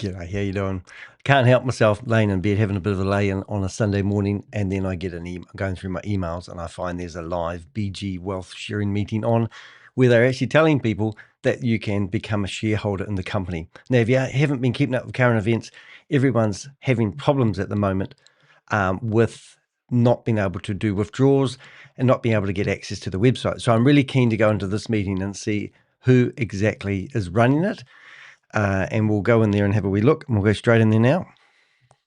G'day, how you doing? Can't help myself laying in bed, having a bit of a lay-in on a Sunday morning, and then I get an email, going through my emails, and I find there's a live BG Wealth sharing meeting on where they're actually telling people that you can become a shareholder in the company. Now, if you haven't been keeping up with current events, everyone's having problems at the moment with not being able to do withdrawals and not being able to get access to the website. So I'm really keen to go into this meeting and see who exactly is running it. And we'll go in there and have a wee look, and we'll go straight in there now.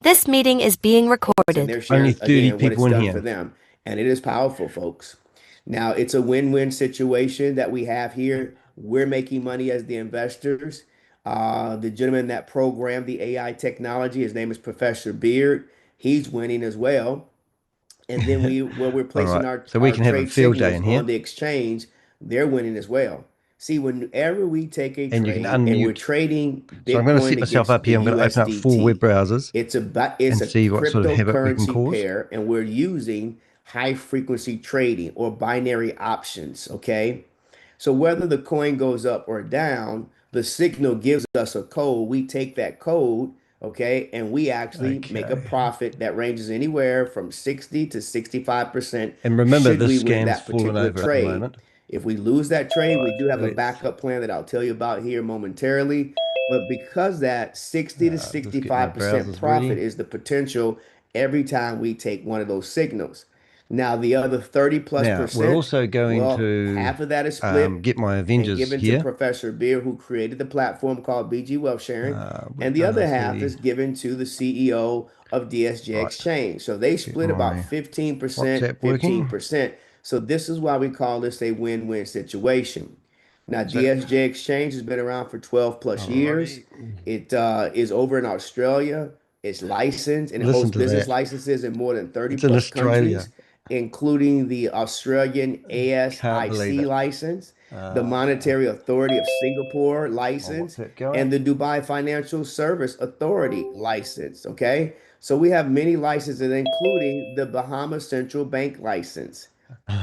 This meeting is being recorded. Only 30 people in here. For them, and it is powerful, folks. Now, it's a win-win situation that we have here. We're making money as the investors. The gentleman that programmed the AI technology, his name is Professor Beard. He's winning as well. And then we're placing our so we can have a field day in here on the exchange. They're winning as well. See, whenever we take a and trade and we're trading Bitcoin, so I'm going to set myself up here. I'm going to open up 4 web browsers. It's a cryptocurrency pair, and we're using high frequency trading or binary options. Okay, so whether the coin goes up or down, the signal gives us a code. We take that code, okay, and we actually make a profit that ranges anywhere from 60 to 65%. And remember, this scam's fallen over at the moment. If we lose that trade, we do have a backup plan that I'll tell you about here momentarily. But because that 60 to 65% profit is the potential every time we take one of those signals. Now, the other 30+%, we're also going to half of that is split, get my Avengers given here to Professor Beer, who created the platform called BG Wealth Sharing, and the other half is given to the CEO of DSJEX Exchange. So they split about 15%, 15%. So this is why we call this a win-win situation. Now, DSJ Exchange has been around for 12+ years. It is over in Australia. It's licensed and it hosts business licenses in more than 30+ countries, including the Australian ASIC license, the Monetary Authority of Singapore license, and the Dubai Financial Service Authority license. Okay, so we have many licenses, including the Bahamas Central Bank license.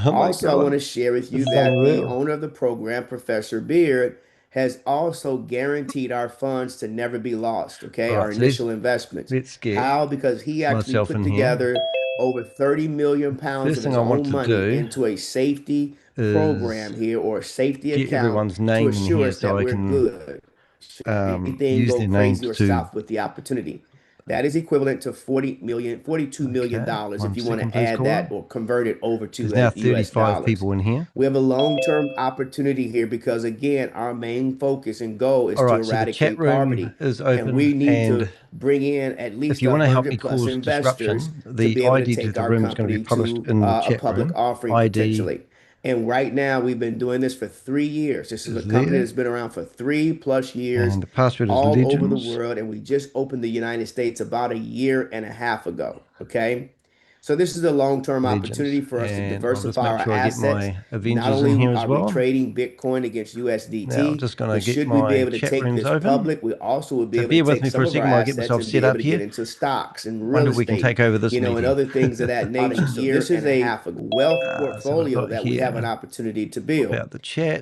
Also, I want to share with you that the owner of the program, Professor Beard, has also guaranteed our funds to never be lost. Okay, our initial investments. How? Because he actually put together over 30 million pounds of his own money into a safety program here, or a safety account, to assure us that we're good. Anything go crazy or south with the opportunity. That is equivalent to $42 million if you want to add that or convert it over to now 35 people in here. We have a long-term opportunity here because, again, our main focus and goal is to eradicate poverty. And we need to bring in at least 100+ investors to be able to take our company to a public offering potentially. And right now, we've been doing this for 3 years. This is a company that's been around for 3+ years, and the password is all over the world. And we just opened the United States about 1.5 years ago. Okay, so this is a long-term opportunity for us to diversify our assets. Not only are we trading Bitcoin against USDT, but should we be able to take this public, we also would be able to take some of our assets and be able to get into stocks and real estate, and other things of that nature. So this is a wealth portfolio that we have an opportunity to build.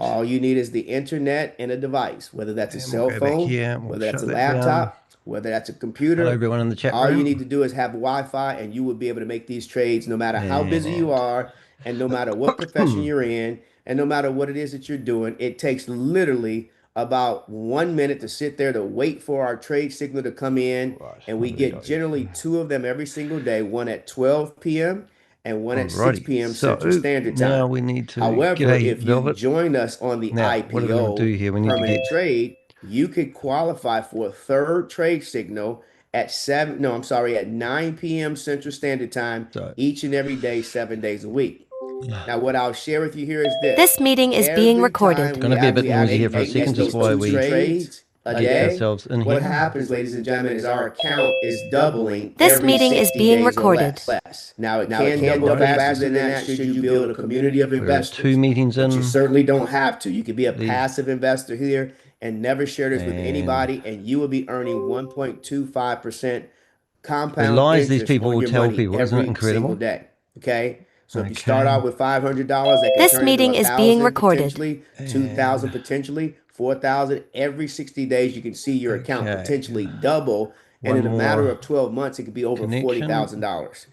All you need is the internet and a device, whether that's a cell phone, whether that's a laptop, whether that's a computer. Hello, everyone in the chat room. All you need to do is have Wi-Fi, and you will be able to make these trades no matter how busy you are, and no matter what profession you're in, and no matter what it is that you're doing. It takes literally about 1 minute to sit there to wait for our trade signal to come in, and we get generally 2 of them every single day, one at 12 p.m. and one at 6 p.m. Central Standard Time. Now we need to However, if you join us on the IPO permanent trade, you could qualify for a third trade signal at 9 p.m. Central Standard Time each and every day, 7 days a week. Now, what I'll share with you here is this. This meeting is being recorded. It's going to be a bit noisy here for a second, just while we trades a day. Ourselves in what here. happens, ladies and gentlemen, is our account is doubling. This meeting is being recorded. Now, it can double faster than that should you build a community of investors. 2 meetings in. But you certainly don't have to. You could be a passive investor here and never share this with anybody, and you will be earning 1.25% compound the lies interest these people will tell people, isn't it incredible? Single day. Okay, so if you start out with $500, that can this turn meeting into is being $1,000 recorded. potentially, $2,000 potentially, 4,000 every 60 days. You can see your account potentially double, and in a matter of 12 months, it could be over $40,000.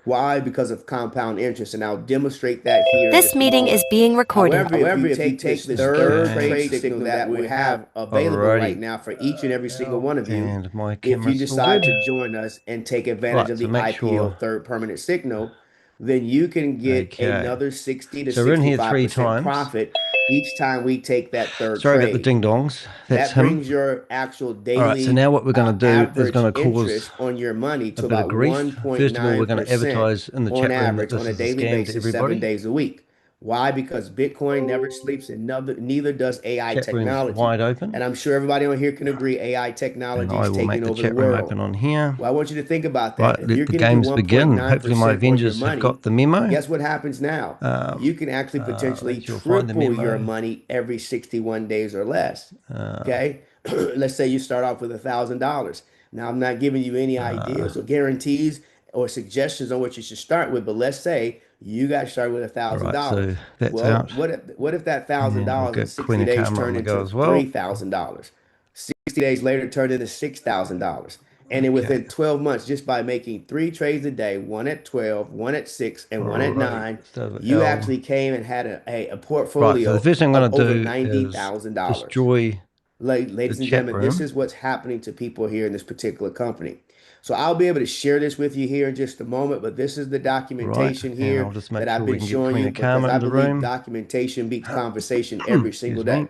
Why? Because of compound interest, and I'll demonstrate that here. This meeting is being recorded. However, if you take this third trade signal that we have available right now for each and every single one of you, if you decide to join us and take advantage of the IPO third permanent signal, then you can get another 60 to 65% profit each time we take that third trade. Sorry about the ding-dongs. That's that brings your actual daily all right, so now what we're going to do is going to cause on your money to a bit about of grief. 1.9% First of all, we're going to advertise in the chat room average that on this a daily is a scam to basis, everybody. 7 days a week. Why? Because Bitcoin never sleeps, and neither does AI Chat room's technology. wide open. And I'm sure everybody on here can agree AI technology is taking over the the chat room world. open on here. Well, I want you to think about that. Right, If let you're the getting games begin. Hopefully my Avengers have got the memo. Guess what happens now? You can actually potentially triple your money every 61 days or less. Okay? Let's say you start off with $1,000. Now, I'm not giving you any ideas or guarantees or suggestions on what you should start with, but let's say you got started with $1,000. Right, so that's well, out. What if that $1,000 in 60 days turned into $3,000? 60 days later, turned into $6,000. And then within 12 months, just by making 3 trades a day, one at 12, one at 6, and one at 9, you actually came and had a portfolio. Right, so the first thing I'm going to do $90,000. is destroy Ladies and gentlemen, this is what's happening to people here in this particular company. So I'll be able to share this with you here in just a moment, but this is the documentation here that I've been showing you, because I believe documentation beats conversation every single day.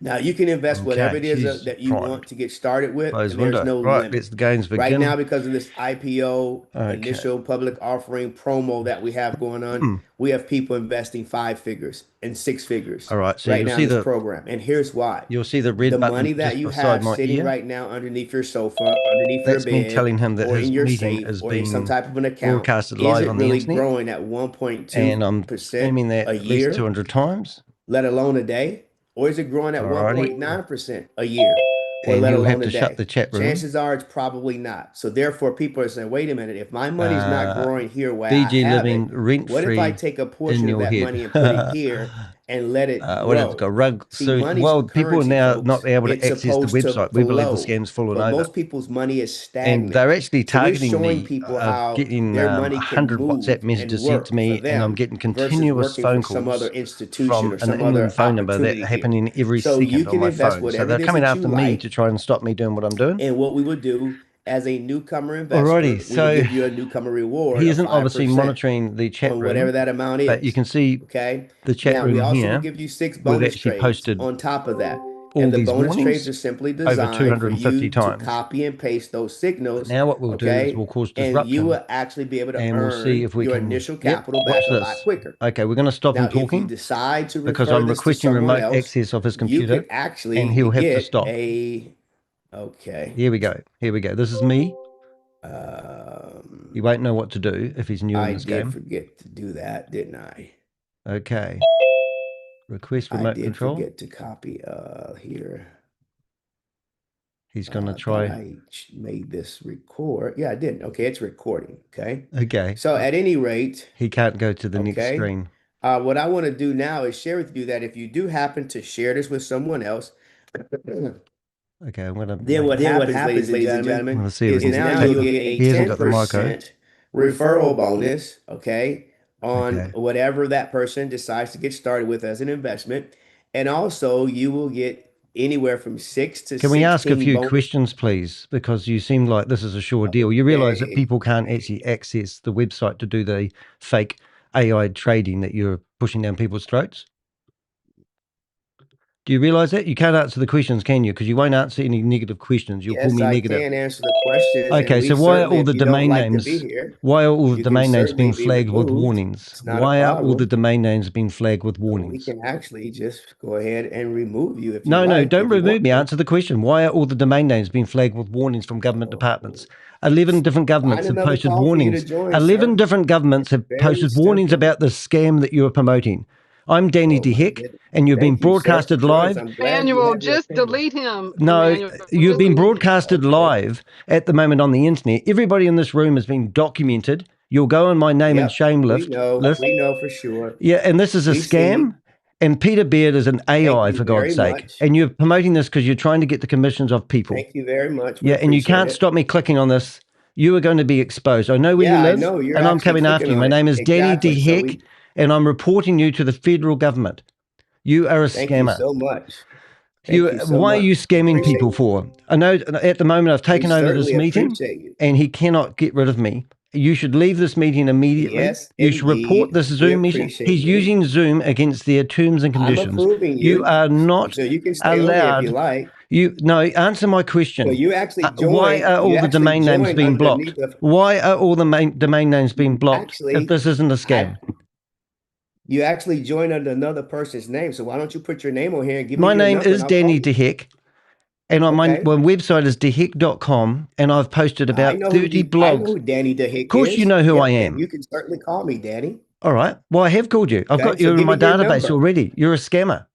Now, you can invest whatever it is that you want to get started with, and there's no limit. It's the games begin. Right now, because of this IPO, initial public offering promo that we have going on, we have people investing 5 figures and 6 figures. All right, so right you'll now see in this the program, and here's why. You'll see the red button money that just you beside have my sitting ear. right now underneath your sofa, underneath your bed, telling him that or his in your meeting safe, is or in being some type of an account, broadcasted live on the really internet, growing at 1.2%, and I'm spamming that a at year, least 200 times. let alone a day? Or is it growing at 1.9% a year? Or And let you'll alone have to a day? shut the chat room. Chances are it's probably not. So therefore, people are saying, wait a minute, if my money's not growing here where BG I have living it, rent what if I take a portion of that money and put it here and let it grow? What it's got rug. See, So, money's well, people are currency, now folks. not able to It's access the supposed to website. We believe the flow, scam's fallen but over. most people's money is stagnant. And they're actually targeting so we're showing me people how getting their money 100 can move WhatsApp messages and sent work to me, for them and I'm getting versus continuous working phone for some calls other institution from or an some England other phone number that opportunity here. happening every So you second on can my invest phone. So whatever they're it is coming that after you me like. to try and stop me doing what I'm doing. And what we would do as a newcomer investor, Alrighty, we so would give you a newcomer reward. He of isn't obviously 5% monitoring the chat on room, whatever that amount is. but you can see the chat now, room we also here. will give you 6 We've bonus actually trades posted on top of that. all And the these bonus trades warnings are simply over designed for 250 you times. to copy and paste those signals. But now what we'll do is we'll cause disruption. And you will actually be able to and we'll see if we your can, initial capital back a lot quicker. Okay, we're going to stop now, him talking. If you decide to because refer I'm this requesting to remote else, access of his computer. you could actually and he'll have to stop. Okay. Here we go. Here we go. This is me. He won't know what to do if he's new in this game. I did forget to do that, didn't I? Okay. Request remote control. I did forget to copy here. He's going to try. I made this record. Yeah, I did. Okay, it's recording. Okay. Okay. So at any rate. He can't go to the next screen. What I want to do now is share with you that if you do happen to share this with someone else. Okay, I'm gonna. Then what happens, ladies and gentlemen, is now you'll get a 10% referral bonus, on whatever that person decides to get started with as an investment, and also you will get anywhere from 6 to. Can we ask a few questions, please? Because you seem like this is a sure deal. You realize that people can't actually access the website to do the fake AI trading that you're pushing down people's throats? Do you realize that? You can't answer the questions, can you? Because you won't answer any negative questions. You'll call me negative. Yes, I can answer the questions. Okay, so why are all the domain names? Why are all the domain names being flagged with warnings? Why are all the domain names being flagged with warnings? We can actually just go ahead and remove you if you like. No, don't remove me. To. Answer the question. Why are all the domain names being flagged with warnings from government departments? 11 different governments have posted warnings. 11 different governments have posted warnings about the scam that you are promoting. I'm Danny DSJEX, and you've been broadcasted live. Emmanuel, just delete him. No, you've been broadcasted live at the moment on the internet. Everybody in this room has been documented. You'll go on my name and shame list. We know for sure. Yeah, and this is a scam. And Peter Beard is an AI, for God's sake. Much. And you're promoting this because you're trying to get the commissions of people. Thank you very much. Yeah, and you can't stop me clicking on this. You are going to be exposed. I know where you live, I know. and I'm coming after you. My name is Danny DSJEX, and I'm reporting you to the federal government. You are a scammer. Thank you so much. Why are you scamming people for? I know at the moment I've taken over this meeting, and he cannot get rid of me. You should leave this meeting immediately. Yes, you should report this Zoom meeting. He's using Zoom against their terms and conditions. I'm approving you. You are not so you can stay allowed. If you like. No, answer my question. So you actually joined, why are all the domain names being blocked? Why are all the domain names being blocked if this isn't a scam? You actually joined under another person's name. So why don't you put your name on here and give me my your name number is Danny DSJEX. And on my website is DSJEX.com, and I've posted about 30 blogs. I know who Danny DSJEX is. Of course you know who I am. You can certainly call me, Danny. All right. Well, I have called you. I've got you in my database already. You're a scammer.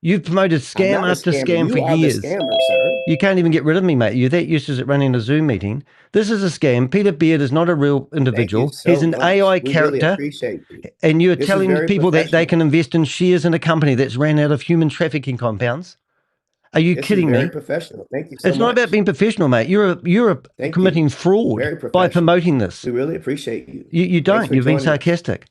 You've promoted scam after scam for years. The scammer, sir. You can't even get rid of me, mate. You're that useless at running a Zoom meeting. This is a scam. Peter Beard is not a real individual. He's an AI character. Really appreciate you. And you're telling people that they can invest in shares in a company that's ran out of human trafficking compounds. Are you kidding me? Very professional. Thank you so much. It's not about being professional, mate. You're committing fraud by promoting this. We really appreciate you. You don't. You're being sarcastic.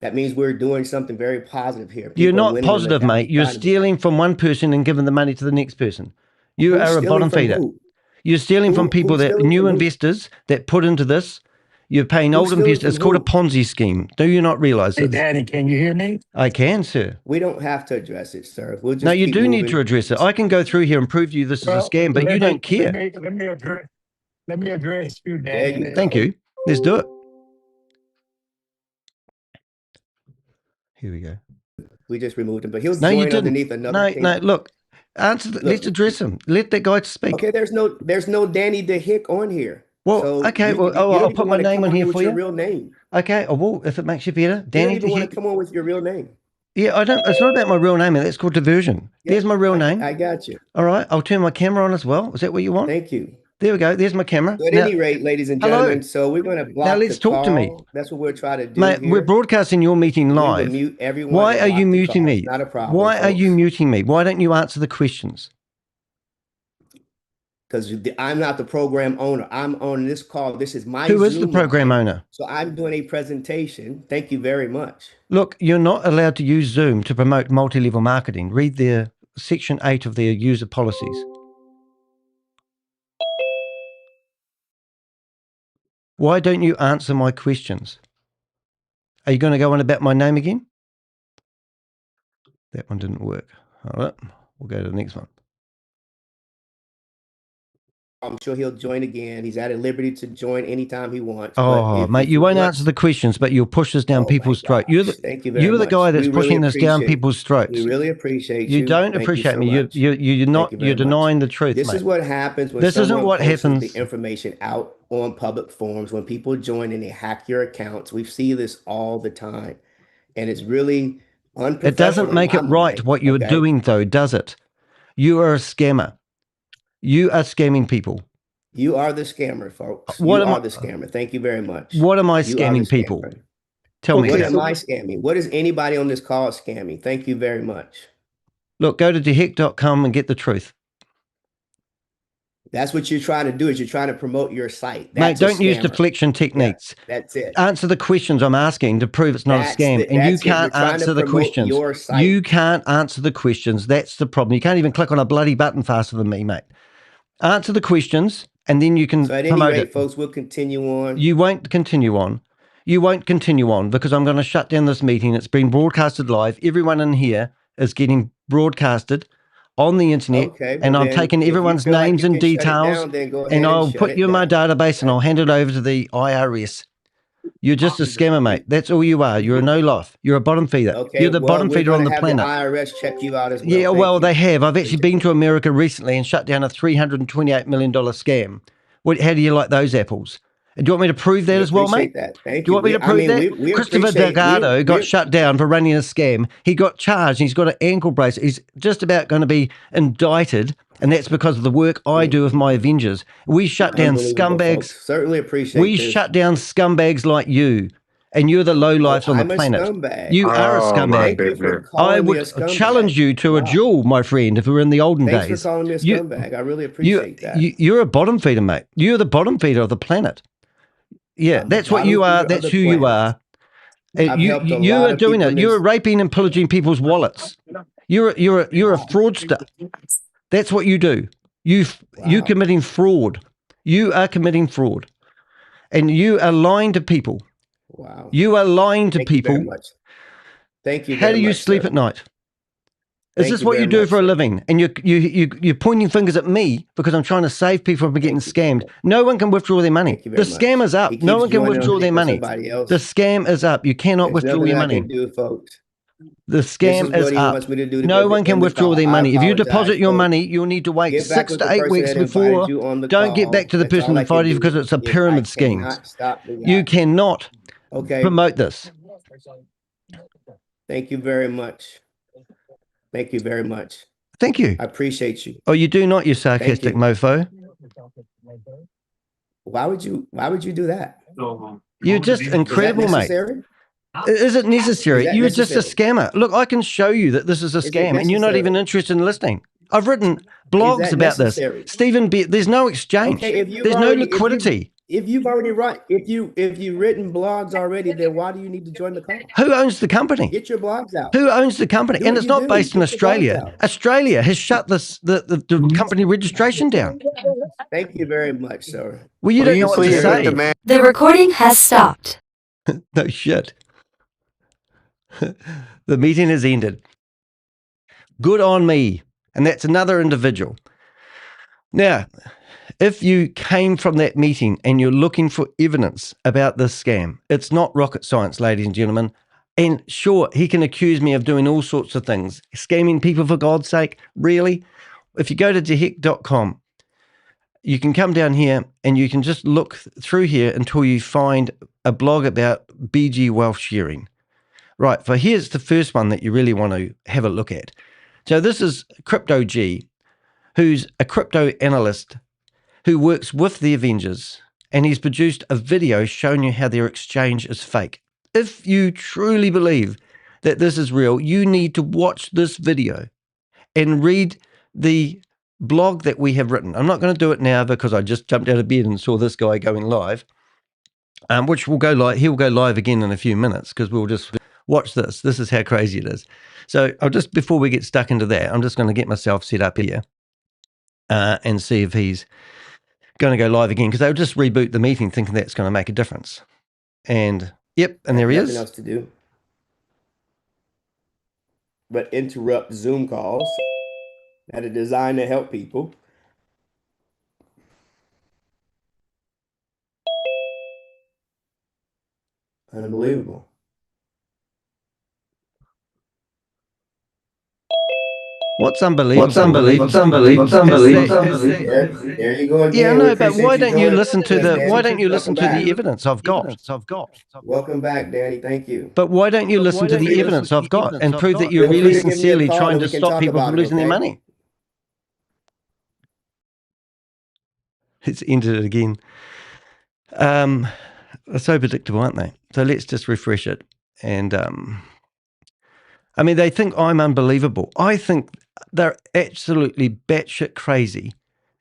That means we're doing something very positive here. You're not positive, mate. You're stealing from one person and giving the money to the next person. You are a bottom feeder. You're stealing from people new investors that put into this. You're paying old investors. It's called a Ponzi scheme. Do you not realize this? Hey, Danny, can you hear me? I can, sir. We don't have to address it, sir. We'll just no, you do need to address it. I can go through here and prove to you this is a scam, but you don't care. Let me address you, Danny. Thank you. Let's do it. Here we go. We just removed him, but he'll join underneath another. No, look. Let's address him. Let that guy speak. Okay, there's no Danny DSJEX on here. Well, so okay. I'll put my name on here for you. Your real name. Okay. Oh, well, if it makes you better, Danny. You don't even want to come on with your real name. Yeah, I don't. It's not about my real name. That's called diversion. Yeah, there's my real name. I got you. All right. I'll turn my camera on as well. Is that what you want? Thank you. There we go. There's my camera. So at any rate, ladies and gentlemen, so we're going to block now let's talk to me. That's what we're trying to do. Mate, we're broadcasting your meeting live. Mute everyone. Why are you muting me? Not a problem. Why are you muting me? Why don't you answer the questions? Because I'm not the program owner. I'm on this call. This is my Who is the program owner? So I'm doing a presentation. Thank you very much. Look, you're not allowed to use Zoom to promote multi-level marketing. Read their Section 8 of their user policies. Why don't you answer my questions? Are you going to go on about my name again? That one didn't work. All right, we'll go to the next one. I'm sure he'll join again. He's at liberty to join anytime he wants. Oh, mate, you won't answer the questions, but you'll push this down people's throats. You're the guy that's pushing this down people's throats. We really appreciate you. You don't appreciate me. You're not. You're denying the truth. This is what happens when this isn't what happens. The information out on public forums when people join and they hack your accounts. We see this all the time, and it's really unprofessional. It doesn't make it right what you're doing, though, does it? You are a scammer. You are scamming people. You are the scammer, folks. You are the scammer. Thank you very much. What am I scamming people? Tell me. What am I scamming? What is anybody on this call scamming? Thank you very much. Look, go to DSJEX.com and get the truth. That's what you're trying to do, is you're trying to promote your site. Mate, don't use deflection techniques. Yeah, that's it. Answer the questions I'm asking to prove it's not a scam. And you can't answer the questions. You can't answer the questions. That's the problem. You can't even click on a bloody button faster than me, mate. Answer the questions, and then you can promote it. Folks, we'll continue on. You won't continue on. You won't continue on because I'm going to shut down this meeting. It's been broadcasted live. Everyone in here is getting broadcasted on the internet, and I'm taking everyone's names and details, and I'll put you in my database, and I'll hand it over to the IRS. You're just a scammer, mate. That's all you are. You're a no-life. You're a bottom feeder. You're the bottom feeder on the planet. The IRS check you out as well. Yeah, well, they have. I've actually been to America recently and shut down a $328 million scam. How do you like those apples? Do you want me to prove that as well, mate? Do you want me to prove that? Christopher Delgado got shut down for running a scam. He got charged. He's got an ankle brace. He's just about going to be indicted, and that's because of the work I do with my Avengers. We shut down scumbags. Folks. Certainly appreciate We shut down scumbags like you, and you're the lowlifes on the I'm a planet. scumbag. You are a Oh, my scumbag. Thank you for goodness. I calling me a would scumbag. challenge you to a Wow. duel, my friend, if we were in the olden Thanks days. for calling me a scumbag. I really appreciate that. You're a bottom feeder, mate. You're the bottom feeder of the planet. Yeah, I'm the that's what you bottom are. feeder of That's the who you planet. are. I've helped a You lot are of doing people it. in You're this- raping and pillaging people's wallets. You're a fraudster. That's what you do. You Wow. committing fraud. You are committing fraud, and you are lying to people. Wow. You are lying to Thank you people. very much. Thank you How very do you much, sleep sir. at night? Is Thank this you what very you do much, for a sir. living? And you're pointing fingers at me because I'm trying to save people from getting Thank you very scammed. much. No one can withdraw their money. Thank you very The much. scam is up. He No keeps one can joining withdraw on their for money. somebody else. The scam is up. You cannot There's withdraw nothing your I money. can do, folks. The This is scam is what he up. wants me to do to No one can end the withdraw call. their I money. If you apologize, deposit your folks. money, you'll need to wait Get back 6 with to the 8 person weeks that invited before. you on the Don't call. get back to the That's person all that I can invited you do because it's a is pyramid I scheme. cannot stop the You guy. cannot Okay. promote this. Thank you very much. Thank you very much. Thank you. I appreciate you. Oh, you do not, you sarcastic you. mofo. Why would you do that? You're just Is that incredible, mate. necessary? Is it necessary? Is that You're just a necessary? scammer. Look, I can show you that this is a Is it scam, and you're not even necessary? interested in listening. I've written Is blogs that about this. necessary? Stephen, there's no exchange. Okay, if you've There's no already liquidity. if you've already if you've written blogs already, then why do you need to join the call? Who owns the company? Get your blogs out. Who owns the company? Do And what it's you not do. based in Get your blogs Australia. out. Australia has shut the company registration down. Thank you very much, sir. Well, you don't know what to Please let say. the man. The recording has stopped. No shit. The meeting has ended. Good on me. And that's another individual. Now, if you came from that meeting and you're looking for evidence about this scam, it's not rocket science, ladies and gentlemen. And sure, he can accuse me of doing all sorts of things. Scamming people, for God's sake. Really? If you go to DSJEX.com, you can come down here and you can just look through here until you find a blog about BG wealth sharing. Right, for here's the first one that you really want to have a look at. So this is Crypto G, who's a crypto analyst who works with the Avengers, and he's produced a video showing you how their exchange is fake. If you truly believe that this is real, you need to watch this video and read the blog that we have written. I'm not going to do it now because I just jumped out of bed and saw this guy going live, which will go live. He'll go live again in a few minutes because we'll just watch this. This is how crazy it is. So I'll just, before we get stuck into that, I'm just going to get myself set up here and see if he's going to go live again, because they'll just reboot the meeting thinking that's going to make a difference. And yep, and there he Nothing is. else to do but interrupt Zoom calls that are designed to help people. Unbelievable. What's unbelievable? What's unbelievable? What's unbelievable? What's unbelievable? There you go again. Yeah, We no, but appreciate why you don't you joining listen to us, the? Danny. Why don't you listen Welcome to the back. evidence I've got? Welcome back, Danny. Thank you. But why don't you listen to the evidence I've got and prove that you're Feel really free to give me a sincerely call trying and to we can stop talk people about from it, losing their okay? money? It's ended it again. They're so predictable, aren't they? So let's just refresh it. And I mean, they think I'm unbelievable. I think they're absolutely batshit crazy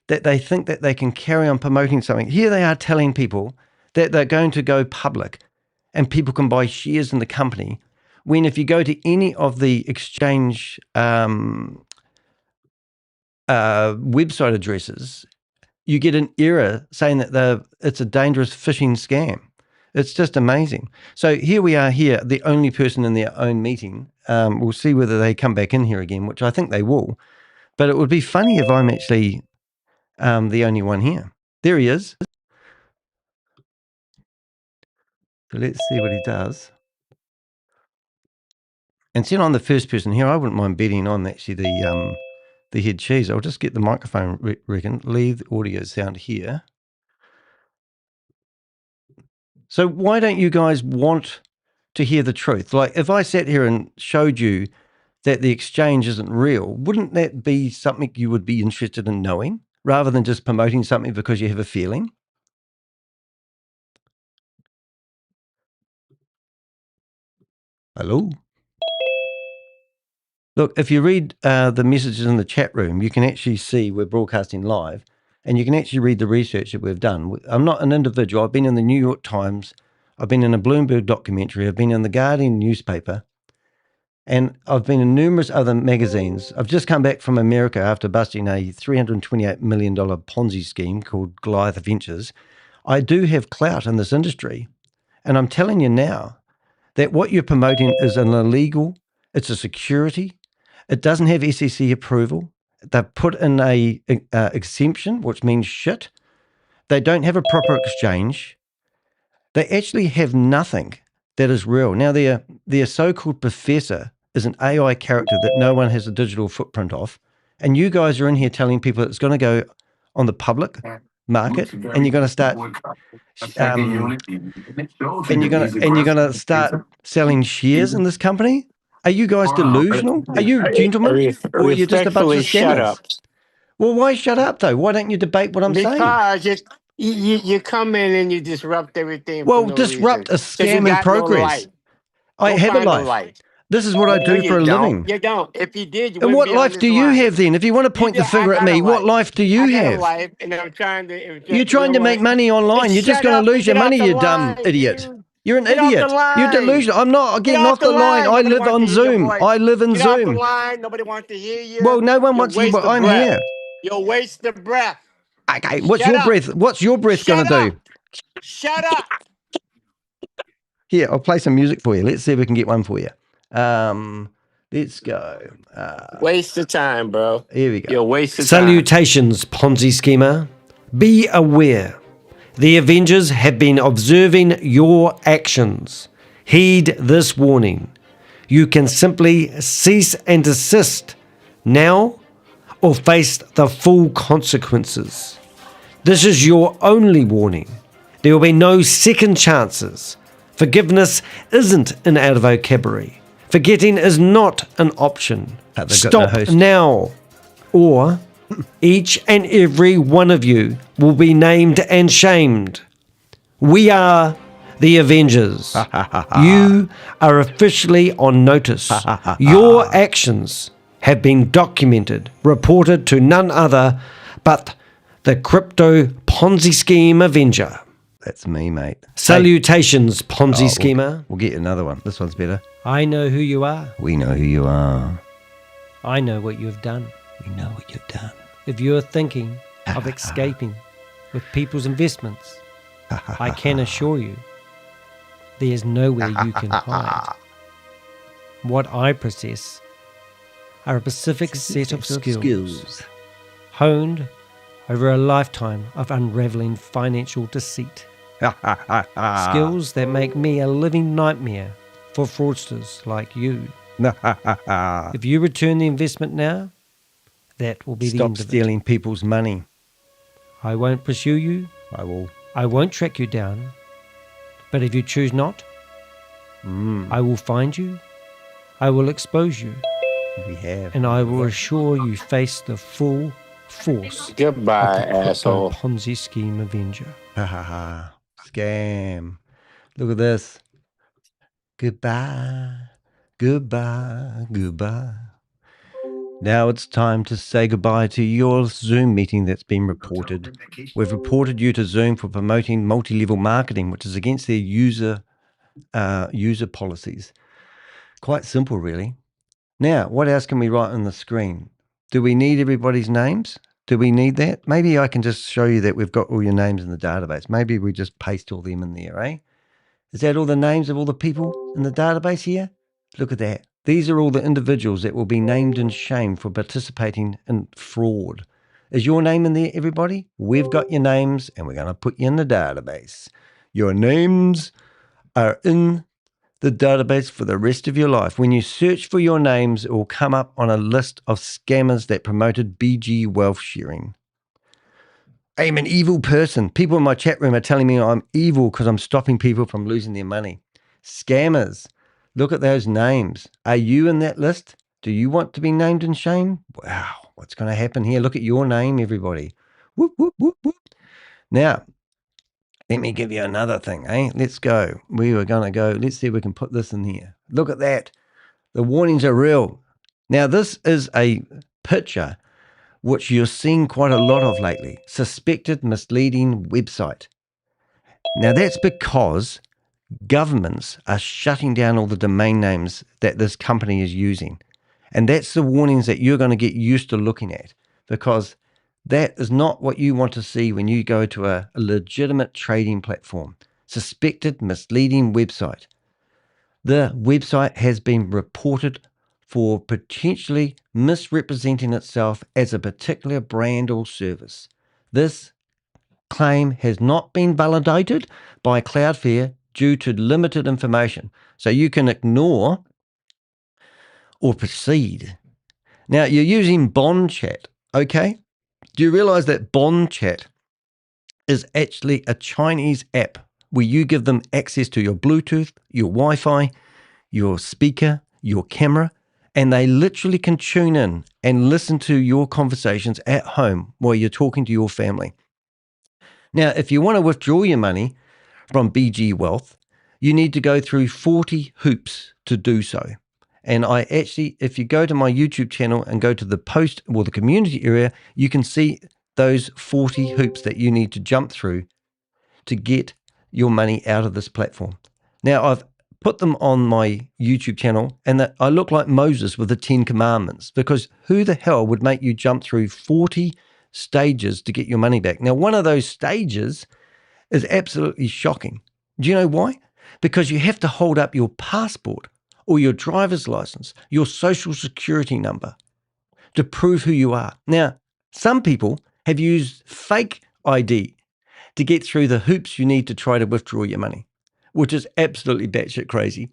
that they think that they can carry on promoting something. Here they are telling people that they're going to go public and people can buy shares in the company, when if you go to any of the exchange website addresses, you get an error saying that it's a dangerous phishing scam. It's just amazing. So here we are here, the only person in their own meeting. We'll see whether they come back in here again, which I think they will. But it would be funny if I'm actually the only one here. There he is. So let's see what he does. And since I'm the first person here, I wouldn't mind betting on actually the head cheese. I'll just get the microphone, reckon, leave the audio sound here. So why don't you guys want to hear the truth? Like if I sat here and showed you that the exchange isn't real, wouldn't that be something you would be interested in knowing rather than just promoting something because you have a feeling? Hello? Look, if you read the messages in the chat room, you can actually see we're broadcasting live, and you can actually read the research that we've done. I'm not an individual. I've been in the New York Times. I've been in a Bloomberg documentary. I've been in the Guardian newspaper, and I've been in numerous other magazines. I've just come back from America after busting a $328 million Ponzi scheme called Goliath Ventures. I do have clout in this industry, and I'm telling you now that what you're promoting is an illegal, it's a security. It doesn't have SEC approval. They've put in a exemption, which means shit. They don't have a proper exchange. They actually have nothing that is real. Now, their so-called professor is an AI character that no one has a digital footprint of. And you guys are in here telling people it's going to go on the public market, and you're going to start and you're going to start selling shares in this company. Are you guys delusional? Are you gentlemen, or are you just a bunch of scammers? Shut up. Well, why shut up though? Why don't you debate what I'm saying? Because you come in and you disrupt everything. Well, for no disrupt reason. a scam in progress. I have a life. This is what I do for a living. You don't. If you did, you And wouldn't what be on life this do you line. have then? If you want to point the finger at me, what life do you have? Life, and I'm trying to. You're trying to make money online. You're just going to lose your money, you dumb idiot. You're an idiot. You're delusional. I'm not getting off the line. I live on Zoom. I live in Get off the Zoom. line. Nobody wants to hear you. Well, no one wants you. I'm here. You'll waste the breath. Okay, what's your breath? What's your breath going to do? Shut up. Here, I'll play some music for you. Let's see if we can get one for you. Let's go. Waste of time, bro. Here we go. You're wasting Salutations, Ponzi schemer. Be aware. The Avengers have been observing your actions. Heed this warning. You can simply cease and desist now or face the full consequences. This is your only warning. There will be no second chances. Forgiveness isn't in our vocabulary. Forgetting is not an option. Stop now, or each and every one of you will be named and shamed. We are the Avengers. You are officially on notice. Your actions have been documented, reported to none other but the crypto Ponzi scheme Avenger. That's me, mate. Salutations, Ponzi schemer. We'll get another one. This one's better. I know who you are. We know who you are. I know what you've done. We know what you've done. If you're thinking of escaping with people's investments, I can assure you there's nowhere you can hide. What I possess are a specific set of skills honed over a lifetime of unraveling financial deceit. Skills that make me a living nightmare for fraudsters like you. If you return the investment now, that will be the end of it. Stop stealing people's money. I won't pursue you. I will. I won't track you down. But if you choose not, I will find you. I will expose you. We have. And I will assure you face the full force Goodbye, of the asshole. Ponzi scheme Avenger. Ha ha ha. Scam. Look at this. Goodbye. Goodbye. Goodbye. Now it's time to say goodbye to your Zoom meeting that's been reported. We've reported you to Zoom for promoting multi-level marketing, which is against their user policies. Quite simple, really. Now, what else can we write on the screen? Do we need everybody's names? Do we need that? Maybe I can just show you that we've got all your names in the database. Maybe we just paste all them in there, eh? Is that all the names of all the people in the database here? Look at that. These are all the individuals that will be named and shamed for participating in fraud. Is your name in there, everybody? We've got your names, and we're going to put you in the database. Your names are in the database for the rest of your life. When you search for your names, it will come up on a list of scammers that promoted BG wealth sharing. I'm an evil person. People in my chat room are telling me I'm evil because I'm stopping people from losing their money. Scammers. Look at those names. Are you in that list? Do you want to be named and shamed? Wow, what's going to happen here? Look at your name, everybody. Whoop, whoop, whoop, whoop. Now, Let me give you another thing, eh? Let's go. We were going to go. Let's see if we can put this in here. Look at that. The warnings are real. Now, this is a picture which you're seeing quite a lot of lately. Suspected misleading website. Now, that's because governments are shutting down all the domain names that this company is using. And that's the warnings that you're going to get used to looking at, because that is not what you want to see when you go to a legitimate trading platform. Suspected misleading website. The website has been reported for potentially misrepresenting itself as a particular brand or service. This claim has not been validated by Cloudflare due to limited information. So you can ignore or proceed. Now, you're using Bond Chat, okay? Do you realize that Bond Chat is actually a Chinese app where you give them access to your Bluetooth, your Wi-Fi, your speaker, your camera, and they literally can tune in and listen to your conversations at home while you're talking to your family. Now, if you want to withdraw your money from BG Wealth, you need to go through 40 hoops to do so. And I actually, if you go to my YouTube channel and go to the post or the community area, you can see those 40 hoops that you need to jump through to get your money out of this platform. Now, I've put them on my YouTube channel, and that I look like Moses with the 10 commandments, because who the hell would make you jump through 40 stages to get your money back? Now, one of those stages is absolutely shocking. Do you know why? Because you have to hold up your passport or your driver's license, your social security number to prove who you are. Now, some people have used fake ID to get through the hoops you need to try to withdraw your money, which is absolutely batshit crazy.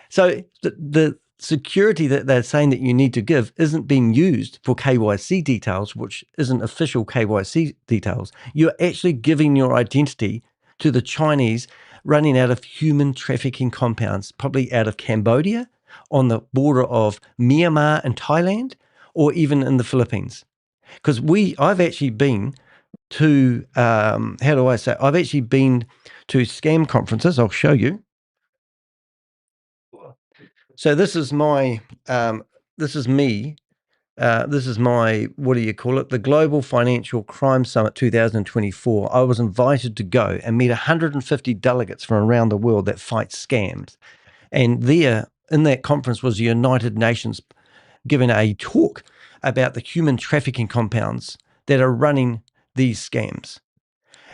So the security that they're saying that you need to give isn't being used for KYC details, which isn't official KYC details. You're actually giving your identity to the Chinese running out of human trafficking compounds, probably out of Cambodia, on the border of Myanmar and Thailand, or even in the Philippines. Because I've actually been to, I've actually been to scam conferences. I'll show you. So this is my, this is me. This is my, what do you call it? The Global Financial Crime Summit 2024. I was invited to go and meet 150 delegates from around the world that fight scams. And there in that conference was the United Nations giving a talk about the human trafficking compounds that are running these scams.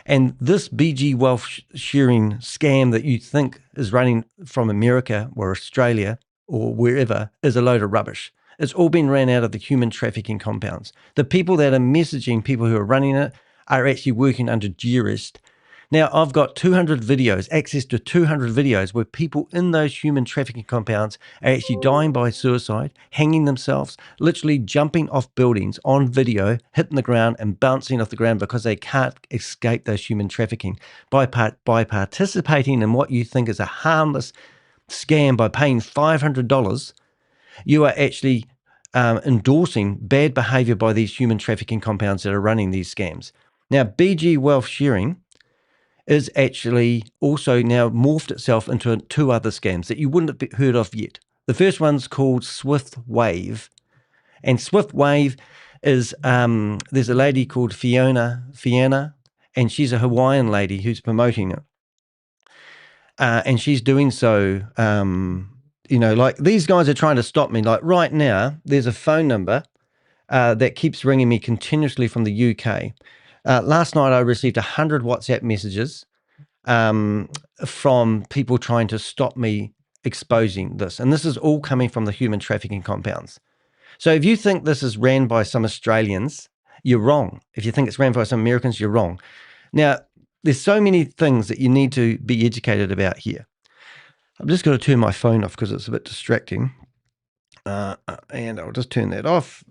And this BG wealth sharing scam that you think is running from America or Australia or wherever is a load of rubbish. It's all been ran out of the human trafficking compounds. The people that are messaging people who are running it are actually working under DSJEX. Now, I've got 200 videos, access to 200 videos where people in those human trafficking compounds are actually dying by suicide, hanging themselves, literally jumping off buildings on video, hitting the ground and bouncing off the ground because they can't escape those human trafficking. By participating in what you think is a harmless scam by paying $500, you are actually endorsing bad behavior by these human trafficking compounds that are running these scams. Now, BG Wealth Sharing is actually also now morphed itself into two other scams that you wouldn't have heard of yet. The first one's called Swift Wave. And Swift Wave is, there's a lady called Fiona, and she's a Hawaiian lady who's promoting it. And she's doing so, like these guys are trying to stop me. Like right now, there's a phone number that keeps ringing me continuously from the UK. Last night, I received 100 WhatsApp messages from people trying to stop me exposing this. And this is all coming from the human trafficking compounds. So if you think this is ran by some Australians, you're wrong. If you think it's ran by some Americans, you're wrong. Now, there's so many things that you need to be educated about here. I'm just going to turn my phone off because it's a bit distracting. And I'll just turn that off.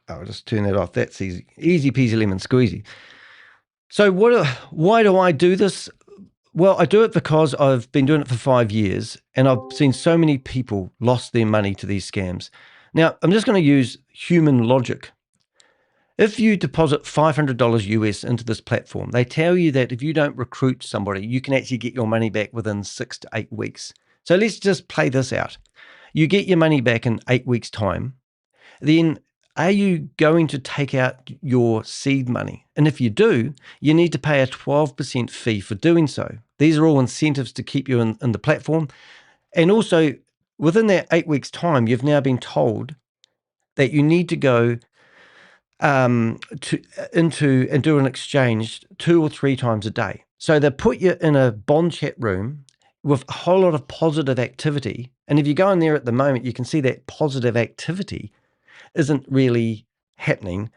That's easy. Easy peasy lemon squeezy. So why do I do this? Well, I do it because I've been doing it for 5 years and I've seen so many people lost their money to these scams. Now, I'm just going to use human logic. If you deposit $500 US into this platform, they tell you that if you don't recruit somebody, you can actually get your money back within 6 to 8 weeks. So let's just play this out. You get your money back in 8 weeks' time. Then are you going to take out your seed money? And if you do, you need to pay a 12% fee for doing so. These are all incentives to keep you in the platform. And also, within that 8 weeks' time, you've now been told that you need to go into and do an exchange 2 or 3 times a day. So they put you in a bond chat room with a whole lot of positive activity. And if you go in there at the moment, you can see that positive activity isn't really happening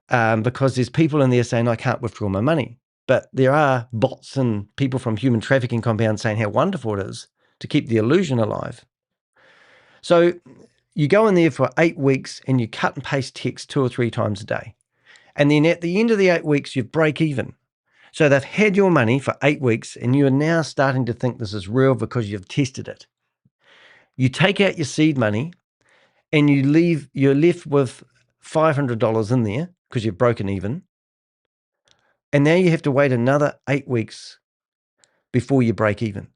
because there's people in there saying, I can't withdraw my money. But there are bots and people from human trafficking compounds saying how wonderful it is to keep the illusion alive. So you go in there for 8 weeks and you cut and paste text 2 or 3 times a day. And then at the end of the 8 weeks, you break even. So they've had your money for 8 weeks and you are now starting to think this is real because you've tested it. You take out your seed money and you're left with $500 in there because you've broken even. And now you have to wait another 8 weeks before you break even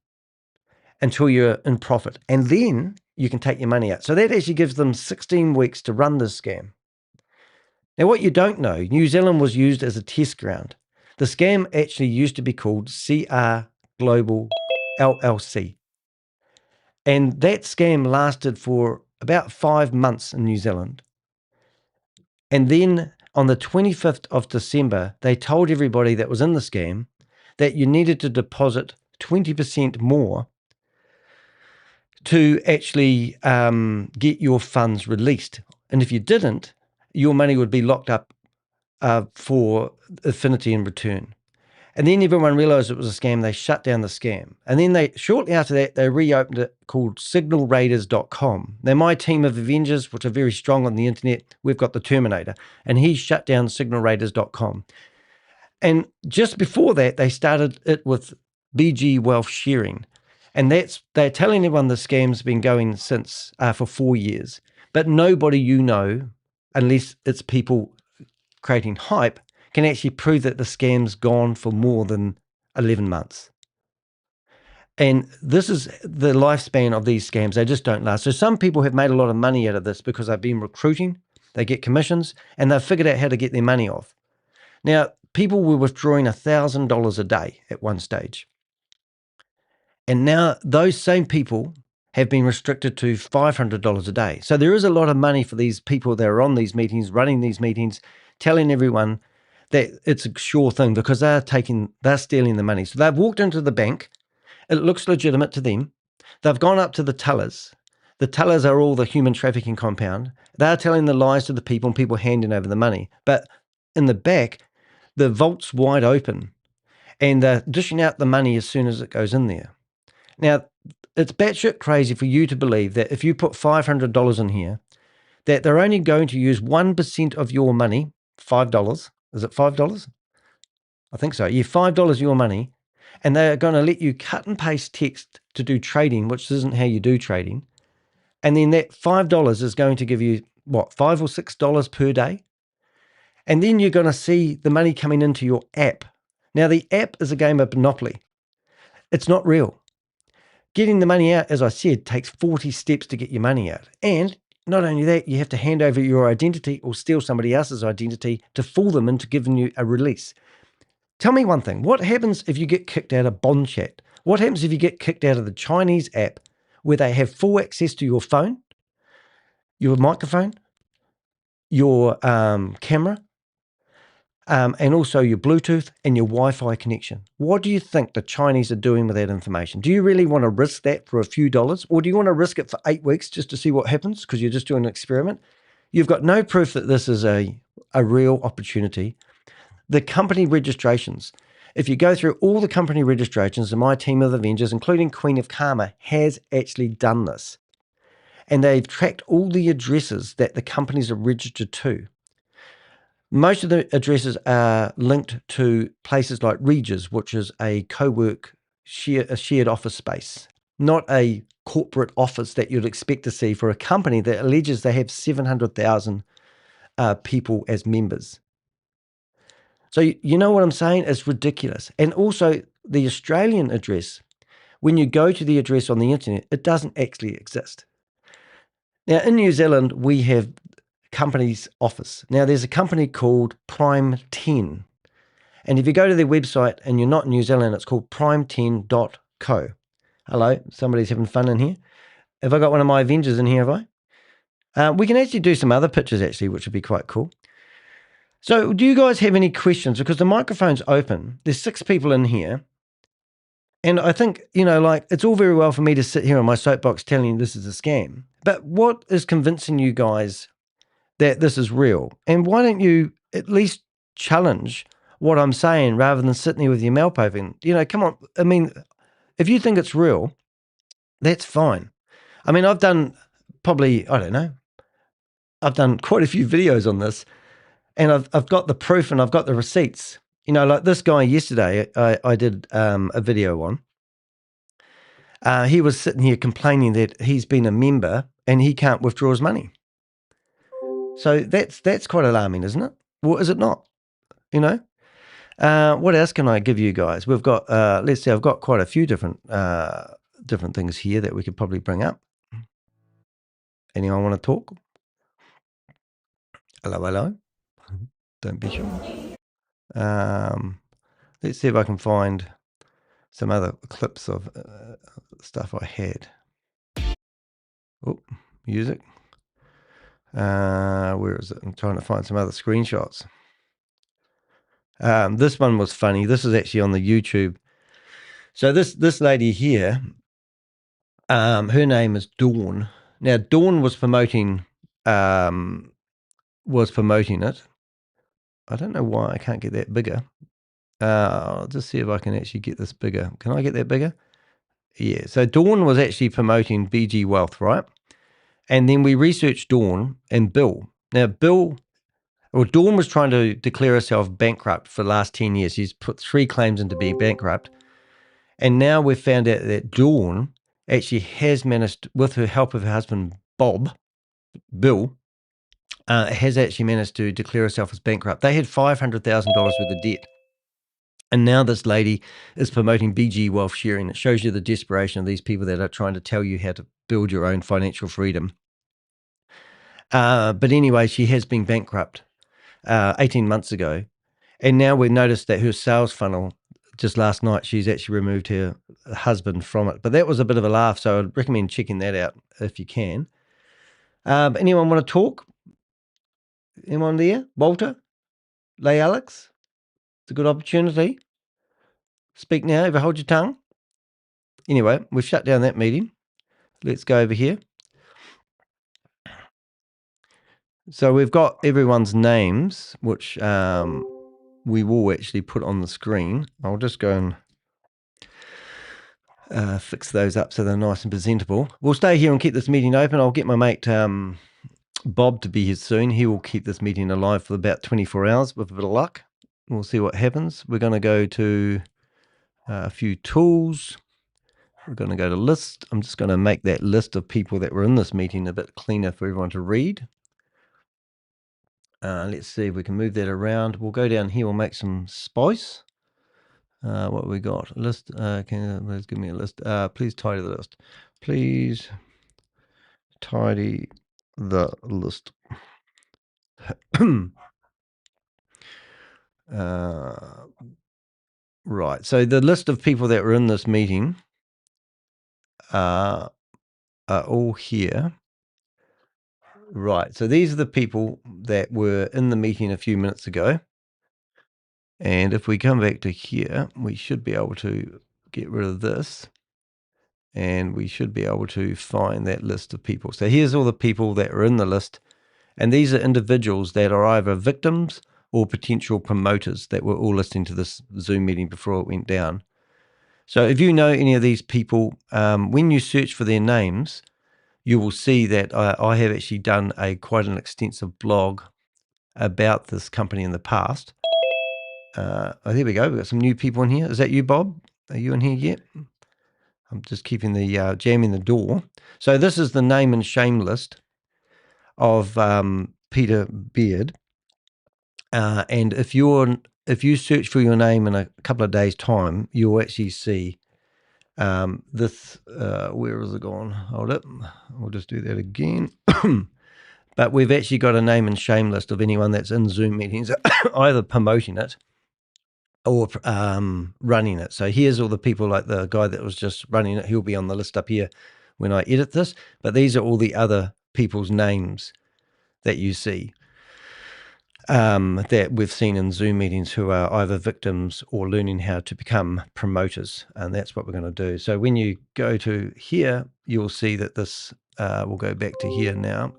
until you're in profit. And then you can take your money out. So that actually gives them 16 weeks to run this scam. Now, what you don't know, New Zealand was used as a test ground. The scam actually used to be called CR Global LLC. And that scam lasted for about 5 months in New Zealand. And then on the 25th of December, they told everybody that was in the scam that you needed to deposit 20% more to actually get your funds released. And if you didn't, your money would be locked up for infinity in return. And then everyone realized it was a scam. They shut down the scam. And then shortly after that, they reopened it called signalraiders.com. Now, my team of Avengers, which are very strong on the internet, we've got the Terminator, and he shut down signalraiders.com. And just before that, they started it with BG Wealth Sharing. And they're telling everyone the scam's been going since for 4 years. But nobody unless it's people creating hype, can actually prove that the scam's gone for more than 11 months. And this is the lifespan of these scams. They just don't last. So some people have made a lot of money out of this because they've been recruiting, they get commissions, and they've figured out how to get their money off. Now, people were withdrawing $1,000 a day at one stage. And now those same people have been restricted to $500 a day. So there is a lot of money for these people that are on these meetings, running these meetings, telling everyone that it's a sure thing because they're stealing the money. So they've walked into the bank. It looks legitimate to them. They've gone up to the tellers. The tellers are all the human trafficking compound. They're telling the lies to the people and people handing over the money. But in the back, the vault's wide open and they're dishing out the money as soon as it goes in there. Now, it's batshit crazy for you to believe that if you put $500 in here, that they're only going to use 1% of your money, $5. Is it $5? I think so. Yeah, $5 of your money. And they're going to let you cut and paste text to do trading, which isn't how you do trading. And then that $5 is going to give you, $5 or $6 per day? And then you're going to see the money coming into your app. Now, the app is a game of Monopoly. It's not real. Getting the money out, as I said, takes 40 steps to get your money out. And not only that, you have to hand over your identity or steal somebody else's identity to fool them into giving you a release. Tell me one thing. What happens if you get kicked out of Bond Chat? What happens if you get kicked out of the Chinese app where they have full access to your phone, your microphone, your camera, and also your Bluetooth and your Wi-Fi connection? What do you think the Chinese are doing with that information? Do you really want to risk that for a few dollars? Or do you want to risk it for 8 weeks just to see what happens because you're just doing an experiment? You've got no proof that this is a real opportunity. The company registrations, if you go through all the company registrations, and my team of Avengers, including Queen of Karma, has actually done this. And they've tracked all the addresses that the companies are registered to. Most of the addresses are linked to places like Regis, which is a co-work shared office space, not a corporate office that you'd expect to see for a company that alleges they have 700,000 people as members. So you know what I'm saying? It's ridiculous. And also the Australian address, when you go to the address on the internet, it doesn't actually exist. Now, in New Zealand, we have company's office. Now, there's a company called Prime 10. And if you go to their website and you're not in New Zealand, it's called prime10.co. Hello, somebody's having fun in here. Have I got one of my Avengers in here, have I? We can actually do some other pictures, actually, which would be quite cool. So do you guys have any questions? Because the microphone's open. There's 6 people in here. And I think, it's all very well for me to sit here on my soapbox telling you this is a scam. But what is convincing you guys that this is real? And why don't you at least challenge what I'm saying rather than sitting there with your mouth open? Come on. I mean, if you think it's real, that's fine. I mean, I've done probably, I don't know, I've done quite a few videos on this, and I've got the proof and I've got the receipts. Like this guy yesterday, I did a video on. He was sitting here complaining that he's been a member and he can't withdraw his money. So that's quite alarming, isn't it? Well, is it not? What else can I give you guys? We've got, let's see, I've got quite a few different things here that we could probably bring up. Anyone want to talk? Hello. Don't be shy. Let's see if I can find some other clips of stuff I had. Oh, music. Where is it? I'm trying to find some other screenshots. This one was funny. This is actually on the YouTube. So this lady here, her name is Dawn. Now Dawn was promoting it. I don't know why I can't get that bigger. I'll just see if I can actually get this bigger. Can I get that bigger? Yeah. So Dawn was actually promoting BG Wealth, right? And then we researched Dawn and Bill. Now Dawn was trying to declare herself bankrupt for the last 10 years. She's put 3 claims into being bankrupt. And now we've found out that Dawn actually has managed, with her help of her husband, Bill, has actually managed to declare herself as bankrupt. They had $500,000 worth of debt. And now this lady is promoting BG wealth sharing. It shows you the desperation of these people that are trying to tell you how to build your own financial freedom. But anyway, she has been bankrupt 18 months ago. And now we've noticed that her sales funnel, just last night, she's actually removed her husband from it. But that was a bit of a laugh, so I'd recommend checking that out if you can. Anyone want to talk? Anyone there? Walter? Lay Alex? It's a good opportunity. Speak now, if you hold your tongue. Anyway, we've shut down that meeting. Let's go over here. So we've got everyone's names, which we will actually put on the screen. I'll just go and fix those up so they're nice and presentable. We'll stay here and keep this meeting open. I'll get my mate Bob to be here soon. He will keep this meeting alive for about 24 hours with a bit of luck. We'll see what happens. We're going to go to a few tools. We're going to go to list. I'm just going to make that list of people that were in this meeting a bit cleaner for everyone to read. Let's see if we can move that around. We'll go down here. We'll make some spice. What we got? List. Please give me a list. Please tidy the list. Please tidy the list. Right. So the list of people that were in this meeting are all here. Right. So these are the people that were in the meeting a few minutes ago. And if we come back to here, we should be able to get rid of this. And we should be able to find that list of people. So here's all the people that are in the list. And these are individuals that are either victims or potential promoters that were all listening to this Zoom meeting before it went down. So if you know any of these people, when you search for their names, you will see that I have actually done quite an extensive blog about this company in the past. There we go. We've got some new people in here. Is that you, Bob? Are you in here yet? I'm just keeping the jamming the door. So this is the name and shame list of Peter Beard. And if you search for your name in a couple of days' time, you'll actually see this. Where is it gone? Hold it. We'll just do that again. But we've actually got a name and shame list of anyone that's in Zoom meetings, either promoting it or running it. So here's all the people, like the guy that was just running it. He'll be on the list up here when I edit this. But these are all the other people's names that you see that we've seen in Zoom meetings who are either victims or learning how to become promoters. And that's what we're going to do. So when you go to here, you'll see that this, we'll go back to here now.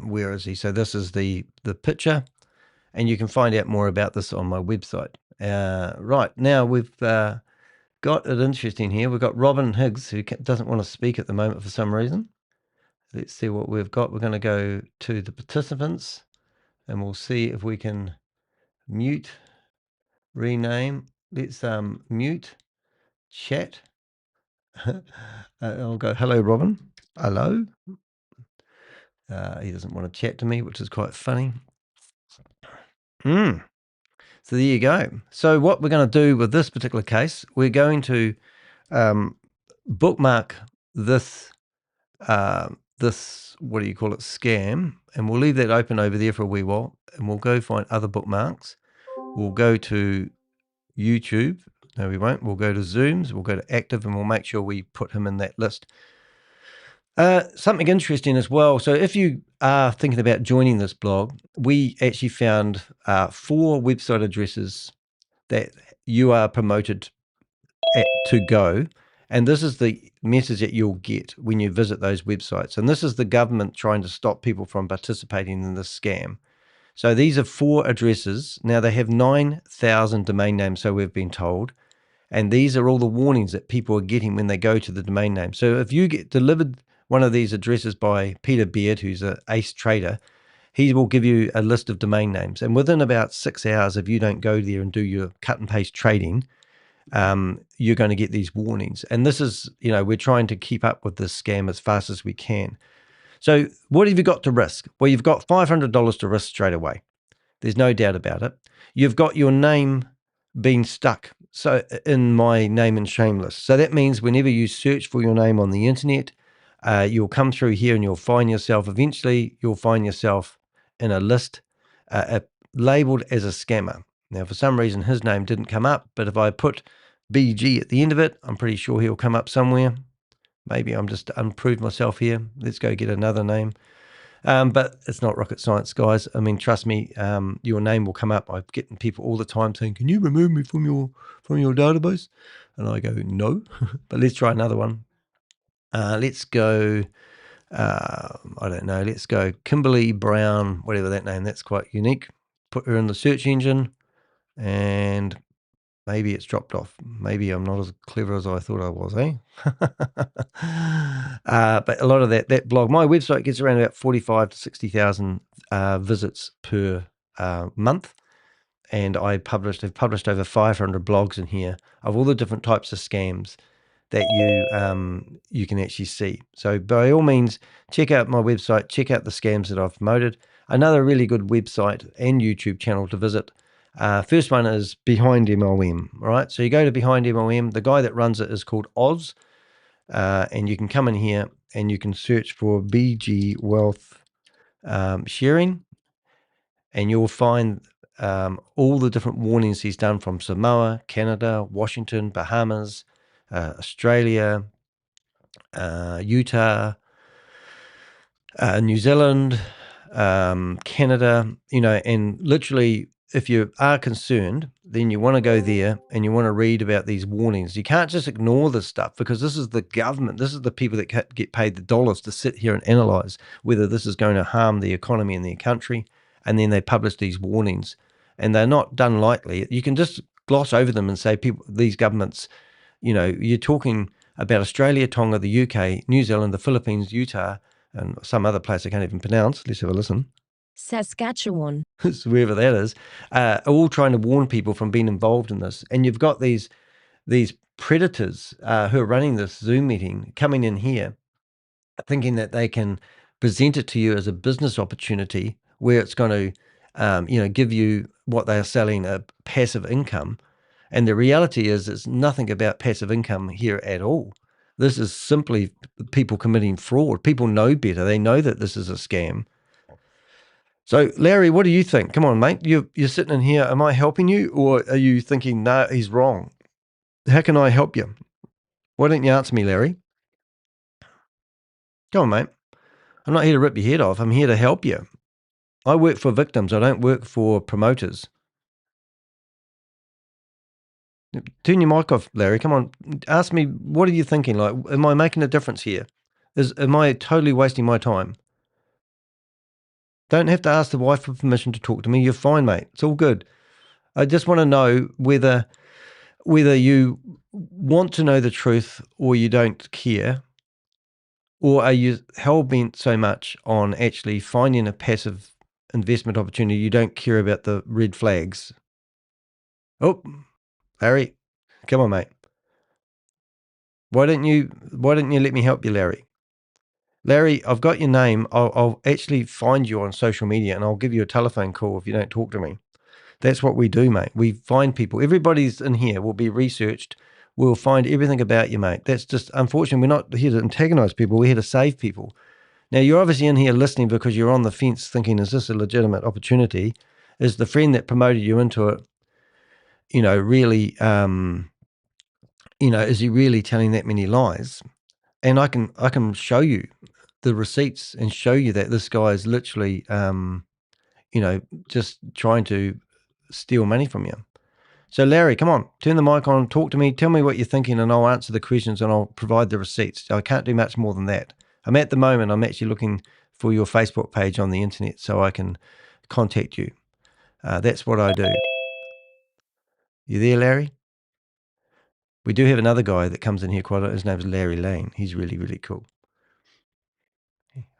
Where is he? So this is the picture, and you can find out more about this on my website. Right, now we've got it interesting here. We've got Robin Higgs, who doesn't want to speak at the moment for some reason. Let's see what we've got. We're going to go to the participants, and we'll see if we can mute, rename. Let's mute, chat. I'll go, hello, Robin. Hello. He doesn't want to chat to me, which is quite funny. So there you go. So what we're going to do with this particular case, we're going to bookmark this, what do you call it, scam, and we'll leave that open over there for a wee while, and we'll go find other bookmarks. We'll go to YouTube. No, we won't. We'll go to Zooms. We'll go to Active, and we'll make sure we put him in that list. Something interesting as well. So if you are thinking about joining this blog, we actually found 4 website addresses that you are promoted to go. And this is the message that you'll get when you visit those websites. And this is the government trying to stop people from participating in this scam. So these are 4 addresses. Now they have 9,000 domain names, so we've been told. And these are all the warnings that people are getting when they go to the domain name. So if you get delivered one of these addresses by Peter Beard, who's an ace trader, he will give you a list of domain names. And within about 6 hours, if you don't go there and do your cut and paste trading, you're going to get these warnings. And this is, we're trying to keep up with this scam as fast as we can. So what have you got to risk? Well, you've got $500 to risk straight away. There's no doubt about it. You've got your name being stuck in my name and shame list. So that means whenever you search for your name on the internet, you'll come through here and you'll find yourself in a list labeled as a scammer. Now, for some reason, his name didn't come up, but if I put BG at the end of it, I'm pretty sure he'll come up somewhere. Maybe I'm just unproved myself here. Let's go get another name. But it's not rocket science, guys. I mean, trust me, your name will come up. I'm getting people all the time saying, can you remove me from your database? And I go, no, but let's try another one. Let's go, I don't know, let's go Kimberly Brown, whatever that name, that's quite unique. Put her in the search engine and maybe it's dropped off. Maybe I'm not as clever as I thought I was, eh? But a lot of that blog, my website gets around about 45 to 60,000 visits per month. And I've published over 500 blogs in here of all the different types of scams that you can actually see. So by all means, check out my website, check out the scams that I've promoted. Another really good website and YouTube channel to visit. First one is Behind MLM, right? So you go to Behind MLM. The guy that runs it is called Oz, and you can come in here and you can search for BG Wealth Sharing, and you'll find all the different warnings he's done from Samoa, Canada, Washington, Bahamas, Australia, Utah, New Zealand, Canada, and literally, if you are concerned, then you want to go there and you want to read about these warnings. You can't just ignore this stuff because this is the government. This is the people that get paid the dollars to sit here and analyze whether this is going to harm the economy in their country. And then they publish these warnings, and they're not done lightly. You can just gloss over them and say, these governments, you're talking about Australia, Tonga, the UK, New Zealand, the Philippines, Utah, and some other place I can't even pronounce. Let's have a listen. Saskatchewan. Wherever that is, are all trying to warn people from being involved in this. And you've got these predators who are running this Zoom meeting coming in here, thinking that they can present it to you as a business opportunity where it's going to, give you what they are selling, a passive income. And the reality is it's nothing about passive income here at all. This is simply people committing fraud. People know better. They know that this is a scam. So, Larry, what do you think? Come on, mate. You're sitting in here. Am I helping you, or are you thinking, no, he's wrong? How can I help you? Why don't you answer me, Larry? Come on, mate. I'm not here to rip your head off. I'm here to help you. I work for victims. I don't work for promoters. Turn your mic off, Larry. Come on. Ask me, what are you thinking? Like, am I making a difference here? Am I totally wasting my time? Don't have to ask the wife for permission to talk to me. You're fine, mate. It's all good. I just want to know whether you want to know the truth or you don't care, or are you hell-bent so much on actually finding a passive investment opportunity you don't care about the red flags? Oh, Larry, come on, mate. Why don't you let me help you, Larry? Larry, I've got your name. I'll actually find you on social media and I'll give you a telephone call if you don't talk to me. That's what we do, mate. We find people. Everybody's in here will be researched. We'll find everything about you, mate. That's just, unfortunately, we're not here to antagonize people. We're here to save people. Now, you're obviously in here listening because you're on the fence thinking, is this a legitimate opportunity? Is the friend that promoted you into it, really, is he really telling that many lies? And I can show you the receipts and show you that this guy is literally, just trying to steal money from you. So, Larry, come on, turn the mic on, talk to me, tell me what you're thinking, and I'll answer the questions and I'll provide the receipts. I can't do much more than that. I'm actually looking for your Facebook page on the internet so I can contact you. That's what I do. You there, Larry? We do have another guy that comes in here quite a lot. His name's Larry Lane. He's really, really cool.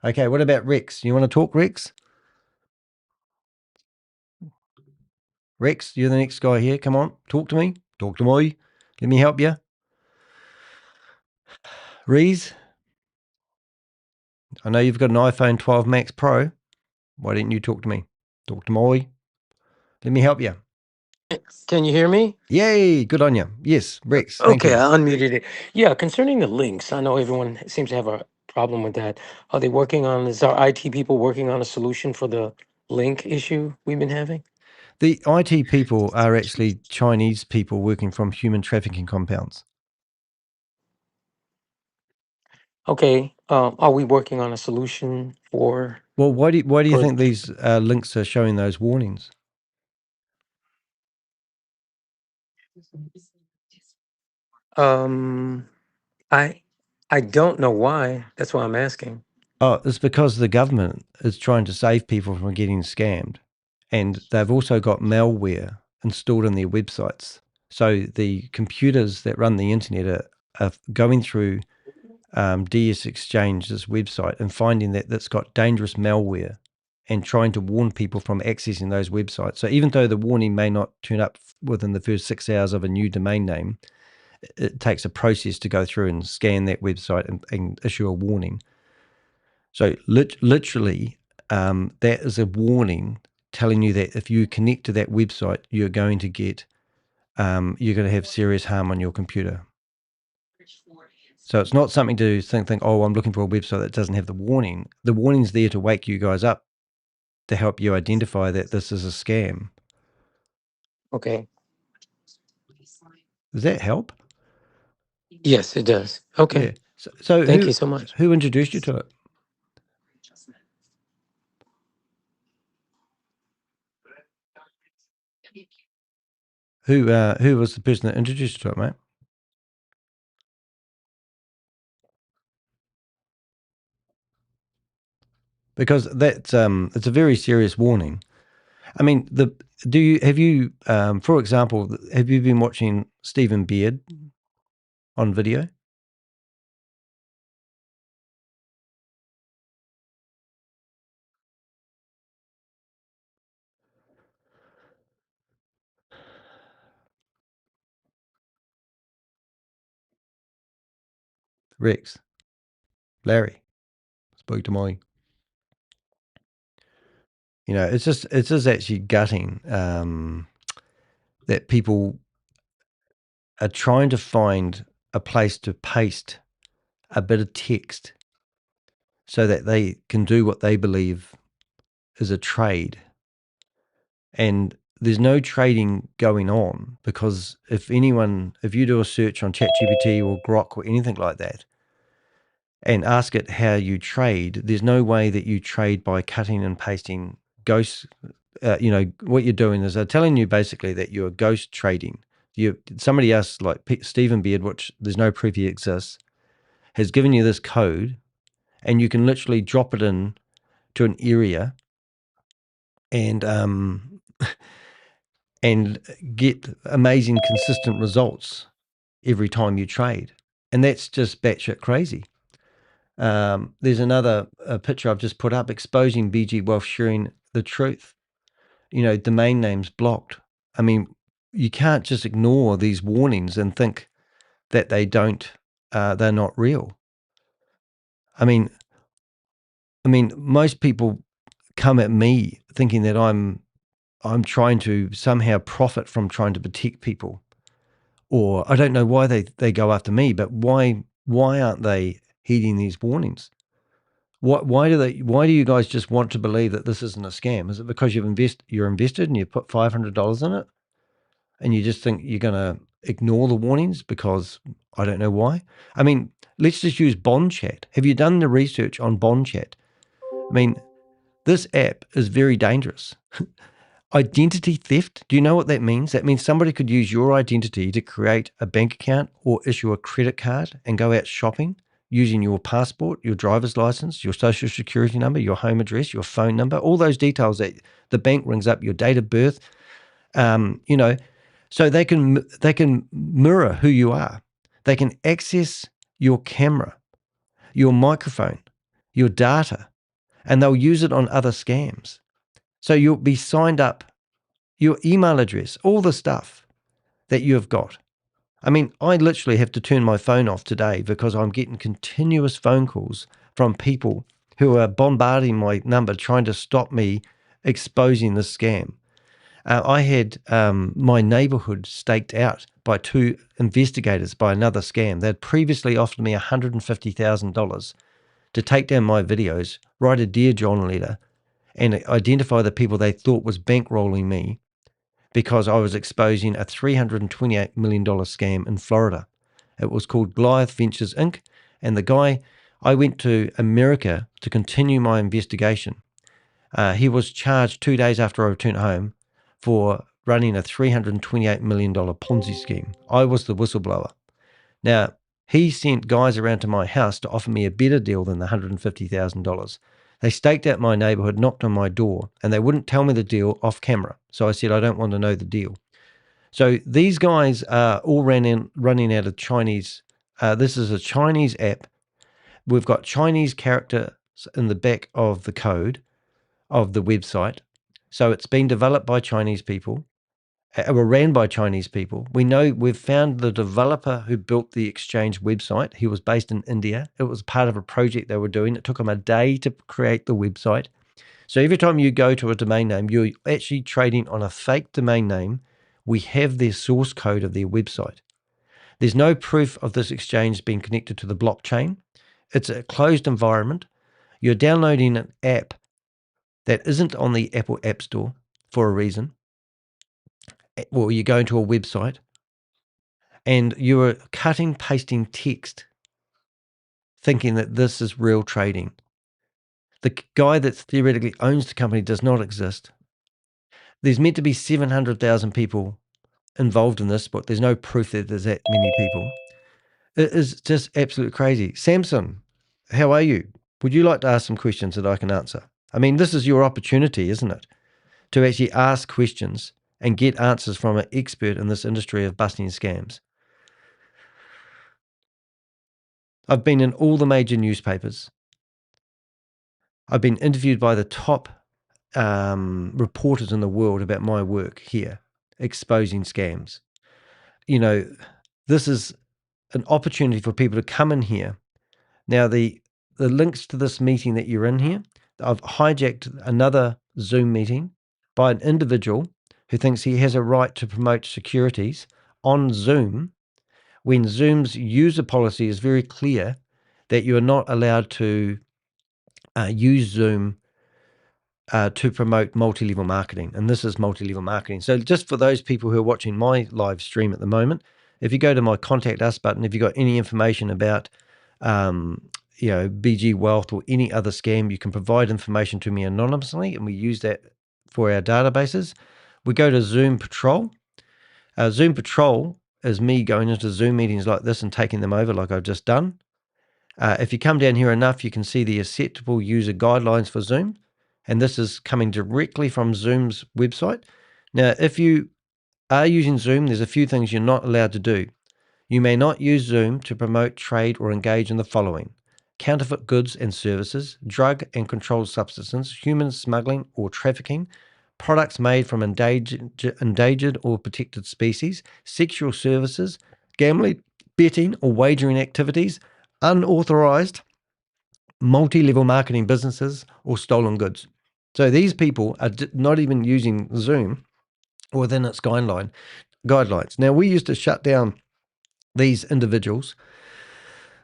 Okay, what about Rex? You want to talk, Rex? Rex, you're the next guy here. Come on, talk to me. Talk to me. Let me help you. Reese, I know you've got an iPhone 12 Max Pro. Why didn't you talk to me? Talk to me. Let me help you. Can you hear me? Yay, good on you. Yes, Rex, thank Okay, you. I unmuted it. Yeah, concerning the links, I know everyone seems to have a problem with that. Are they working on, is our IT people working on a solution for the link issue we've been having? The IT people are actually Chinese people working from human trafficking compounds. Okay, are we working on a solution for? Well, why do you for think these links are showing those warnings? um, I don't know why. That's why I'm asking. Oh, it's because the government is trying to save people from getting scammed. And they've also got malware installed in their websites. So the computers that run the internet are going through DSJEX, this website, and finding that that's got dangerous malware and trying to warn people from accessing those websites. So even though the warning may not turn up within the first 6 hours of a new domain name, it takes a process to go through and scan that website and issue a warning. So literally, that is a warning telling you that if you connect to that website, you're going to get, you're going to have serious harm on your computer. So it's not something to think, oh, I'm looking for a website that doesn't have the warning. The warning's there to wake you guys up, to help you identify that this is a scam. Okay. Does that help? Yes, it does. Okay. Yeah. So Thank you so much. who introduced you to it? Who was the person that introduced you to it, mate? Because that's it's a very serious warning. I mean, for example, have you been watching Stephen Beard on video? Rex, Larry, spoke to Molly. You know, it's just actually gutting that people are trying to find a place to paste a bit of text so that they can do what they believe is a trade. And there's no trading going on, because if you do a search on ChatGPT or Grok or anything like that and ask it how you trade, there's no way that you trade by cutting and pasting ghosts. What you're doing is they're telling you basically that you're ghost trading. Somebody else, like Stephen Beard, which there's no proof he exists, has given you this code, and you can literally drop it in to an area and and get amazing consistent results every time you trade. And that's just batshit crazy. There's another picture I've just put up exposing BG Wealth sharing the truth. Domain names blocked. I mean, you can't just ignore these warnings and think that they're not real. I mean, most people come at me thinking that I'm trying to somehow profit from trying to protect people, or I don't know why they go after me, but why aren't they heeding these warnings? Why do you guys just want to believe that this isn't a scam? Is it because you're invested and you put $500 in it, and you just think you're going to ignore the warnings because I don't know why? I mean, let's just use Bond Chat. Have you done the research on Bond Chat? I mean, this app is very dangerous. Identity theft, do you know what that means? That means somebody could use your identity to create a bank account or issue a credit card and go out shopping using your passport, your driver's license, your social security number, your home address, your phone number, all those details that the bank rings up, your date of birth, so they can mirror who you are. They can access your camera, your microphone, your data, and they'll use it on other scams. So you'll be signed up, your email address, all the stuff that you've got. I mean, I literally have to turn my phone off today because I'm getting continuous phone calls from people who are bombarding my number trying to stop me exposing this scam. I had my neighborhood staked out by 2 investigators by another scam. They'd previously offered me $150,000 to take down my videos, write a Dear John letter, and identify the people they thought was bankrolling me because I was exposing a $328 million scam in Florida. It was called Goliath Ventures, Inc. And I went to America to continue my investigation. He was charged 2 days after I returned home for running a $328 million Ponzi scheme. I was the whistleblower. Now, he sent guys around to my house to offer me a better deal than the $150,000. They staked out my neighborhood, knocked on my door, and they wouldn't tell me the deal off camera. So I said, I don't want to know the deal. So these guys are all running out of Chinese. This is a Chinese app. We've got Chinese characters in the back of the code of the website. So it's been developed by Chinese people. Were ran by Chinese people. We've found the developer who built the exchange website. He was based in India. It was part of a project they were doing. It took them a day to create the website. So every time you go to a domain name, you're actually trading on a fake domain name. We have their source code of their website. There's no proof of this exchange being connected to the blockchain. It's a closed environment. You're downloading an app that isn't on the Apple App Store for a reason. Well, you go into a website and you're cutting, pasting text, thinking that this is real trading. The guy that theoretically owns the company does not exist. There's meant to be 700,000 people involved in this, but there's no proof that there's that many people. It is just absolutely crazy. Samson, how are you? Would you like to ask some questions that I can answer? I mean, this is your opportunity, isn't it? To actually ask questions and get answers from an expert in this industry of busting scams. I've been in all the major newspapers. I've been interviewed by the top reporters in the world about my work here, exposing scams. This is an opportunity for people to come in here. Now, the links to this meeting that you're in here, I've hijacked another Zoom meeting by an individual who thinks he has a right to promote securities on Zoom when Zoom's user policy is very clear that you are not allowed to use Zoom to promote multi-level marketing. And this is multi-level marketing. So just for those people who are watching my live stream at the moment, if you go to my Contact Us button, if you've got any information about BG Wealth or any other scam, you can provide information to me anonymously, and we use that for our databases. We go to Zoom Patrol. Zoom Patrol is me going into Zoom meetings like this and taking them over like I've just done. If you come down here enough, you can see the acceptable user guidelines for Zoom, and this is coming directly from Zoom's website. Now, if you are using Zoom, there's a few things you're not allowed to do. You may not use Zoom to promote, trade, or engage in the following: counterfeit goods and services, drug and controlled substances, human smuggling or trafficking, products made from endangered or protected species, sexual services, gambling, betting or wagering activities, unauthorized multi-level marketing businesses, or stolen goods. So these people are not even using Zoom within its guidelines. Now, we used to shut down these individuals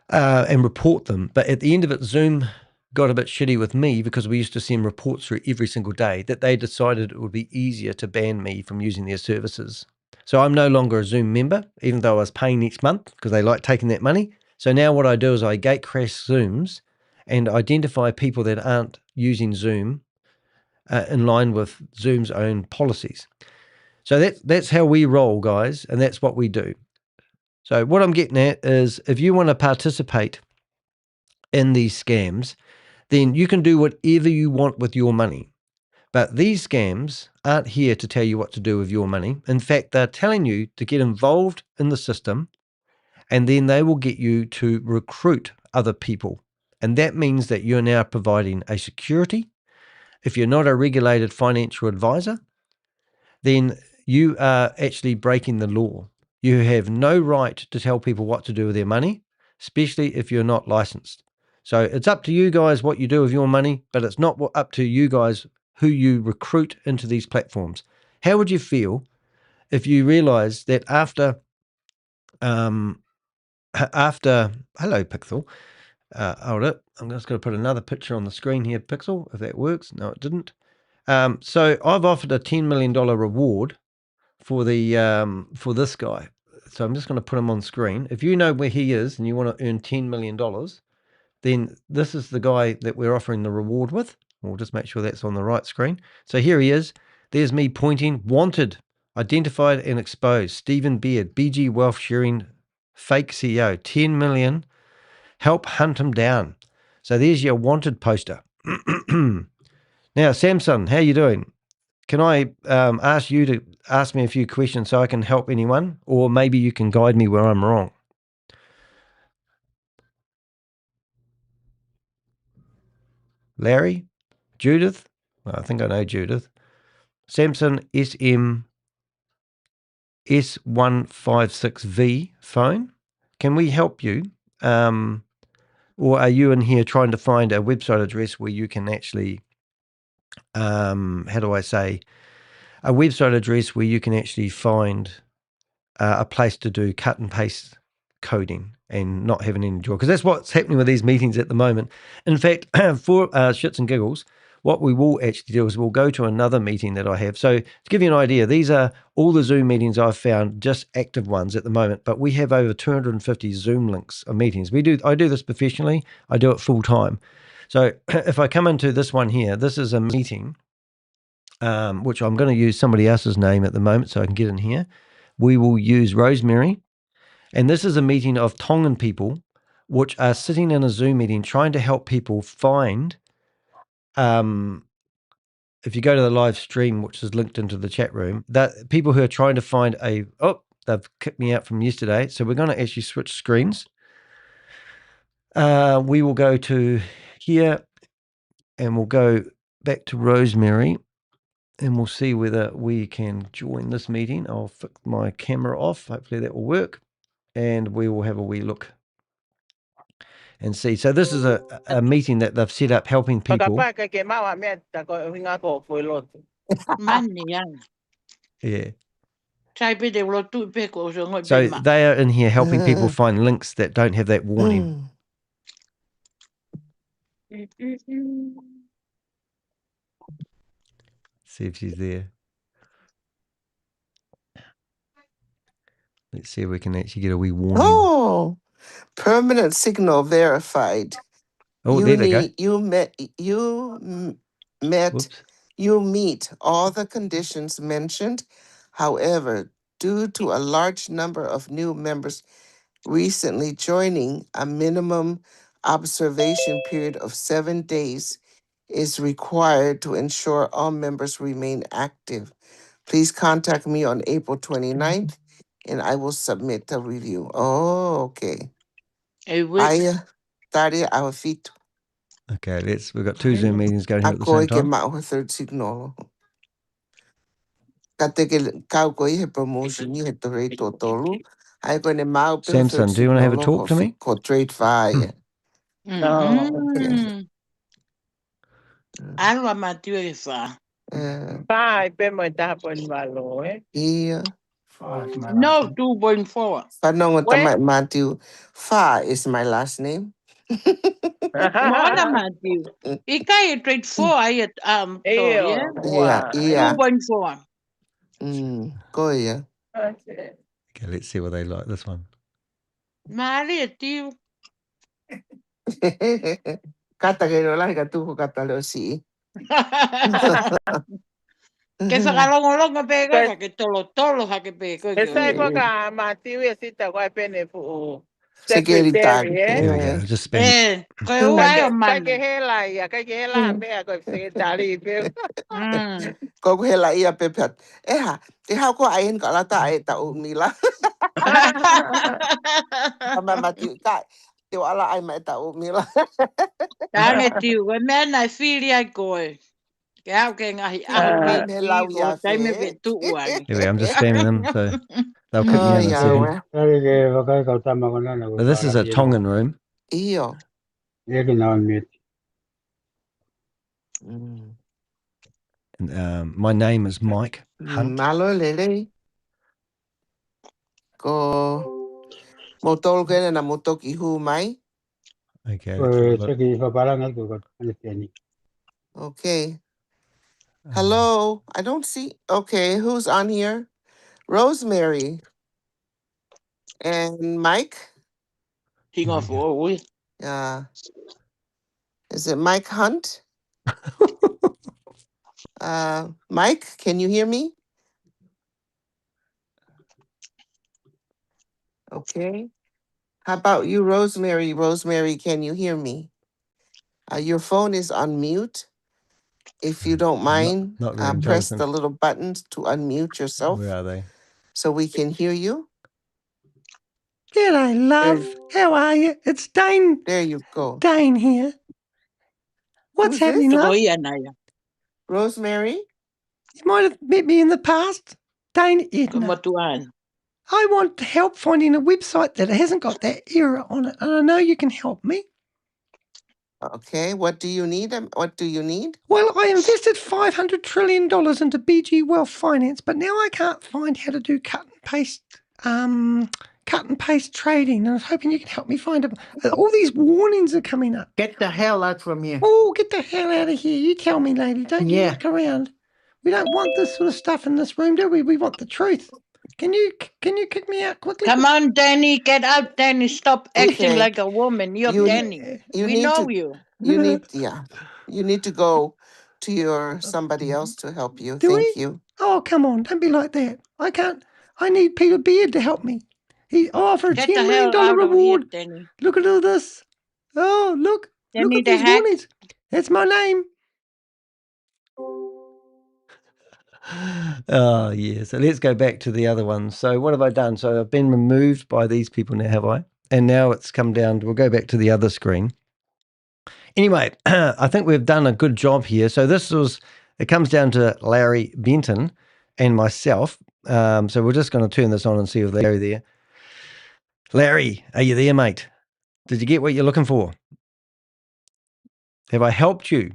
and report them, but at the end of it, Zoom got a bit shitty with me because we used to send reports through every single day that they decided it would be easier to ban me from using their services. So I'm no longer a Zoom member, even though I was paying each month because they like taking that money. So now what I do is I gate crash Zooms and identify people that aren't using Zoom in line with Zoom's own policies. So that's how we roll, guys, and that's what we do. So what I'm getting at is if you want to participate in these scams, then you can do whatever you want with your money. But these scams aren't here to tell you what to do with your money. In fact, they're telling you to get involved in the system, and then they will get you to recruit other people. And that means that you're now providing a security. If you're not a regulated financial advisor, then you are actually breaking the law. You have no right to tell people what to do with their money, especially if you're not licensed. So it's up to you guys what you do with your money, but it's not up to you guys who you recruit into these platforms. How would you feel if you realize that after hello, Pixel, hold it. I'm just going to put another picture on the screen here, Pixel, if that works. No, it didn't. So I've offered a $10 million reward for for this guy. So I'm just going to put him on screen. If you know where he is and you want to earn $10 million, then this is the guy that we're offering the reward with. We'll just make sure that's on the right screen. So here he is. There's me pointing. Wanted, identified and exposed. Stephen Beard, BG Wealth Sharing, fake CEO, 10 million. Help hunt him down. So there's your wanted poster. Now, Samson, how you doing? Can I ask you to ask me a few questions so I can help anyone? Or maybe you can guide me where I'm wrong. Larry? Judith? Well, I think I know Judith. Samson SM S156V phone. Can we help you? Or are you in here trying to find a website address where you can actually, how do I say, a website address where you can actually find a place to do cut and paste coding and not having any joy? Because that's what's happening with these meetings at the moment. In fact, for shits and giggles, what we will actually do is we'll go to another meeting that I have. So to give you an idea, these are all the Zoom meetings I've found, just active ones at the moment, but we have over 250 Zoom links of meetings. I do this professionally. I do it full time. So if I come into this one here, this is a meeting, which I'm going to use somebody else's name at the moment so I can get in here. We will use Rosemary. And this is a meeting of Tongan people which are sitting in a Zoom meeting trying to help people find, if you go to the live stream, which is linked into the chat room, that people who are trying to find they've kicked me out from yesterday. So we're going to actually switch screens. We will go to here and we'll go back to Rosemary and we'll see whether we can join this meeting. I'll fix my camera off. Hopefully that will work. And we will have a wee look. and see. So this is a meeting that they've set up helping people. Yeah. So they are in here helping people find links that don't have that warning. See if she's there. Let's see if we can actually get a wee warning. Oh, permanent signal verified. Oh, there they go. You meet all the conditions mentioned. However, due to a large number of new members recently joining, a minimum observation period of 7 days is required to ensure all members remain active. Please contact me on April 29th and I will submit the review. Oh, okay. I started our feet. Okay, we've got 2 Zoom meetings going here at the same time. Ako third signal. Kate kau ko he promotion ni he to rate tolu. I go ne mau Samson, do you want to have a talk to me? Ko trade fire. Alwa matiu fa. Bye, pe mo tapon malo eh. Yeah. No 2.4. Panong Matthew. Fa is my last name. Mona Matthew. Ika trade 4 ay so yeah. Yeah. 2.4. Go yeah. Okay, let's see what they like this one. Mari tiu. Kata que no la tu kata lo si. Que whakalongolong a pēko, ke tolo ha ke pēko. E sai ko ka Matthew e sita ko pene fu. Secretary. There we go. Just spend. Koe uai o man. Ka hela me ko secretary pe. Ko hela ia pepet. Eha, te hau ko ain ka lata ai ta umila. Ama Matthew ka te ala ai mai ta umila. Tange tiu, we mena fili ai koe. Anyway, I'm just spamming them, so they'll kick me out in a second. But this is a Tongan room. And, my name is Mike Hunt. Malo lele. Ko motol ke na motoki hu mai. Okay. Okay. Hello, I don't see. Okay, who's on here? Rosemary and Mike. Yeah. Is it Mike Hunt? Mike, can you hear me? Okay. How about you, Rosemary? Rosemary, can you hear me? Your phone is on mute. If you don't mind, press the little buttons to unmute yourself. Where are they? So we can hear you. G'day, love. How are you? It's Dane. There you go. Dane here. What's happening, love? Rosemary? You might have met me in the past. Dane Edna. I want help finding a website that hasn't got that error on it, and I know you can help me. Okay, what do you need? Well, I invested $500 trillion into BG Wealth Finance, but now I can't find how to do cut and paste trading, and I was hoping you could help me find them. All these warnings are coming up. Get the hell out from here. Oh, get the hell out of here. You tell me, lady. Don't you look around. We don't want this sort of stuff in this room, do we? We want the truth. Can you kick me out quickly? Come on, Danny, get out, Danny. Stop acting like a woman. You're Danny. We know you. You need to go to somebody else to help you. Thank you. Oh, come on. Don't be like that. I can't. I need Peter Beard to help me. He offered a $10 million reward. Here, look at all this. Oh, look. Look at these warnings. That's my name. Oh, yeah. So let's go back to the other ones. So what have I done? So I've been removed by these people now, have I? And now it's come down. We'll go back to the other screen. Anyway, I think we've done a good job here. So it comes down to Larry Benton and myself. So we're just going to turn this on and see if Larry's there. Larry, are you there, mate? Did you get what you're looking for? Have I helped you?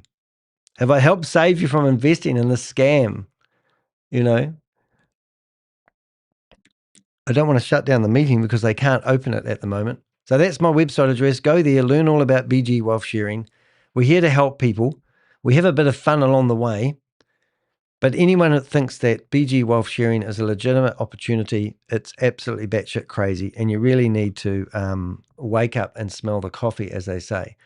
Have I helped save you from investing in this scam? I don't want to shut down the meeting because they can't open it at the moment. So that's my website address. Go there, learn all about BG Wealth Sharing. We're here to help people. We have a bit of fun along the way. But anyone that thinks that BG Wealth Sharing is a legitimate opportunity, it's absolutely batshit crazy. And you really need to wake up and smell the coffee, as they say.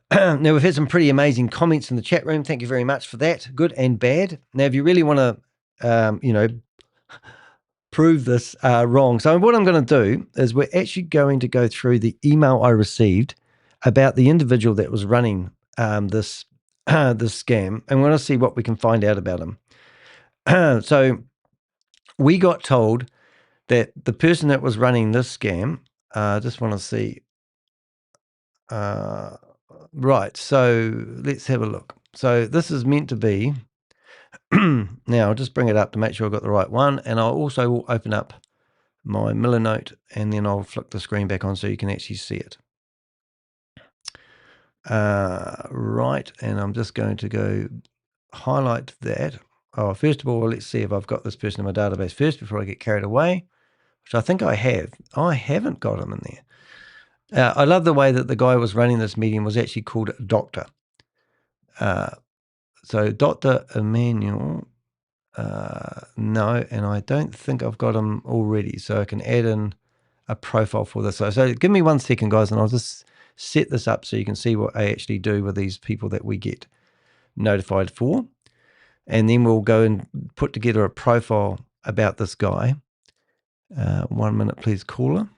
Now, we've had some pretty amazing comments in the chat room. Thank you very much for that, good and bad. Now, if you really want to, prove this wrong. So what I'm going to do is we're actually going to go through the email I received about the individual that was running this scam, and we're going to see what we can find out about him. So we got told that the person that was running this scam, just want to see. Right, so let's have a look. So this is meant to be, now I'll just bring it up to make sure I've got the right one, and I'll also open up my Milanote, and then I'll flick the screen back on so you can actually see it. Right, and I'm just going to go highlight that. Oh, first of all, let's see if I've got this person in my database first before I get carried away, which I think I have. I haven't got him in there. I love the way that the guy who was running this meeting was actually called Doctor. So Dr. Emmanuel, no, and I don't think I've got him already, so I can add in a profile for this. So give me 1 second, guys, and I'll just set this up so you can see what I actually do with these people that we get notified for. And then we'll go and put together a profile about this guy. 1 minute, please, caller.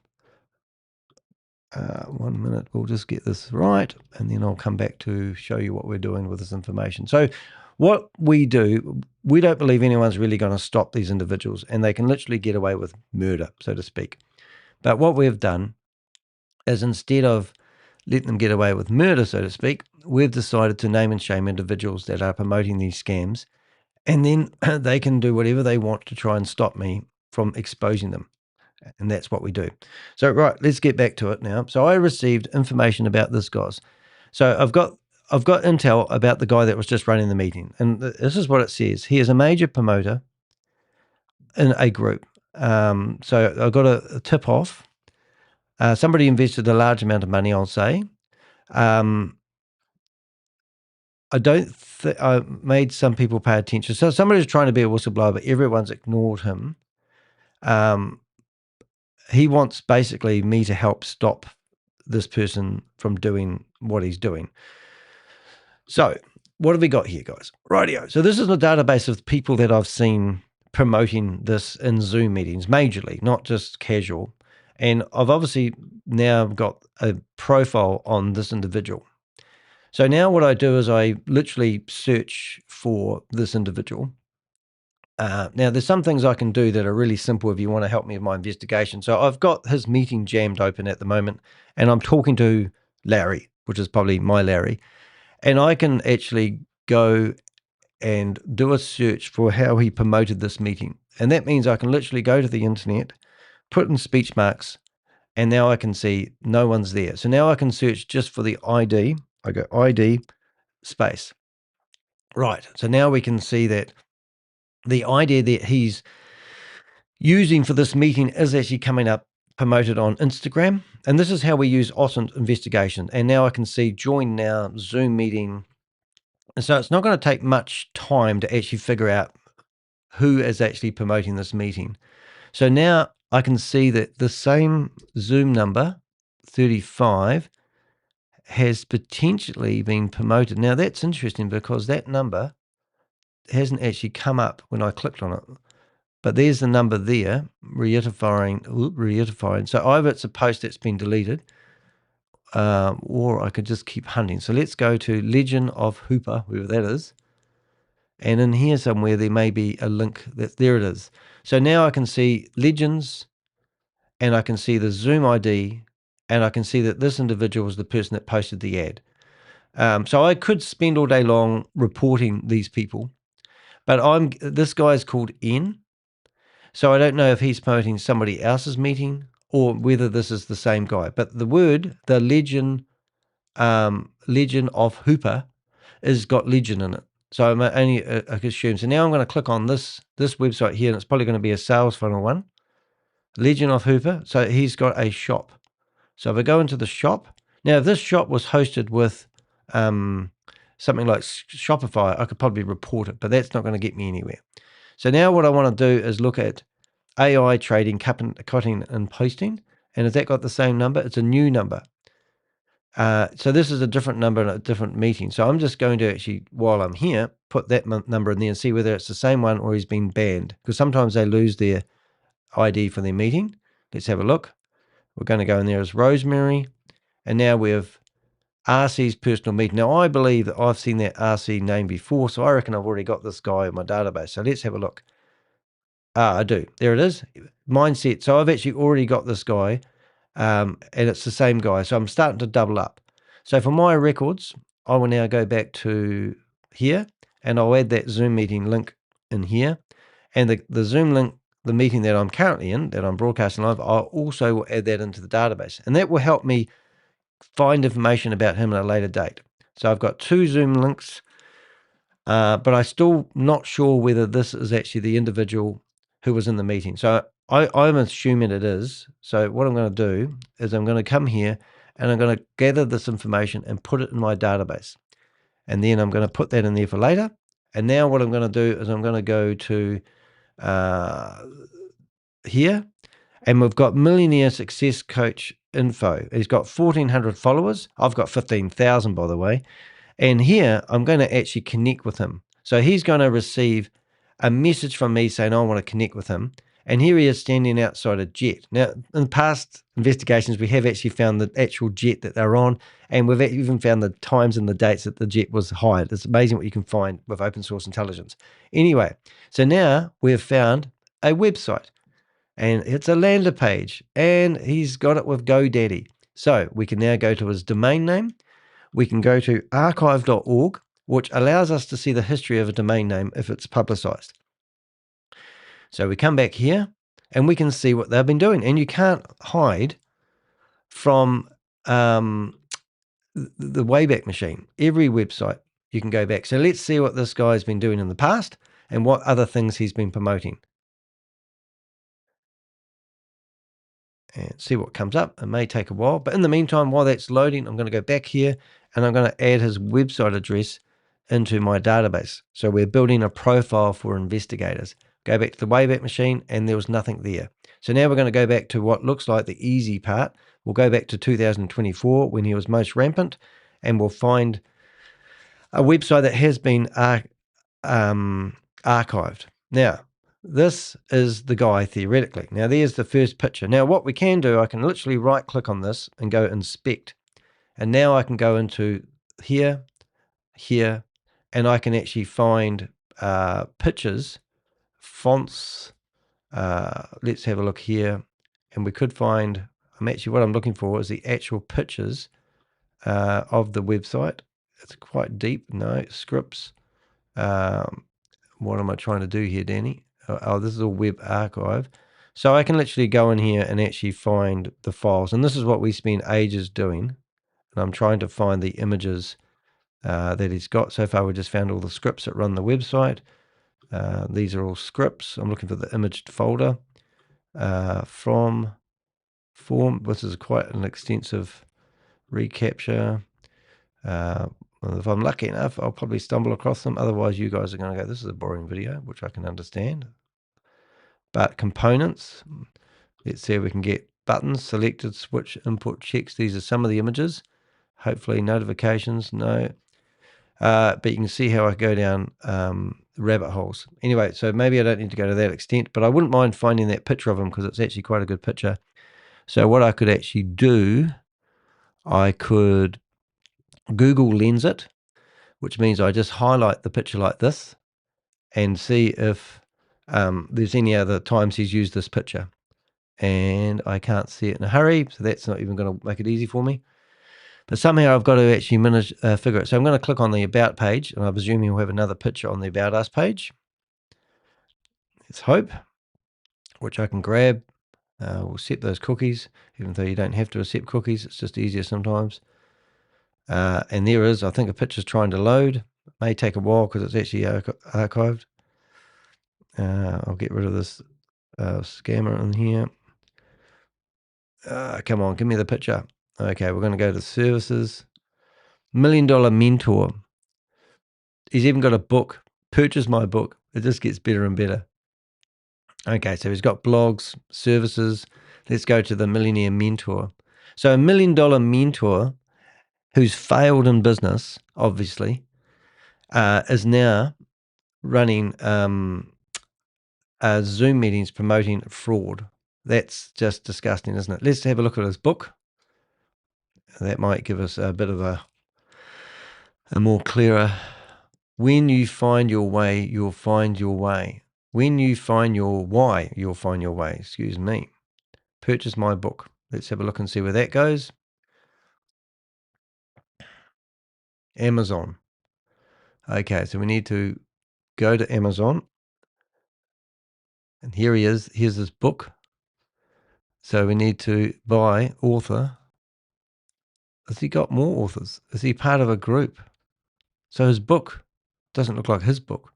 1 minute, we'll just get this right, and then I'll come back to show you what we're doing with this information. So what we do, we don't believe anyone's really going to stop these individuals, and they can literally get away with murder, so to speak. But what we've done is, instead of letting them get away with murder, so to speak, we've decided to name and shame individuals that are promoting these scams, and then they can do whatever they want to try and stop me from exposing them. And that's what we do. So, right, let's get back to it now. So I received information about this guy. So I've got intel about the guy that was just running the meeting. And this is what it says. He is a major promoter in a group. So I got a tip off. Somebody invested a large amount of money, I'll say. I made some people pay attention. So somebody's trying to be a whistleblower, but everyone's ignored him. He wants basically me to help stop this person from doing what he's doing. So what have we got here, guys? Rightio. So this is a database of people that I've seen promoting this in Zoom meetings, majorly, not just casual. And I've obviously now got a profile on this individual. So now what I do is I literally search for this individual. Now, there's some things I can do that are really simple if you want to help me with my investigation. So I've got his meeting jammed open at the moment, and I'm talking to Larry, which is probably my Larry, and I can actually go and do a search for how he promoted this meeting. And that means I can literally go to the internet, put in speech marks, and now I can see no one's there. So now I can search just for the ID. I go ID space. Right, so now we can see that the idea that he's using for this meeting is actually coming up promoted on Instagram. And this is how we use Osint investigation. And now I can see join now Zoom meeting. And so it's not going to take much time to actually figure out who is actually promoting this meeting. So now I can see that the same Zoom number, 35, has potentially been promoted. Now that's interesting because that number hasn't actually come up when I clicked on it. But there's the number there, reiterifying. So either it's a post that's been deleted, or I could just keep hunting. So let's go to Legend of Hooper, whoever that is. And in here somewhere, there may be a link. There it is. So now I can see Legends, and I can see the Zoom ID, and I can see that this individual was the person that posted the ad. So I could spend all day long reporting these people, but this guy is called N. So I don't know if he's promoting somebody else's meeting or whether this is the same guy. But the word, the legend of Hooper, is got legend in it. So I'm only assume. So now I'm going to click on this website here, and it's probably going to be a sales funnel one. Legend of Hooper. So he's got a shop. So if I go into the shop, now if this shop was hosted with something like Shopify, I could probably report it, but that's not going to get me anywhere. So now what I want to do is look at AI trading, cutting and posting. And has that got the same number? It's a new number. So this is a different number and a different meeting. So I'm just going to actually, while I'm here, put that number in there and see whether it's the same one or he's been banned. Because sometimes they lose their ID for their meeting. Let's have a look. We're going to go in there as Rosemary. And now we have RC's personal meeting. Now, I believe that I've seen that RC name before, so I reckon I've already got this guy in my database. So let's have a look. I do. There it is. Mindset. So I've actually already got this guy, and it's the same guy. So I'm starting to double up. So for my records, I will now go back to here, and I'll add that Zoom meeting link in here. And the Zoom link, the meeting that I'm currently in, that I'm broadcasting live, I also will add that into the database. And that will help me find information about him at a later date. So I've got 2 Zoom links, but I'm still not sure whether this is actually the individual who was in the meeting. So I'm assuming it is. So what I'm going to do is I'm going to come here and I'm going to gather this information and put it in my database. And then I'm going to put that in there for later. And now what I'm going to do is I'm going to go to here, and we've got Millionaire Success Coach info. He's got 1,400 followers. I've got 15,000, by the way. And here I'm going to actually connect with him. So he's going to receive a message from me saying, I want to connect with him. And here he is standing outside a jet. Now, in past investigations, we have actually found the actual jet that they're on, and we've even found the times and the dates that the jet was hired. It's amazing what you can find with open source intelligence. Anyway, so now we have found a website, and it's a landing page, and he's got it with GoDaddy. So we can now go to his domain name. We can go to archive.org, which allows us to see the history of a domain name if it's publicized. So we come back here and we can see what they've been doing. And you can't hide from the Wayback Machine. Every website you can go back. So let's see what this guy's been doing in the past and what other things he's been promoting. And see what comes up. It may take a while. But in the meantime, while that's loading, I'm going to go back here and I'm going to add his website address into my database. So we're building a profile for investigators. Go back to the Wayback Machine, and there was nothing there. So now we're going to go back to what looks like the easy part. We'll go back to 2024 when he was most rampant, and we'll find a website that has been archived. Now, this is the guy theoretically. Now, there's the first picture. Now, what we can do, I can literally right-click on this and go inspect. And now I can go into here, and I can actually find pictures, fonts. Let's have a look here, and we could find, what I'm looking for is the actual pictures of the website. It's quite deep. No, scripts. What am I trying to do here, Danny? Oh, this is a web archive. So I can literally go in here and actually find the files, and this is what we spend ages doing. And I'm trying to find the images that he's got. So far, we just found all the scripts that run the website. These are all scripts. I'm looking for the imaged folder from form. This is quite an extensive recapture. If I'm lucky enough, I'll probably stumble across them. Otherwise, you guys are going to go, this is a boring video, which I can understand. But components, let's see if we can get buttons, selected, switch, input checks. These are some of the images. Hopefully notifications, no. But you can see how I go down rabbit holes. Anyway, so maybe I don't need to go to that extent, but I wouldn't mind finding that picture of him because it's actually quite a good picture. So what I could actually do, I could Google Lens it, which means I just highlight the picture like this and see if there's any other times he's used this picture. And I can't see it in a hurry, so that's not even going to make it easy for me. But somehow I've got to actually figure it. So I'm going to click on the About page, and I presume he'll have another picture on the About Us page. Let's hope, which I can grab. We'll set those cookies, even though you don't have to accept cookies. It's just easier sometimes. And there is, I think a picture's trying to load. It may take a while because it's actually archived. I'll get rid of this scammer in here. Come on, give me the picture. Okay, we're going to go to services. $1 Million Mentor. He's even got a book. Purchase my book. It just gets better and better. Okay, so he's got blogs, services. Let's go to the Millionaire Mentor. So $1 Million Mentor, who's failed in business, obviously, is now running Zoom meetings promoting fraud. That's just disgusting, isn't it? Let's have a look at his book. That might give us a bit of a more clearer. When you find your way, you'll find your way. When you find your why, you'll find your way. Excuse me. Purchase my book. Let's have a look and see where that goes. Amazon. Okay, so we need to go to Amazon. And here he is. Here's his book. So we need to buy author. Has he got more authors? Is he part of a group? So his book doesn't look like his book.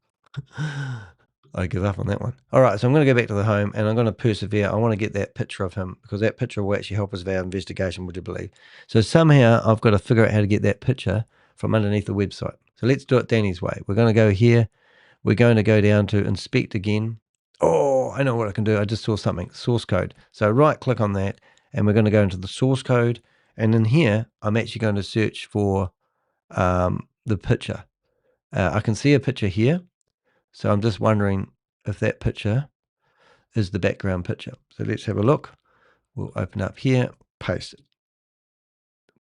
I give up on that one. All right, so I'm going to go back to the home and I'm going to persevere. I want to get that picture of him because that picture will actually help us with our investigation, would you believe? So somehow I've got to figure out how to get that picture from underneath the website. So let's do it Danny's way. We're going to go here. We're going to go down to inspect again. Oh, I know what I can do. I just saw something, source code. So right click on that and we're going to go into the source code. And in here, I'm actually going to search for the picture. I can see a picture here. So I'm just wondering if that picture is the background picture. So let's have a look. We'll open up here, paste it.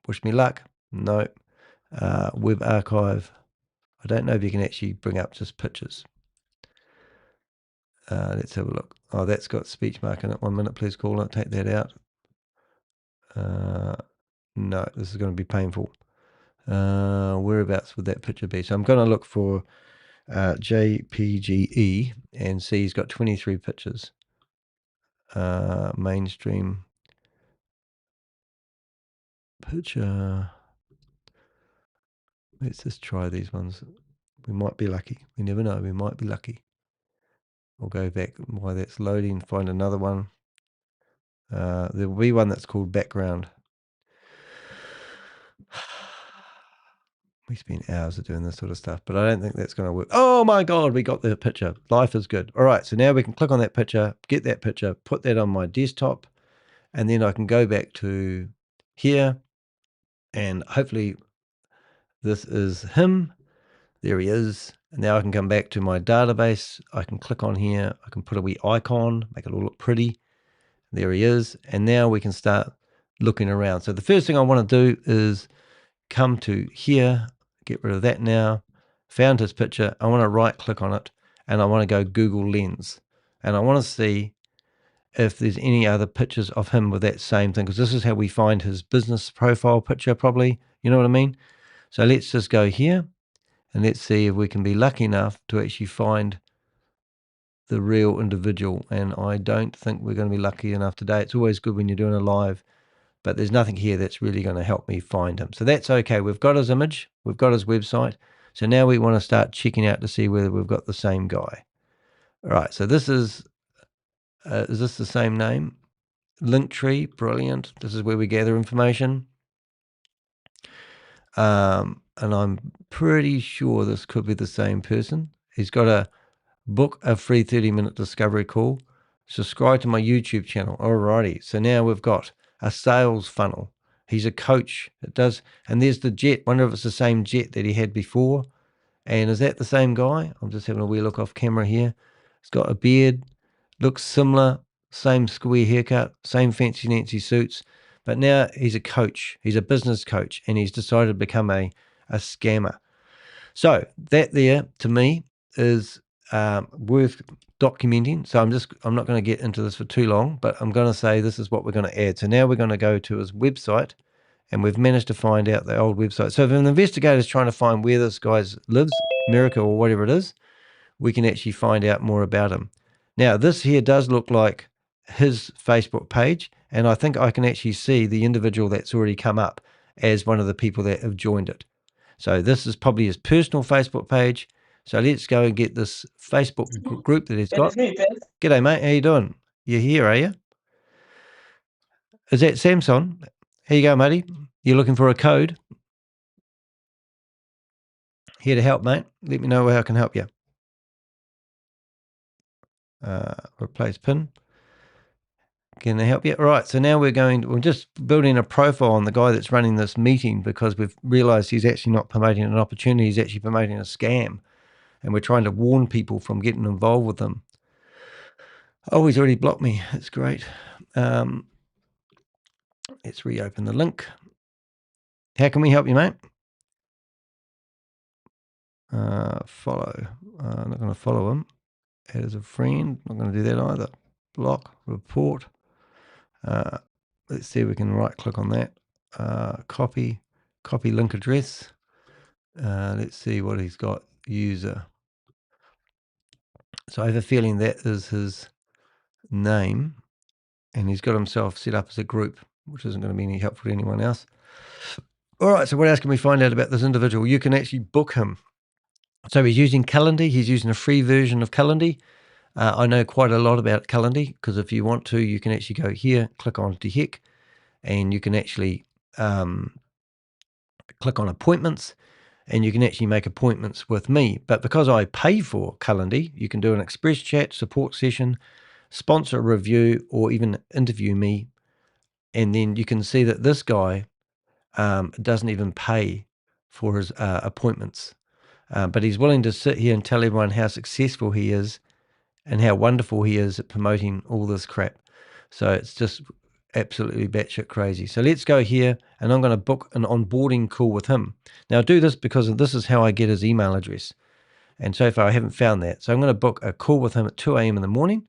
Wish me luck. No. Web archive. I don't know if you can actually bring up just pictures. Let's have a look. Oh, that's got speech mark in it. 1 minute, please call it. Take that out. No, this is going to be painful. Whereabouts would that picture be? So I'm going to look for JPGE and see he's got 23 pictures. Mainstream picture. Let's just try these ones. We might be lucky. We never know. We might be lucky. We'll go back while that's loading, find another one. There will be one that's called background. We spend hours of doing this sort of stuff, but I don't think that's going to work. Oh my God, we got the picture. Life is good. All right, so now we can click on that picture, get that picture, put that on my desktop, and then I can go back to here, and hopefully this is him. There he is. And now I can come back to my database. I can click on here. I can put a wee icon, make it all look pretty. There he is. And now we can start looking around. So the first thing I want to do is come to here, get rid of that now. Found his picture. I want to right click on it and I want to go Google Lens. And I want to see if there's any other pictures of him with that same thing, because this is how we find his business profile picture probably. You know what I mean? So let's just go here and let's see if we can be lucky enough to actually find the real individual. And I don't think we're going to be lucky enough today. It's always good when you're doing a live, but there's nothing here that's really going to help me find him. So that's okay. We've got his image. We've got his website. So now we want to start checking out to see whether we've got the same guy. All right. So this is this the same name? Linktree. Brilliant. This is where we gather information. And I'm pretty sure this could be the same person. He's got a book a free 30-minute discovery call. Subscribe to my YouTube channel. Alrighty. So now we've got a sales funnel. He's a coach. It does. And there's the jet. Wonder if it's the same jet that he had before. And is that the same guy? I'm just having a wee look off camera here. He's got a beard. Looks similar. Same square haircut. Same fancy Nancy suits. But now he's a coach. He's a business coach. And he's decided to become a scammer. So that there, to me, is worth documenting. So I'm not going to get into this for too long, but I'm going to say this is what we're going to add. So now we're going to go to his website, and we've managed to find out the old website. So if an investigator is trying to find where this guy lives, America or whatever it is, we can actually find out more about him. Now, this here does look like his Facebook page, and I think I can actually see the individual that's already come up as one of the people that have joined it. So this is probably his personal Facebook page. So let's go and get this Facebook group that he's got. G'day, mate. How you doing? You're here, are you? Is that Samson? Here you go, matey. You're looking for a code? Here to help, mate. Let me know how I can help you. Replace pin. Can I help you? All right, so now we're just building a profile on the guy that's running this meeting because we've realized he's actually not promoting an opportunity, he's actually promoting a scam. And we're trying to warn people from getting involved with them. Oh, he's already blocked me. That's great. Let's reopen the link. How can we help you, mate? Follow. I'm not going to follow him. Add as a friend. Not going to do that either. Block. Report. Let's see if we can right click on that. Copy link address. Let's see what he's got. User. So I have a feeling that is his name, and he's got himself set up as a group, which isn't going to be any helpful to anyone else. All right, so what else can we find out about this individual? You can actually book him. So he's using Calendly. He's using a free version of Calendly. I know quite a lot about Calendly because if you want to, you can actually go here, click on DSJEX, and you can actually click on appointments, and you can actually make appointments with me. But because I pay for Calendly, you can do an express chat, support session, sponsor a review, or even interview me. And then you can see that this guy doesn't even pay for his appointments. But he's willing to sit here and tell everyone how successful he is and how wonderful he is at promoting all this crap. So it's just absolutely batshit crazy. So let's go here, and I'm going to book an onboarding call with him. Now I do this because this is how I get his email address. And so far I haven't found that. So I'm going to book a call with him at 2 a.m. in the morning.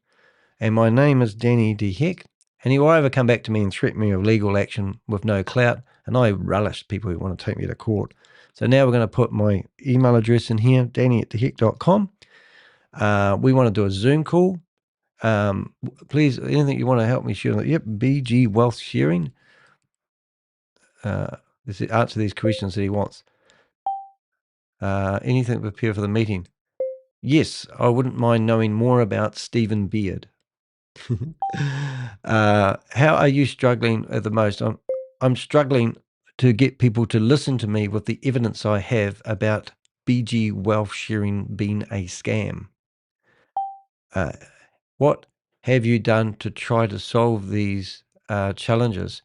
And my name is Danny DSJEX. And he will either come back to me and threaten me with legal action with no clout. And I relish people who want to take me to court. So now we're going to put my email address in here, danny@dsjexx.com. We want to do a Zoom call. Please, anything you want to help me share. Yep, BG Wealth Sharing. Answer these questions that he wants. Anything to prepare for the meeting? Yes, I wouldn't mind knowing more about Stephen Beard. How are you struggling at the most? I'm struggling to get people to listen to me with the evidence I have about BG Wealth Sharing being a scam. What have you done to try to solve these challenges?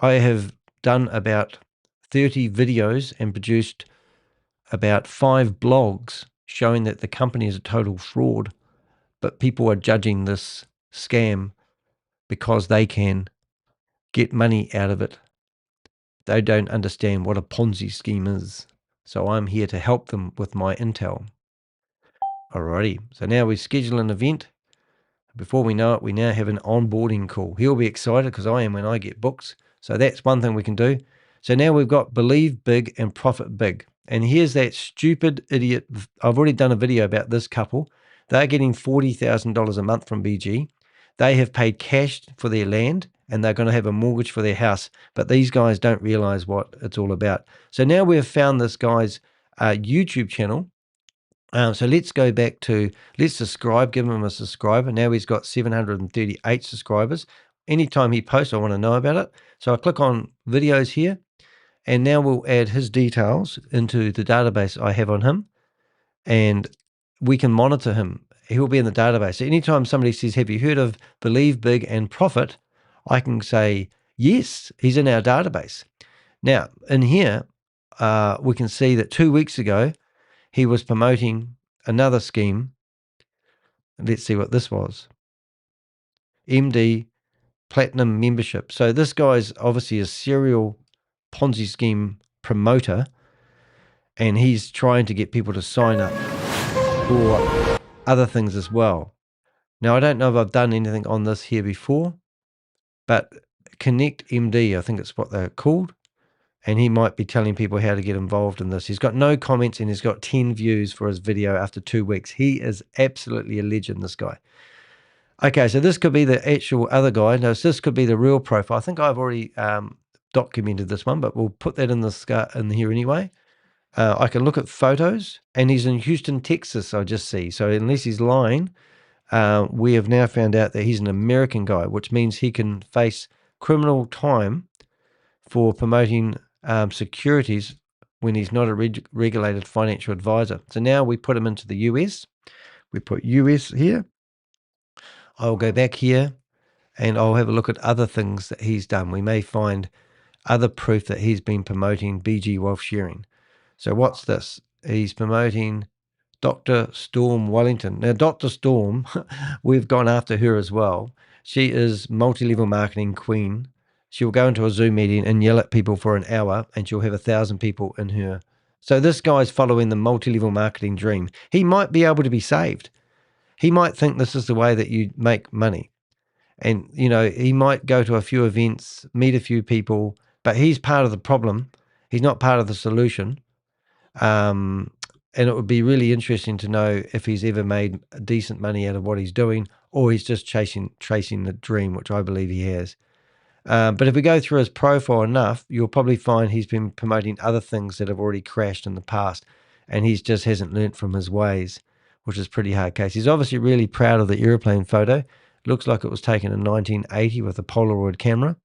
I have done about 30 videos and produced about 5 blogs showing that the company is a total fraud, but people are judging this scam because they can get money out of it. They don't understand what a Ponzi scheme is. So I'm here to help them with my intel. Alrighty, so now we schedule an event. Before we know it, we now have an onboarding call. He'll be excited because I am when I get books. So that's one thing we can do. So now we've got believe big and profit big. And here's that stupid idiot. I've already done a video about this couple. They're getting $40,000 a month from BG. They have paid cash for their land and they're going to have a mortgage for their house. But these guys don't realize what it's all about. So now we've found this guy's YouTube channel. So let's go back to, let's subscribe, give him a subscriber. Now he's got 738 subscribers. Anytime he posts, I want to know about it. So I click on videos here, and now we'll add his details into the database I have on him, and we can monitor him. He will be in the database. So anytime somebody says, have you heard of Believe Big and Profit? I can say, yes, he's in our database. Now, in here, we can see that 2 weeks ago, he was promoting another scheme. Let's see what this was. MD Platinum Membership. So this guy's obviously a serial Ponzi scheme promoter, and he's trying to get people to sign up for other things as well. Now, I don't know if I've done anything on this here before, but Connect MD, I think it's what they're called. And he might be telling people how to get involved in this. He's got no comments and he's got 10 views for his video after 2 weeks. He is absolutely a legend, this guy. Okay, so this could be the actual other guy. No, so this could be the real profile. I think I've already documented this one, but we'll put that in here anyway. I can look at photos, and he's in Houston, Texas, I just see. So unless he's lying, we have now found out that he's an American guy, which means he can face criminal time for promoting securities when he's not a regulated financial advisor. So now we put him into the US. We put US here. I'll go back here, and I'll have a look at other things that he's done. We may find other proof that he's been promoting BG wealth sharing. So what's this? He's promoting Dr. Storm Wellington. Now, Dr. Storm, we've gone after her as well. She is multi-level marketing queen. She'll go into a Zoom meeting and yell at people for an hour, and she'll have 1,000 people in her. So this guy's following the multi-level marketing dream. He might be able to be saved. He might think this is the way that you make money. And, he might go to a few events, meet a few people, but he's part of the problem. He's not part of the solution. And it would be really interesting to know if he's ever made decent money out of what he's doing, or he's just tracing the dream, which I believe he has. But if we go through his profile enough, you'll probably find he's been promoting other things that have already crashed in the past, and he just hasn't learnt from his ways, which is pretty hard case. He's obviously really proud of the airplane photo. Looks like it was taken in 1980 with a Polaroid camera.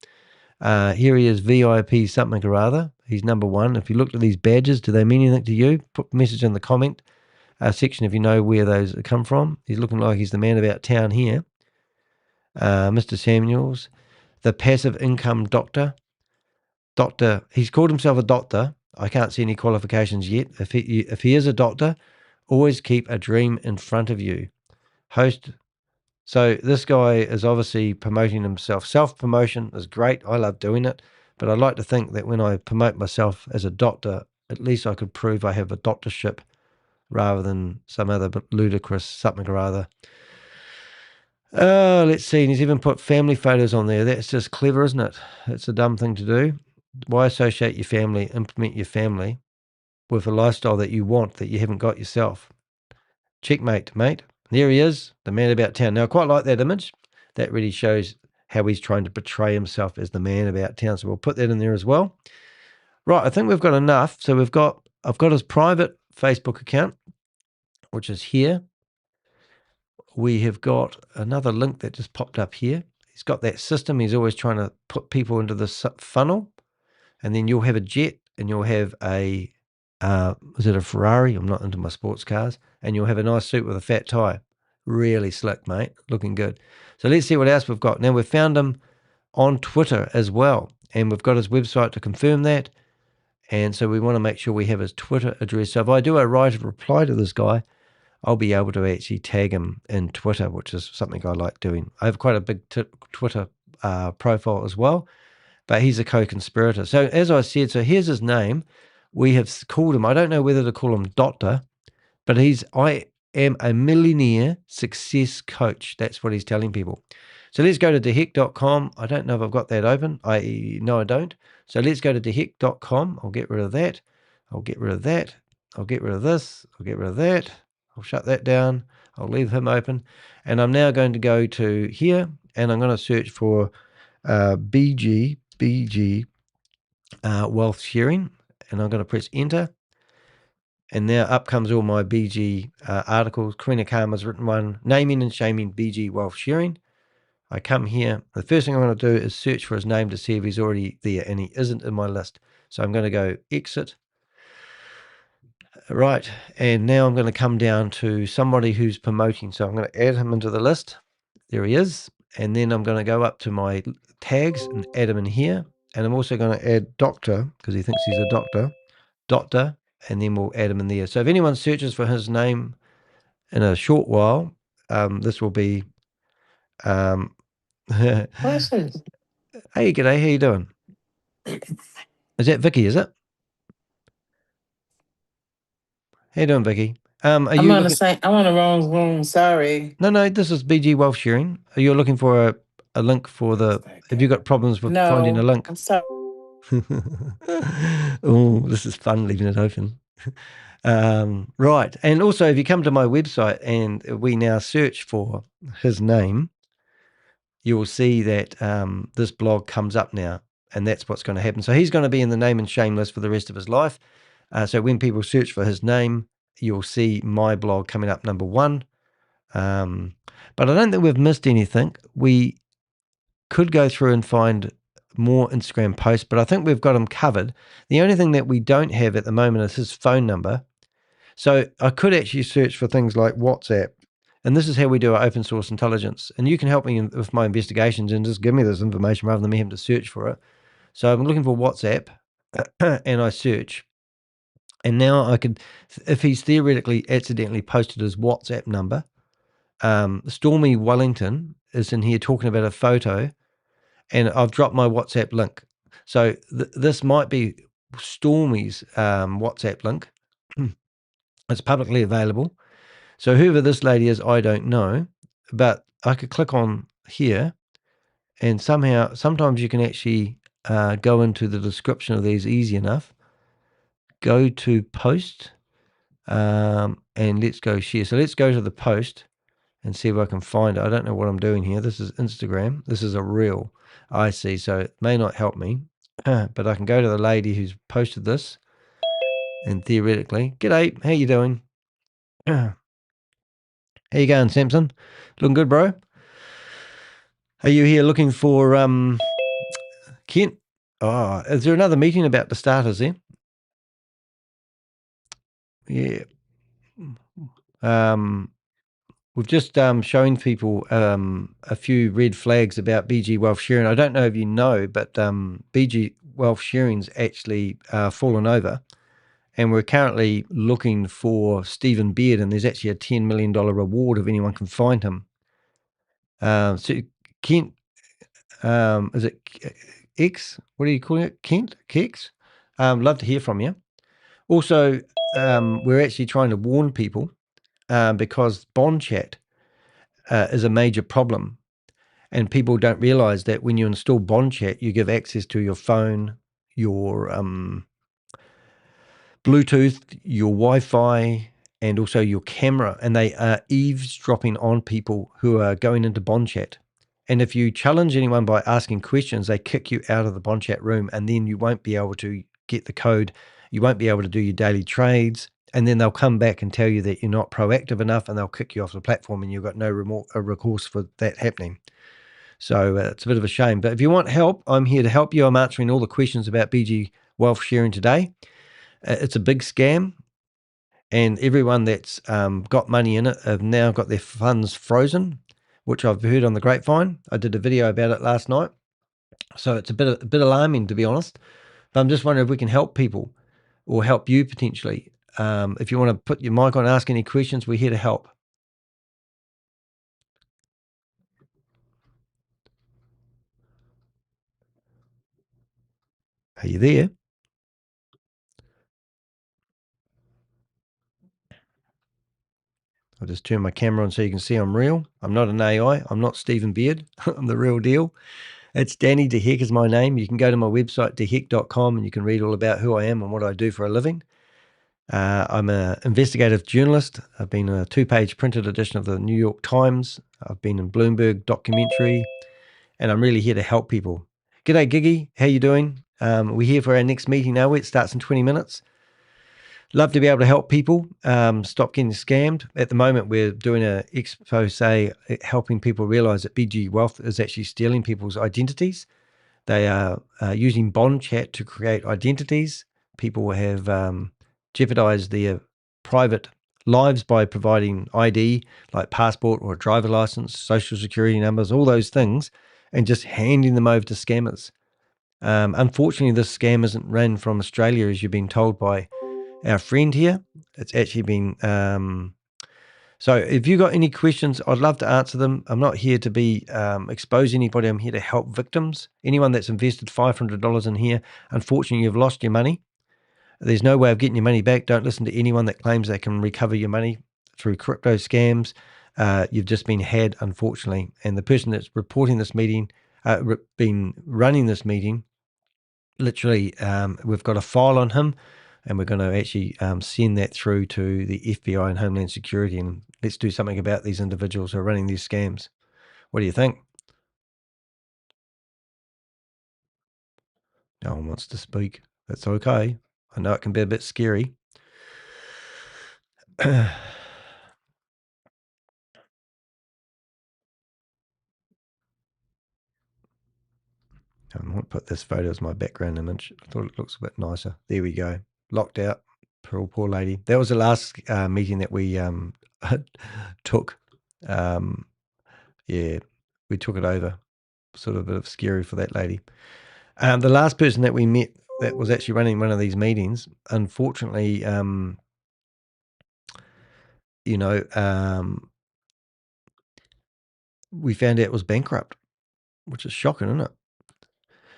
Here he is, VIP something or other. He's number one. If you looked at these badges, do they mean anything to you? Put a message in the comment section if you know where those come from. He's looking like he's the man about town here. Mr. Samuels, the passive income doctor. He's called himself a doctor. I can't see any qualifications yet. If he is a doctor, always keep a dream in front of you. Host. So this guy is obviously promoting himself. Self-promotion is great. I love doing it. But I like to think that when I promote myself as a doctor, at least I could prove I have a doctorship rather than some other ludicrous something or other. Oh, let's see. And he's even put family photos on there. That's just clever, isn't it? It's a dumb thing to do. Why associate your family, implement your family with a lifestyle that you want that you haven't got yourself? Checkmate, mate. There he is, the man about town. Now, I quite like that image. That really shows how he's trying to portray himself as the man about town. So we'll put that in there as well. Right, I think we've got enough. So I've got his private Facebook account, which is here. We have got another link that just popped up here. He's got that system. He's always trying to put people into this funnel. And then you'll have a jet, and you'll have a is it a Ferrari? I'm not into my sports cars. And you'll have a nice suit with a fat tie. Really slick, mate. Looking good. So let's see what else we've got. Now, we've found him on Twitter as well. And we've got his website to confirm that. And so we want to make sure we have his Twitter address. So if I do a right reply to this guy, I'll be able to actually tag him in Twitter, which is something I like doing. I have quite a big Twitter profile as well. But he's a co-conspirator. So as I said, so here's his name. We have called him, I don't know whether to call him Doctor, but I am a millionaire success coach. That's what he's telling people. So let's go to DSJEX.com. I don't know if I've got that open. No, I don't. So let's go to DSJEX.com. I'll get rid of that. I'll get rid of that. I'll get rid of this. I'll get rid of that. I'll shut that down. I'll leave him open. And I'm now going to go to here, and I'm going to search for BG wealth sharing, and I'm going to press enter, and now up comes all my BG articles. Karina Karma's written one, naming and shaming BG wealth sharing. I come here. The first thing I'm going to do is search for his name to see if he's already there, and he isn't in my list. So I'm going to go exit. Right, and now I'm going to come down to somebody who's promoting. So I'm going to add him into the list. There he is. And then I'm going to go up to my tags and add him in here. And I'm also going to add doctor, because he thinks he's a doctor, and then we'll add him in there. So if anyone searches for his name in a short while, this will be... Hey, g'day, how you doing? Is that Vicky, is it? How you doing, Vicky? I'm on the wrong room. Sorry. No, this is BG Wealth Sharing. Are you looking for a link for the... Have you got problems with finding a link? I'm sorry. Oh, this is fun, leaving it open. Right. And also, if you come to my website and we now search for his name, you will see that this blog comes up now, and that's what's going to happen. So he's going to be in the name and shame list for the rest of his life. So when people search for his name, you'll see my blog coming up number 1. But I don't think we've missed anything. We could go through and find more Instagram posts, but I think we've got him covered. The only thing that we don't have at the moment is his phone number. So I could actually search for things like WhatsApp, and this is how we do our open source intelligence. And you can help me with my investigations and just give me this information rather than me having to search for it. So I'm looking for WhatsApp, and I search. And now I could, if he's theoretically accidentally posted his WhatsApp number, Stormy Wellington is in here talking about a photo, and I've dropped my WhatsApp link. So this might be Stormy's WhatsApp link. It's publicly available. So whoever this lady is, I don't know, but I could click on here, and sometimes you can actually go into the description of these easy enough. Go to post, and let's go share. So let's go to the post and see if I can find it. I don't know what I'm doing here. This is Instagram. This is a reel. I see. So it may not help me, but I can go to the lady who's posted this, and theoretically, g'day, how you doing? How you going, Samson? Looking good, bro? Are you here looking for Kent? Oh, is there another meeting about to start, is there? Yeah. We've just shown people a few red flags about BG Wealth Sharing. I don't know if you know, but BG Wealth Sharing's actually fallen over, and we're currently looking for Stephen Beard, and there's actually a $10 million reward if anyone can find him. So Kent, is it X? What are you calling it? Kent? Kex? Love to hear from you. Also, we're actually trying to warn people because bond chat is a major problem, and people don't realize that when you install bond chat, you give access to your phone, your Bluetooth, your Wi-Fi, and also your camera, and they are eavesdropping on people who are going into bond chat. And if you challenge anyone by asking questions, they kick you out of the bond chat room, and then you won't be able to get the code. You won't be able to do your daily trades, and then they'll come back and tell you that you're not proactive enough, and they'll kick you off the platform, and you've got no recourse for that happening. So it's a bit of a shame. But if you want help, I'm here to help you. I'm answering all the questions about BG Wealth Sharing today. It's a big scam, and everyone that's got money in it have now got their funds frozen, which I've heard on the grapevine. I did a video about it last night. So it's a bit alarming, to be honest. But I'm just wondering if we can help people or help you potentially. If you want to put your mic on, ask any questions, we're here to help. Are you there? I'll just turn my camera on so you can see I'm real. I'm not an AI. I'm not Stephen Beard. I'm the real deal. It's Danny DeHeck is my name. You can go to my website, deheck.com, and you can read all about who I am and what I do for a living. I'm an investigative journalist. I've been in a 2-page printed edition of the New York Times. I've been in Bloomberg documentary, and I'm really here to help people. G'day, Giggy. How you doing? We're here for our next meeting now. It starts in 20 minutes. Love to be able to help people stop getting scammed. At the moment, we're doing an expose helping people realize that BG Wealth is actually stealing people's identities. They are using bond chat to create identities. People have jeopardized their private lives by providing ID like passport or a driver license, social security numbers, all those things, and just handing them over to scammers. Unfortunately, this scam isn't run from Australia, as you've been told by our friend here. It's actually been so if you got any questions, I'd love to answer them. I'm not here to be expose anybody. I'm here to help victims. Anyone that's invested $500 in here, unfortunately, you've lost your money. There's no way of getting your money back. Don't listen to anyone that claims they can recover your money through crypto scams. You've just been had, unfortunately. And the person that's reporting this meeting, been running this meeting, literally, we've got a file on him, and we're going to actually send that through to the FBI and Homeland Security, and let's do something about these individuals who are running these scams. What do you think? No one wants to speak. That's okay. I know it can be a bit scary. I might put this photo as my background image. I thought it looks a bit nicer. There we go. Locked out. Poor lady. That was the last meeting that we took. Yeah, we took it over. Sort of a bit of scary for that lady. The last person that we met that was actually running one of these meetings, unfortunately, we found out it was bankrupt, which is shocking, isn't it?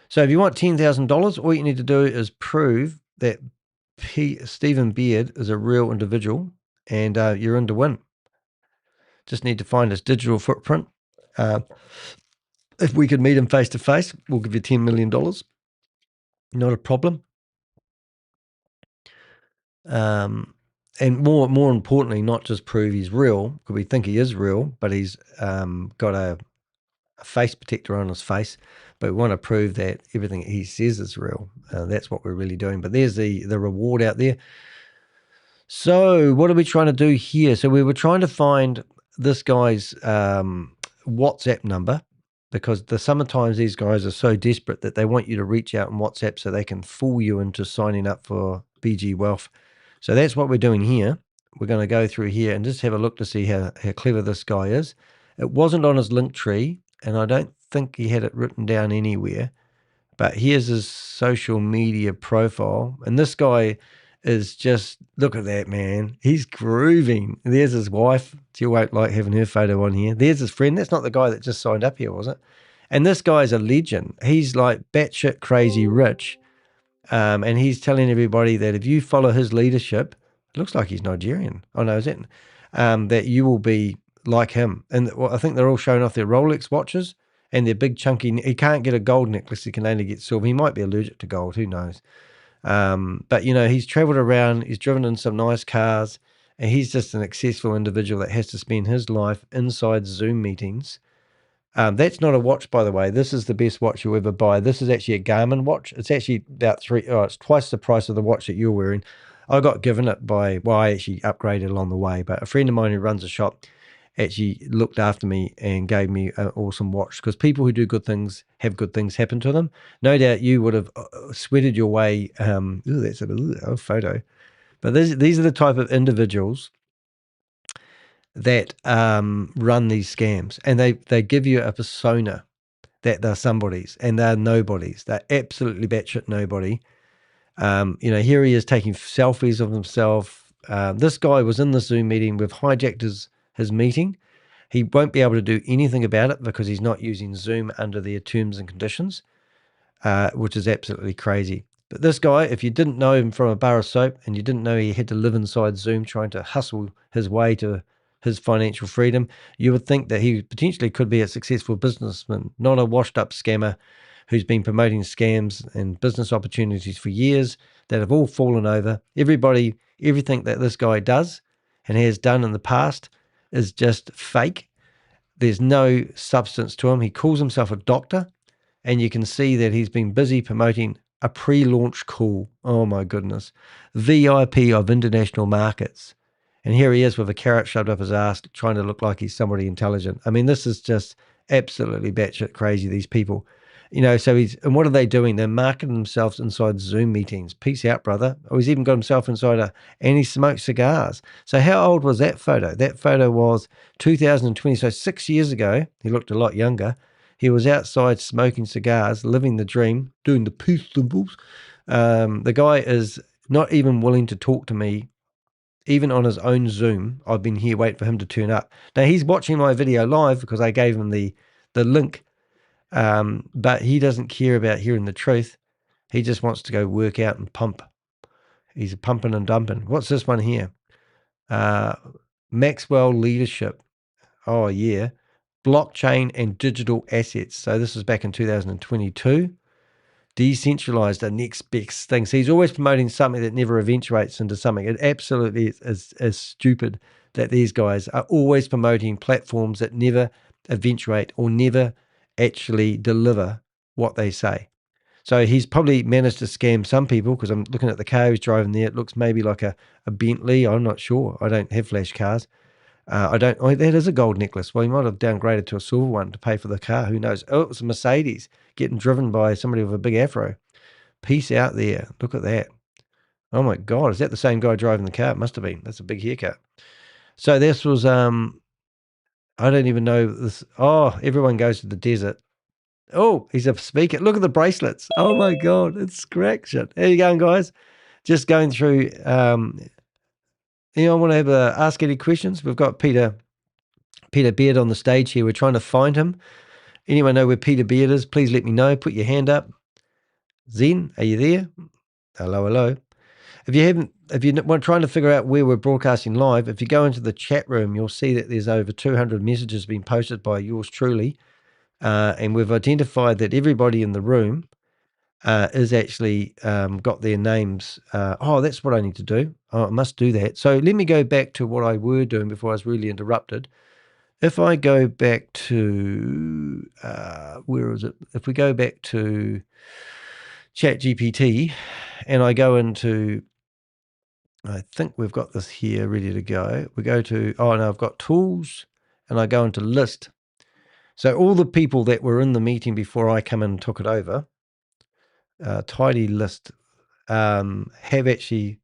So if you want $10,000, all you need to do is prove that Stephen Beard is a real individual and you're in to win. Just need to find his digital footprint. If we could meet him face to face, we'll give you $10 million. Not a problem. And more importantly, not just prove he's real, because we think he is real, but he's got a face protector on his face. But we want to prove that everything he says is real. That's what we're really doing. But there's the reward out there. So what are we trying to do here? So we were trying to find this guy's WhatsApp number, because sometimes these guys are so desperate that they want you to reach out on WhatsApp so they can fool you into signing up for BG Wealth. So that's what we're doing here. We're going to go through here and just have a look to see how clever this guy is. It wasn't on his link tree, and I don't think he had it written down anywhere. But here's his social media profile. And this guy is just, look at that, man. He's grooving. There's his wife. You won't like having her photo on here. There's his friend. That's not the guy that just signed up here, was it? And this guy's a legend. He's like batshit crazy rich. And he's telling everybody that if you follow his leadership, it looks like he's Nigerian. Oh, no, is it? That you will be like him. And I think they're all showing off their Rolex watches and their big chunky. He can't get a gold necklace. He can only get silver. He might be allergic to gold. Who knows? But, he's traveled around. He's driven in some nice cars. And he's just an successful individual that has to spend his life inside Zoom meetings. That's not a watch, by the way. This is the best watch you'll ever buy. This is actually a Garmin watch. It's actually about it's twice the price of the watch that you're wearing. I got given it I actually upgraded along the way, but a friend of mine who runs a shop actually looked after me and gave me an awesome watch, because people who do good things have good things happen to them. No doubt you would have sweated your way. That's a photo. But these are the type of individuals that run these scams, and they give you a persona that they're somebodies, and they're nobodies. They're absolutely batshit nobody. Here he is taking selfies of himself. This guy was in the Zoom meeting. We've hijacked his meeting. He won't be able to do anything about it because he's not using Zoom under their terms and conditions, which is absolutely crazy. But this guy, if you didn't know him from a bar of soap and you didn't know he had to live inside Zoom trying to hustle his way to his financial freedom, you would think that he potentially could be a successful businessman, not a washed-up scammer who's been promoting scams and business opportunities for years that have all fallen over. Everything that this guy does and has done in the past is just fake. There's no substance to him. He calls himself a doctor, and you can see that he's been busy promoting a pre-launch call. Oh my goodness. VIP of international markets. And here he is with a carrot shoved up his ass, trying to look like he's somebody intelligent. I mean, this is just absolutely batshit crazy, these people. And what are they doing? They're marketing themselves inside Zoom meetings. Peace out, brother. Oh, he's even got himself inside and he smokes cigars. So how old was that photo? That photo was 2020. So 6 years ago, he looked a lot younger. He was outside smoking cigars, living the dream, doing the peace symbols. The guy is not even willing to talk to me, even on his own Zoom. I've been here waiting for him to turn up. Now, he's watching my video live because I gave him the link, but he doesn't care about hearing the truth. He just wants to go work out and pump. He's pumping and dumping. What's this one here? Maxwell Leadership. Oh, yeah. Blockchain and digital assets. So this was back in 2022. Decentralized, the next best thing. So he's always promoting something that never eventuates into something. It absolutely is stupid that these guys are always promoting platforms that never eventuate or never actually deliver what they say. So he's probably managed to scam some people, because I'm looking at the car he's driving there. It looks maybe like a Bentley. I'm not sure. I don't have flash cars. That is a gold necklace. Well, he might have downgraded to a silver one to pay for the car. Who knows? Oh, it was a Mercedes getting driven by somebody with a big afro. Peace out there. Look at that. Oh my God, is that the same guy driving the car? It must have been. That's a big haircut. So this was, I don't even know this. Oh, everyone goes to the desert. Oh, he's a speaker. Look at the bracelets. Oh my God, it's crack shit. How you going, guys? Just going through. Anyone want to ask any questions? We've got Peter Beard on the stage here. We're trying to find him. Anyone know where Peter Beard is? Please let me know. Put your hand up. Zen, are you there? Hello. If you're trying to figure out where we're broadcasting live, if you go into the chat room, you'll see that there's over 200 messages being posted by yours truly. And we've identified that everybody in the room is actually got their names. That's what I need to do. I must do that. So let me go back to what I were doing before I was really interrupted. If I go back to, where is it? If we go back to ChatGPT and I go into, I think we've got this here ready to go. We go to, I've got tools and I go into list. So all the people that were in the meeting before I come in and took it over, tidy list, I've actually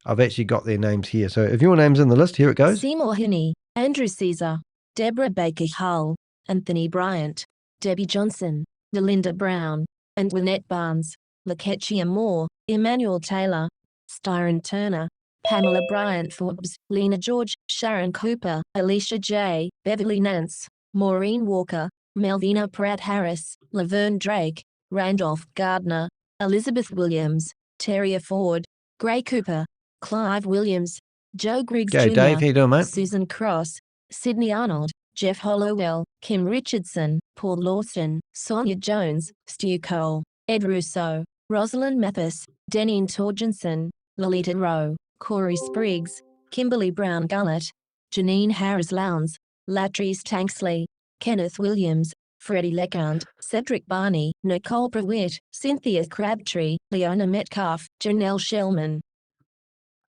got their names here. So if your name's in the list, here it goes. Seymour Hinney, Andrew Caesar, Deborah Baker Hull, Anthony Bryant, Debbie Johnson, Melinda Brown, and Lynette Barnes, Lakechia Moore, Emmanuel Taylor, Styron Turner, Pamela Bryant Forbes, Lena George, Sharon Cooper, Alicia J., Beverly Nance, Maureen Walker, Melvina Pratt Harris, Laverne Drake, Randolph Gardner, Elizabeth Williams, Terria Ford, Gray Cooper, Clive Williams, Joe Griggs Jr., Dave, how you doing, mate? Susan Cross, Sydney Arnold, Jeff Hollowell, Kim Richardson, Paul Lawson, Sonia Jones, Stu Cole, Ed Russo, Rosalind Mathis, Deneen Torgensen, Lolita Rowe, Corey Spriggs, Kimberly Brown Gullett, Janine Harris Lowndes, Latrice Tanksley, Kenneth Williams, Freddie Leckand, Cedric Barney, Nicole Prewitt, Cynthia Crabtree, Leona Metcalf, Janelle Shellman.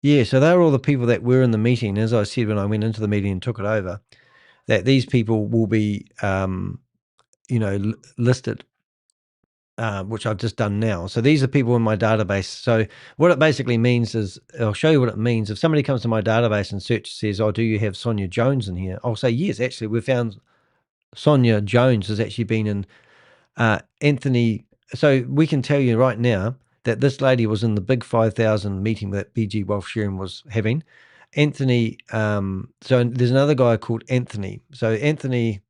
Yeah, so they were all the people that were in the meeting. As I said when I went into the meeting and took it over, that these people will be, listed, which I've just done now. So these are people in my database. So what it basically means is, I'll show you what it means. If somebody comes to my database and says, do you have Sonia Jones in here? I'll say, yes, actually, we found Sonia Jones has actually been in Anthony. So we can tell you right now that this lady was in the big 5,000 meeting that BG Wealth Sharing was having. Anthony, so there's another guy called Anthony. So Anthony,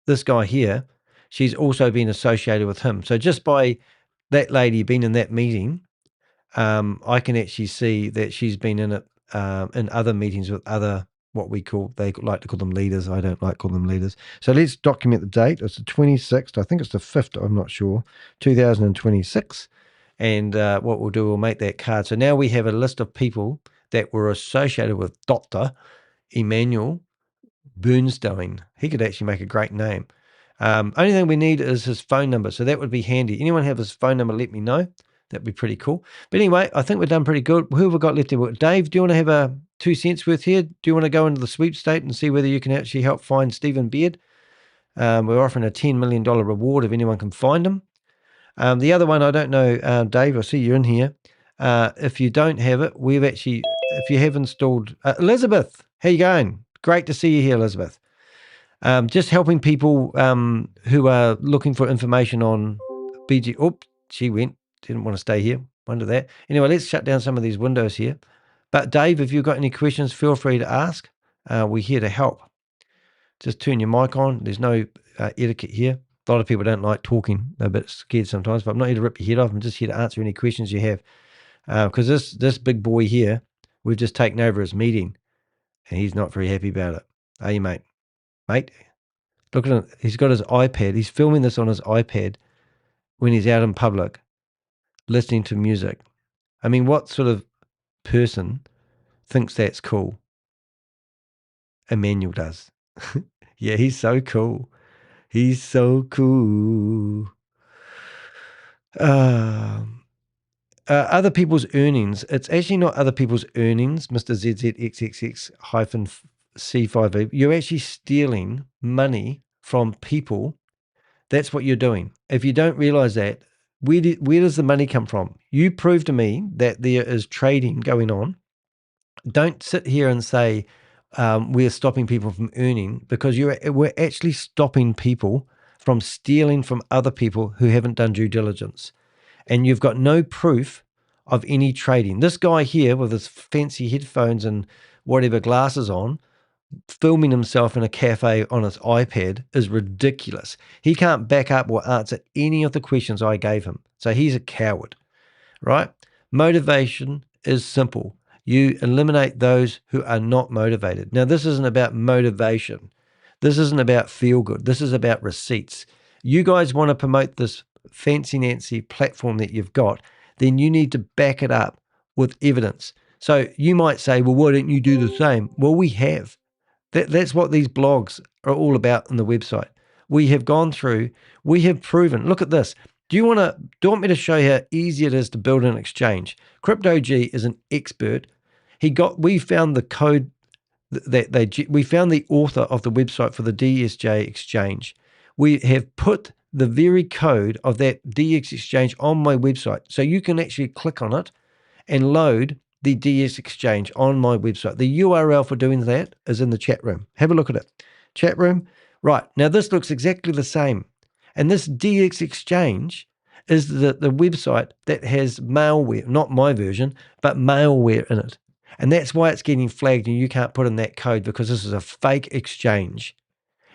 this guy here, she's also been associated with him. So just by that lady being in that meeting, I can actually see that she's been in it in other meetings with other, they like to call them leaders. I don't like call them leaders. So let's document the date. It's the 26th. I think it's the 5th. I'm not sure. 2026. And what we'll do, we'll make that card. So now we have a list of people that were associated with Dr. Emmanuel Bernstein. He could actually make a great name. Only thing we need is his phone number. So that would be handy. Anyone have his phone number, let me know. That'd be pretty cool. But anyway, I think we've done pretty good. Who have we got left there? Dave, do you want to have a 2 cents worth here? Do you want to go into the sweepstate and see whether you can actually help find Stephen Beard? We're offering a $10 million reward if anyone can find him. The other one, I don't know, Dave, I see you're in here. If you don't have it, if you have installed, Elizabeth, how you going? Great to see you here, Elizabeth. Just helping people who are looking for information on BG. Oh, she went. Didn't want to stay here. Wonder that. Anyway, let's shut down some of these windows here. But Dave, if you've got any questions, feel free to ask. We're here to help. Just turn your mic on. There's no etiquette here. A lot of people don't like talking. They're a bit scared sometimes, but I'm not here to rip your head off. I'm just here to answer any questions you have. Because this big boy here, we've just taken over his meeting, and he's not very happy about it. Are you, mate? Mate, look at him. He's got his iPad. He's filming this on his iPad when he's out in public, listening to music. I mean, what sort of person thinks that's cool? Emmanuel does. Yeah, he's so cool. He's so cool. other people's earnings. It's actually not other people's earnings, Mr. ZZXXX-C5E. You're actually stealing money from people. That's what you're doing. If you don't realize that, where does the money come from? You prove to me that there is trading going on. Don't sit here and say we're stopping people from earning, because we're actually stopping people from stealing from other people who haven't done due diligence. And you've got no proof of any trading. This guy here with his fancy headphones and whatever glasses on, filming himself in a cafe on his iPad is ridiculous. He can't back up or answer any of the questions I gave him. So he's a coward, right? Motivation is simple. You eliminate those who are not motivated. Now, this isn't about motivation. This isn't about feel good. This is about receipts. You guys want to promote this fancy Nancy platform that you've got, then you need to back it up with evidence. So you might say, well, why don't you do the same? Well, we have. That's what these blogs are all about on the website. We have gone through, we have proven. Look at this. Do you want me to show you how easy it is to build an exchange? CryptoG is an expert. We found the code we found the author of the website for the DSJ exchange. We have put the very code of that DX exchange on my website. So you can actually click on it and load the DX exchange on my website. The URL for doing that is in the chat room. Have a look at it. Chat room. Right. Now this looks exactly the same. And this DX exchange is the website that has malware, not my version, but malware in it. And that's why it's getting flagged and you can't put in that code, because this is a fake exchange.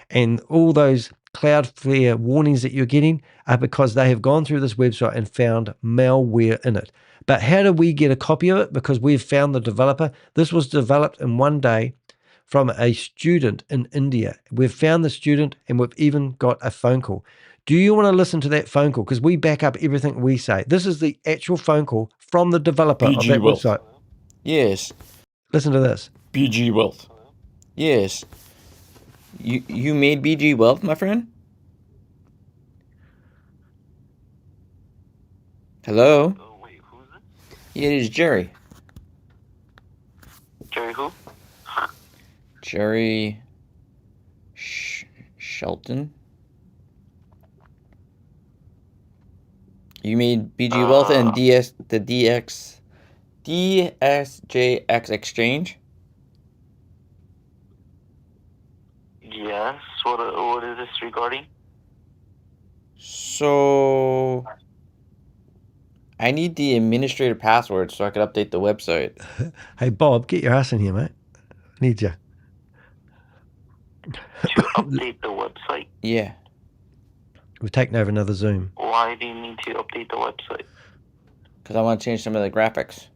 And all those Cloudflare warnings that you're getting are because they have gone through this website and found malware in it. But how do we get a copy of it? Because we've found the developer. This was developed in one day from a student in India. We've found the student and we've even got a phone call. Do you want to listen to that phone call? Because we back up everything we say. This is the actual phone call from the developer of that website. Yes. Listen to this. BG Wealth. Yes. You made BG Wealth, my friend? Hello? Wait, who's it? Yeah, it is Jerry. Jerry who? Jerry Shelton. You made BG Wealth and DSJEX exchange? Yes. What is this regarding? So I need the administrator password so I can update the website. Hey, Bob, get your ass in here, mate. Need you. To update the website? Yeah. We've taken over another Zoom. Why do you need to update the website? Because I want to change some of the graphics.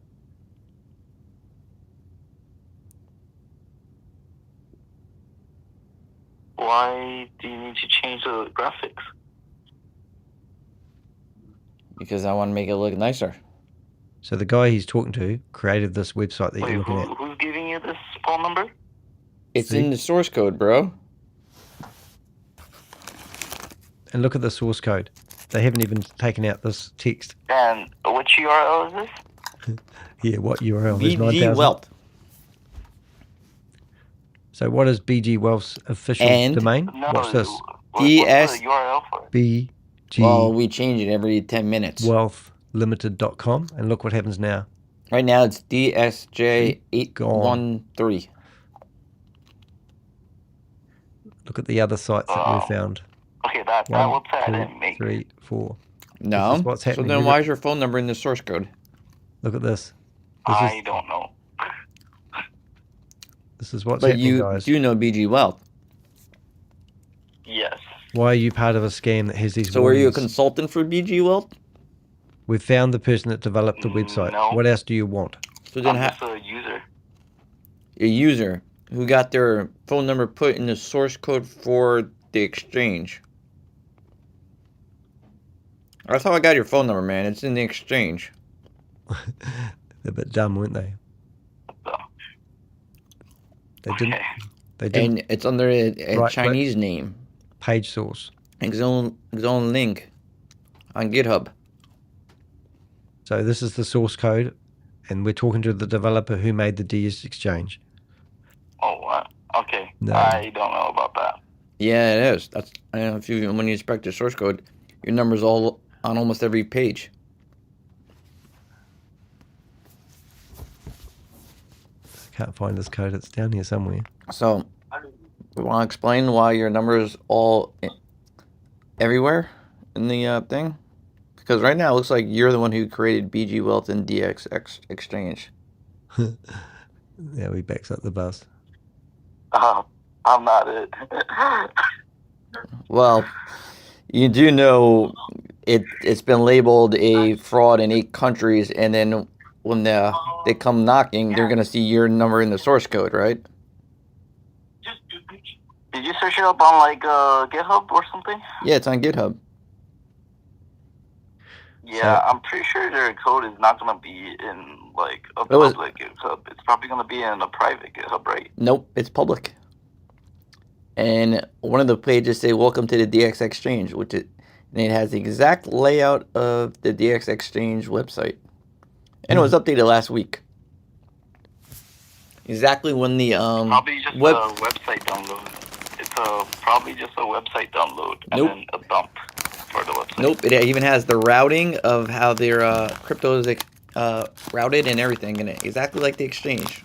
Why do you need to change the graphics? Because I want to make it look nicer. So the guy he's talking to created this website that you're looking at. Who's giving you this phone number? It's in the source code, bro. And look at the source code. They haven't even taken out this text. And which URL is this? Yeah, what URL? BG Wealth. So what is BG Wealth's official domain? No, What's this? What's the URL for? BG. Well, we change it every 10 minutes. Wealthlimited.com. And look what happens now. Right now it's DSJ813. Look at the other sites that we found. Okay, that website I didn't make. 3, 4. No. What's happening. So then why is your phone number in the source code? Look at this. I don't know. This is what's happening, guys. But you do know BG Wealth. Yes. Why are you part of a scam that has these So warnings? are you a consultant for BG Wealth? We found the person that developed the website. No. What else do you want? So then I'm just a user. A user who got their phone number put in the source code for the exchange. That's how I got your phone number, man. It's in the exchange. They're a bit dumb, weren't they? They didn't. And it's under a Chinese name. Page source. His own link on GitHub. So this is the source code, and we're talking to the developer who made the DS exchange. Oh, what? Okay. No. I don't know about that. Yeah, it is. That's if you when you inspect the source code, your number's all on almost every page. I can't find this code. It's down here somewhere. So, we want to explain why your number is all everywhere in the thing? Because right now it looks like you're the one who created BG Wealth and DSJEX Exchange. Yeah, we backs up the bus. I'm not it. Well, you do know it's been labeled a fraud in 8 countries, and then when they come knocking, they're going to see your number in the source code, right? Did you search it up on like GitHub or something? Yeah, it's on GitHub. Yeah, I'm pretty sure their code is not going to be in like a public GitHub. It's probably going to be in a private GitHub, right? Nope, it's public. And one of the pages say, "Welcome to the DX Exchange," and it has the exact layout of the DX Exchange website. And it was updated last week. Exactly when the probably just a website download. It's probably just a website download and then a dump for the website. Nope, it even has the routing of how their crypto is routed and everything in it, exactly like the exchange.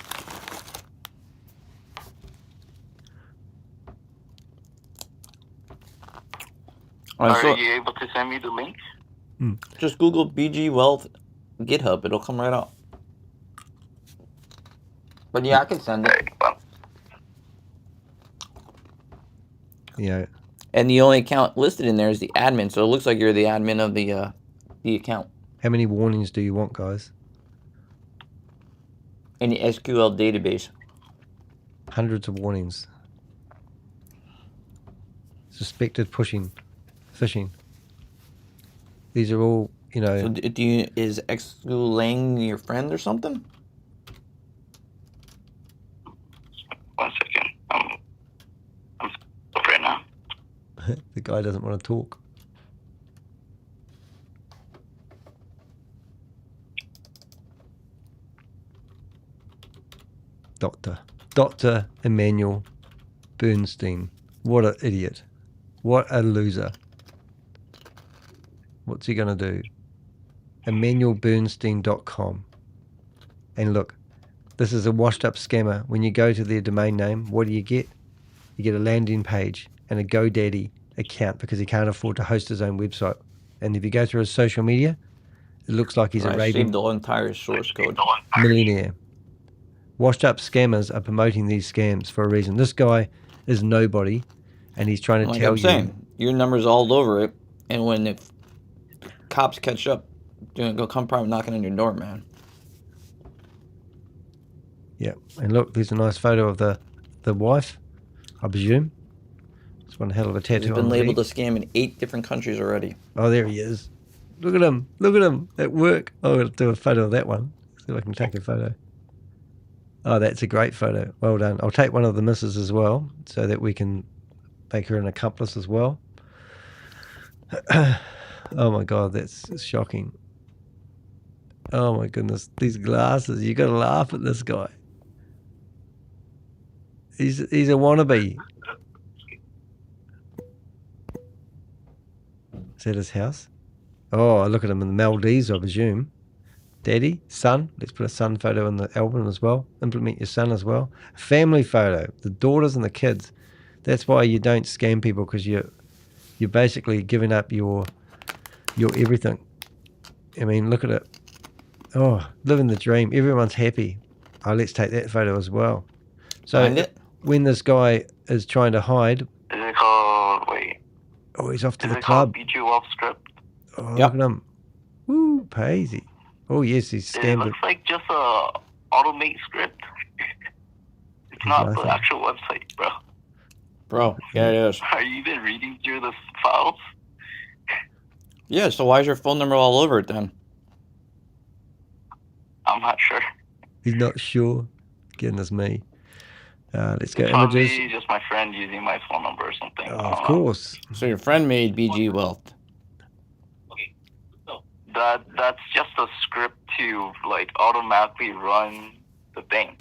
Are you able to send me the link? Just Google BG Wealth GitHub. It'll come right up. But yeah, I can send it. Yeah. And the only account listed in there is the admin, so it looks like you're the admin of the account. How many warnings do you want, guys? In the SQL database. Hundreds of warnings. Suspected phishing. These are all, you know. So is Exu Lang your friend or something? One second. I'm up right now. The guy doesn't want to talk. Dr. Emmanuel Bernstein. What an idiot. What a loser. What's he going to do? EmmanuelBernstein.com. And look, this is a washed up scammer. When you go to their domain name, what do you get? You get a landing page and a GoDaddy account because he can't afford to host his own website. And if you go through his social media, it looks like he's a raving saved the entire source code. millionaire. Washed up scammers are promoting these scams for a reason. This guy is nobody, and he's trying to tell you. Your number's all over it, and when the cops catch up, they're going to come probably knocking on your door, man. Yeah, and look, there's a nice photo of the wife, I presume. It's one hell of a tattoo. He's been labeled a scam in 8 different countries already. Oh, there he is. Look at him. Look at him at work. Oh, I'll do a photo of that one. See if I can take a photo. Oh, that's a great photo. Well done. I'll take one of the misses as well so that we can make her an accomplice as well. Oh, my God, that's shocking. Oh, my goodness. These glasses. You got to laugh at this guy. He's a wannabe. Is that his house? Oh, look at him in the Maldives, I presume. Daddy, son. Let's put a son photo in the album as well. Implement your son as well. Family photo. The daughters and the kids. That's why you don't scam people, because you're basically giving up your everything. I mean, look at it. Oh, living the dream. Everyone's happy. Oh, let's take that photo as well. So when this guy is trying to hide. Is it called, wait. Oh, he's off to the club. club. BG Wealth script. Oh, look at him. Woo, Paisy. Oh, yes, he's scammed. It looks like just a automate script. It's not the actual website, bro. Bro, yeah, it is. Are you even reading through the files? Yeah, so why is your phone number all over it then? I'm not sure. He's not sure. Goodness me. Let's go probably images. Probably just my friend using my phone number or something. Oh, of course. So your friend made BG Wealth. That's just a script. script to like automatically run the thing.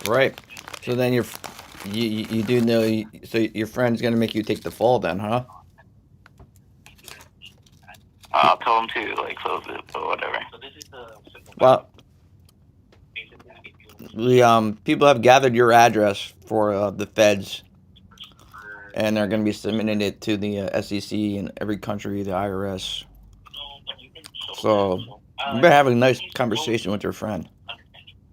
Right. So then you do know. So your friend's gonna make you take the fall then, huh? I'll tell him to like close it or whatever. Well, the people have gathered your address for the feds, and they're going to be submitting it to the SEC in every country, the IRS. So you better have a nice conversation with your friend.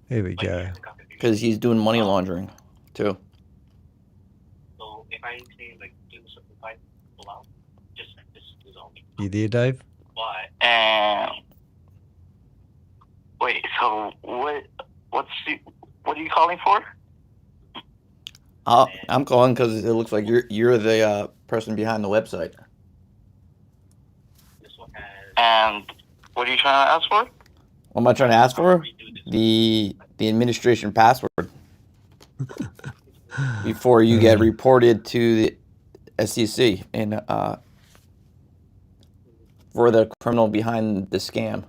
Here we go. Because he's doing money laundering too. You there, Dave? Wait. So what are you calling for? I'm calling because it looks like you're the person behind the website. And what are you trying to ask for? What am I trying to ask for? The administration password before you get reported to the SEC and for the criminal behind the scam.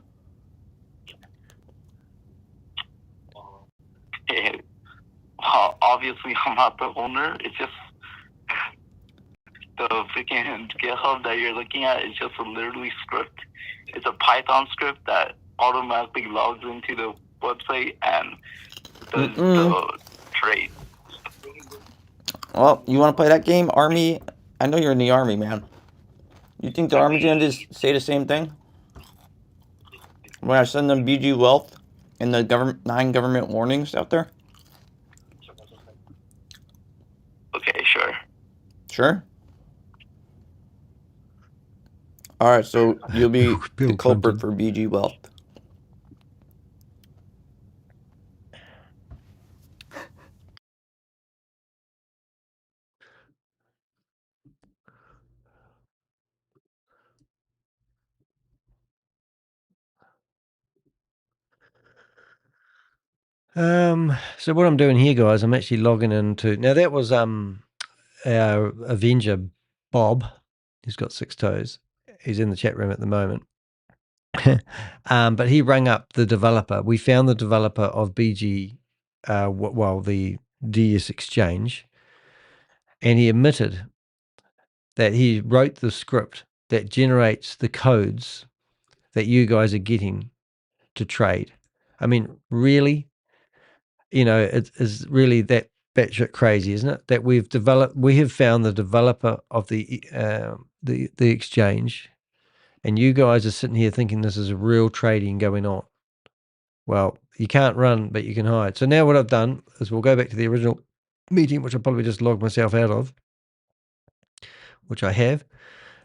Obviously, I'm not the owner. It's just the freaking GitHub that you're looking at is just a literally script. It's a Python script that automatically logs into the website and does the trade. Well, you want to play that game, Army? I know you're in the Army, man. You think the Army's going to just say the same thing? When I send them BG Wealth and the 9 government warnings out there? Okay, sure. Sure? Alright, so you'll be the culprit for BG Wealth. So what I'm doing here, guys, I'm actually logging into. Now that was our Avenger, Bob. He's got 6 toes. He's in the chat room at the moment. But he rang up the developer. We found the developer of BG, the DS Exchange, and he admitted that he wrote the script that generates the codes that you guys are getting to trade. I mean, really, it's really that batshit crazy, isn't it? That we have found the developer of the exchange, and you guys are sitting here thinking this is a real trading going on. Well, you can't run, but you can hide. So now what I've done is we'll go back to the original meeting, which I probably just logged myself out of, which I have.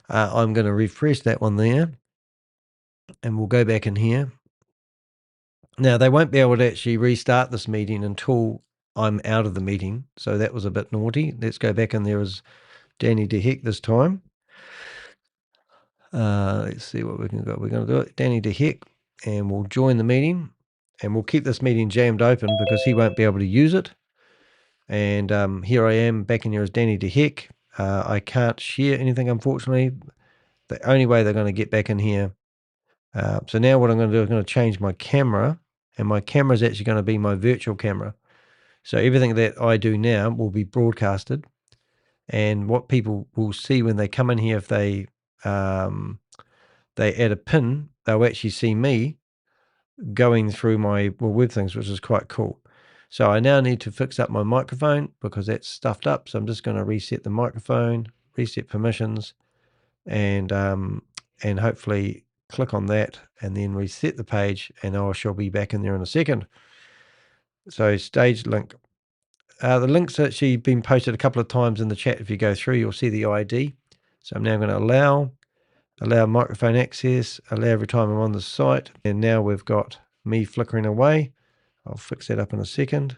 I'm going to refresh that one there, and we'll go back in here. Now, they won't be able to actually restart this meeting until I'm out of the meeting, so that was a bit naughty. Let's go back in there as Danny DeHeck this time. Let's see what we can go. We're going to do it, Danny DeHeck, and we'll join the meeting, and we'll keep this meeting jammed open because he won't be able to use it. And here I am back in here as Danny DeHeck. I can't share anything, unfortunately. The only way they're going to get back in here. So now what I'm going to do is I'm going to change my camera, and my camera is actually going to be my virtual camera. So everything that I do now will be broadcasted, and what people will see when they come in here, if they add a pin, they'll actually see me going through my web things, which is quite cool. So I now need to fix up my microphone because that's stuffed up. So I'm just going to reset the microphone, reset permissions, and hopefully click on that and then reset the page, and I shall be back in there in a second. So stage link. The link's actually been posted a couple of times in the chat. If you go through, you'll see the ID. So I'm now going to allow microphone access, allow every time I'm on the site. And now we've got me flickering away. I'll fix that up in a second.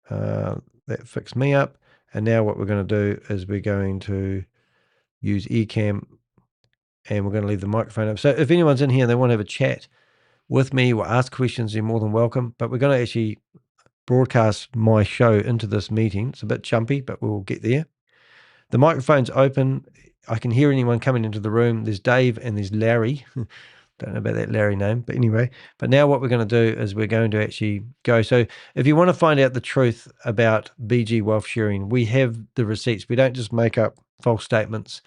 That fixed me up. And now what we're going to do is we're going to use eCam, and we're going to leave the microphone up. So if anyone's in here and they want to have a chat with me or ask questions, you're more than welcome. But we're going to actually broadcast my show into this meeting. It's a bit jumpy, but we'll get there. The microphone's open. I can hear anyone coming into the room. There's Dave and there's Larry. Don't know about that Larry name, but anyway. But now what we're going to do is we're going to actually go. So if you want to find out the truth about BG Wealth Sharing, we have the receipts. We don't just make up false statements.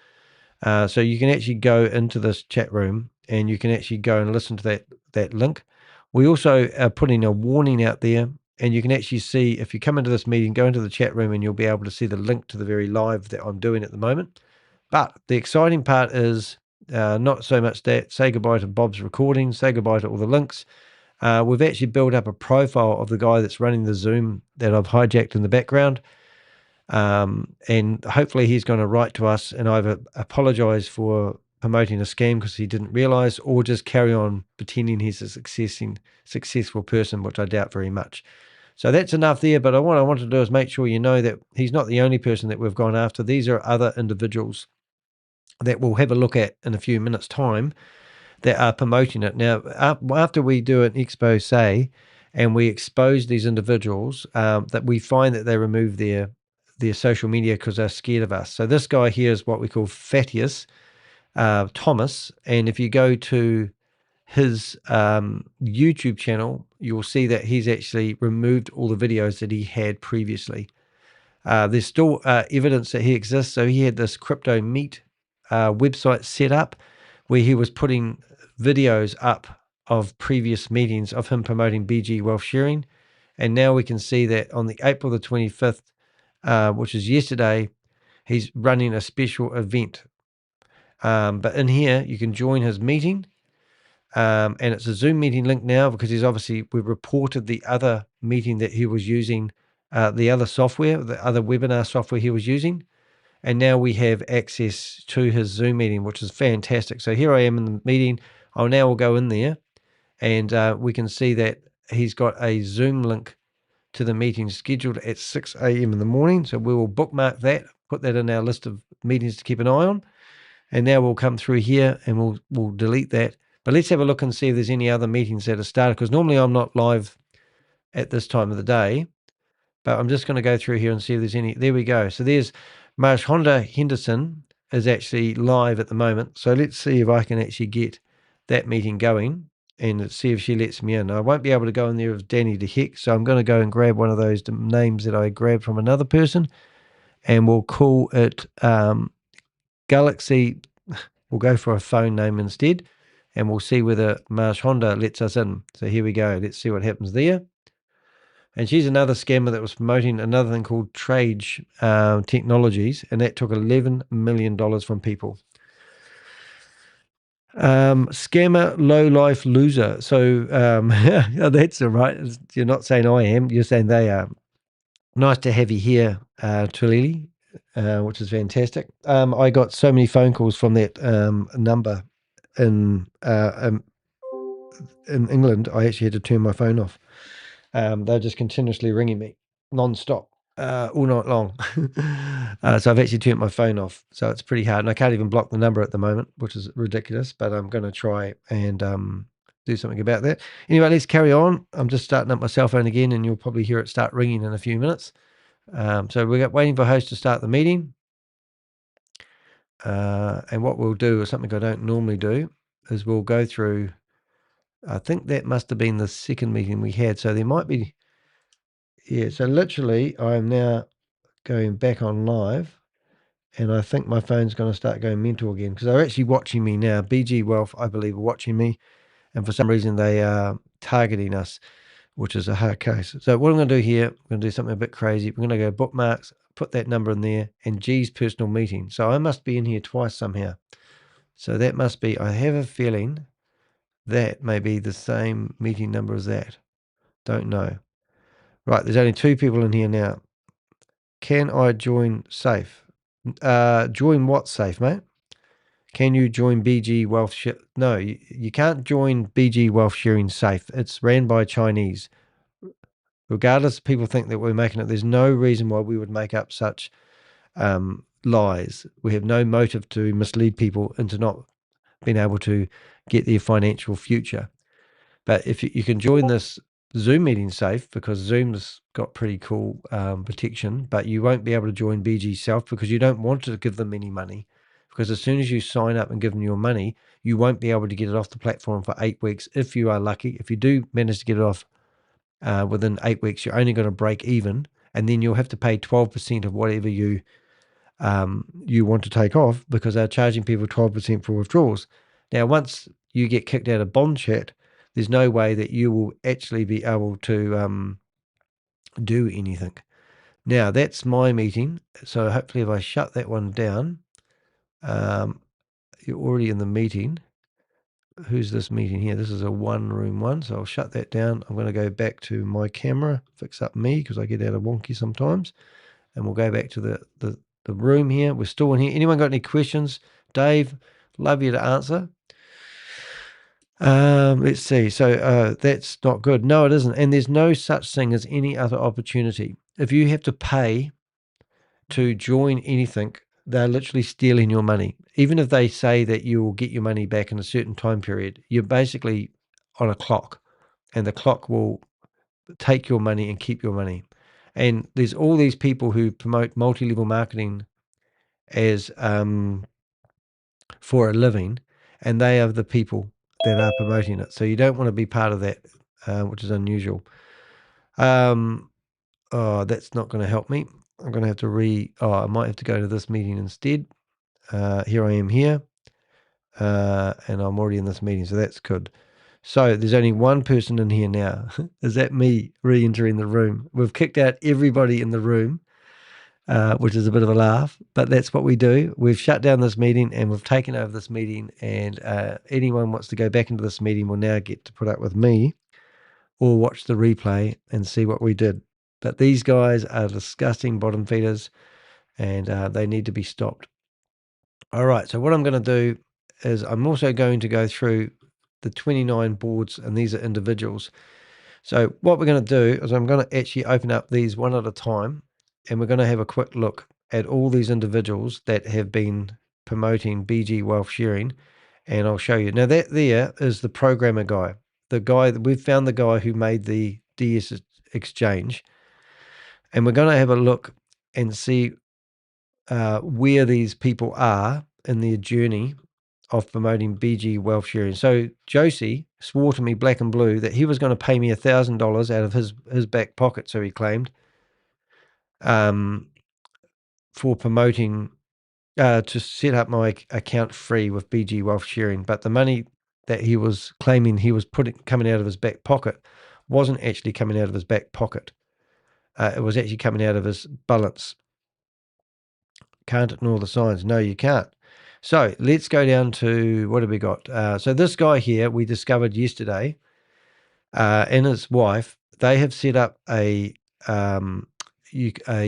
So you can actually go into this chat room and you can actually go and listen to that link. We also are putting a warning out there, and you can actually see, if you come into this meeting, go into the chat room and you'll be able to see the link to the very live that I'm doing at the moment. But the exciting part is not so much that. Say goodbye to Bob's recording, say goodbye to all the links. We've actually built up a profile of the guy that's running the Zoom that I've hijacked in the background. And hopefully he's going to write to us and either apologize for promoting a scam because he didn't realize, or just carry on pretending he's a successful person, which I doubt very much. So that's enough there. But what I want to do is make sure you know that he's not the only person that we've gone after. These are other individuals that we'll have a look at in a few minutes' time that are promoting it. Now, after we do an expose and we expose these individuals, that we find that they remove their social media because they're scared of us. So this guy here is what we call Fatius Thomas, and if you go to his YouTube channel, you'll see that he's actually removed all the videos that he had previously. There's still evidence that he exists. So he had this crypto meet website set up where he was putting videos up of previous meetings of him promoting BG Wealth Sharing. And now we can see that on the April the 25th, which is yesterday, he's running a special event. But in here, you can join his meeting. And it's a Zoom meeting link now because we reported the other meeting that he was using, the other software, the other webinar software he was using. And now we have access to his Zoom meeting, which is fantastic. So here I am in the meeting. I'll go in there and we can see that he's got a Zoom link to the meeting scheduled at 6 a.m. in the morning. So we will bookmark that, put that in our list of meetings to keep an eye on. And now we'll come through here and we'll delete that. But let's have a look and see if there's any other meetings that are started, because normally I'm not live at this time of the day. But I'm just going to go through here and see if there's any. There we go. So there's Honda Henderson is actually live at the moment. So let's see if I can actually get that meeting going and see if she lets me in. I won't be able to go in there with Danny the Heck. So I'm going to go and grab one of those names that I grabbed from another person, and we'll call it Galaxy. We'll go for a phone name instead, and we'll see whether Marsh Honda lets us in. So here we go. Let's see what happens there. And she's another scammer that was promoting another thing called Trade Technologies, and that took $11 million from people. Scammer, low life loser. So that's all right. You're not saying I am. You're saying they are. Nice to have you here, Tulili, which is fantastic. I got so many phone calls from that number in England. I actually had to turn my phone off. They're just continuously ringing me non-stop all night long. So I've actually turned my phone off. So it's pretty hard. And I can't even block the number at the moment, which is ridiculous. But I'm going to try and do something about that. Anyway, let's carry on. I'm just starting up my cell phone again, and you'll probably hear it start ringing in a few minutes. So we're waiting for host to start the meeting. And what we'll do is something I don't normally do is we'll go through. I think that must have been the second meeting we had. So there might be, yeah. So literally I'm now going back on live, and I think my phone's going to start going mental again because they're actually watching me now. BG Wealth, I believe, are watching me. And for some reason they are targeting us, which is a hard case. So what I'm going to do here, I'm going to do something a bit crazy. We're going to go bookmarks, put that number in there, and G's personal meeting. So I must be in here twice somehow. So that must be, I have a feeling that may be the same meeting number as that. Don't know. Right, there's only 2 people in here now. Can I join safe? Join what safe, mate? Can you join BG Wealth? No, you can't join BG Wealth Sharing safe. It's ran by Chinese. Regardless, people think that we're making it. There's no reason why we would make up such lies. We have no motive to mislead people into not being able to get their financial future. But if you can join this Zoom meeting safe, because Zoom's got pretty cool protection, but you won't be able to join BG Self because you don't want to give them any money. because as soon as you sign up and give them your money, you won't be able to get it off the platform for 8 weeks if you are lucky. If you do manage to get it off within 8 weeks, you're only going to break even, and then you'll have to pay 12% of whatever you want to take off, because they're charging people 12% for withdrawals. Now, once you get kicked out of Bond Chat, there's no way that you will actually be able to do anything. Now, that's my meeting. So hopefully if I shut that one down, you're already in the meeting. Who's this meeting here? This is a one-room one, so I'll shut that down. I'm going to go back to my camera, fix up me, because I get out of wonky sometimes, and we'll go back to the room here. We're still in here. Anyone got any questions? Dave, love you to answer. Let's see. So that's not good. No, it isn't. And there's no such thing as any other opportunity. If you have to pay to join anything, they're literally stealing your money. Even if they say that you will get your money back in a certain time period, you're basically on a clock, and the clock will take your money and keep your money. And there's all these people who promote multi-level marketing as for a living, and they are the people that are promoting it. So you don't want to be part of that, which is unusual. Oh, that's not going to help me. I'm going to have to I might have to go to this meeting instead. Here I am here, and I'm already in this meeting, so that's good. So there's only one person in here now. Is that me re-entering the room? We've kicked out everybody in the room, which is a bit of a laugh, but that's what we do. We've shut down this meeting and we've taken over this meeting, and anyone wants to go back into this meeting will now get to put up with me or watch the replay and see what we did. But these guys are disgusting bottom feeders, and they need to be stopped. All right, so what I'm going to do is I'm also going to go through the 29 boards, and these are individuals. So what we're going to do is I'm going to actually open up these one at a time, and we're going to have a quick look at all these individuals that have been promoting BG Wealth Sharing, and I'll show you. Now that there is the programmer guy, the guy that we've found, the guy who made the DS exchange, and we're going to have a look and see where these people are in their journey of promoting BG Wealth Sharing. So Josie swore to me black and blue that he was going to pay me $1,000 out of his back pocket, so he claimed, for promoting, to set up my account free with BG Wealth Sharing. But the money that he was claiming he was coming out of his back pocket wasn't actually coming out of his back pocket. It was actually coming out of his balance. Can't ignore the signs. No, you can't. So let's go down to, what have we got? So this guy here we discovered yesterday, and his wife, they have set up a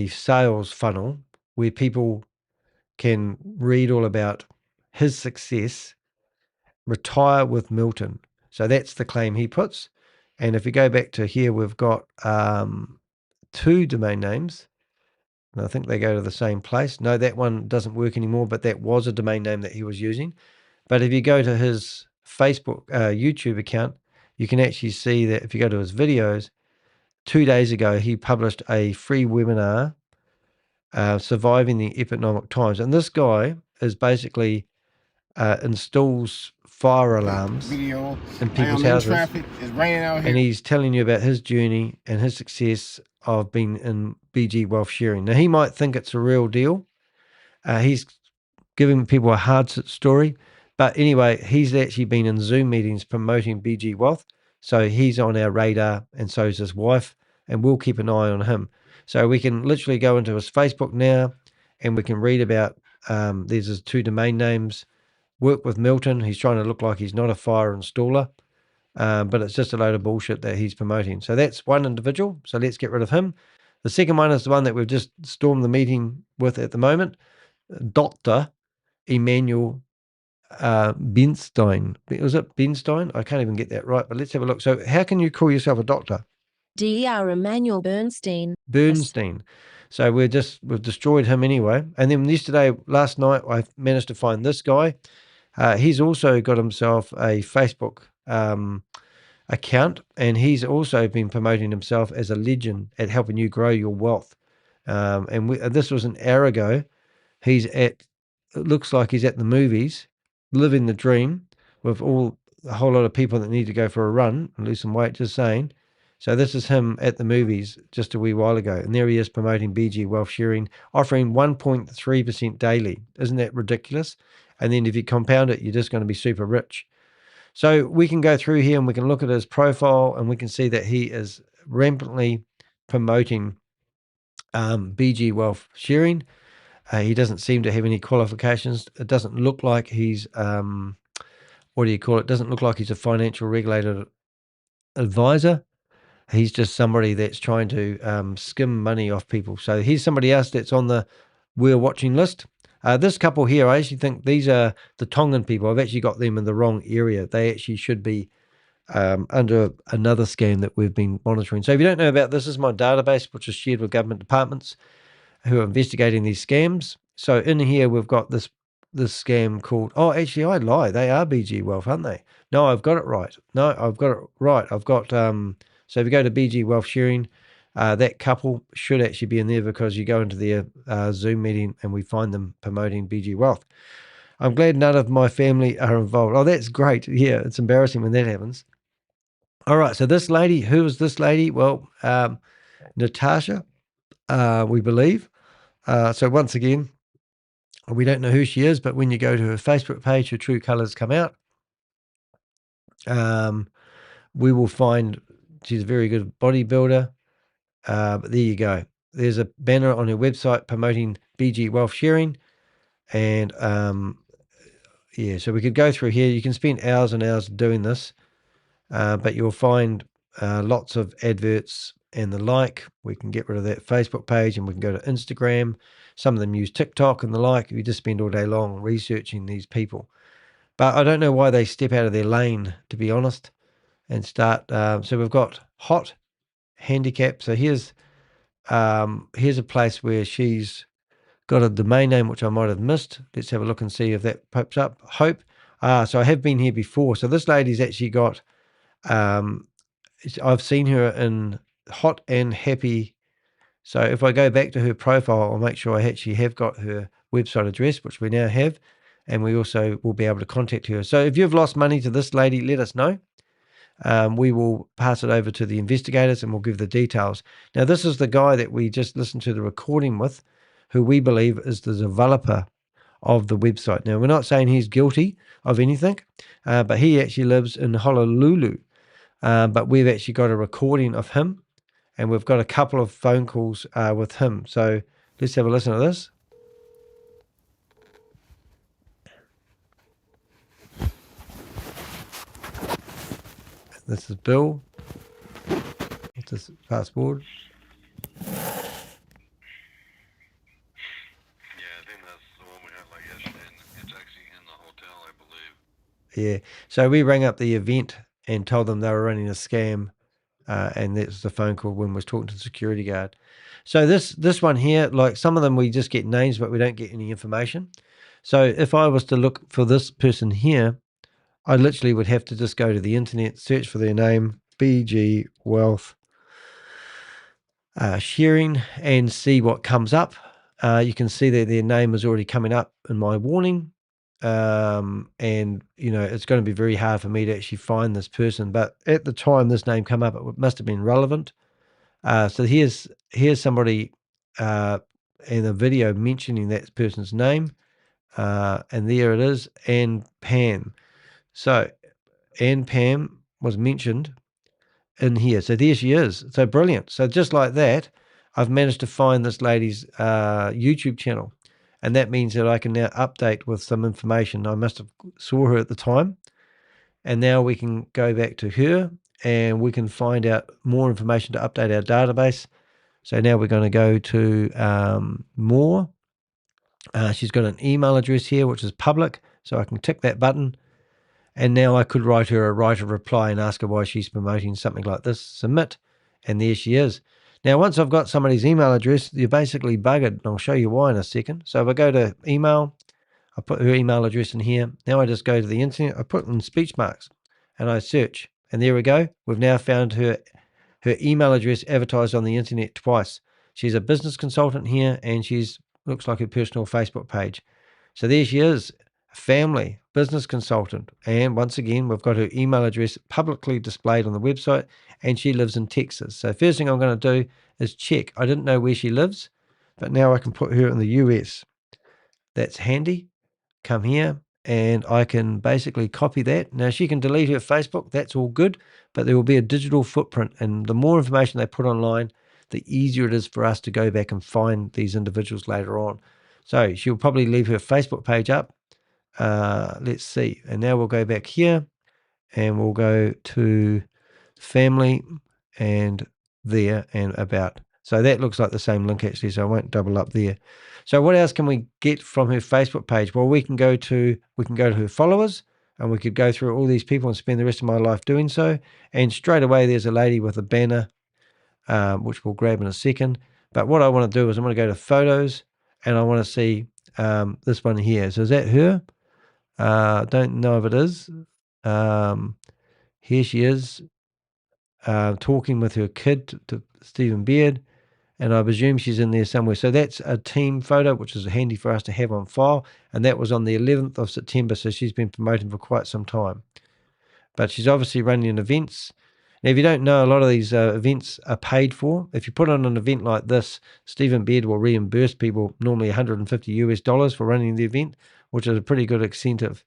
sales funnel where people can read all about his success, retire with Milton. So that's the claim he puts. And if we go back to here, we've got 2 domain names. And I think they go to the same place. No, that one doesn't work anymore, but that was a domain name that he was using. But if you go to his Facebook, YouTube account, you can actually see that if you go to his videos, 2 days ago, he published a free webinar, Surviving the Economic Times. And this guy is basically installs fire alarms in people's houses. It's raining out here. And he's telling you about his journey and his success of being in BG Wealth Sharing. Now, he might think it's a real deal. He's giving people a hard story. But anyway, he's actually been in Zoom meetings promoting BG Wealth. So he's on our radar, and so is his wife, and we'll keep an eye on him. So we can literally go into his Facebook now, and we can read about, there's his 2 domain names. Work with Milton. He's trying to look like he's not a fire installer, but it's just a load of bullshit that he's promoting. So that's one individual. So let's get rid of him. The second one is the one that we've just stormed the meeting with at the moment, Dr. Emmanuel Bernstein. Was it Bernstein? I can't even get that right, but let's have a look. So how can you call yourself a doctor? Dr. Emmanuel Bernstein. Bernstein. So we've destroyed him anyway. And then last night, I managed to find this guy. He's also got himself a Facebook account, and he's also been promoting himself as a legend at helping you grow your wealth. And this was an hour ago. He's at it looks like he's at the movies, living the dream with a whole lot of people that need to go for a run and lose some weight, just saying. So this is him at the movies just a wee while ago. And there he is promoting BG Wealth Sharing, offering 1.3% daily. Isn't that ridiculous? And then if you compound it, you're just going to be super rich. So we can go through here and we can look at his profile and we can see that he is rampantly promoting BG Wealth Sharing. He doesn't seem to have any qualifications. It doesn't look like he's, what do you call it? Doesn't look like he's a financial regulated advisor. He's just somebody that's trying to skim money off people. So here's somebody else that's on the we're watching list. This couple here, I actually think these are the Tongan people. I've actually got them in the wrong area. They actually should be under another scam that we've been monitoring. So if you don't know about this, is my database, which is shared with government departments who are investigating these scams. So in here, we've got this scam called, oh, actually, I lie. They are BG Wealth, aren't they? No, I've got it right. No, I've got it right. I've got, so if you go to BG Wealth Sharing, that couple should actually be in there because you go into their Zoom meeting and we find them promoting BG Wealth. I'm glad none of my family are involved. Oh, that's great. Yeah, it's embarrassing when that happens. All right, so this lady, who is this lady? Well, Natasha, we believe. So once again, we don't know who she is, but when you go to her Facebook page, her true colors come out. We will find she's a very good bodybuilder. But there you go. There's a banner on her website promoting BG Wealth Sharing. And yeah, so we could go through here. You can spend hours and hours doing this, but you'll find lots of adverts and the like. We can get rid of that Facebook page and we can go to Instagram. Some of them use TikTok and the like. We just spend all day long researching these people. But I don't know why they step out of their lane, to be honest, and start. So we've got hot handicap. So here's a place where she's got a domain name, which I might have missed. Let's have a look and see if that pops up. Hope. So I have been here before. So this lady's actually got, I've seen her in Hot and Happy. So if I go back to her profile, I'll make sure I actually have got her website address, which we now have. And we also will be able to contact her. So if you've lost money to this lady, let us know. We will pass it over to the investigators and we'll give the details. Now, this is the guy that we just listened to the recording with, who we believe is the developer of the website. Now, we're not saying he's guilty of anything, but he actually lives in Honolulu. But we've actually got a recording of him, and we've got a couple of phone calls with him. So let's have a listen to this. This is Bill. Let's just fast forward. Yeah, I think that's the one we had like yesterday. It's actually in the hotel, I believe. Yeah. So we rang up the event and told them they were running a scam, and that's the phone call when we was talking to the security guard. So this one here, like some of them we just get names, but we don't get any information. So if I was to look for this person here, I literally would have to just go to the internet, search for their name, BG Wealth Sharing, and see what comes up. You can see that their name is already coming up in my warning. And, you know, it's going to be very hard for me to actually find this person. But at the time this name came up, it must have been relevant. So here's somebody in a video mentioning that person's name. And there it is, and Pam. So Ann Pam was mentioned in here. So there she is. So brilliant. So just like that, I've managed to find this lady's YouTube channel. And that means that I can now update with some information. I must have saw her at the time. And now we can go back to her and we can find out more information to update our database. So now we're going to go to more. She's got an email address here, which is public. So I can tick that button. And now I could write her a reply and ask her why she's promoting something like this. Submit. And there she is. Now, once I've got somebody's email address, you're basically buggered. And I'll show you why in a second. So if I go to email, I put her email address in here. Now I just go to the internet. I put in speech marks and I search. And there we go. We've now found her email address advertised on the internet twice. She's a business consultant here and she's looks like her personal Facebook page. So there she is, family, business consultant. And once again, we've got her email address publicly displayed on the website, and she lives in Texas. So first thing I'm going to do is check. I didn't know where she lives, but now I can put her in the US. That's handy. Come here, and I can basically copy that. Now, she can delete her Facebook. That's all good, but there will be a digital footprint, and the more information they put online, the easier it is for us to go back and find these individuals later on. So she'll probably leave her Facebook page up. Let's see. And now we'll go back here, and we'll go to family and there and about. So that looks like the same link actually, so I won't double up there. So what else can we get from her Facebook page? Well, we can go to her followers, and we could go through all these people and spend the rest of my life doing so. And straight away, there's a lady with a banner, which we'll grab in a second. But what I want to do is I'm going to go to photos, and I want to see this one here. So is that her? Don't know if it is. Here she is, talking with her kid to Stephen Beard, and I presume she's in there somewhere. So that's a team photo, which is handy for us to have on file, and that was on the 11th of September, so she's been promoting for quite some time. But she's obviously running events. Now, if you don't know, a lot of these events are paid for. If you put on an event like this, Stephen Beard will reimburse people normally $150 for running the event, which is a pretty good incentive.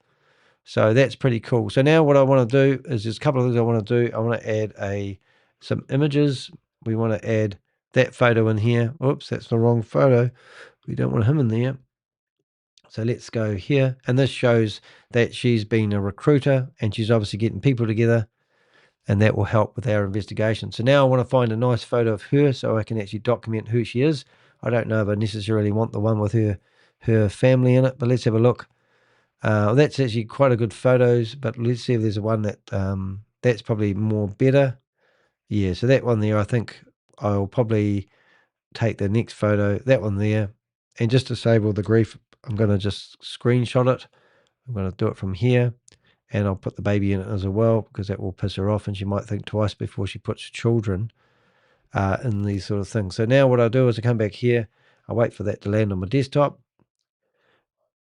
So that's pretty cool. So now what I want to do is there's a couple of things I want to do. I want to add some images. We want to add that photo in here. Oops, that's the wrong photo. We don't want him in there. So let's go here. And this shows that she's been a recruiter, and she's obviously getting people together, and that will help with our investigation. So now I want to find a nice photo of her so I can actually document who she is. I don't know if I necessarily want the one with her family in it, but let's have a look. That's actually quite a good photos, but let's see if there's one that that's probably more better. Yeah, so that one there, I think I'll probably take the next photo, that one there, and just to save all the grief, I'm going to just screenshot it. I'm going to do it from here, and I'll put the baby in it as well, because that will piss her off, and she might think twice before she puts children in these sort of things. So now what I'll do is I come back here, I'll wait for that to land on my desktop,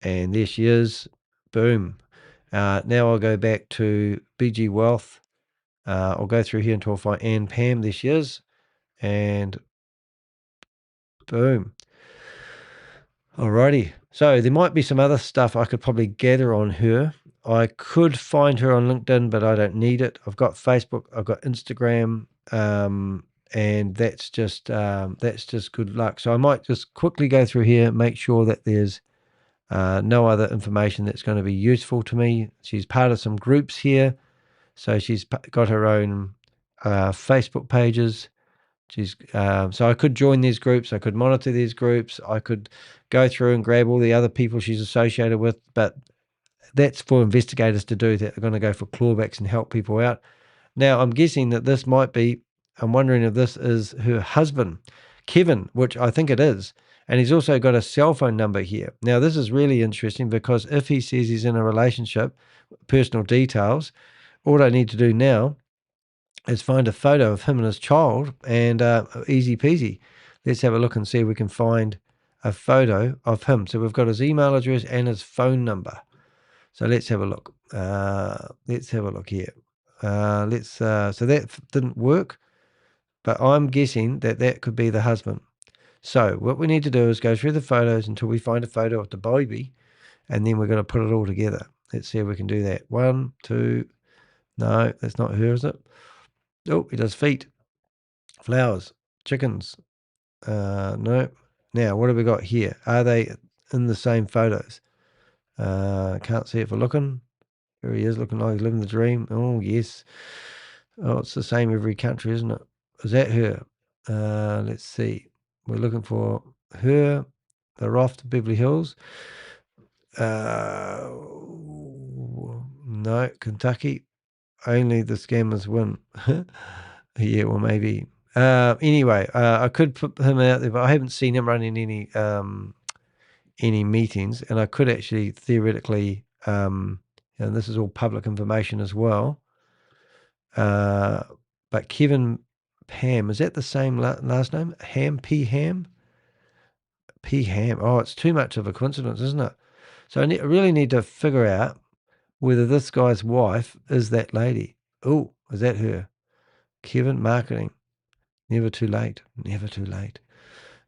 and there she is. Boom. Now I'll go back to BG Wealth. I'll go through here until I find Ann Pam. There she is. And boom. Alrighty. So there might be some other stuff I could probably gather on her. I could find her on LinkedIn, but I don't need it. I've got Facebook. I've got Instagram. And that's just good luck. So I might just quickly go through here, make sure that there's no other information that's going to be useful to me. She's part of some groups here. So she's got her own Facebook pages. So I could join these groups. I could monitor these groups. I could go through and grab all the other people she's associated with. But that's for investigators to do, that are going to go for clawbacks and help people out. Now, I'm guessing that this might be, I'm wondering if this is her husband, Kevin, which I think it is. And he's also got a cell phone number here. Now, this is really interesting, because if he says he's in a relationship, personal details, all I need to do now is find a photo of him and his child, and easy peasy. Let's have a look and see if we can find a photo of him. So we've got his email address and his phone number. So let's have a look. Let's have a look here. So that didn't work, but I'm guessing that that could be the husband. So what we need to do is go through the photos until we find a photo of the baby, and then we're going to put it all together. Let's see if we can do that. 1, 2, no, that's not her, is it? Oh, he does feet, flowers, chickens. No. Now, what have we got here? Are they in the same photos? Can't see it for looking. There he is, looking like he's living the dream. Oh, yes. Oh, it's the same every country, isn't it? Is that her? Let's see. We're looking for her. They're off to Beverly Hills. No, Kentucky. Only the scammers win. Yeah, well, maybe. Anyway, I could put him out there, but I haven't seen him running any meetings, and I could actually theoretically, and this is all public information as well. But Kevin Pam, is that the same last name? Ham, P. Ham? P. Ham. Oh, it's too much of a coincidence, isn't it? So I really need to figure out whether this guy's wife is that lady. Oh, is that her? Kevin Marketing. Never too late. Never too late.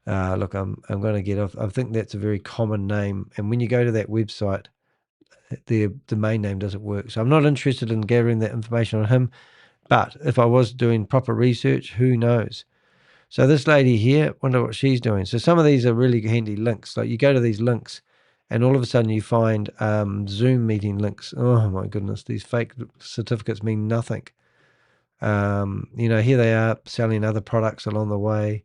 Look, I'm going to get off. I think that's a very common name. And when you go to that website, the domain name doesn't work. So I'm not interested in gathering that information on him. But if I was doing proper research, who knows? So this lady here, wonder what she's doing. So some of these are really handy links. Like you go to these links and all of a sudden you find Zoom meeting links. Oh my goodness, these fake certificates mean nothing. Here they are selling other products along the way.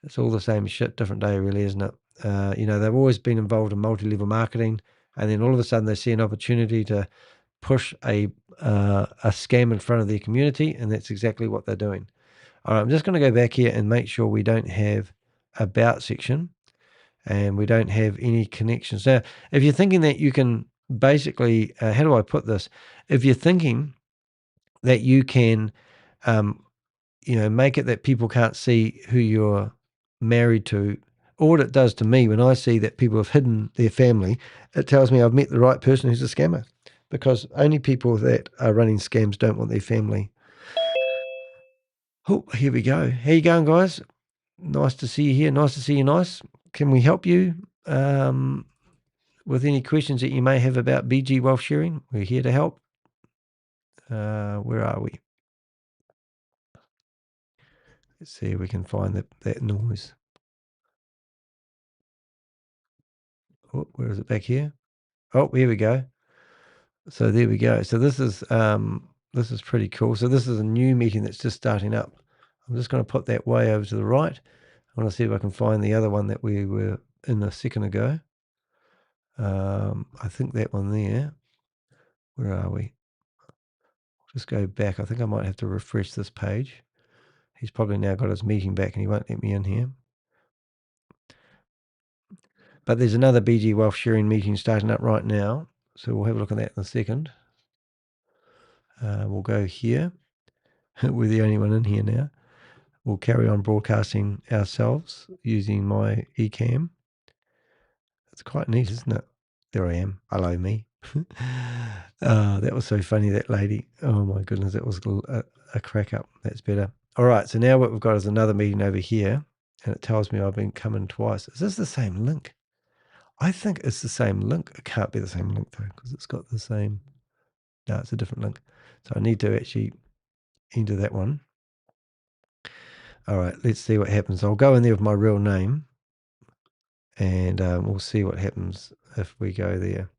It's all the same shit, different day really, isn't it? They've always been involved in multi-level marketing, and then all of a sudden they see an opportunity to push a scam in front of their community, and that's exactly what they're doing. All right, I'm just going to go back here and make sure we don't have about section and we don't have any connections. Now, if you're thinking that you can basically, how do I put this? If you're thinking that you can, make it that people can't see who you're married to, all it does to me when I see that people have hidden their family, it tells me I've met the right person who's a scammer, because only people that are running scams don't want their family. Oh, here we go. How you going, guys? Nice to see you here. Nice to see you. Nice. Can we help you with any questions that you may have about BG Wealth Sharing? We're here to help. Where are we? Let's see if we can find that noise. Oh, where is it? Back here? Oh, here we go. So there we go. So this is pretty cool. So this is a new meeting that's just starting up. I'm just going to put that way over to the right. I want to see if I can find the other one that we were in a second ago. I think that one there. Where are we? Just go back. I think I might have to refresh this page. He's probably now got his meeting back and he won't let me in here. But there's another BG Wealth Sharing meeting starting up right now. So we'll have a look at that in a second. We'll go here. We're the only one in here now. We'll carry on broadcasting ourselves using my eCam. It's quite neat, isn't it? There I am. Hello, me. That was so funny, that lady. Oh, my goodness. That was a crack up. That's better. All right. So now what we've got is another meeting over here. And it tells me I've been coming twice. Is this the same link? I think it's the same link. It can't be the same link, though, because it's got the same. No, it's a different link. So I need to actually enter that one. All right. Let's see what happens. I'll go in there with my real name. And we'll see what happens if we go there.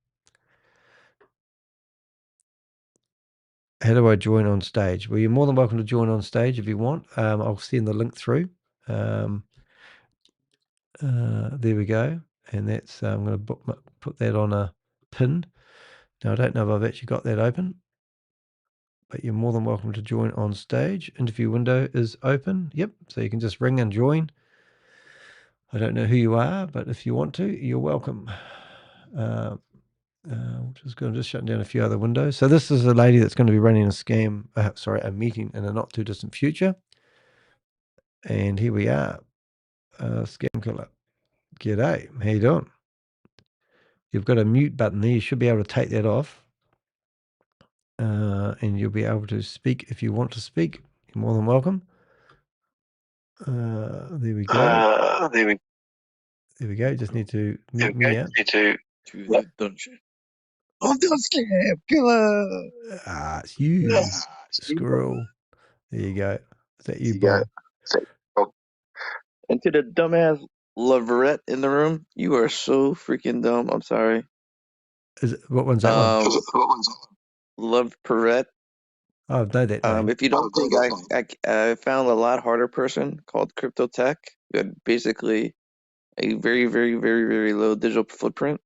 How do I join on stage? Well, you're more than welcome to join on stage if you want. I'll send the link through. There we go. And that's, I'm going to put that on a pin. Now, I don't know if I've actually got that open, but you're more than welcome to join on stage. Interview window is open. Yep. So you can just ring and join. I don't know who you are, but if you want to, you're welcome. Just going to just shut down a few other windows. So this is a lady that's going to be running a meeting in a not too distant future. And here we are. Scam killer. G'day. How you doing? You've got a mute button there. You should be able to take that off. And you'll be able to speak if you want to speak. You're more than welcome. There we go. There we go. Just need to mute me out. I'm the scam killer. It's you, squirrel. There you go. Is that you, Bob? And to the dumbass Leverett in the room, you are so freaking dumb. I'm sorry. What one's that one? Love Perrette. Oh, I know that name. If you don't think I found a lot harder person called Crypto Tech, who had basically a very, very, very, very low digital footprint.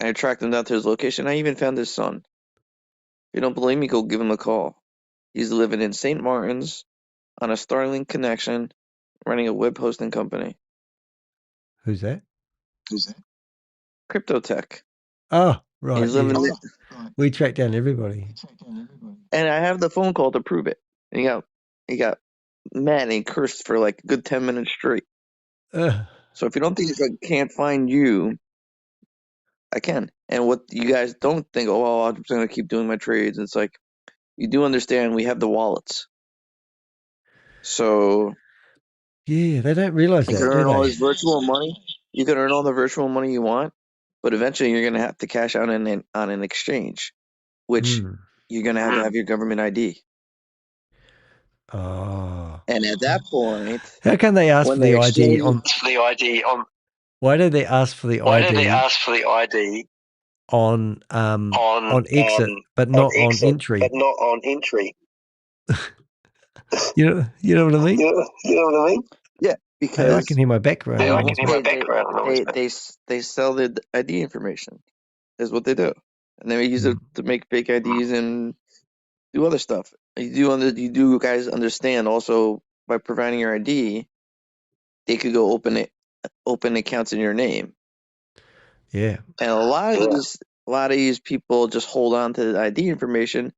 I tracked him down to his location. I even found his son. If you don't believe me, go give him a call. He's living in St. Martin's on a Starlink connection, running a web hosting company. Who's that? Crypto Tech. Oh, right. He's living We track down everybody. And I have the phone call to prove it. And he got mad and he cursed for like a good 10 minutes straight. So if you don't think I can't find you, I can. And what you guys don't think, oh, well, I'm just going to keep doing my trades. It's like, you do understand we have the wallets. So yeah, they don't realize you that, can do earn all they? this virtual money. You can earn all the virtual money you want, but eventually you're going to have to cash out on an exchange, which you're going to have your government ID. Oh. And at that point, how can they ask for the ID on? Why did they ask for the ID? On exit, but not on entry. You know what I mean? Yeah, because I can hear my background. They sell the ID information, is what they do, and they use it to make fake IDs and do other stuff. You do guys understand also by providing your ID, they could go open accounts in your name. Yeah, and a lot of these people just hold on to the ID information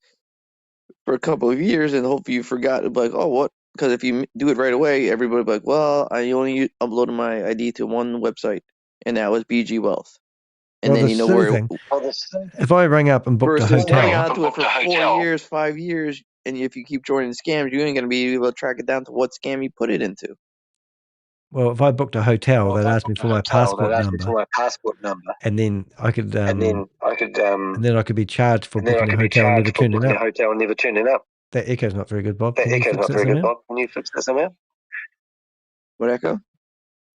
for a couple of years, and hopefully you forgot. Like, oh, what? Because if you do it right away, everybody will be like, well, I only uploaded my ID to one website, and that was BG Wealth. And well, then you know where. Thing, if I rang up and booked a hotel, hang on to it for 4 years, 5 years, and if you keep joining scams, you ain't gonna be able to track it down to what scam you put it into. Well, if I booked a hotel, they'd ask me for my passport number, and then I could, and then I could be charged for booking a hotel and never turning up. That echo's not very good, Bob. Can you fix that somehow? What echo?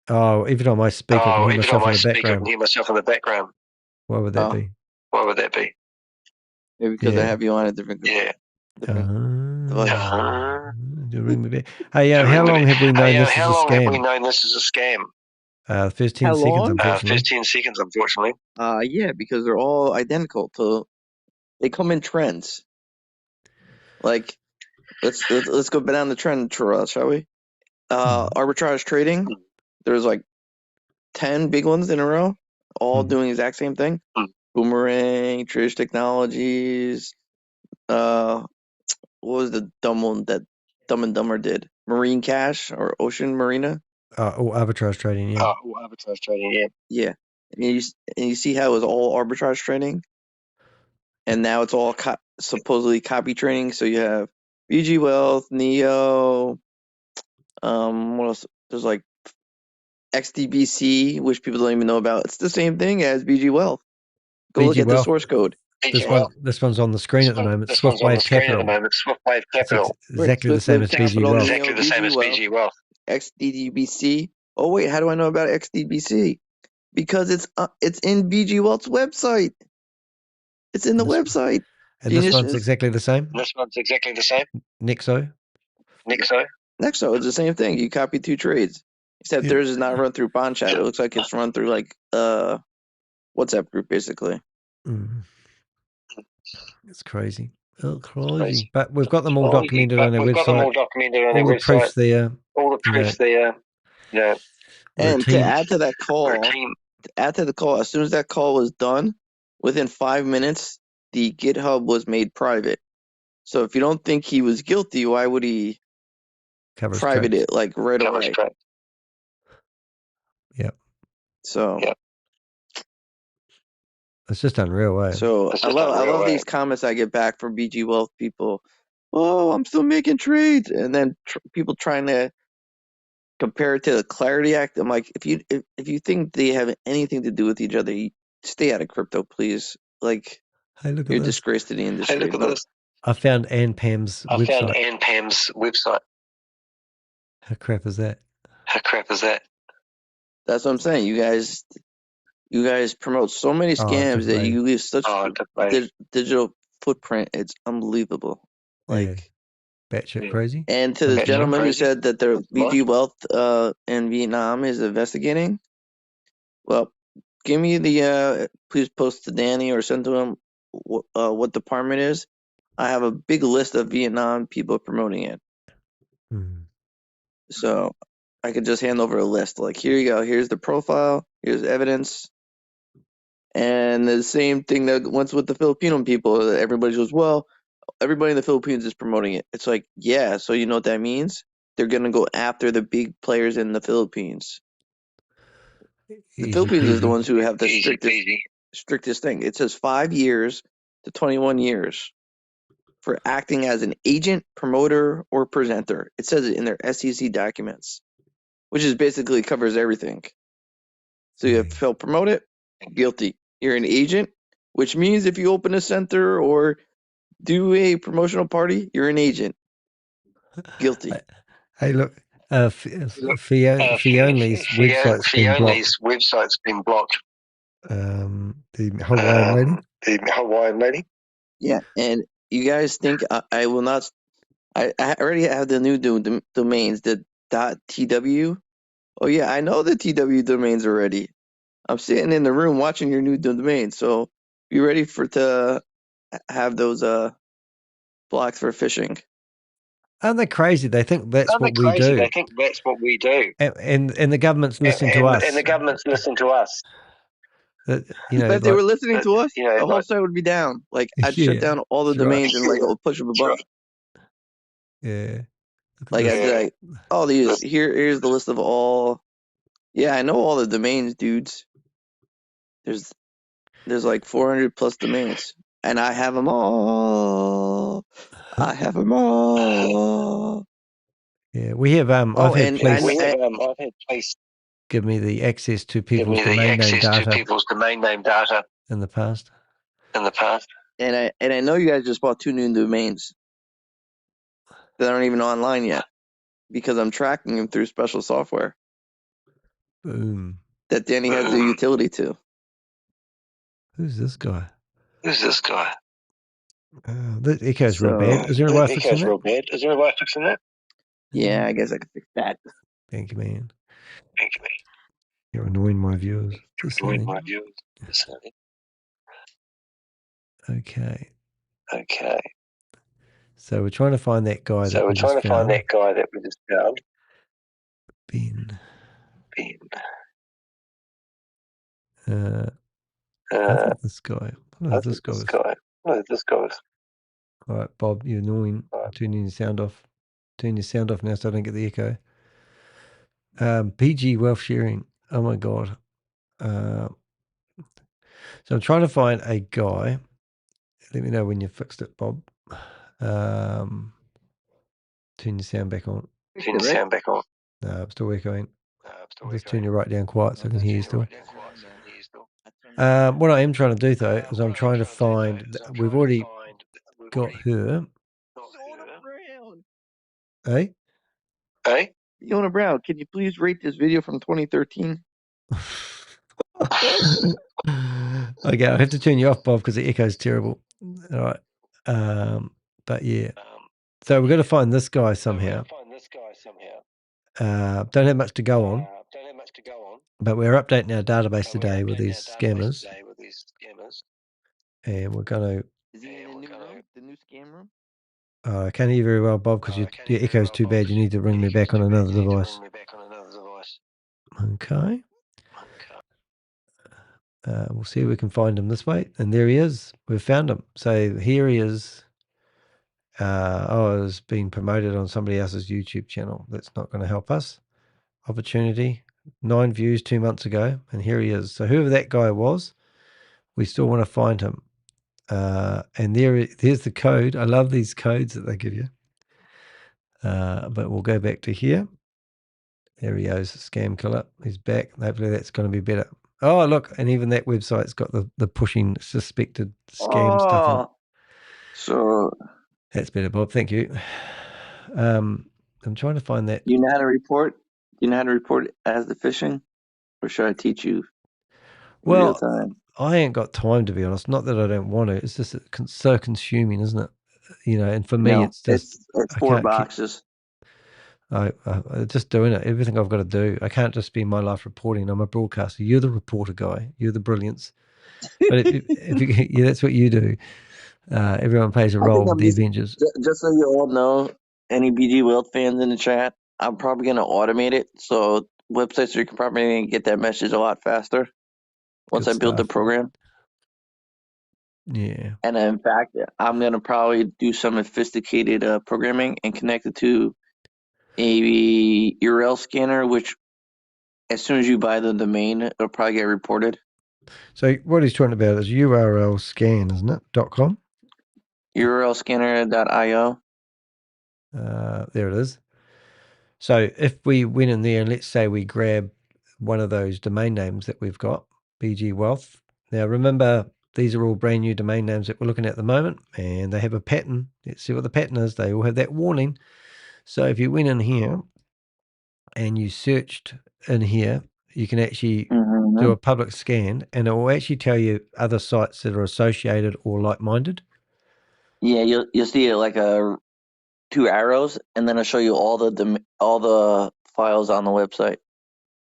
Oh, every time I speak, I can hear myself in the background. Why would that be? Maybe because I have you on a different. Yeah. Hey, how long have we known this is a scam? The first 10 seconds, unfortunately. Yeah, because they're all identical. They come in trends. Like, let's go down the trend, shall we? Arbitrage trading. There's like 10 big ones in a row, all doing the exact same thing. Boomerang, Trish Technologies. What was the dumb one that Dumb and Dumber did? Marine Cash or Ocean Marina? Arbitrage trading, yeah. Yeah. And you see how it was all arbitrage trading? And now it's all supposedly copy trading. So you have BG Wealth, Neo, what else? There's like XDBC, which people don't even know about. It's the same thing as BG Wealth. Go look at the source code. This one's on the screen at the moment. Swiftwave Capital. It's exactly the same as BG Wealth. XDBC. Oh wait, how do I know about XDBC? Because it's in BG Wealth's website. It's in the website. And this one's exactly the same? Nexo? Nexo is the same thing. You copy 2 trades. Except theirs is not run through Bond Chat. It looks like it's run through like WhatsApp group, basically. It's crazy. Oh, crazy. But we've got them all documented on our website. All the proofs there. Yeah. And to add to the call, as soon as that call was done, within 5 minutes, the GitHub was made private. So if you don't think he was guilty, why would he private it like right away? Yep. So it's just unreal, eh? So I love these comments I get back from BG Wealth people. Oh, I'm still making trades, and then people trying to compare it to the Clarity Act. I'm like, if you think they have anything to do with each other, you stay out of crypto, please. Like, hey, look at you're a disgrace to the industry. Hey, look at this. I found Ann Pam's website. How crap is that? That's what I'm saying. You guys promote so many scams that you leave such digital footprint. It's unbelievable. Like, batshit crazy. And to the gentleman who said that the BG Wealth in Vietnam is investigating, well, give me the please post to Danny or send to him what department is. I have a big list of Vietnam people promoting it. So I could just hand over a list. Like, here you go. Here's the profile. Here's evidence. And the same thing that went with the Filipino people. Everybody goes, well, everybody in the Philippines is promoting it. It's like, yeah, so you know what that means? They're going to go after the big players in the Philippines. The Philippines is the ones who have the strictest. strictest thing. It says 5 years to 21 years for acting as an agent, promoter, or presenter. It says it in their SEC documents, which is basically covers everything. So you have to promote it, guilty. You're an agent, which means if you open a center or do a promotional party, you're an agent. Guilty. Hey, look, Fiona's website's been blocked. The Hawaiian lady. Yeah, and you guys think I will not? I already have the new domains, the .tw. Oh yeah, I know the TW domains already. I'm sitting in the room watching your new domains, so be ready to have those blocks for phishing. Aren't they crazy? They think that's what we do. And the government's listening to us. If they were listening to us, the whole site would be down. Like I'd shut down all the domains and like a push of a button. Yeah. Like I'd be like, oh, here's the list of all. Yeah, I know all the domains, dudes. There's like 400 plus domains, and I have them all. I have them all. Yeah, we have. I've had police give me the access to people's domain name data in the past. And I know you guys just bought 2 new domains that aren't even online yet because I'm tracking them through special software. Boom. That Danny has the utility to. Who's this guy? The echo's real bad. Is there a way of fixing that? Yeah, I guess I could fix that. Thank you, man. You're annoying my viewers. Okay. So we're trying to find that guy that we just found. Ben. I think this guy. What is this guy? All right, Bob, you're annoying. Turning your sound off. Turn your sound off now so I don't get the echo. PG wealth sharing. Oh my god. So I'm trying to find a guy. Let me know when you fixed it, Bob. Turn your sound back on. No, I'm still echoing. Just turn your right down quiet so I can hear you still. What I am trying to do though is I'm trying to find. We've already got her. Hey? Fiona Brown, can you please rate this video from 2013? Okay, I have to turn you off, Bob, because the echo's terrible. All right. But yeah. So we've got to find this guy somehow. Don't have much to go on. But we're updating our database today with these scammers. And we're going to... Is he in the new scam room? I can't hear you very well, Bob, because your echo's too bad. You need to ring me back on another device. Okay. We'll see if we can find him this way. And there he is. We've found him. So here he is. It's been promoted on somebody else's YouTube channel. That's not going to help us. Opportunity. 9 views 2 months ago. And here he is. So whoever that guy was, we still want to find him. And there's the code. I love these codes that they give you. But we'll go back to here. There he goes, scam killer. He's back. Hopefully that's going to be better. Oh, look, and even that website's got the pushing suspected scam stuff on it. So that's better, Bob. Thank you. I'm trying to find that. You know how to report? You know how to report as the phishing? Or should I teach you in real time? I ain't got time, to be honest. Not that I don't want to. It's just so consuming, isn't it? And for me, it's just... It's 4 boxes. I'm just doing it. Everything I've got to do. I can't just spend my life reporting. I'm a broadcaster. You're the reporter guy. You're the brilliance. But that's what you do. Everyone plays a role with the Avengers. Just so you all know, any BG Wealth fans in the chat, I'm probably going to automate it. So websites you can probably get that message a lot faster once I build the program. Yeah. And in fact, I'm going to probably do some sophisticated programming and connect it to a URL scanner, which as soon as you buy the domain, it'll probably get reported. So what he's talking about is URL scan, isn't it? .com? URLscanner.io. There it is. So if we went in there and let's say we grab one of those domain names that we've got, BG Wealth. Now remember, these are all brand new domain names that we're looking at the moment, and they have a pattern. Let's see what the pattern is. They all have that warning. So if you went in here and you searched in here, you can actually do a public scan, and it will actually tell you other sites that are associated or like-minded. Yeah, you'll see it like two arrows, and then it'll show you all the files on the website.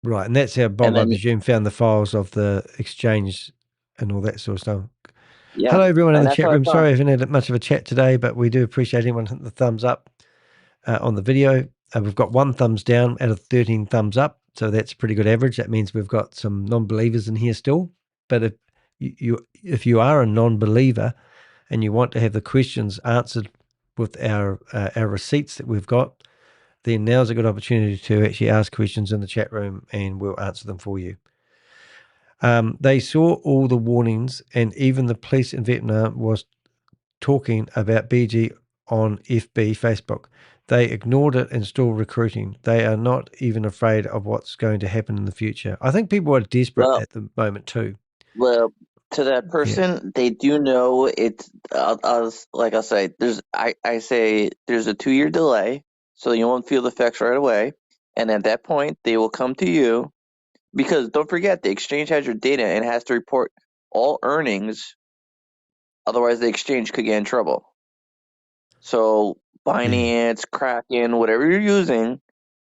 Right, and that's how Bob, I presume, found the files of the exchange and all that sort of stuff. Yeah. Hello, everyone in the chat room. Sorry I haven't had much of a chat today, but we do appreciate anyone hitting the thumbs up on the video. We've got 1 thumbs down out of 13 thumbs up, so that's a pretty good average. That means we've got some non-believers in here still. But if you are a non-believer and you want to have the questions answered with our receipts that we've got, then now's a good opportunity to actually ask questions in the chat room and we'll answer them for you. They saw all the warnings, and even the police in Vietnam was talking about BG on FB, Facebook. They ignored it and still recruiting. They are not even afraid of what's going to happen in the future. I think people are desperate at the moment too. Well, to that person, they do know it's. Like I say, I say there's a 2-year delay, so you won't feel the effects right away. And at that point, they will come to you, because don't forget, the exchange has your data and has to report all earnings. Otherwise, the exchange could get in trouble. So Binance, Kraken, whatever you're using,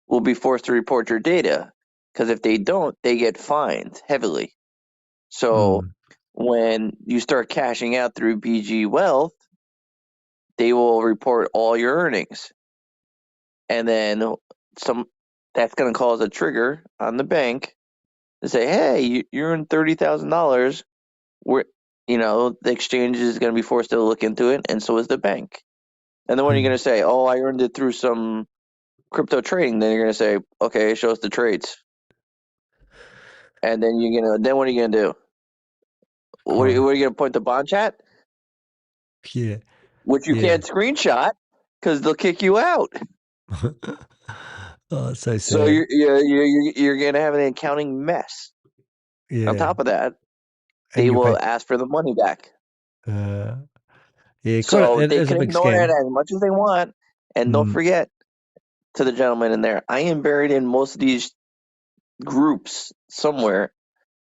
will be forced to report your data, because if they don't, they get fined heavily. So when you start cashing out through BG Wealth, they will report all your earnings, and then that's going to cause a trigger on the bank to say, "Hey, you earned $30,000. The exchange is going to be forced to look into it, and so is the bank." And then when you're going to say, "Oh, I earned it through some crypto trading," then you're going to say, "Okay, show us the trades." And then then what are you going to do? What are you going to point to bond chat? Yeah. Which you can't screenshot because they'll kick you out. Oh, it's so sad. So you're going to have an accounting mess. Yeah. On top of that, they will ask for the money back. So they can ignore it as much as they want. And don't forget, to the gentleman in there, I am buried in most of these groups somewhere,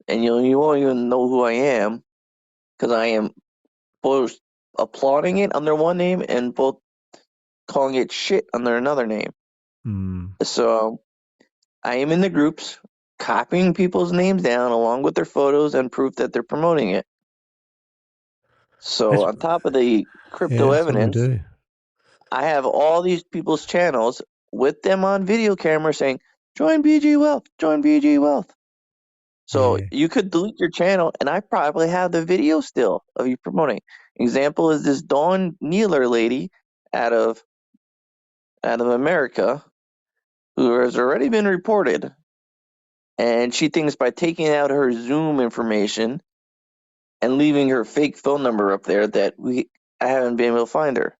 and you won't even know who I am, because I am both applauding it under one name and both calling it shit under another name. So I am in the groups, copying people's names down along with their photos and proof that they're promoting it. So on top of the crypto evidence, I have all these people's channels with them on video camera saying, "Join BG Wealth, join BG Wealth." So you could delete your channel, and I probably have the video still of you promoting. Example is this Dawn Nealer lady out of America, who has already been reported, and she thinks by taking out her Zoom information and leaving her fake phone number up there that I haven't been able to find her.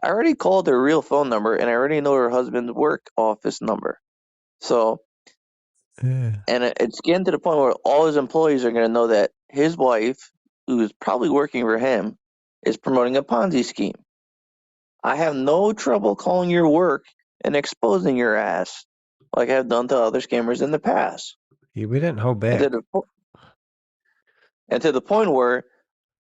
I already called her real phone number, and I already know her husband's work office number. So, and it's getting to the point where all his employees are going to know that his wife, who is probably working for him, is promoting a Ponzi scheme. I have no trouble calling your work and exposing your ass, like I've done to other scammers in the past. Yeah, we didn't hold back. And to the point where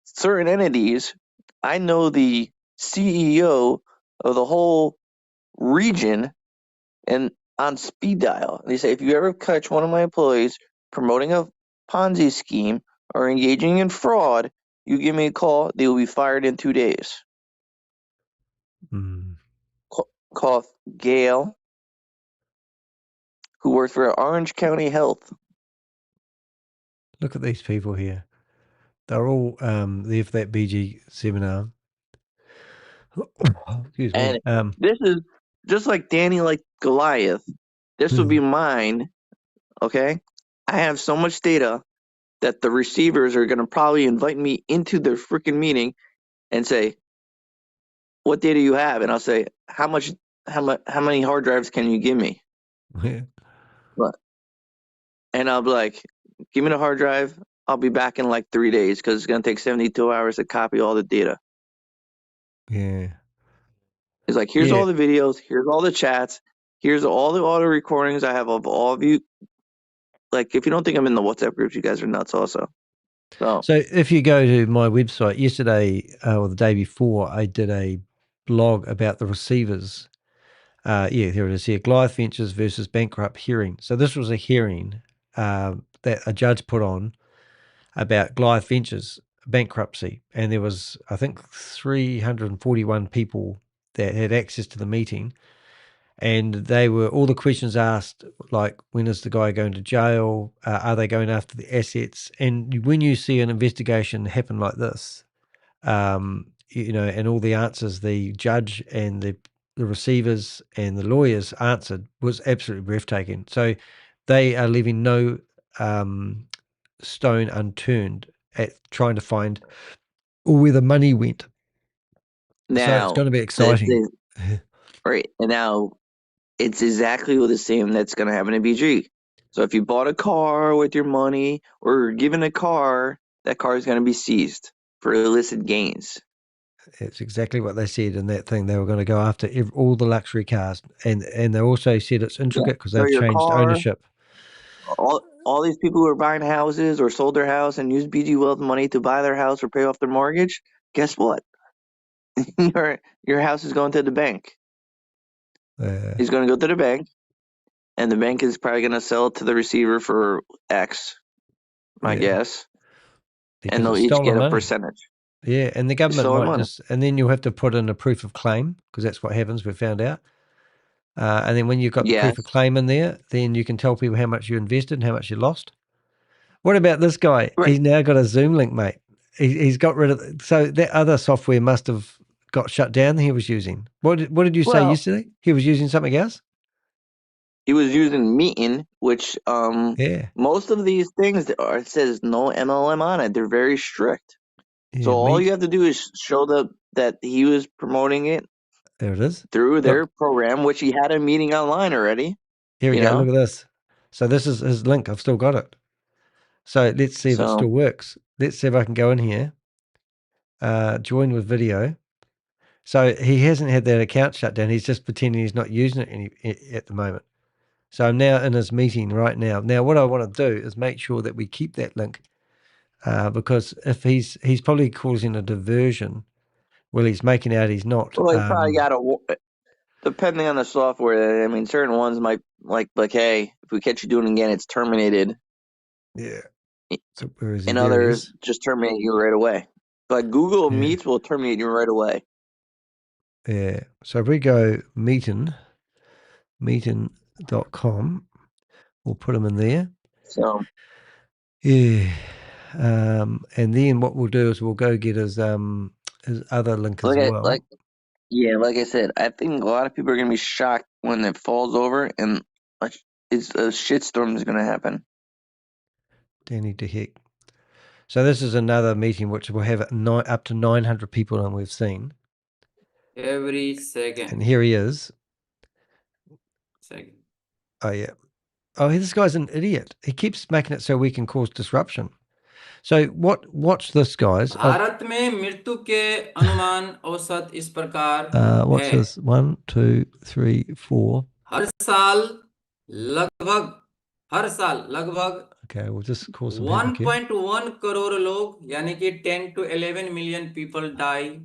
certain entities, I know the CEO of the whole region and on speed dial. They say, if you ever catch one of my employees promoting a Ponzi scheme or engaging in fraud, you give me a call, they will be fired in 2 days. Call Gail, who works for Orange County Health. Look at these people here. They're all there for that BG seminar. Excuse me. And this is just like Danny, like Goliath. This would be mine. Okay, I have so much data that the receivers are going to probably invite me into their freaking meeting and say, "What data you have?" And I'll say, "How many hard drives can you give me?" Yeah. What? And I'll be like, "Give me the hard drive. I'll be back in like 3 days because it's going to take 72 hours to copy all the data." Yeah. It's like, here's all the videos, here's all the chats, here's all the audio recordings I have of all of you. Like, if you don't think I'm in the WhatsApp groups, you guys are nuts also. So if you go to my website, yesterday or the day before, I did a blog about the receivers. Here it is here, Goliath Ventures versus bankrupt hearing. So this was a hearing that a judge put on about Goliath Ventures bankruptcy. And there was, I think, 341 people that had access to the meeting. And they were all the questions asked, like, when is the guy going to jail? Are they going after the assets? And when you see an investigation happen like this, and all the answers the judge and the receivers and the lawyers answered was absolutely breathtaking. So they are leaving no stone unturned at trying to find where the money went. Now, so it's going to be exciting. Right. And now it's exactly the same that's going to happen in BG. So if you bought a car with your money or given a car, that car is going to be seized for illicit gains. It's exactly what they said in that thing. They were going to go after all the luxury cars. And they also said it's intricate because they've changed ownership. All these people who are buying houses or sold their house and used BG Wealth money to buy their house or pay off their mortgage, guess what? your house is going to the bank. He's going to go to the bank, and the bank is probably going to sell it to the receiver for X, my guess. Because and they'll each get a percentage. Yeah, and the government might just, and then you'll have to put in a proof of claim, because that's what happens, we found out. And then when you've got the proof of claim in there, then you can tell people how much you invested and how much you lost. What about this guy? Right. He's now got a Zoom link, mate. He's got rid of, so that other software must have got shut down that he was using. What did you say yesterday? He was using something else? He was using Meeting, which most of these things it says no MLM on it. They're very strict. Yeah, so all you have to do is show that he was promoting it. There it is. Through their program, which he had a meeting online already. Here we go. Look at this. So this is his link. I've still got it. So let's see if it still works. Let's see if I can go in here. Join with video. So he hasn't had that account shut down. He's just pretending he's not using it at the moment. So I'm now in his meeting right now. Now, what I want to do is make sure that we keep that link because if he's probably causing a diversion, well, he's making out he's not. Well, he probably got depending on the software. I mean, certain ones might like, hey, if we catch you doing it again, it's terminated. Yeah. So where is he? And others just terminate you right away. But Google Meets will terminate you right away. Yeah. So if we go meeting.com, we'll put them in there. So yeah. And then what we'll do is we'll go get his other link as well. Like I said, I think a lot of people are going to be shocked when it falls over and it's a shitstorm is going to happen. Danny DeHeck. So this is another meeting which will have up to 900 people on we've seen. Every second. And here he is. Second. Oh, yeah. Oh, this guy's an idiot. He keeps making it so we can cause disruption. So watch this, guys. Bharat में मृत्यु के अनुमान औसत इस प्रकार watch है. this. 1, 2, 3, 4. हर साल लगभग okay, we'll just call some 1.1 crore लोग यानी कि 10 to 11 million people die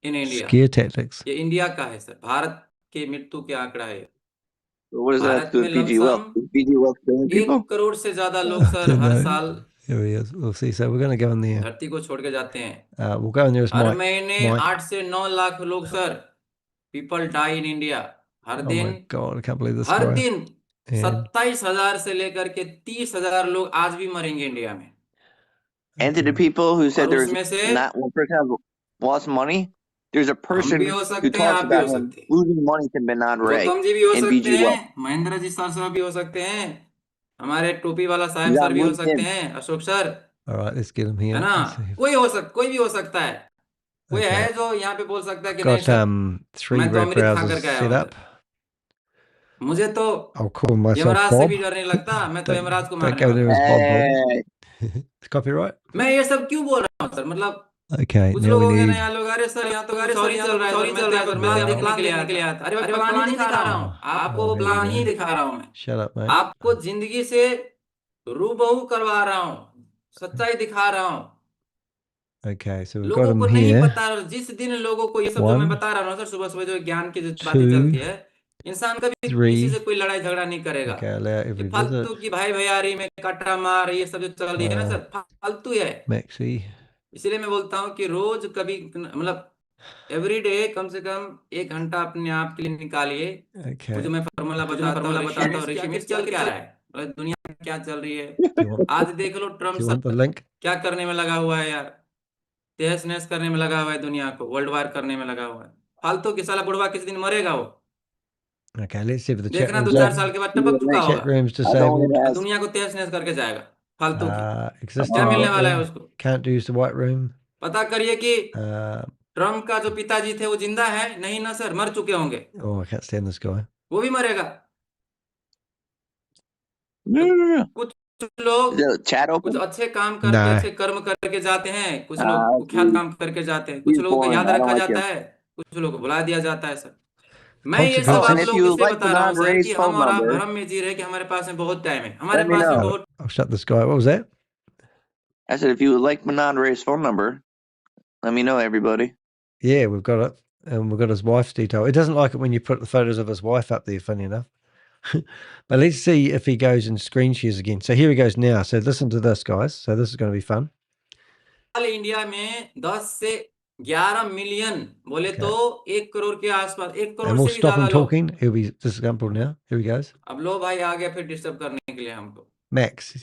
in India. Scare tactics. ये इंडिया का है सर. भारत के मृत्यु के आंकड़ा है. So what does that have to do with BG Wealth? Is BG Wealth killing people? 1 crore से ज्यादा लोग सर हर साल. Here he is. We'll see. So we're going to go in there. धरती को छोड़ के जाते हैं. We'll go in there as हर महीने 8 से 9 लाख लोग sir people die in India. हर दिन. Oh my God, I can't believe this. हर दिन 27,000 से लेकर के 30,000 लोग आज भी मरेंगे इंडिया में. And to the people who said there's not one person has lost money, there's a person who talks about losing money to Binod Ray Gautam ji भी हो and सकते BG हैं, Wealth. महेंद्र जी सर भी हो सकते हैं, हमारे टोपी वाला साहब सर भी हो सकते हैं, Ashok sir, All right, let's get him है here. ना? Let's see if- कोई भी हो सकता है, कोई Okay. है जो यहाँ पे बोल सकता है कि नहीं Got सर 3 मैं तो red अमृत खा browsers करके आया set हूँ up. सर। मुझे तो I'll call myself यमराज से Bob. भी डर नहीं लगता, मैं तो यमराज को Don't मारने go वाला there हूँ। as Bob. Hey. It's copyright. मैं ये सब क्यों बोल रहा हूँ सर? मतलब Okay, कुछ now लोग we हो गए ना need. यहाँ लोग, अरे सर यहाँ तो सॉरी चल रहा है सर, मैं तो प्लान देखने के लिए आया था। अरे भाई प्लान ही दिखा रहा हूँ आपको, here we plan he go. दिखा रहा हूँ मैं Shut up, mate. आपको, जिंदगी से रूबरू करवा रहा हूँ, सच्चाई दिखा रहा हूँ। Okay, so we've got लोगों him को नहीं here. पता, जिस दिन लोगों को ये सब जो मैं 1, बता रहा हूँ सर, सुबह सुबह जो ज्ञान की जो बातें 2, चलती है, इंसान कभी 3. किसी से कोई लड़ाई झगड़ा नहीं करेगा। Okay, allow ये every visit. फालतू की भाई भैयारी में कट्टा मार ये सब जो चल रही है ना सर, फालतू है। Maxi. इसलिए मैं बोलता हूँ कि रोज कभी मतलब एवरी डे कम से कम 1 घंटा अपने आप के लिए निकालिए। Okay. वो जो मैं फॉर्मूला बताता हूँ ऋषि चल क्या रहा है, मतलब दुनिया में क्या चल रही है। आज देख लो Trump Do you want the सब link? क्या करने में लगा हुआ है यार, तहस नहस करने में लगा हुआ है, दुनिया को वर्ल्ड वार करने में लगा हुआ है। फालतू की साला बुढ़वा किसी दिन मरेगा वो, Okay, let's see if the chat देखना room's 2-4 up. साल के बाद टपक चुका Chat होगा room's I know disabled. it और has. दुनिया को तहस नहस करके जाएगा फालतू की। Existing क्या मिलने white वाला है room. उसको? Can't use the white room. पता करिए कि Uh, ट्रम्प का जो पिताजी थे वो जिंदा है नहीं ना सर, मर चुके होंगे, oh, I can't stand this guy. वो भी मरेगा। No. कुछ लोग Is the chat कुछ open? अच्छे काम करके No. अच्छे कर्म करके जाते हैं, कुछ लोग कुख्यात See, काम करके जाते हैं, कुछ he's लोगों को boring. याद I don't रखा like जाता him. है, कुछ लोगों को भुला दिया जाता है सर। मैं ये सब Oh, Consequences. and आप if लोगों को you इसलिए like बता रहा हूँ Binod सर Ray's कि हम phone और आप number, भ्रम में जी रहे कि हमारे पास में बहुत टाइम है, हमारे let me पास में know. बहुत। I'll shut this guy. What was that? I said, if you would like Binod Ray's phone number, let me know, everybody. Yeah, we've got it. And we've got his wife's detail. It doesn't like it when you put the photos of his wife up there, funny enough. But let's see if he goes and screen shares again. So here he goes now. So listen to this, guys. So this is going to be fun. India में 10 से 11 million बोले तो 1 करोड़ के आसपास, 1 crore And we'll से भी stop ज्यादा him लोग। talking. He'll be disexampled now. Here he goes. अब लो भाई आ गया फिर डिस्टर्ब करने के लिए हमको। Max.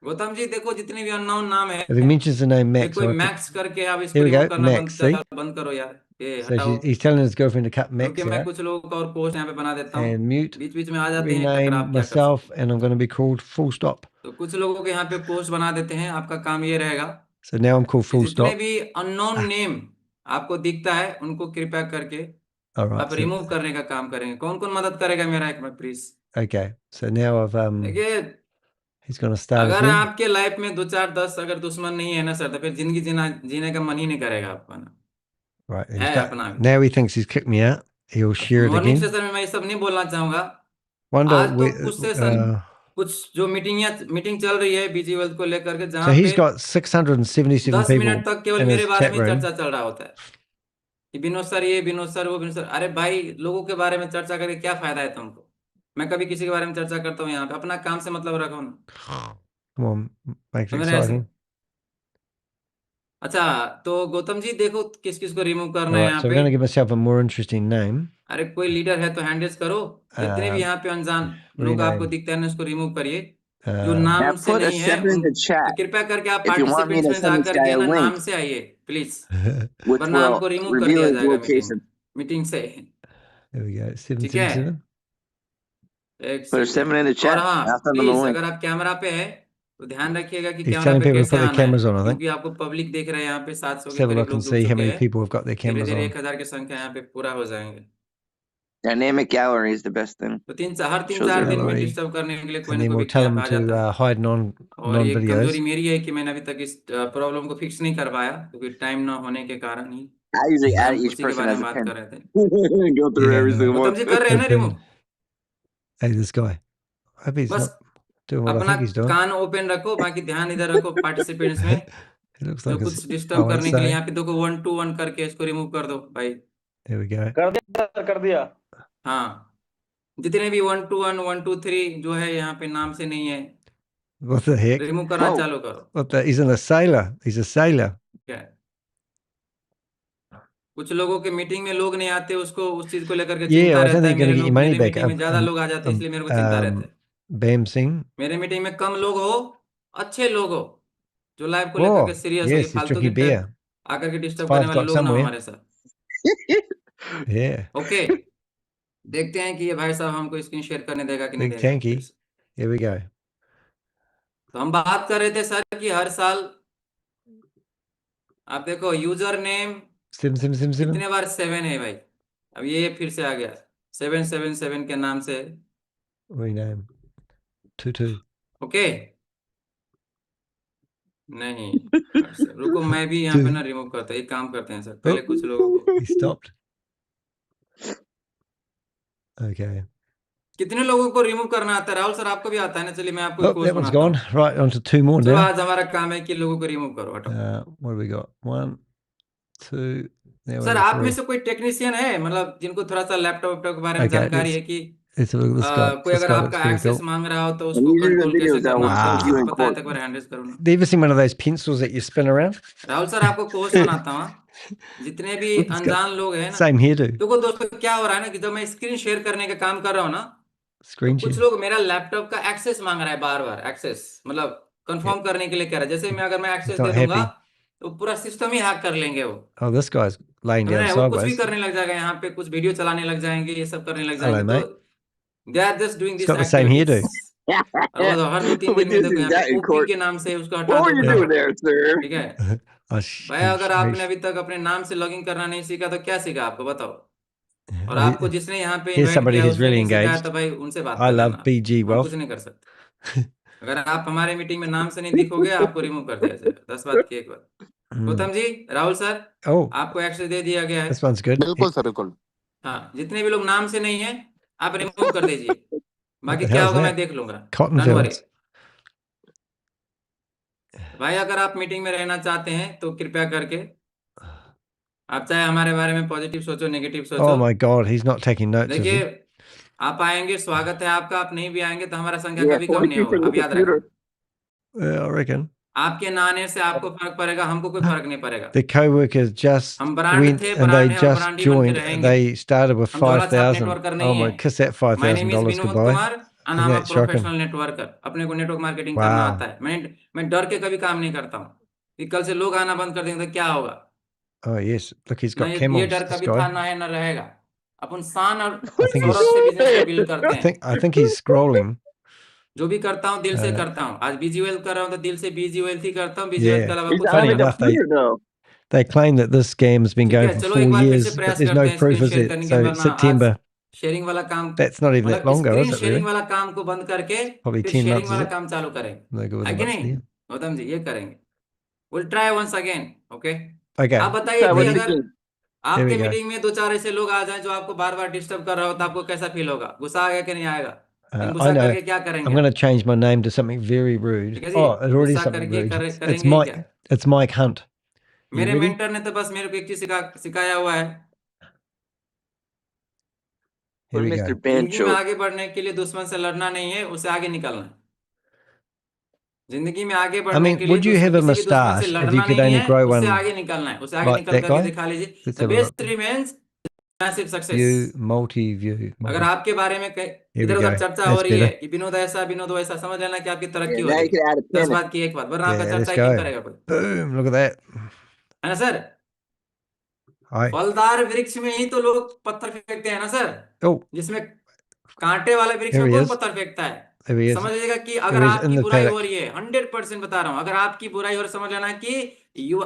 गौतम जी देखो जितने भी अननोन नाम है, If he mentions the name ये Max, कोई I'll मैक्स करके आप इसको here we रिमूव go. करना Max, see? बंद करो यार, ये So हटाओ। he's telling his girlfriend to cut Max रुकिए मैं out कुछ लोगों का और पोस्ट यहाँ पे बना देता हूँ, and mute, बीच बीच में आ जाते हैं टकराव, rename आप क्या कर myself, सकते हैं। and I'm going to be called Full Stop. तो कुछ लोगों के यहाँ पे पोस्ट बना देते हैं, आपका काम ये रहेगा So now I'm called कि Full जितने Stop. भी अननोन नेम आपको दिखता है उनको कृपया करके All right. आप रिमूव करने का काम करेंगे। कौन कौन मदद करेगा मेरा एक बार please? Okay. So now I've देखिए he's going to start अगर again. आपके लाइफ में 2 4 10 अगर दुश्मन नहीं है ना सर, तो फिर जिंदगी जीने का मन ही नहीं करेगा आपका ना। Right. है अपना Now he thinks he's kicked me out. He'll share it morning again. Session में मैं ये सब नहीं बोलना चाहूंगा। Wonder आज तो where, कुछ सेशन कुछ जो मीटिंग चल रही है बीजी वेल्थ को लेकर के, so जहाँ he's पे got 677 10 people मिनट तक केवल in मेरे his बारे chat में room. चर्चा चल रहा होता है कि विनोद सर ये, विनोद सर वो, विनोद सर। अरे भाई लोगों के बारे में चर्चा करके क्या फायदा है तुमको? मैं कभी किसी के बारे में चर्चा करता हूँ यहाँ पे, अपना काम से मतलब रखो ना। Come on, make it समझ रहे हैं exciting. सर? अच्छा तो गौतम जी देखो किस किस को रिमूव करना All है right, यहाँ so I'm पे। going to give myself a more interesting name. अरे कोई लीडर है तो हैंडल्स करो, जितने भी यहाँ पे अनजान लोग आपको rename. दिखते हैं उसको रिमूव करिए, जो नाम Now से put a नहीं है 7 in the तो chat कृपया करके आप if you want me participants to में send जा this guy करके a ना link, नाम से आइए प्लीज, which वरना will हमको रिमूव कर reveal दिया his जाएगा location. मीटिंग से। There we go. ठीक है 777. एक Put a 7 second. in the और chat. हाँ I'll send them the please link. अगर आप कैमरा पे है तो ध्यान रखिएगा कि He's कैमरा telling पे people to कैसे put their आना है, cameras on, I think. क्योंकि आपको पब्लिक देख रहे हैं यहाँ पे 700 Let's के have a करीब look and लोग जुड़ see how चुके many हैं। people have got their धीरे cameras धीरे on. 1000 की संख्या यहाँ पे पूरा हो जाएंगे। Dynamic gallery is the best thing. तो हर 3 Shows 4 दिन में Gallery. डिस्टर्ब करने के लिए कोई And ना then कोई we'll व्यक्ति tell यहाँ पे them आ जाता to है। hide और ये non-videos. कमजोरी मेरी है कि मैंने अभी तक इस प्रॉब्लम को फिक्स नहीं कर पाया, क्योंकि टाइम ना होने के कारण ही। I usually और add हम each उसी के person बारे as में a बात pin. कर रहे थे। Go through every single Gautam one. जी कर रहे हैं ना remove? Hey, this guy. I hope he's बस not doing what I अपना think he's doing. कान ओपन रखो, बाकी ध्यान इधर रखो पार्टिसिपेंट्स में। It looks जो like कुछ I डिस्टर्ब won't करने के लिए say. यहाँ पे देखो 1 2 1 करके इसको रिमूव कर दो भाई। There we go. कर दिया। हाँ जितने भी 1 2 1 1 2 3 जो है यहाँ पे नाम से नहीं है, What the heck? रिमूव करना चालू करो। What the? He's a sailor. He's a sailor. क्या है? कुछ लोगों के मीटिंग में लोग नहीं आते, उसको उस चीज को लेकर के Yeah, चिंता I don't रहता है। think you're going to get your money मेरे back. मीटिंग में ज्यादा लोग आ जाते हैं, इसलिए मेरे को चिंता रहता है। Bam Singh. मेरे मीटिंग में कम लोग हो, अच्छे लोग हो, जो लाइफ को लेकर के Oh, सीरियस हो, ये yes, he's फालतू drinking की beer. आकर के डिस्टर्ब Five करने वाले o'clock लोग ना हो somewhere. हमारे साथ। Yeah. ओके देखते हैं कि ये भाई साहब हमको स्क्रीन शेयर करने देगा कि नहीं Big देगा। tanky. Here we go. तो हम बात कर रहे थे सर कि हर साल आप देखो यूजर नेम कितने बार 7 है भाई। अब ये फिर से आ गया 777 के नाम से rename 22. ओके नहीं सर रुको मैं भी यहाँ पे ना रिमूव करता एक काम करते हैं सर पहले कुछ लोगों को He stopped. Okay. कितने लोगों को रिमूव करना आता है राहुल सर आपको भी आता है ना चलिए मैं आपको Oh, कोर्स that one's बनाता gone. हूँ Right, on to 2 more चलो now. आज हमारा काम है कि लोगों को रिमूव करो हटो What have we got? 1, 2. Now sir we're आप में 3. से कोई टेक्नीशियन है मतलब जिनको थोड़ा सा लैपटॉप के बारे में Okay, जानकारी है कि let's have a look at this guy. कोई This अगर guy looks आपका pretty एक्सेस cool. मांग रहा हो तो And उसको these are the कंट्रोल कैसे videos that करना will होता है help मुझे you तो in पता है court. तक बार हैंडल करूँ ना Have you ever seen one of those pencils that you spin around? Rahul sir आपको कोर्स बनाता हूँ जितने भी Look, it's got अनजान लोग हैं ना same hairdo. देखो दोस्तों क्या हो रहा है ना कि जब मैं स्क्रीन शेयर करने का काम कर रहा हूँ ना तो Screen कुछ share. लोग मेरा लैपटॉप का एक्सेस मांग रहा है बार बार एक्सेस मतलब कंफर्म करने के लिए कह रहा है जैसे मैं अगर मैं एक्सेस He's दे not दूंगा happy. तो पूरा सिस्टम ही हैक कर लेंगे वो Oh, this guy's laying समझ रहे down हैं वो कुछ भी sideways. करने लग जाएगा यहाँ पे कुछ वीडियो चलाने लग जाएंगे ये सब करने लग Hello, जाएंगे तो mate. They are just doing He's this got the same activities hairdo. और वो हर 2-3 We दिन में did देखो do यहाँ that पे in ओपी court. के नाम से उसको हटा What दो were you हटा doing दो there, sir? ठीक है Oh, भाई अगर आपने अभी तक अपने नाम से लॉगिन करना नहीं सीखा तो क्या सीखा आपको बताओ और Oh, आपको जिसने यहाँ पे here's इनवाइट somebody किया who's उसने really नहीं सिखाया engaged. तो भाई उनसे बात I कर लेना love BG हम कुछ Wealth. नहीं कर सकते अगर आप हमारे मीटिंग में नाम से नहीं दिखोगे आपको रिमूव कर दिया जाएगा 10 बात की एक बात गौतम जी राहुल सर Oh, आपको एक्सेस दे दिया गया है this one's good. बिल्कुल सर बिल्कुल हाँ जितने भी लोग नाम से नहीं है आप रिमूव कर दीजिए What बाकी the क्या hell's होगा मैं that? देख लूंगा Cotton डोंट वरी fields. भाई अगर आप मीटिंग में रहना चाहते हैं तो कृपया करके आप चाहे हमारे बारे में पॉजिटिव सोचो नेगेटिव सोचो Oh my God, he's not taking notes, is देखिए he? आप आएंगे स्वागत है आपका आप नहीं भी आएंगे तो हमारा संख्या Yeah, कभी कम point नहीं you होगा from the अब याद रखना computer. I reckon. आपके ना आने से आपको फर्क पड़ेगा हमको कोई फर्क नहीं पड़ेगा The co-workers just हम ब्रांड went थे and ब्रांड they है और just ब्रांड ही बन के joined. रहेंगे They started with हम झोला छाप 5,000. नेटवर्कर Oh नहीं my, है kiss that my name is $5,000 Vinod goodbye. Kumar and I Isn't am a that shocking? Professional networker अपने को नेटवर्क मार्केटिंग करना Wow. आता है मैं डर के कभी काम नहीं करता हूँ कि कल से लोग आना बंद कर देंगे तो क्या होगा Oh yes, look, he's ना got ये camels. डर This कभी guy. था ना है ना रहेगा अपन शान और I think he's. शौहरत से बिजनेस को बिल्ड करते हैं I think he's scrolling. जो भी करता हूँ दिल से करता हूँ आज बीजी वेल्थ कर रहा हूँ तो दिल से बीजी वेल्थ ही करता हूँ बीजी Yeah. वेल्थ के अलावा He's कुछ on Funny नहीं the enough, करता computer, though. they claim that this scam has been ठीक going है for चलो 4 एक बार फिर years, से but प्रयास there's no करते हैं proof, screen is share it? करने के So वरना आज September. शेयरिंग वाला काम That's not even that मतलब long ago, screen is it? Sharing Really? वाला काम को बंद करके Probably फिर 10 शेयरिंग months, is वाला it? काम चालू करेंगे No good with है a कि month. नहीं Yeah. गौतम जी ये करेंगे will try once again okay Okay. आप बताइए So, कि what do you अगर think? Here we आपके go. मीटिंग में 2-4 ऐसे लोग आ जाएं जो आपको बार बार डिस्टर्ब कर रहा हो तो आपको कैसा फील होगा गुस्सा आएगा कि नहीं आएगा I गुस्सा know. करके क्या I'm करेंगे going to आप change my name to something very rude. ठीक है जी Oh, it already is गुस्सा something करके rude. It's करेंगे ही क्या Mike. It's Mike Hunt. You मेरे ready? मेंटर ने तो बस मेरे को एक चीज सिखाया हुआ है Here What we Mr. go. जिंदगी में Bancho? आगे बढ़ने के लिए दुश्मन से लड़ना नहीं है उसे आगे निकलना है जिंदगी में आगे I बढ़ने mean, के लिए would you have a किसी भी दुश्मन से moustache if you लड़ना could नहीं only है grow उससे one आगे निकलना है उसे आगे like निकल that करके guy? दिखा लीजिए Let's the have a look. Best remains massive success View, multi-view. अगर आपके बारे में Here we इधर उधर go. चर्चा हो That's रही है better. कि विनोद ऐसा विनोद वैसा समझ लेना कि आपकी तरक्की Yeah, हो now रही you है can add a 10 pin. बात की एक बात वरना आपका Yeah, let's चर्चा ही क्यों go. करेगा कोई Boom. Look at that. है ना सर Hi. फलदार वृक्ष में ही तो लोग पत्थर फेंकते हैं ना सर Oh, जिसमें कांटे वाले वृक्ष here में he कौन is. पत्थर फेंकता है There he is. समझ लीजिएगा कि अगर There he is in आपकी the बुराई हो paddock. रही है 100% बता रहा हूं अगर आपकी बुराई हो रही समझ लेना कि you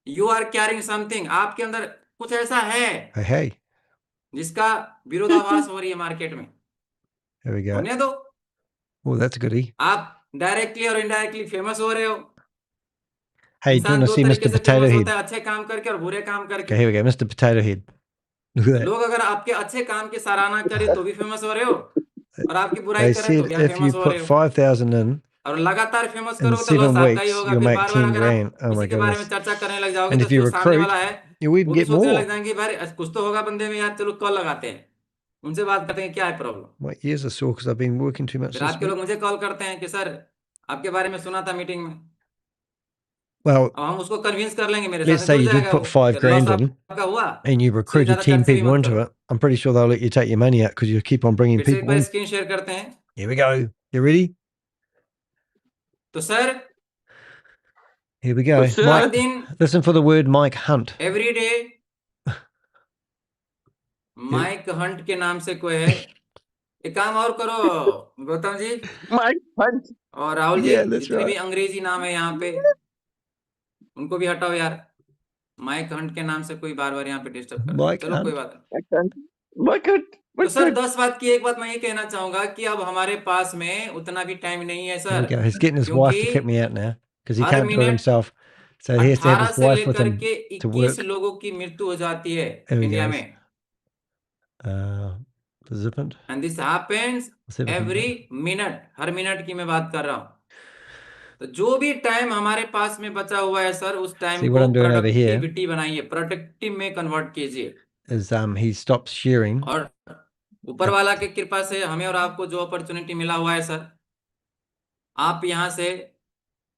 you are carrying something आपके अंदर कुछ ऐसा है Hey, hey. जिसका विरोधाभास हो रही है मार्केट में Here we go. होने दो Oh, that's a goodie. आप डायरेक्टली और इनडायरेक्टली फेमस हो रहे हो Hey, do you इंसान want to दो see तरीके Mr. से Potato फेमस Head? होता है अच्छे काम करके और बुरे काम करके Okay, here we go. Mr. Potato Head. Look at that. लोग अगर आपके अच्छे काम की सराहना करें तो भी फेमस हो रहे हो और आपकी बुराई They करें तो said भी आप if you फेमस हो put रहे हो 5,000 in और लगातार फेमस in करोगे तो 7 लॉस आपका ही weeks, होगा you'll फिर make बार बार 10 अगर आप grand. Oh किसी my के बारे में goodness. चर्चा करने लग जाओगे And तो if you जो सामने recruit, वाला है you'll even वो भी get सोचने more. लग जाएंगे भाई कुछ तो होगा बंदे में यार चलो कॉल लगाते हैं उनसे बात करते हैं क्या है problem My ears are sore because I've been working too much फिर this आपके week. लोग मुझे कॉल करते हैं कि सर आपके बारे में सुना था मीटिंग में Well, अब हम उसको कन्विंस कर लेंगे मेरे let's साथ say जुड़ you did जाएगा put वो 5 फिर लॉस grand in आपका हुआ and you इससे recruited ज्यादा 10 चर्चा भी people मत into करो it. I'm pretty sure they'll let you take your money out because you keep on bringing फिर से एक people बार in. स्क्रीन शेयर करते हैं Here we go. You ready? तो sir Here we go. What's हर Mike, दिन listen for the word Mike Hunt. Every day Mike Hunt के नाम से कोई है एक काम और करो गौतम जी और राहुल जी, जितने भी अंग्रेजी नाम है यहाँ पे उनको भी हटाओ यार। माइक हंट के नाम से कोई बार बार यहाँ पे डिस्टर्ब कर रहा है। चलो कोई बात नहीं। तो सर 10 बात की एक बात मैं ये कहना चाहूंगा कि अब हमारे पास में उतना भी टाइम नहीं है Here we sir, go. He's getting his wife to kick me out now because he her can't do it minute himself. So he has to have 18 his से wife with लेकर him के to 21 work. लोगों की मृत्यु हो जाती है There he India goes. में। The zippant. And this happens every minute, her minute की मैं बात कर रहा हूँ। तो जो भी टाइम हमारे पास में बचा हुआ है सर, उस टाइम See what को I'm doing over here productivity बनाइए, प्रोडक्टिव में कन्वर्ट कीजिए। is he stops shearing. और ऊपर वाला की कृपा से हमें और आपको जो अपॉर्चुनिटी मिला हुआ है सर, आप यहाँ से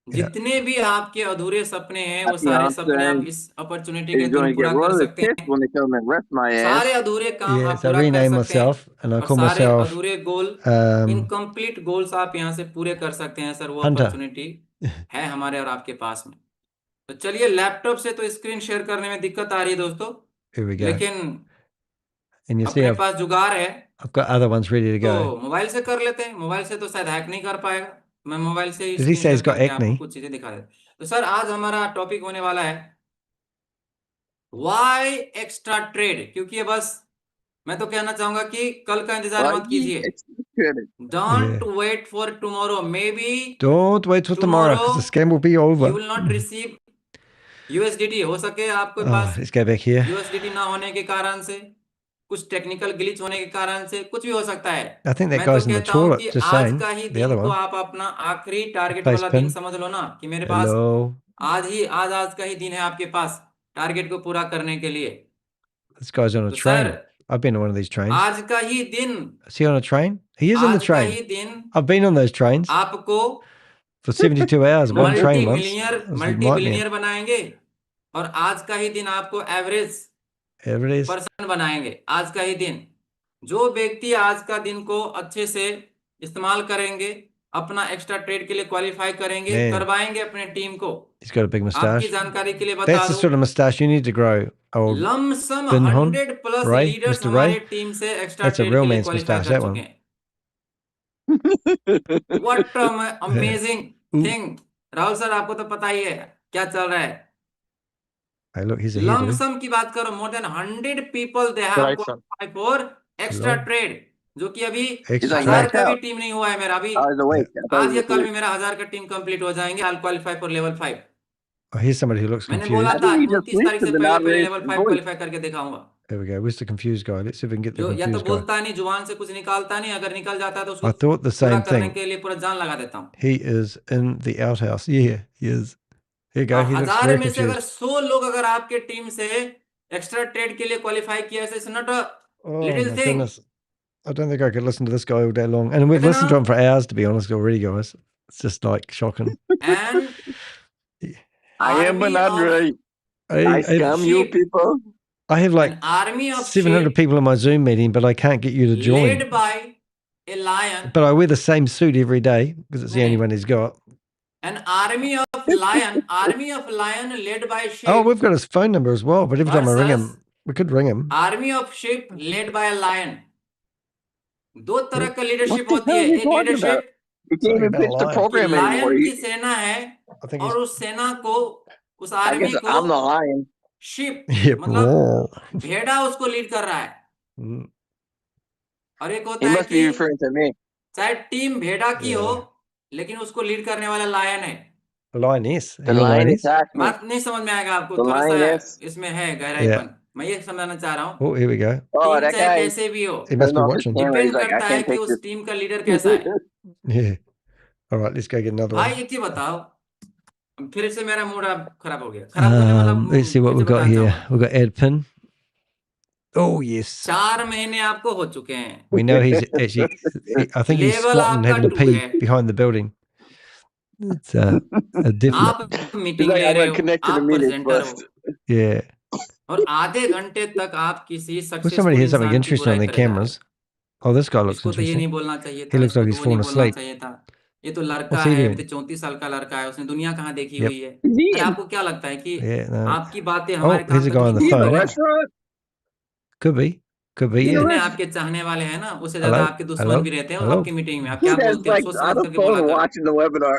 जितने भी आपके अधूरे सपने हैं वो सारे सपने आप इस अपॉर्चुनिटी के थ्रू पूरा कर सकते हैं। सारे अधूरे काम आप So I पूरा कर rename सकते हैं myself and I और call सारे myself अधूरे गोल, इनकम्प्लीट गोल्स आप यहाँ से पूरे कर सकते हैं सर। वो Hunter. अपॉर्चुनिटी है हमारे और आपके पास में। तो चलिए, लैपटॉप से तो स्क्रीन शेयर करने में दिक्कत आ रही है दोस्तों, Here we go. लेकिन And you see अपने पास जुगाड़ है I've got other ones ready to तो go. मोबाइल से कर लेते हैं। मोबाइल से तो शायद हैक नहीं कर पाएगा, मैं मोबाइल से ही Did he screen say he's share got करके आपको acne? कुछ चीजें दिखा देते हैं। तो सर आज हमारा टॉपिक होने वाला है वाई एक्स्ट्रा ट्रेड, क्योंकि ये बस मैं तो कहना चाहूंगा कि कल का इंतजार मत कीजिए। Don't wait for tomorrow, maybe Don't wait till tomorrow because the scam will be you over. Will not receive USDT. हो सके आपके Oh, पास let's go back here. USDT ना होने के कारण से, कुछ टेक्निकल ग्लिच होने के कारण से, कुछ भी हो सकता है। I think that मैं तो guy's in the कहता हूं toilet, कि just आज saying. का ही The other दिन को one. आप अपना आखिरी टारगेट Face वाला दिन pin. समझ लो ना, कि मेरे पास Hello. आज का ही दिन है आपके पास टारगेट को पूरा करने के लिए। This guy's on a तो train. Sir I've been on one of these trains. आज का ही दिन, Is he on a train? He is in the आज का train. ही दिन I've been on those trains आपको for 72 hours. One train once. Multi billionaire बनाएंगे, और आज का ही दिन आपको एवरेज पर्सन बनाएंगे। आज का ही दिन, जो व्यक्ति आज का दिन को अच्छे से इस्तेमाल करेंगे, अपना एक्स्ट्रा ट्रेड के लिए क्वालिफाई करेंगे, करवाएंगे अपने टीम को। He's got a big moustache. आपकी जानकारी के लिए बता That's the sort of moustache you need to grow. Old lump sum Binod 100 plus Ray, leaders Mr. हमारे Ray. टीम से extra That's a trade real के लिए man's क्वालिफाई moustache, कर that चुके one. हैं। What amazing thing. Rahul sir आपको तो पता ही है क्या चल रहा है। Hey, look, here's a hairdo. Lump sum की बात करो, more than 100 people they have qualified for extra trade, जो कि अभी 1000 का भी टीम नहीं हुआ है मेरा। अभी आज या कल में मेरा 1000 का टीम कंप्लीट हो जाएंगे। I qualify for level 5। Oh, here's somebody who looks मैंने confused. बोला था 29 तारीख से पहले लेवल 5 क्वालिफाई करके दिखाऊंगा। There we go. Where's the confused guy? Let's see if we can get the जो या तो confused guy. बोलता नहीं, जुबान से कुछ निकालता नहीं, अगर निकल जाता है तो उसको I thought the पूरा same करने thing. के लिए पूरा जान लगा देता हूँ। He is in the outhouse. Yeah, he is. Here you go. He looks 1000 very में से अगर confused. 100 लोग अगर आपके टीम से एक्स्ट्रा ट्रेड के लिए क्वालिफाई किया है, it's not a Oh little my thing. goodness. I don't think I could listen to this guy all day long. And we've listened to him for hours, to be honest, already, guys. It's just like shocking. And I am Binod Ray. I scam you people. I have like army of 700 people in my Zoom meeting, but I can't get you to join. led by a lion. But I wear the same suit every day because it's the only one he's got. An army of lion led by sheep. Oh, we've got his phone number as well. But every time I ring him, we could ring him. Army of sheep led by a lion. दो तरह का leadership होती है। एक leadership lion की सेना है, और उस सेना को, उस आर्मी को शिप मतलब भेड़ा उसको लीड कर रहा है। और एक होता है कि चाहे टीम भेड़ा की हो, लेकिन उसको लीड करने वाला लायन है। Lioness. बात नहीं समझ में आएगा आपको, थोड़ा सा इसमें है गहराईपन। मैं ये समझाना चाह रहा हूँ। Oh, here we go. Team चाहे कैसे भी हो, डिपेंड करता है कि उस टीम का लीडर कैसा है। Yeah. All right, let's go get another one. भाई एक ही बताओ, फिर से मेरा मूड खराब हो गया। खराब होने मतलब let's see what we've got here. We've got Ed Pin. Oh, yes. 4 महीने आपको हो चुके हैं। We know he's actually, I think he's squatting having a pee behind the building. It's a definite. आप मीटिंग ले रहे हो, आप प्रेजेंटर हो। Yeah. और आधे घंटे तक आप किसी Wish somebody had something interesting on their cameras. Oh, this guy looks इसको तो ये नहीं interesting. बोलना चाहिए था, He looks like he's इसको तो वो fallen नहीं बोलना asleep. चाहिए था। ये तो लड़का What's he है, doing? 34 साल का लड़का है, उसने दुनिया कहाँ देखी Yep. हुई है। अरे आपको क्या लगता है कि Yeah, no. आपकी बातें Oh, हमारे काम here's a तक guy on the नहीं phone. पहुंच रही हैं? Could be. Could be, जितने yeah. आपके चाहने वाले हैं ना, उससे ज्यादा आपके दुश्मन भी रहते हैं और आपकी मीटिंग में। आप क्या That's बोलते हो? like सोच on समझ the करके बोला phone करो। watching the webinar.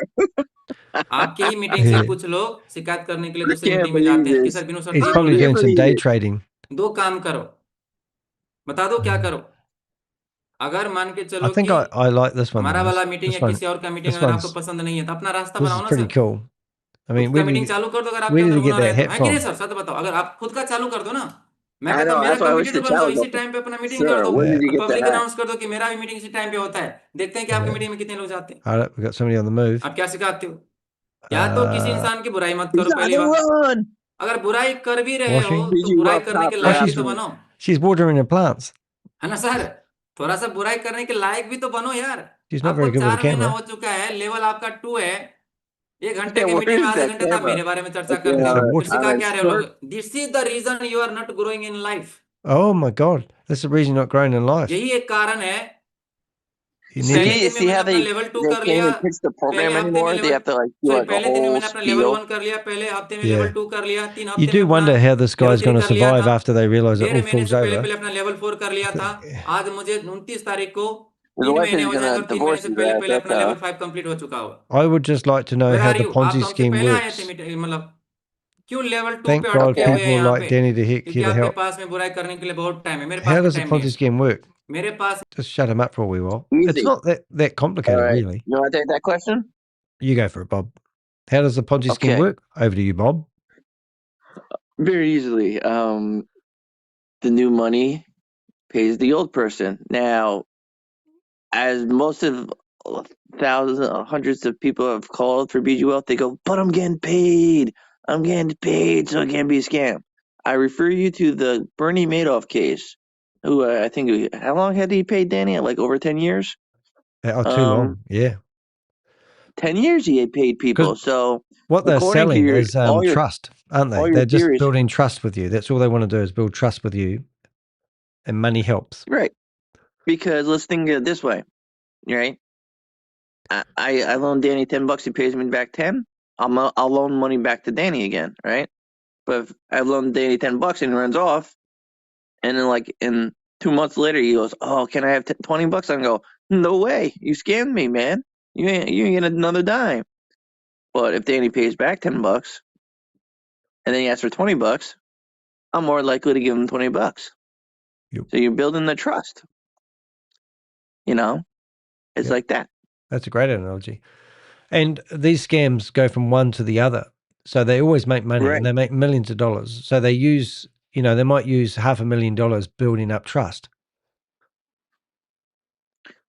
आपके ही मीटिंग से Yeah. कुछ लोग शिकायत करने के लिए I दूसरी can't मीटिंग में believe जाते हैं कि this. Sir Binod sir He's ठीक probably बोल रहे doing हैं। some day trading. 2 काम करो, बता दो क्या करो। अगर मान के I चलो think कि I like this one. हमारा Though. वाला मीटिंग This या one, किसी और का मीटिंग this अगर आपको one's, पसंद नहीं है तो अपना रास्ता this बनाओ is ना pretty sir. cool. I mean, खुद का मीटिंग चालू कर दो अगर आपके where did अंदर he get हुनर that है तो, hat है कि नहीं from? सर? सच बताओ, अगर आप खुद का चालू कर दो ना, मैं I कहता know. हूँ मेरा That's why I wish computer the बन जाओ, challenge इसी open. टाइम पे अपना मीटिंग कर Sir, दो when did you और get पब्लिक that? अनाउंस कर दो कि मेरा भी मीटिंग इसी टाइम पे होता है। देखते हैं कि आपकी मीटिंग में कितने लोग जाते हैं। All right, we've got somebody on the move. आप क्या सिखाते हो? या तो किसी इंसान की बुराई मत He's करो on पहली the बात। run. अगर बुराई कर भी रहे हो Washing. तो BG बुराई Wealth करने top के Oh, लायक भी lab. तो बनो, she's watering her plants. है ना सर? थोड़ा सा बुराई करने के लायक भी तो बनो यार। She's not आपको very good with 4 a महीना camera. हो चुका है, लेवल आपका 2 है। 1 घंटे Yeah, के where मीटिंग में is आधे that घंटे तो आप camera? मेरे बारे में चर्चा Like करते It's हो, a फिर water. सिखा on a क्या रहे हो short. लोग? This is the reason you are not growing in life. Oh my God, that's the reason you're not growing in life. यही एक कारण है कि You need पहले to. दिन में See मैंने how अपना लेवल 2 they कर can't लिया, even pitch the पहले program हफ्ते में anymore. They level have to like do sorry like a पहले दिन में whole मैंने अपना लेवल spiel. 1 कर लिया, पहले हफ्ते में लेवल Yeah. 2 कर लिया, 3 You हफ्ते में do अपना wonder how this level guy's 3 going to कर लिया survive था। after they realize it 13 all महीने falls से over. पहले अपना लेवल 4 कर लिया था। आज मुझे 29 तारीख को The 3 wife महीने is हो gonna जाएंगे और 3 महीने divorce से his पहले ass. पहले That's अपना how. लेवल 5 कंप्लीट हो चुका होगा। I would just like to know where how are the you? आप Ponzi तो हमसे scheme पहले आए थे works. मीटिंग, मतलब क्यों लेवल 2 Thank पे God अटके Okay. हुए हैं people यहाँ like पे? Danny to क्योंकि here to आपके help. पास में बुराई करने के लिए बहुत टाइम है, मेरे How पास में does the टाइम नहीं Ponzi है। scheme work? मेरे पास Just shut him up for a wee while. It's Easy. not that All complicated, right. really. You want to take that question? You go for it, Bob. How does the Ponzi scheme Okay. work? Over to you, Bob. Very easily. The new money pays the old person. Now, as most of thousands, hundreds of people have called for BG Wealth, they go, but I'm getting paid. I'm getting paid, so it can't be a scam. I refer you to the Bernie Madoff case, who I think, how long had he paid Danny? Like over 10 years? Oh, too long. Yeah. 10 years he had paid people. So what they're according to selling your, is trust, aren't they? all your They're just theories, building trust with you. That's all they want to do is build trust with you, and money helps. right? Because let's think of it this way, right? I loan Danny $10, he pays me back 10. I'll loan money back to Danny again, right? But if I loan Danny $10 and he runs off, and then like in 2 months later he goes, "Oh, can I have $20?" I can go, "No way, you scammed me, man. You ain't getting another dime." But if Danny pays back $10 and then he asks for $20, I'm more likely to give him $20. Yep. So you're building the trust. You know, it's like that. That's a great analogy. And these scams go from one to the other. So they always make money, Right. and they make millions of dollars. So they use, they might use $500,000 building up trust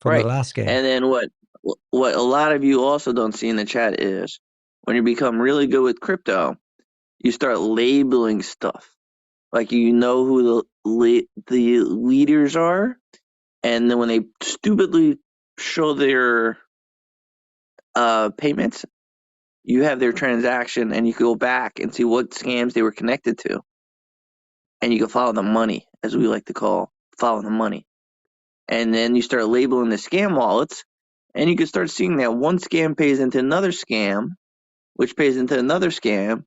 from the last scam. And then what a lot of you also don't see in the chat is when you become really good with crypto, you start labeling stuff. Like you know who the leaders are, and then when they stupidly show their payments, you have their transaction, and you can go back and see what scams they were connected to, and you can follow the money, as we like to call follow the money. And then you start labeling the scam wallets, and you can start seeing that one scam pays into another scam, which pays into another scam,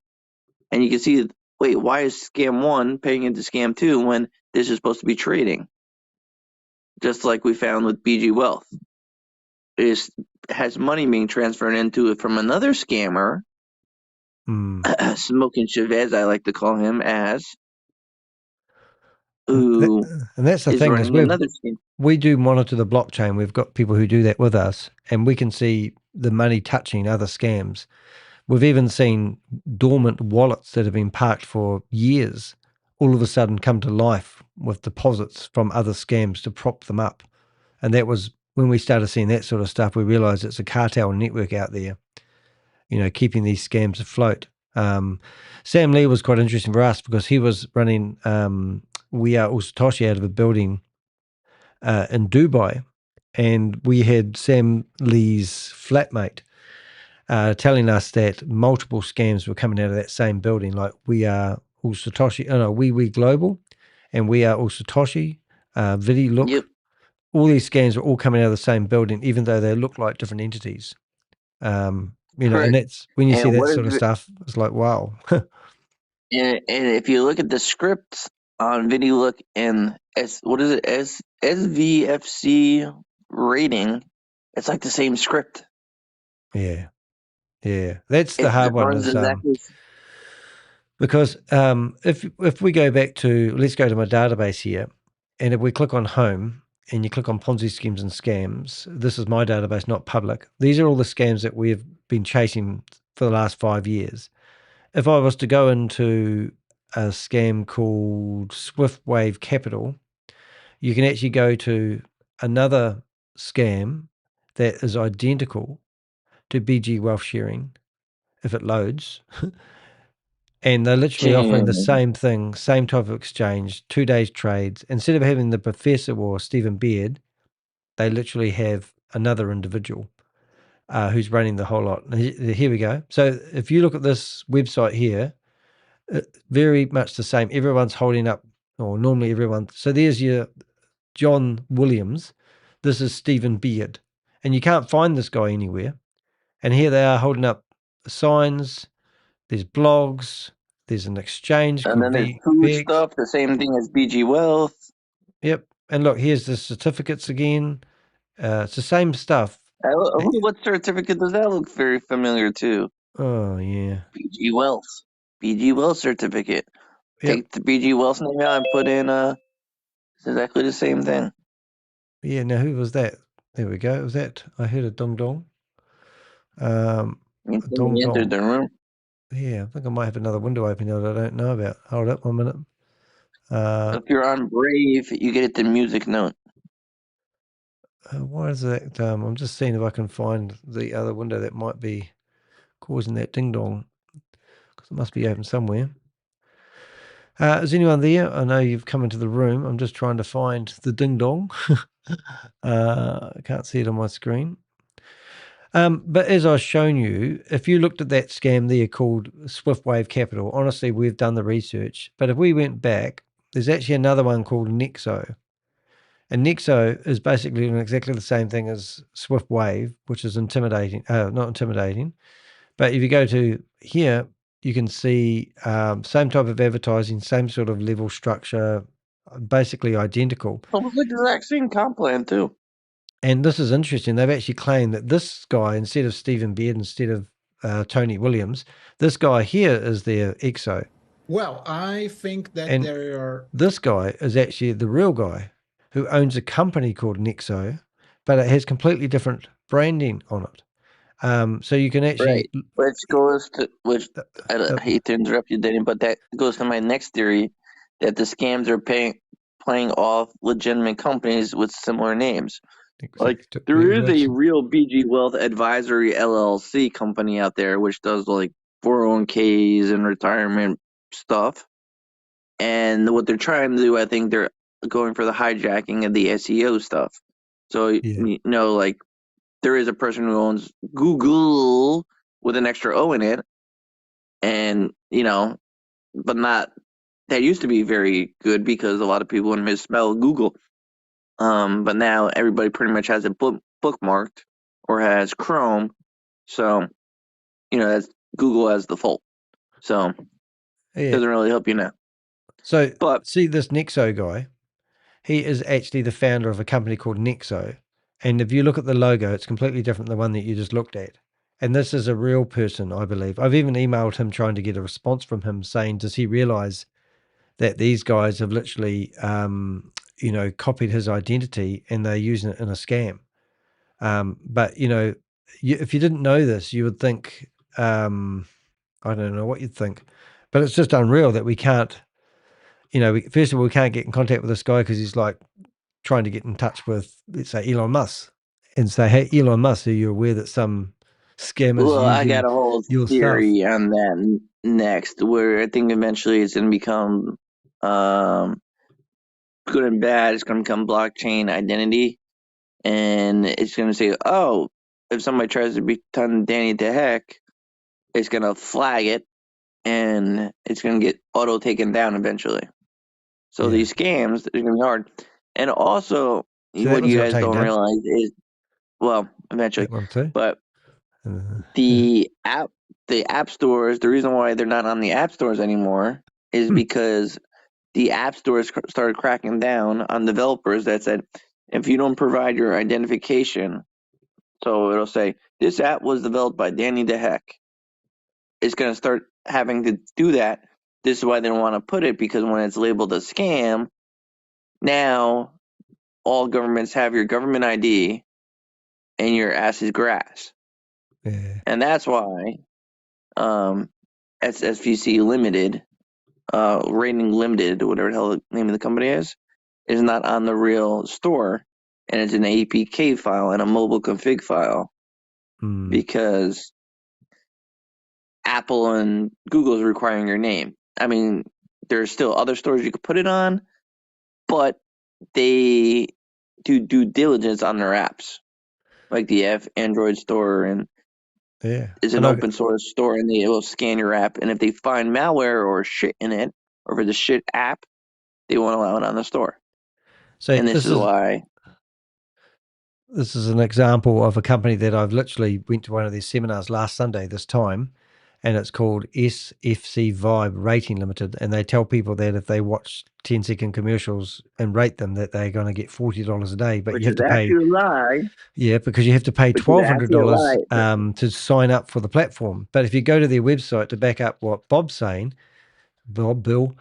and you can see, wait, why is scam 1 paying into scam 2 when this is supposed to be trading? Just like we found with BG Wealth. It has money being transferred into it from another scammer, Smoking Chavez, I like to call him, as who and that's the is thing is running another scam. we do monitor the blockchain. We've got people who do that with us, and we can see the money touching other scams. We've even seen dormant wallets that have been parked for years all of a sudden come to life with deposits from other scams to prop them up. And that was when we started seeing that sort of stuff, we realized it's a cartel network out there, keeping these scams afloat. Sam Lee was quite interesting for us because he was running We Are Usatoshi out of a building in Dubai, and we had Sam Lee's flatmate telling us that multiple scams were coming out of that same building, like We Are Usatoshi, We Global, and We Are Usatoshi, Vidi Look. Yep. All these scams were all coming out of the same building, even though they look like different entities. And that's when you see that sort of stuff, it's like, wow. And if you look at the scripts on Video Look and SVFC rating, it's like the same script. Yeah. That's the It hard one. runs Is exactly. because if we go back to, let's go to my database here, and if we click on Home and you click on Ponzi schemes and scams, this is my database, not public. These are all the scams that we've been chasing for the last 5 years. If I was to go into a scam called Swiftwave Capital, you can actually go to another scam that is identical to BG Wealth Sharing if it loads. And they're literally offering the same thing, same type of exchange, 2 days trades. Instead of having the professor or Stephen Beard, they literally have another individual who's running the whole lot. Here we go. So if you look at this website here, very much the same. Everyone's holding up, or normally everyone. So there's your John Williams. This is Stephen Beard. And you can't find this guy anywhere. And here they are holding up signs. There's blogs. There's an exchange And called then there's food stuff, the same thing as BG Wealth. Yep. And look, here's the certificates again. It's the same stuff. What certificate does that look very familiar to? Oh, yeah. BG Wealth. BG Wealth certificate. Yep. Take the BG Wealth name out and put in it's exactly the same thing. Yeah, now who was that? There we go. Was that? I heard a dong dong. Dong entered the room. Yeah, I think I might have another window open that I don't know about. Hold up 1 minute. If you're on Brave, you get it to music note. Why is that? I'm just seeing if I can find the other window that might be causing that ding dong, because it must be open somewhere. Is anyone there? I know you've come into the room. I'm just trying to find the ding dong. I can't see it on my screen. But as I was showing you, if you looked at that scam there called Swiftwave Capital, honestly, we've done the research. But if we went back, there's actually another one called Nexo. And Nexo is basically doing exactly the same thing as Swiftwave, which is intimidating. Not intimidating. But if you go to here, you can see same type of advertising, same sort of level structure, basically identical. Almost like the exact same comp plan too. And this is interesting. They've actually claimed that this guy, instead of Stephen Beard, instead of Tony Williams, this guy here is their EXO. Well, I think that there are... This guy is actually the real guy who owns a company called Nexo, but it has completely different branding on it. So you can actually... Right. Which goes to... I hate to interrupt you, Danny, but that goes to my next theory, that the scams are playing off legitimate companies with similar names. Like, there is a real BG Wealth Advisory LLC company out there which does like 401ks and retirement stuff. And what they're trying to do, I think they're going for the hijacking of the SEO stuff. So, you know, like, there is a person who owns Google with an extra O in it. And, you know, but not, that used to be very good because a lot of people would misspell Google. But now everybody pretty much has it bookmarked or has Chrome. So, you know, that's Google as the default. So, it doesn't really help you now. So, see this Nexo guy, he is actually the founder of a company called Nexo. And if you look at the logo, it's completely different than the one that you just looked at. And this is a real person, I believe. I've even emailed him trying to get a response from him saying, does he realize that these guys have literally, you know, copied his identity and they're using it in a scam? But, you know, if you didn't know this, you would think, I don't know what you'd think, but it's just unreal that we can't, you know, first of all, we can't get in contact with this guy because he's like trying to get in touch with, let's say, Elon Musk and say, hey, Elon Musk, are you aware that some scammers Well, I using got a whole your theory stuff? on that next, where I think eventually it's going to become good and bad. It's going to become blockchain identity. And it's going to say, oh, if somebody tries to pretend Danny to heck, it's going to flag it. And it's going to get auto taken down eventually. So these scams, they're going to be hard. And also, what you guys don't realize is, well, eventually, but the app stores, the reason why they're not on the app stores anymore is because the app stores started cracking down on developers that said, if you don't provide your identification, so it'll say, this app was developed by Danny DeHeck. It's going to start having to do that. This is why they don't want to put it, because when it's labeled a scam, now all governments have your government ID and your ass is grass. Yeah. And that's why SFVC Limited, Rating Limited, whatever the hell the name of the company is not on the real store, and it's an APK file and a mobile config file because Apple and Google is requiring your name. I mean, there's still other stores you could put it on, but they do due diligence on their apps, like the Android store, and is an open source store, and they will scan your app, and if they find malware or shit in it, or if it's a shit app, they won't allow it on the store. So and this is why. This is an example of a company that I've literally went to one of their seminars last Sunday this time, and it's called SFC Vibe Rating Limited, and they tell people that if they watch 10-second commercials and rate them, that they're going to get $40 a day, but Which you have is to pay. actually a lie. Yeah, because you have to pay $1,200 to sign up for the platform. But if you go to their website to back up what Bob's saying, Bill,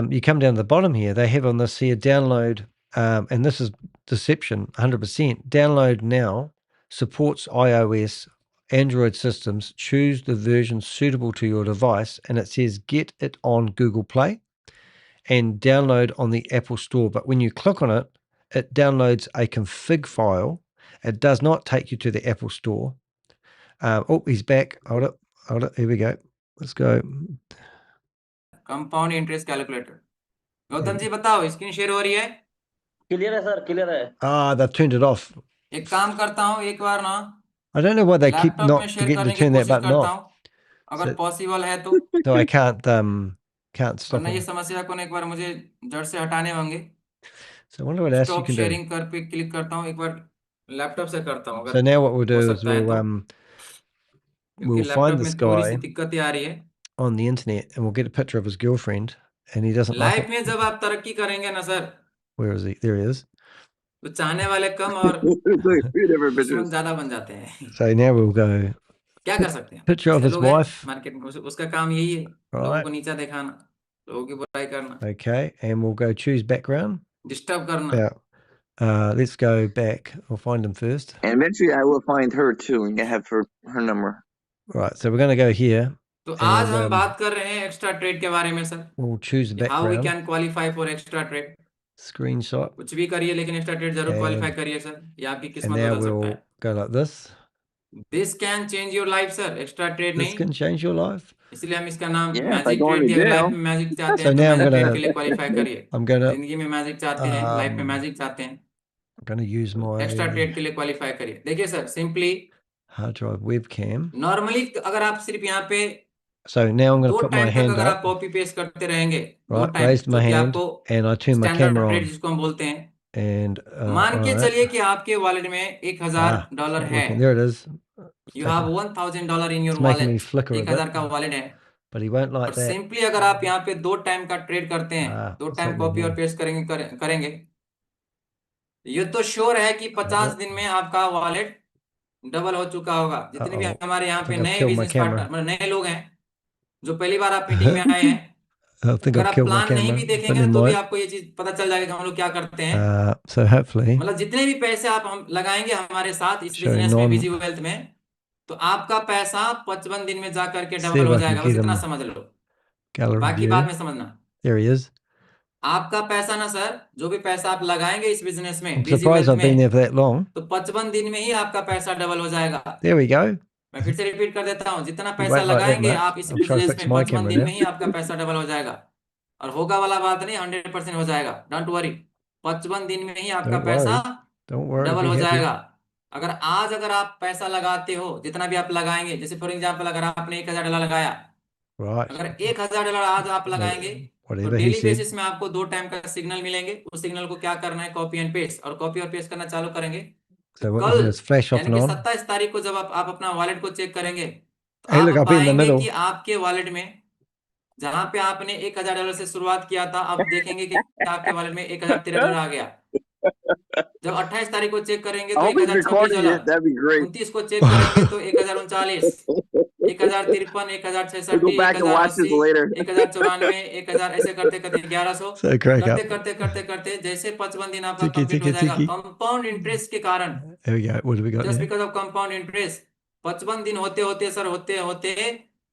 you come down to the bottom here. They have on this here download, and this is deception 100%. Download now, supports iOS, Android systems. Choose the version suitable to your device, and it says get it on Google Play and download on the Apple Store. But when you click on it, it downloads a config file. It does not take you to the Apple Store. Oh, he's back. Hold it. Here we go. Let's go. Compound interest calculator. Gautam ji बताओ, screen share हो रही है? Clear है sir, clear है. They've turned it off. एक काम करता हूँ, एक बार ना I don't know why they keep laptop not में शेयर forgetting to करने की turn that कोशिश button करता off. हूँ, अगर पॉसिबल है तो. So I can't stop वरना ये it. समस्या को एक बार मुझे जड़ से हटाने होंगे. So I wonder what else you stop can do. Sharing कर पे क्लिक करता हूँ, एक बार लैपटॉप से करता हूँ. So now what we'll do is क्योंकि we'll find लैपटॉप this में थोड़ी सी guy दिक्कतें आ रही है. on the internet and we'll get a picture of his girlfriend, and he doesn't like life it. में जब आप तरक्की करेंगे ना sir, Where is he? There he is. तो चाहने वाले कम और दुश्मन ज्यादा बन जाते हैं. So now we'll go क्या कर सकते हैं? picture of ऐसे his लोग हैं wife. मार्केट में, उसका काम यही है, लोगों Right. को नीचा दिखाना, लोगों की बुराई करना, Okay, and we'll go choose background. Disturb करना. Yeah. Let's go back. We'll find him first. And eventually I will find her too and have her number. Right, so we're going to go here. तो आज हम बात कर रहे हैं extra trade के बारे में sir. We'll choose the how we background. Can qualify for extra trade. Screenshot. कुछ भी करिए, लेकिन एक्स्ट्रा ट्रेड जरूर क्वालिफाई करिए सर. ये आपकी And किस्मत now बदल सकता we'll है. go like this. This can change your life sir. Extra trade This नहीं, can change your life. इसलिए हम इसका नाम Yeah, if I magic go trade into दिया. Life jail. में मैजिक चाहते So हैं तो now I'm magic trade gonna- के लिए क्वालिफाई करिए. I'm gonna जिंदगी में मैजिक चाहते हैं, लाइफ में मैजिक चाहते हैं, use my एक्स्ट्रा ट्रेड के लिए क्वालिफाई करिए. देखिए sir, simply hard drive webcam. Normally अगर आप सिर्फ यहाँ पे So now I'm going दो to put my टाइम तक hand अगर आप up. कॉपी पेस्ट करते रहेंगे, दो Right, टाइम, raised my जो कि hand आपको and I turn my standard camera trade on. जिसको हम बोलते हैं, And मान के alright. चलिए कि आपके वॉलेट में $1,000 it's not है. working. There it is. You have $1,000 in your It's making me wallet. flicker a 1,000 bit, का वॉलेट है. but he won't और like that. सिंपली अगर आप यहाँ पे दो टाइम का ट्रेड करते हैं, दो what's टाइम happening कॉपी और here? पेस्ट करेंगे, ये तो श्योर है कि 50 दिन में आपका वॉलेट डबल हो चुका होगा. जितने भी हमारे यहाँ पे think I've नए killed my business camera. Partner, मतलब नए लोग हैं जो पहली बार आप मीटिंग में आए हैं, I think अगर I've आप killed my प्लान नहीं camera. भी But देखेंगे never तो भी mind. आपको ये चीज पता चल जाएगा कि हम लोग क्या करते हैं. So hopefully, मतलब जितने भी पैसे आप हम लगाएंगे हमारे साथ इस Showing बिजनेस में, non- बिजी वेल्थ में, तो आपका पैसा 55 दिन में जा करके See डबल if हो I can जाएगा. बस get इतना him समझ लो, gallery बाकी view. बाद में समझना. There he is. आपका पैसा ना सर, जो भी पैसा आप लगाएंगे इस बिजनेस में, I'm busy surprised wealth I've been में, there for that long. तो 55 दिन में ही आपका पैसा डबल हो जाएगा. There we go. मैं फिर से रिपीट कर देता हूँ, जितना You पैसा won't like that लगाएंगे much. आप इस I'll try to business fix में, my 55 camera दिन now. में ही आपका पैसा डबल हो जाएगा. और होगा वाला बात नहीं, 100% हो जाएगा. डोंट वरी, 55 दिन में ही आपका Don't पैसा worry. Don't worry. Double Be हो happy. जाएगा. अगर आप पैसा लगाते हो, जितना भी आप लगाएंगे, जैसे फॉर एग्जांपल अगर आपने $1,000 लगाया, Right. अगर $1,000 आज आप लगाएंगे तो Whatever he daily said. Basis में आपको दो टाइम का सिग्नल मिलेंगे. उस सिग्नल को क्या करना है, कॉपी एंड पेस्ट, और कॉपी और पेस्ट करना चालू करेंगे. So what we कल do is flash off यानी and कि on. 27 तारीख को जब आप अपना वॉलेट को चेक करेंगे, तो Hey, आप look, I'll be in the पाएंगे middle. कि आपके वॉलेट में जहां पे आपने $1000 से शुरुआत किया था, अब देखेंगे कि आपके वॉलेट में $1013 आ गया। जब 28 तारीख को चेक करेंगे I तो hope he's recording it. $1026, That'd be great. 29 को चेक करेंगे तो 1039, 1053, 1066, We'll go back and watch this 1080, later. 1094, 1000, ऐसे करते करते 1100 So crack करते up. करते करते करते जैसे 55 दिन आपका Tiki, कंप्लीट हो tiki, जाएगा tiki. कंपाउंड इंटरेस्ट के कारण, There we go. What have we got just now? Because of compound interest 55 दिन होते होते सर होते होते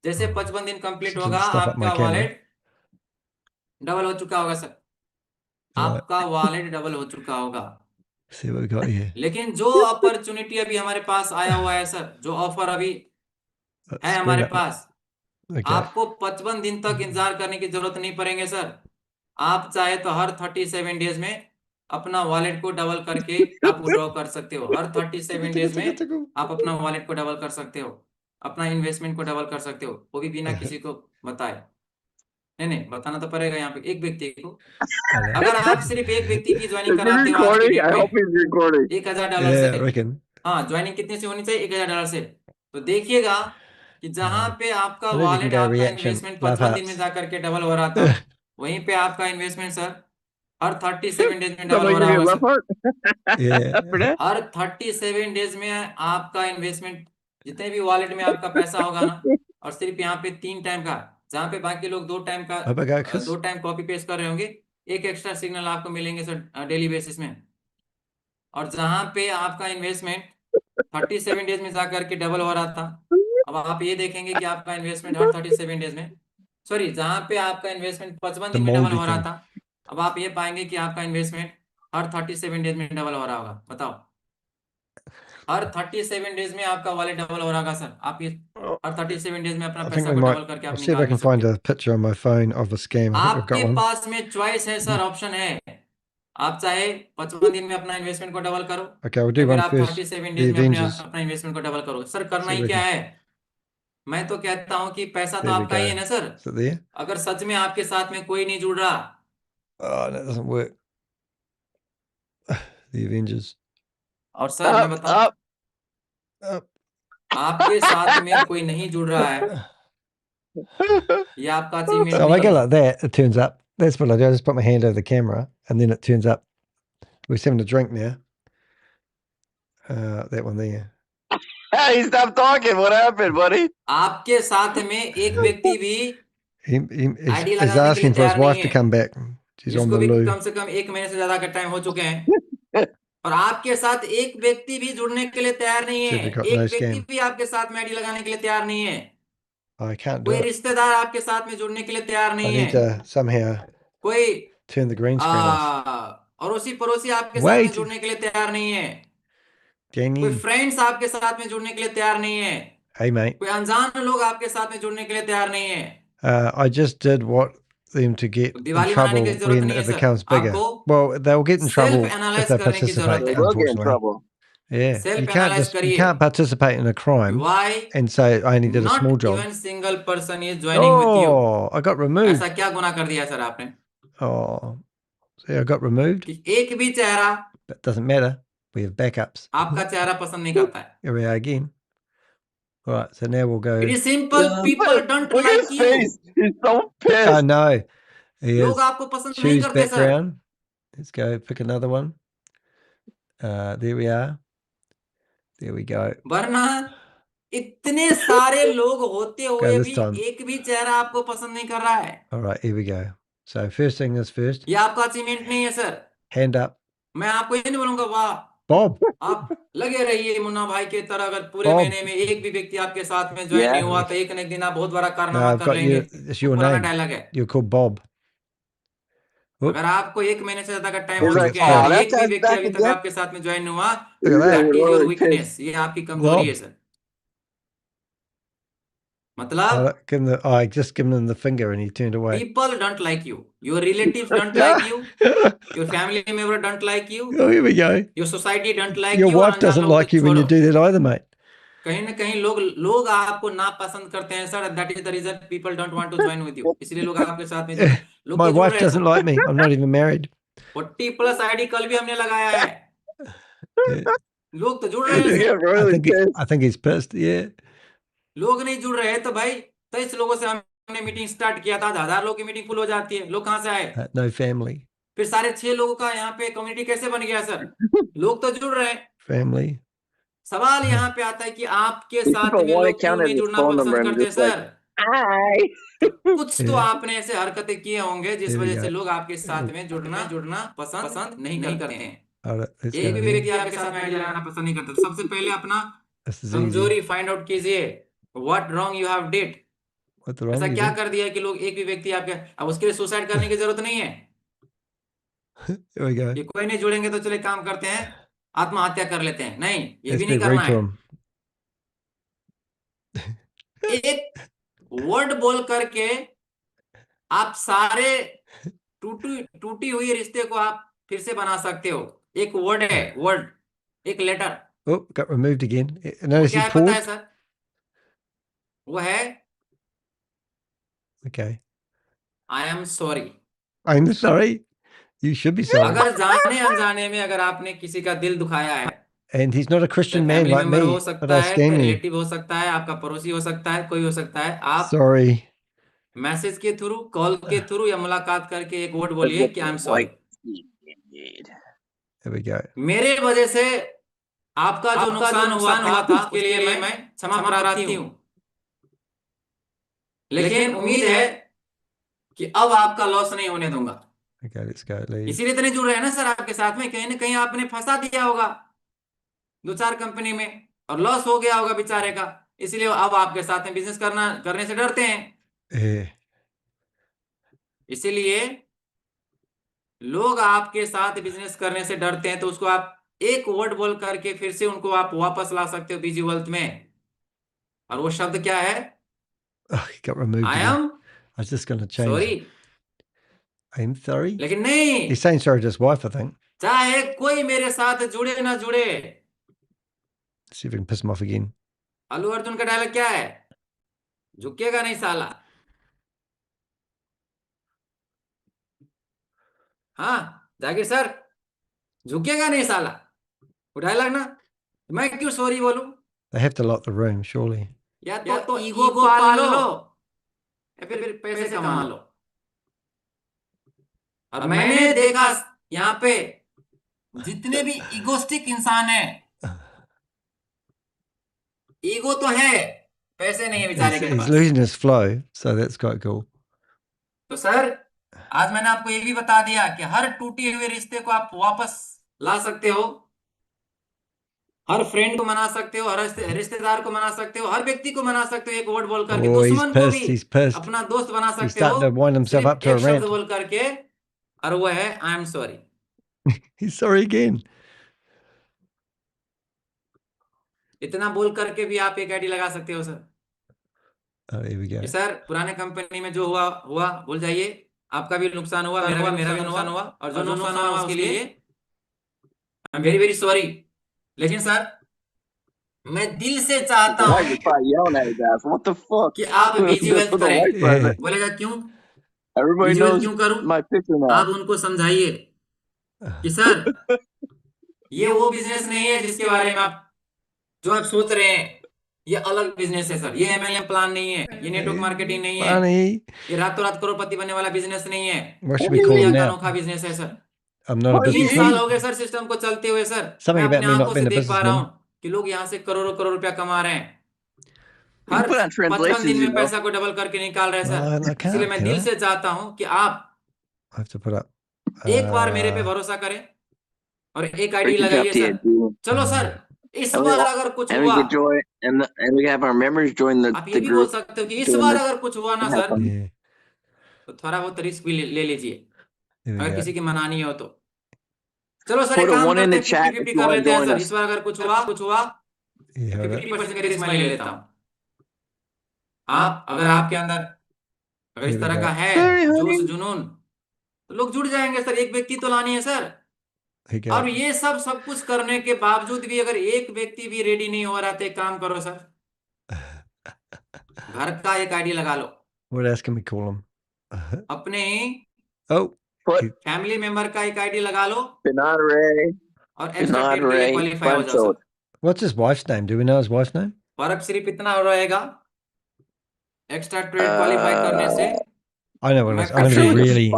जैसे 55 दिन कंप्लीट Should होगा stop up my आपका camera. वॉलेट डबल हो चुका होगा सर, आपका वॉलेट डबल हो चुका होगा। See what we got here. लेकिन जो अपॉर्चुनिटी अभी हमारे पास आया हुआ है सर, जो ऑफर अभी है हमारे पास, Okay. आपको 55 दिन तक इंतजार करने की जरूरत नहीं पड़ेंगे सर। आप चाहे तो हर 37 डेज में अपना वॉलेट को डबल करके आप विड्रॉ कर सकते हो। हर 37 डेज में आप अपना वॉलेट को डबल कर सकते हो, अपना इन्वेस्टमेंट को डबल कर सकते हो, वो भी बिना किसी को बताए। नहीं बताना तो पड़ेगा यहाँ पे एक व्यक्ति को। अगर आप सिर्फ एक व्यक्ति की ज्वाइनिंग Is he कराते हो आज की recording? डेट I में hope he's recording. $1000 Yeah, I से, reckon. हाँ ज्वाइनिंग कितने से होनी चाहिए? $1000 से। तो देखिएगा कि जहां पे आपका I think we can wallet, go आपका reaction. इन्वेस्टमेंट Love 55 दिन में hearts. जाकर के डबल हो रहा था, वहीं पे आपका इन्वेस्टमेंट सर हर 37 डेज में डबल Somebody हो give रहा me a होगा left sir. heart? Yeah. For that? Her 37 days में आपका इन्वेस्टमेंट, जितने भी वॉलेट में आपका पैसा होगा ना, और सिर्फ यहाँ पे 3 टाइम का, जहाँ पे बाकी लोग 2 टाइम का, Hope I got kiss. 2 time copy paste कर रहे होंगे, एक एक्स्ट्रा सिग्नल आपको मिलेंगे सर डेली बेसिस में। और जहां पे आपका इन्वेस्टमेंट 37 डेज में जाकर के डबल हो रहा था, अब आप ये देखेंगे कि आपका इन्वेस्टमेंट हर 37 डेज में, सॉरी जहां पे आपका इन्वेस्टमेंट 55 दिन में डबल हो रहा था, अब आप ये पाएंगे कि आपका इन्वेस्टमेंट हर 37 डेज में डबल हो रहा होगा। बताओ, हर 37 डेज में आपका वॉलेट डबल हो रहा होगा सर। आप ये हर 37 डेज में अपना I think पैसा we को might. डबल करके आप I'll see if I निकाल भी can find सकते हो। a picture on my phone of a scam. I think I've आपके got one. पास में चॉइस है सर, ऑप्शन है। आप चाहे 55 दिन में अपना इन्वेस्टमेंट को डबल करो, Okay, we'll या do फिर one आप first. 37 The डेज में Avengers. अपना इन्वेस्टमेंट को डबल करो। सर करना See ही if I क्या can. है, मैं तो कहता हूं कि पैसा तो There we आपका ही go. है ना सर। Is it there? अगर सच में आपके साथ में कोई नहीं जुड़ रहा, Oh, that doesn't work. The Avengers. और सर मैं बताऊं, Up. आपके साथ में कोई नहीं जुड़ रहा है, ये आपका अचीवमेंट So I नहीं go है। like that. It turns up. That's what I do. I just put my hand over the camera, and then it turns up. We're just having a drink now. That one there. Hey, stop talking. What happened, buddy? आपके साथ में एक व्यक्ति भी He's ID लगाने के लिए asking for his तैयार नहीं wife to है, come back. She's on जिसको the भी loo. कम से कम 1 महीने से ज्यादा का टाइम हो चुके हैं, और आपके साथ एक व्यक्ति भी जुड़ने के लिए तैयार नहीं See if है। we got एक no व्यक्ति scam. भी आपके साथ में आईडी लगाने के लिए तैयार नहीं है। I can't do कोई it. रिश्तेदार आपके साथ में जुड़ने के लिए तैयार I नहीं need है। to somehow कोई turn the green screen off. अड़ोसी पड़ोसी आपके साथ में Wait, जुड़ने के लिए तैयार नहीं है। कोई Danny. फ्रेंड्स आपके साथ में जुड़ने के लिए तैयार नहीं है। Hey, mate. कोई अनजान लोग आपके साथ में जुड़ने के लिए तैयार नहीं है। I just did what them to get in Diwali मनाने की trouble जरूरत when नहीं है it सर, becomes bigger. आपको Well, they'll get in trouble self if analyse they करने की जरूरत participate, They है। will get in unfortunately. trouble. Yeah, you self can't analyse just you करिए, can't participate in a crime why and say I only did a small not job. Even single person is joining with you. Oh, I got removed. ऐसा क्या गुनाह कर दिया sir आपने Oh, see, I got removed. कि एक भी चेहरा That doesn't matter. We have backups. आपका चेहरा पसंद नहीं करता है। Here we are again. All right, so now we'll go. It is simple, people don't Look at like his you. face. He's so I pissed. know. He लोग is. आपको पसंद नहीं Choose करते sir, background. Let's go pick another one. There we are. There we go. वरना इतने सारे लोग होते हुए this भी time. एक भी चेहरा आपको पसंद नहीं कर रहा है। All right, here we go. So first thing is first. ये आपका अचीवमेंट नहीं है सर। Hand up. मैं आपको ये नहीं बोलूंगा वाह Bob. आप लगे रहिए मुन्ना भाई के तरह। अगर पूरे Bob. महीने में एक भी व्यक्ति आपके साथ में ज्वाइन नहीं हुआ तो एक न एक दिन आप बहुत बड़ा No, कारनामा I've कर got लेंगे। you. It's your पुराना name. डायलॉग है। You're called Bob. Whoop. अगर आपको 1 महीने से ज्यादा का टाइम He's हो like, चुके हैं oh, और that एक भी guy's व्यक्ति back अभी तक again. आपके साथ में ज्वाइन नहीं हुआ, Look at that. That is your Really weakness, ये आपकी कमजोरी है Bob. सर। मतलब I just given him the finger and he turned away. people don't like you, your relatives don't like you, your family member don't like you, Oh, here we go. your society don't like Your you। और wife अनजान doesn't लोग like तो you when you छोड़ो, do that either, mate. कहीं ना कहीं लोग आपको नापसंद करते हैं sir. That is the reason people don't want to join with you. इसलिए लोग आपके साथ में लोग My तो जुड़ wife रहे हैं doesn't sir. like me. I'm not even married. 40+ ID कल भी हमने लगाया है, Yeah. लोग तो जुड़ रहे हैं Yeah, sir. really pissed. I think he's pissed. Yeah. लोग नहीं जुड़ रहे हैं तो भाई 23 लोगों से हमें हमने मीटिंग स्टार्ट किया था, 1000 लोग की मीटिंग फुल हो जाती है, लोग कहाँ से आए? No family. फिर सारे 6 लोगों का यहाँ पे कम्युनिटी कैसे बन गया सर? लोग तो जुड़ रहे हैं। Family. सवाल यहाँ पे आता है कि आपके साथ People में want to लोग क्यों count नहीं his जुड़ना phone number पसंद and करते just like, सर? hi. तो कुछ तो Yeah. आपने ऐसे हरकतें किए होंगे जिस There we वजह से go. लोग आपके साथ में जुड़ना पसंद नहीं करते हैं। All right, let's एक go भी there. व्यक्ति आपके साथ में आइडिया लगाना पसंद नहीं करता। तो सबसे पहले अपना This is easy. कमजोरी फाइंड आउट कीजिए। What wrong you have did. What the wrong ऐसा you क्या did? कर दिया कि लोग एक भी व्यक्ति आपके, अब उसके लिए सुसाइड करने की जरूरत नहीं है There we go. कि कोई नहीं जुड़ेंगे तो चले काम करते हैं, आत्महत्या कर लेते हैं। नहीं, ये Let's भी नहीं be करना rude to है। him. एक वर्ड बोल करके आप सारे टूटी हुई रिश्ते को आप फिर से बना सकते हो। एक वर्ड है, वर्ड, एक letter. Oh, got removed again. वो Notice क्या he है पता है paused. सर? वो है Okay. I am sorry. I'm sorry. You should be sorry. अगर जाने अनजाने में अगर आपने किसी का दिल दुखाया है, And he's not a Christian man family like member हो me, but सकता I है, scam you. रिलेटिव हो सकता है, आपका पड़ोसी हो सकता है, कोई हो सकता है, आप Sorry. मैसेज के थ्रू, कॉल के थ्रू या मुलाकात करके एक वर्ड Let's बोलिए get कि the I am sorry. white seed indeed. There we go. मेरे वजह से आपका जो नुकसान हुआ था उसके लिए मैं क्षमा प्रार्थी हूं, लेकिन उम्मीद है कि अब आपका लॉस नहीं होने दूंगा। Okay, let's go. Leave. इसीलिए तो नहीं जुड़ रहे हैं ना सर आपके साथ में, कहीं ना कहीं आपने फंसा दिया होगा 2-4 कंपनी में और लॉस हो गया होगा बेचारे का, इसलिए अब आपके साथ में बिजनेस करने से डरते हैं। Yeah. इसीलिए लोग आपके साथ बिजनेस करने से डरते हैं, तो उसको आप एक वर्ड बोल करके फिर से उनको आप वापस ला सकते हो बीजी वेल्थ में। और वो शब्द क्या है? Oh, he got removed I again. Am I was just going to change. Sorry. I'm sorry. लेकिन नहीं, He's saying sorry to his wife, I think. चाहे कोई मेरे साथ जुड़े ना जुड़े। See if we can piss him off again. Allu Arjun का डायलॉग क्या है? झुकेगा नहीं साला। हाँ जाकिर सर, झुकेगा नहीं साला, वो डायलॉग ना। मैं क्यों सॉरी बोलूं? They have to lock the room, surely. या तो ईगो पाल लो या फिर पैसे कमा लो। और मैंने देखा यहाँ पे जितने भी ईगोस्टिक इंसान हैं, ईगो तो है, पैसे नहीं है बेचारे के He's pass. losing his flow, so that's quite cool. तो सर आज मैंने आपको ये भी बता दिया कि हर टूटे हुए रिश्ते को आप वापस ला सकते हो, हर फ्रेंड को मना सकते हो, हर रिश्तेदार को मना सकते हो, हर व्यक्ति को मना सकते हो एक वर्ड बोल करके। Oh, he's दुश्मन को pissed. भी He's pissed. अपना दोस्त बना He's सकते हो starting to wind himself सिर्फ up to a एक शब्द rant. बोल करके, और वो है I am sorry. He's sorry again. इतना बोल करके भी आप एक आईडी लगा सकते हो sir. Oh, here we go. कि सर पुराने कंपनी में जो हुआ भूल जाइए, आपका भी नुकसान हुआ, मेरा भी नुकसान हुआ, और जो नुकसान हुआ उसके लिए I am very very sorry. लेकिन सर मैं दिल से चाहता Why हूँ you probably yelling at his ass? What the fuck? कि आप बीजी वेल्थ Put the white करें। button. बोलेगा क्यों? Everybody बीजी वेल्थ knows क्यों करूं? my picture now. आप उनको समझाइए कि सर ये वो बिजनेस नहीं है जिसके बारे में जो आप सोच रहे हैं, ये अलग बिजनेस है सर। ये MLM प्लान नहीं है, ये नेटवर्क मार्केटिंग नहीं है, Funny. ये रातों रात करोड़पति बनने वाला बिजनेस नहीं है। What should we call him दुनिया का now? अनोखा बिजनेस है sir. I'm not a 3 businessman. साल हो गए सर सिस्टम को चलते हुए सर। मैं Something about अपने me not आंखों से being a देख पा रहा businessman. हूँ कि लोग यहाँ से करोड़ों रुपया कमा रहे हैं। You her put on 55 translations, दिन you में know. पैसा को डबल करके निकाल रहे हैं No, I सर। can't, इसलिए मैं can दिल I? से चाहता हूँ कि आप I have to put up. एक बार मेरे पे भरोसा करें और एक आईडी Break the लगाइए top सर। 10, dude. चलो सर, इस And we, बार अगर कुछ and we हुआ, can join, and we have our members join आप the ये भी बोल group. सकते हो कि इस Join बार the, अगर कुछ हुआ ना and have sir, fun. Yeah. तो थोड़ा बहुत रिस्क भी ले लीजिए, There we अगर go. किसी की मनानी हो तो। चलो सर, Put एक a काम 1 in करते the हैं, chat 50-50 if you कर want to लेते हैं join सर। us. इस बार अगर कुछ हुआ Yeah, hold up. 50% का रिस्क मैं ले लेता हूँ। आप अगर आपके अंदर अगर Here इस we तरह go. का है Sorry, जोश honey. जुनून, तो लोग जुड़ जाएंगे सर। एक व्यक्ति तो लानी है सर। Here you और go. ये सब कुछ करने के बावजूद भी अगर एक व्यक्ति भी रेडी नहीं हो रहा, तो एक काम करो सर, घर का एक आईडी लगा लो, What else can we call him? अपने Oh, Put फैमिली मेंबर का एक आईडी लगा लो Binod Ray, और एक्स्ट्रा Binod ट्रेड के लिए Ray, क्वालिफाई हो जाओ Bunchod. Sir. what's his wife's name? Do we know his wife's name? फर्क सिर्फ इतना हो रहेगा एक्स्ट्रा ट्रेड क्वालिफाई करने से I know what it मैं is. I'm going to be really.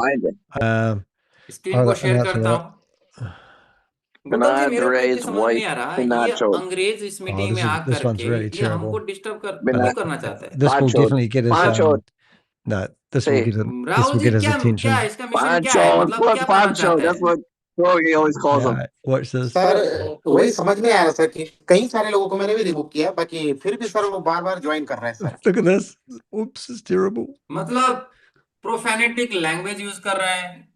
Screen को शेयर करता announcement. हूँ। गौतम जी मेरे को एक Ray's चीज समझ में नहीं wife, आ रहा, ये Binod. अंग्रेज इस मीटिंग में this आकर one's के really ये हमको terrible. डिस्टर्ब कर But क्यों करना चाहता है? this will Pancho. definitely get his. Pancho. No, this will Say, get him. This Rahul will ji get his क्या attention. क्या इसका मिशन क्या है? Pancho. मतलब Look, क्या बताना Pancho. चाहता That's है? what Corey always calls him. Yeah, watch this. Sir वही समझ में आया सर कि कई सारे लोगों को मैंने भी रिमूव किया, बाकी फिर भी सर वो बार बार ज्वाइन कर रहे हैं sir. Look at this. Oops, it's terrible. मतलब प्रोफेनेटिक लैंग्वेज यूज कर रहे हैं।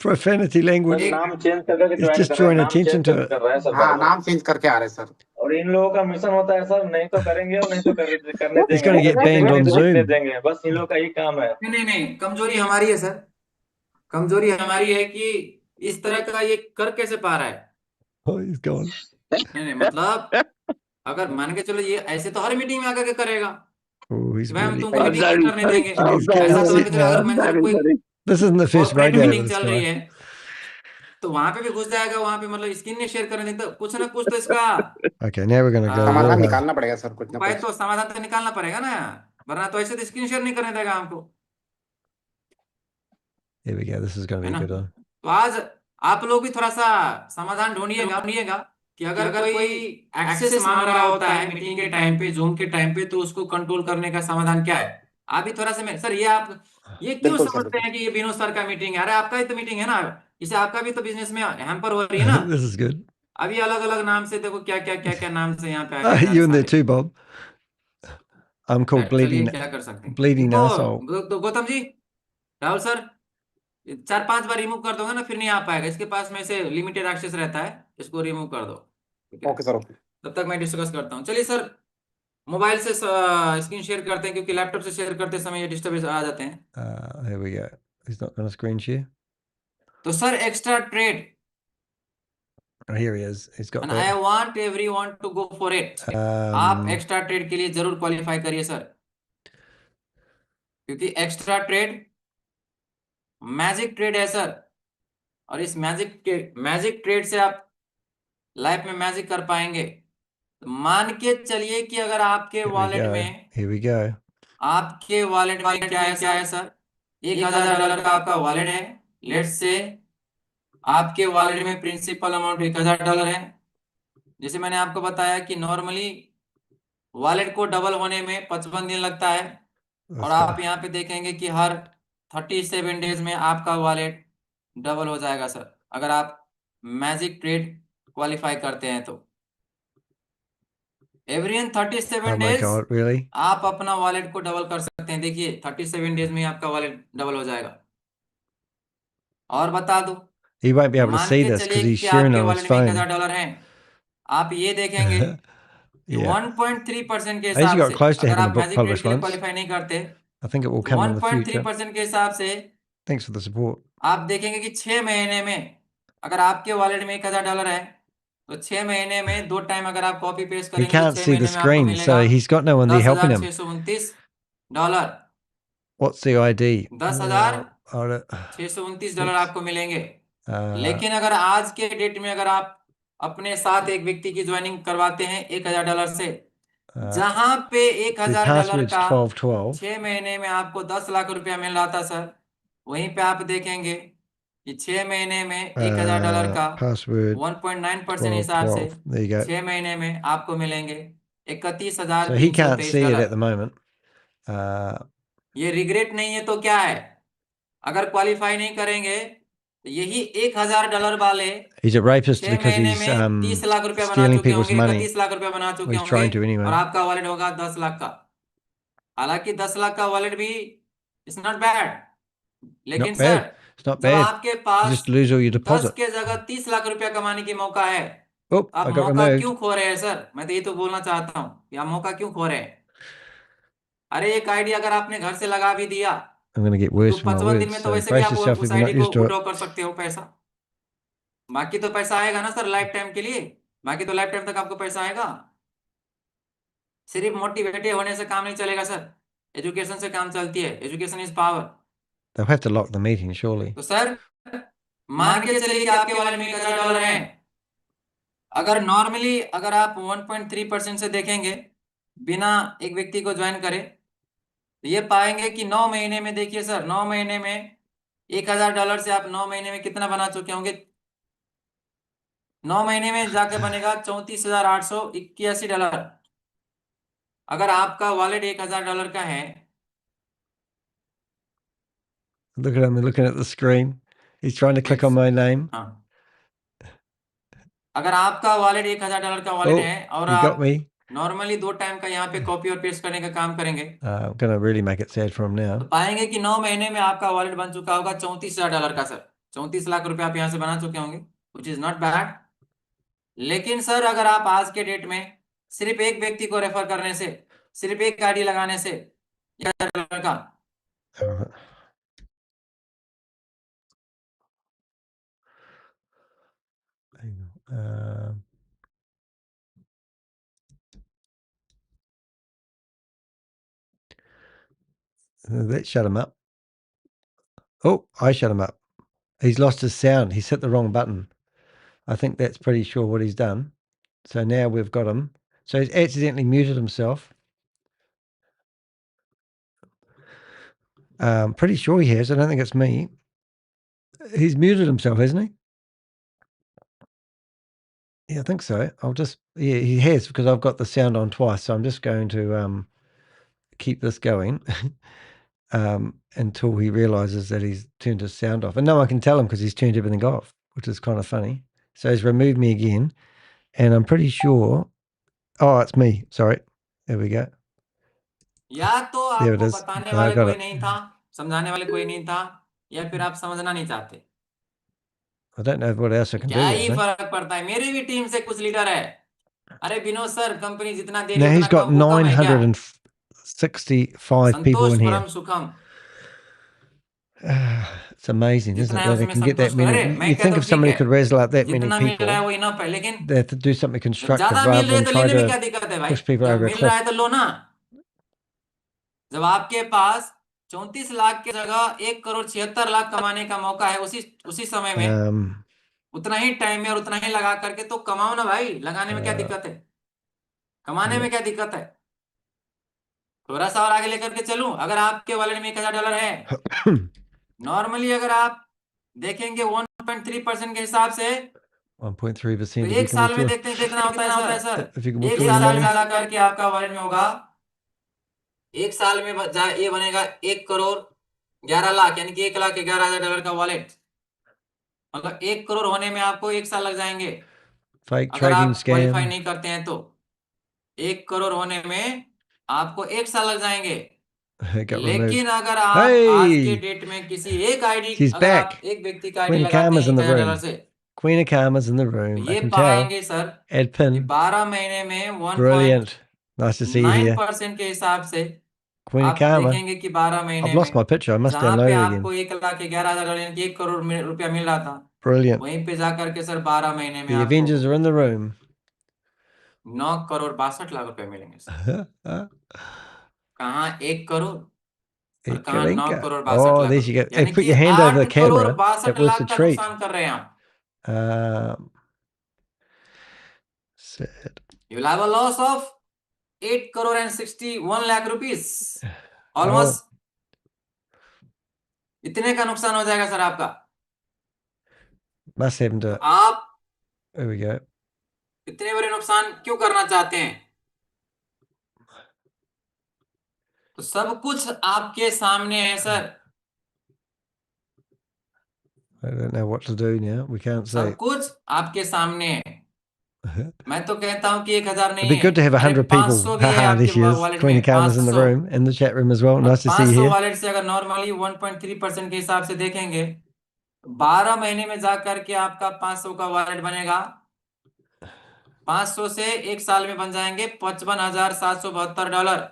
Profanity language. नाम चेंज करके It's ज्वाइन just कर रहे हैं, drawing नाम attention चेंज to it. कर रहे हैं सर। हाँ नाम चेंज करके आ रहे हैं सर। और इन लोगों का मिशन होता है सर, नहीं तो करेंगे और नहीं तो करने He's देंगे, going to get banned on Zoom. देंगे, बस इन लोगों का ही काम है। नहीं, कमजोरी हमारी है सर, कमजोरी हमारी है कि इस तरह का ये कर कैसे पा रहा है। Oh, he's gone. नहीं मतलब अगर मान के चलो ये ऐसे तो हर मीटिंग में आकर के करेगा, Oh, he's भाई हम really. तुमको मीटिंग नहीं करने देंगे। He's getting ऐसा तो मान के upset चलो अगर now. मान के चलो कोई This isn't the first corporate radio meeting with this चल रही guy. है तो वहां पे भी घुस जाएगा, वहां पे मतलब स्क्रीन नहीं शेयर करने देता, कुछ ना कुछ तो इसका Okay, now we're going to go. समाधान निकालना पड़ेगा सर, कुछ ना उपाय कुछ। तो समाधान तो निकालना पड़ेगा ना, वरना तो ऐसे तो स्क्रीन शेयर नहीं करने देगा हमको। Here we go. This is going to be a good one. तो आज आप लोग भी थोड़ा सा समाधान ढूंढिएगा कि अगर कोई एक्सेस मांग रहा होता है मीटिंग के टाइम पे, जूम के टाइम पे, तो उसको कंट्रोल करने का समाधान क्या है। आप भी थोड़ा सा सर ये क्यों समझते हैं कि ये विनोद सर का मीटिंग है? अरे आपका ही तो मीटिंग है ना, इसे आपका भी तो बिजनेस में हैम्पर हो रही है ना। This is good. अभी अलग अलग नाम से देखो क्या नाम से यहाँ पे आ गए। You in there too, Bob. I'm called bleeding. क्या कर सकते हैं Bleeding asshole. तो गौतम जी, राहुल सर 4-5 बार रिमूव कर दोगे ना फिर नहीं आ पाएगा। इसके पास में से लिमिटेड एक्सेस रहता है, इसको रिमूव कर दो। Okay sir, okay. तब तक मैं डिस्कस करता हूँ। चलिए सर मोबाइल से स्क्रीन शेयर करते हैं, क्योंकि लैपटॉप से शेयर करते समय ये डिस्टर्बेंस आ जाते हैं। There we go. He's not going to screen share. तो sir extra trade, Oh, here he is. He's got and that. I want everyone to go for it. आप एक्स्ट्रा ट्रेड के लिए जरूर क्वालिफाई करिए sir, क्योंकि extra trade magic trade है sir, और इस मैजिक ट्रेड से आप लाइफ में मैजिक कर पाएंगे। तो मान के चलिए कि अगर आपके वॉलेट में Here we go. आपके वॉलेट में क्या है सर, $1000 का आपका वॉलेट है। लेट्स से आपके वॉलेट में प्रिंसिपल अमाउंट $1000 है। जैसे मैंने आपको बताया कि नॉर्मली वॉलेट को डबल होने में 55 दिन लगता है, और आप यहाँ पे देखेंगे कि हर 37 डेज में आपका वॉलेट डबल हो जाएगा सर, अगर आप मैजिक ट्रेड क्वालिफाई करते हैं तो। Every 37 days really? आप अपना वॉलेट को डबल कर सकते हैं। देखिए 37 डेज में आपका वॉलेट डबल हो जाएगा। और बता दो, He won't be able to see this because he's sharing on his phone. $1000 है, आप ये देखेंगे कि 1.3% के He's हिसाब got से, close to अगर having a आप book मैजिक ट्रेड published के लिए once. क्वालिफाई नहीं करते, I think it will come in the future. 1.3% के हिसाब से Thanks for the support. आप देखेंगे कि 6 महीने में अगर आपके वॉलेट में $1000 है, तो 6 महीने में 2 टाइम अगर आप कॉपी पेस्ट He करेंगे, can't 6 see the महीने में आपको screen, मिलेगा so he's got no one there helping him. $10,629। What's the ID? $10,629 आपको मिलेंगे। लेकिन अगर आज के डेट में अगर आप अपने साथ एक व्यक्ति की ज्वाइनिंग करवाते हैं $1000 से, जहां पे $1000 का 6 महीने में आपको 10 लाख रुपया मिल रहा था सर, वहीं पे आप देखेंगे कि 6 महीने में $1000 का 1.9% हिसाब से 6 महीने में आपको मिलेंगे $31,323। So he can't see it at the moment. ये रिग्रेट नहीं है तो क्या है? अगर क्वालिफाई नहीं करेंगे तो यही $1000 वाले He's a rapist because he's 30 lakh रुपया बना stealing चुके people's होंगे, money. 31 लाख रुपया बना चुके Well, he's trying to होंगे, anyway. और आपका वॉलेट होगा 10 लाख का। हालांकि 10 लाख का वॉलेट भी इट्स नॉट बैड, लेकिन Not bad. Sir It's not जब bad. आपके You pass just lose all your 10 deposit. के जगह 30 लाख रुपया कमाने की मौका है, Oh, आप I got मौका removed. क्यों खो रहे हैं सर? मैं तो ये तो बोलना चाहता हूँ कि आप मौका क्यों खो रहे हैं? अरे एक आईडी अगर आपने घर से लगा भी दिया I'm going to get तो worse from my 55 दिन words. में तो So वैसे भी brace आप yourself उस if you're not आईडी को used to it. विड्रॉ कर सकते हो पैसा। बाकी तो पैसा आएगा ना सर लाइफ टाइम के लिए, बाकी तो लाइफ टाइम तक आपको पैसा आएगा। सिर्फ मोटिवेटेड होने से काम नहीं चलेगा सर, एजुकेशन से काम चलती है। Education is power. They'll have to lock the meeting, surely. तो सर मान के चलिए कि आपके वॉलेट में $1000 है, अगर नॉर्मली अगर आप 1.3% से देखेंगे बिना एक व्यक्ति को ज्वाइन करे, ये पाएंगे कि 9 महीने में, देखिए सर, 9 महीने में $1000 से आप 9 महीने में कितना बना चुके होंगे? 9 महीने में जाके बनेगा $34,881। अगर आपका वॉलेट $1000 का है, Look at him looking at the screen. He's trying to click on my name. हाँ, अगर आपका वॉलेट $1000 का वॉलेट है और You got आप me. नॉर्मली 2 टाइम का यहाँ पे कॉपी और पेस्ट करने का काम करेंगे, I'm going to really make it sad for him तो now. पाएंगे कि 9 महीने में आपका वॉलेट बन चुका होगा $34,000 का सर। 34 लाख रुपए आप यहाँ से बना चुके होंगे, विच इज नॉट बैड। लेकिन सर अगर आप आज के डेट में सिर्फ एक व्यक्ति को रेफर करने से, सिर्फ एक आईडी लगाने से $1000 का, That shut him up. Oh, I shut him up. He's lost his sound. He's hit the wrong button. I think that's pretty sure what he's done. So now we've got him. So he's accidentally muted himself. Pretty sure he has. I don't think it's me. He's muted himself, hasn't he? Yeah, I think so. Yeah, he has, because I've got the sound on twice. So I'm just going to keep this going until he realizes that he's turned his sound off. And no one can tell him because he's turned everything off, which is kind of funny. So he's removed me again. And I'm pretty sure. Oh, it's me. Sorry. There we go. या तो There it आपको is. बताने I वाले got कोई it. नहीं था, समझाने वाले कोई नहीं था, या फिर आप समझना नहीं चाहते। I don't know what else I can do. क्या ही Actually. फर्क पड़ता है, मेरी भी टीम से कुछ लीडर है। अरे विनोद सर, कंपनी जितना दे रही Now है he's उतना got वो कम है क्या? 965 people in संतोष here. परम सुखम, It's amazing, isn't जितना it? है That they उसमें can get that संतोष कर। अरे many. मैं You कहता think हूँ if ठीक somebody है, could razzle up that many जितना मिल रहा है people, वो इनफ है, लेकिन they have to do something जब constructive ज्यादा मिल rather रहा है than तो try लेने में क्या to दिक्कत है भाई? push people जब over a मिल रहा है cliff. तो लो ना। जब आपके पास 34 लाख की जगह 1,76,00,000 कमाने का मौका है उसी समय में, उतना ही टाइम में और उतना ही लगा करके तो कमाओ ना भाई। लगाने में क्या दिक्कत है, कमाने में क्या दिक्कत है? थोड़ा सा और आगे लेकर के चलूं। अगर आपके वॉलेट में $1000 है, नॉर्मली अगर आप देखेंगे 1.3% के हिसाब से, 1.3%. तो If you एक can साल में withdraw, देखते हैं कितना होता है सर। if you can एक withdraw your साल में money. लगा करके आपका वॉलेट में होगा, एक साल में ये बनेगा 1,11,00,000, यानी कि $1,11,000 का वॉलेट। मतलब 1 करोड़ होने में आपको 1 साल लग जाएंगे, Fake अगर trading आप क्वालिफाई scam. नहीं करते हैं तो। 1 करोड़ होने में आपको 1 साल लग जाएंगे। Got लेकिन removed. अगर आप आज के Hey, डेट में किसी एक आईडी, she's अगर आप back. एक व्यक्ति का आईडी Queen of लगाते Karma's हैं in the $1000 room. से, Queen of Karma's in the तो room. I ये can tell. पाएंगे सर Add कि pin. 12 महीने में Brilliant. Nice to see you here. 1.9% के हिसाब से Queen of आप Karma. देखेंगे कि 12 महीने I've lost my में picture. I must जहां पे download it आपको again. $1,11,000 यानी कि 1 करोड़ रुपया मिल रहा था, Brilliant. वहीं पे जाकर के सर 12 महीने में The आपको Avengers are in the room. 9,62,00,000 रुपए मिलेंगे सर। कहाँ 1 करोड़ और कहाँ 9 Ikalinka. Crore 62 Oh, lakh there you रुपए, go. Hey, यानी put कि your hand over 8 the crore camera. 62 That was the lakh का treat. नुकसान कर रहे हैं आप। Sad. You will have a loss of 8 crore and 61 lakh rupees. Oh, Almost इतने का नुकसान हो जाएगा सर आपका। must happen to it. आप There we go. इतने बड़े नुकसान क्यों करना चाहते हैं? तो सब कुछ आपके सामने है sir, I don't know what to do now. We can't see. सब कुछ आपके सामने है। मैं तो कहता हूं कि 1,000 नहीं It'd be है, good to have अरे 100 people. 500 भी है Haha, आपके there she is. Wallet Queen में, of Karma's in the 500। room, in the chat room as well. और Nice to see you 500 here. Wallet से अगर नॉर्मली 1.3% के हिसाब से देखेंगे, 12 महीने में जाकर के आपका 500 का वॉलेट बनेगा। 500 से 1 साल में बन जाएंगे $55,772।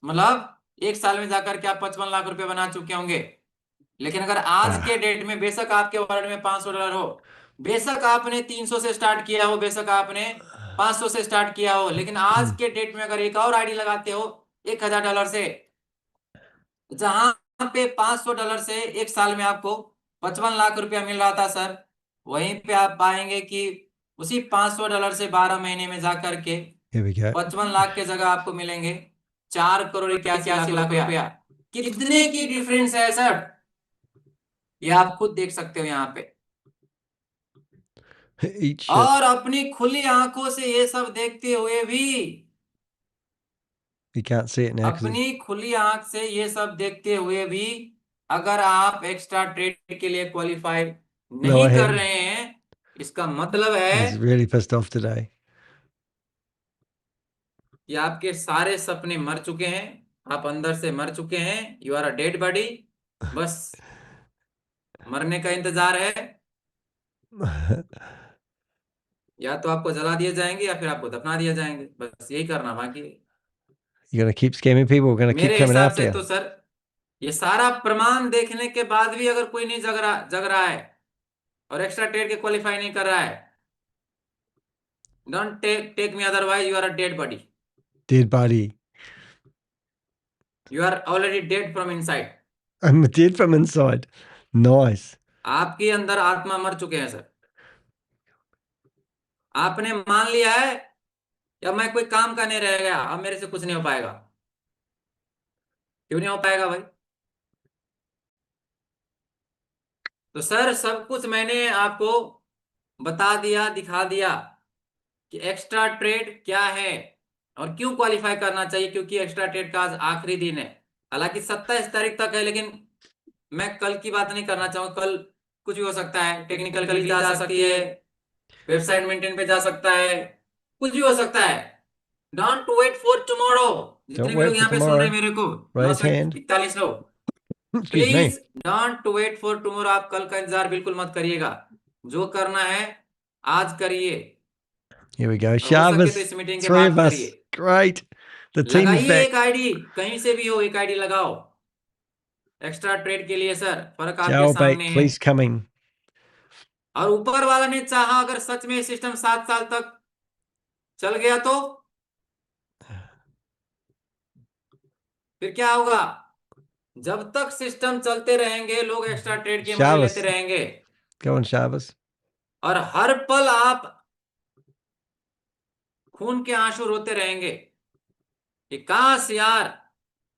मतलब 1 साल में जाकर के आप 55 लाख रुपए बना चुके होंगे। लेकिन अगर आज के डेट में बेशक आपके वॉलेट में $500 हो, बेशक आपने 300 से स्टार्ट किया हो, बेशक आपने 500 से स्टार्ट किया हो, लेकिन आज के डेट में अगर एक और आईडी लगाते हो $1,000 से, जहां पे $500 से 1 साल में आपको 55 लाख रुपया मिल रहा था सर, वहीं पे आप पाएंगे कि उसी $500 से 12 महीने में जाकर के Here we go. 55 लाख के जगह आपको मिलेंगे 4,81 लाख रुपया। कितने की डिफरेंस है सर, ये आप खुद देख सकते हो यहाँ पे। और अपनी खुली आंखों से ये सब देखते हुए भी, You can't see it now. अपनी खुली आंख से ये सब देखते हुए भी अगर आप एक्स्ट्रा ट्रेड के लिए क्वालिफाई नहीं कर रहे हैं, इसका मतलब है He's really pissed off today. कि आपके सारे सपने मर चुके हैं, आप अंदर से मर चुके हैं। You are a dead body, बस मरने का इंतजार है। या तो आपको जला दिए जाएंगे या फिर आपको दफना दिया जाएंगे, बस यही करना बाकी है। You're going to keep scamming people. We're going to keep मेरे coming हिसाब after से you. तो सर ये सारा प्रमाण देखने के बाद भी अगर कोई नहीं जग रहा है और एक्स्ट्रा ट्रेड के क्वालिफाई नहीं कर रहा है, don't take me otherwise, you are a dead body. Dead body. You are already dead from inside. I'm dead from inside. Nice. आपके अंदर आत्मा मर चुके हैं सर। आपने मान लिया है या मैं कोई काम का नहीं रह गया, अब मेरे से कुछ नहीं हो पाएगा। क्यों नहीं हो पाएगा भाई? तो सर सब कुछ मैंने आपको बता दिया, दिखा दिया कि एक्स्ट्रा ट्रेड क्या है और क्यों क्वालिफाई करना चाहिए, क्योंकि एक्स्ट्रा ट्रेड का आज आखिरी दिन है। हालांकि 27 तारीख तक है, लेकिन मैं कल की बात नहीं करना चाहूंगा। कल कुछ भी हो सकता है, टेक्निकल कल जा सकती है, वेबसाइट मेंटेन पे जा सकता है, कुछ भी हो सकता है। Don't wait for tomorrow. जितने भी लोग यहाँ पे सुन रहे हैं मेरे को, 941 लोग, please don't wait for tomorrow. आप कल का इंतजार बिल्कुल मत करिएगा, जो करना है आज करिए। Here we go. Shabbos. तो इस मीटिंग के 3 बाद of us. करिए। Great. The team is लगाइए back. एक आईडी, कहीं से भी हो एक आईडी लगाओ एक्स्ट्रा ट्रेड के लिए सर। फर्क आपके Joel सामने Bate, है। please coming. और ऊपर वाला ने चाहा अगर सच में सिस्टम 7 साल तक चल गया तो फिर क्या होगा? जब तक सिस्टम चलते रहेंगे लोग एक्स्ट्रा ट्रेड के मजे लेते रहेंगे। Go on, Shabbos. और हर पल आप खून के आंसू रोते रहेंगे कि काश यार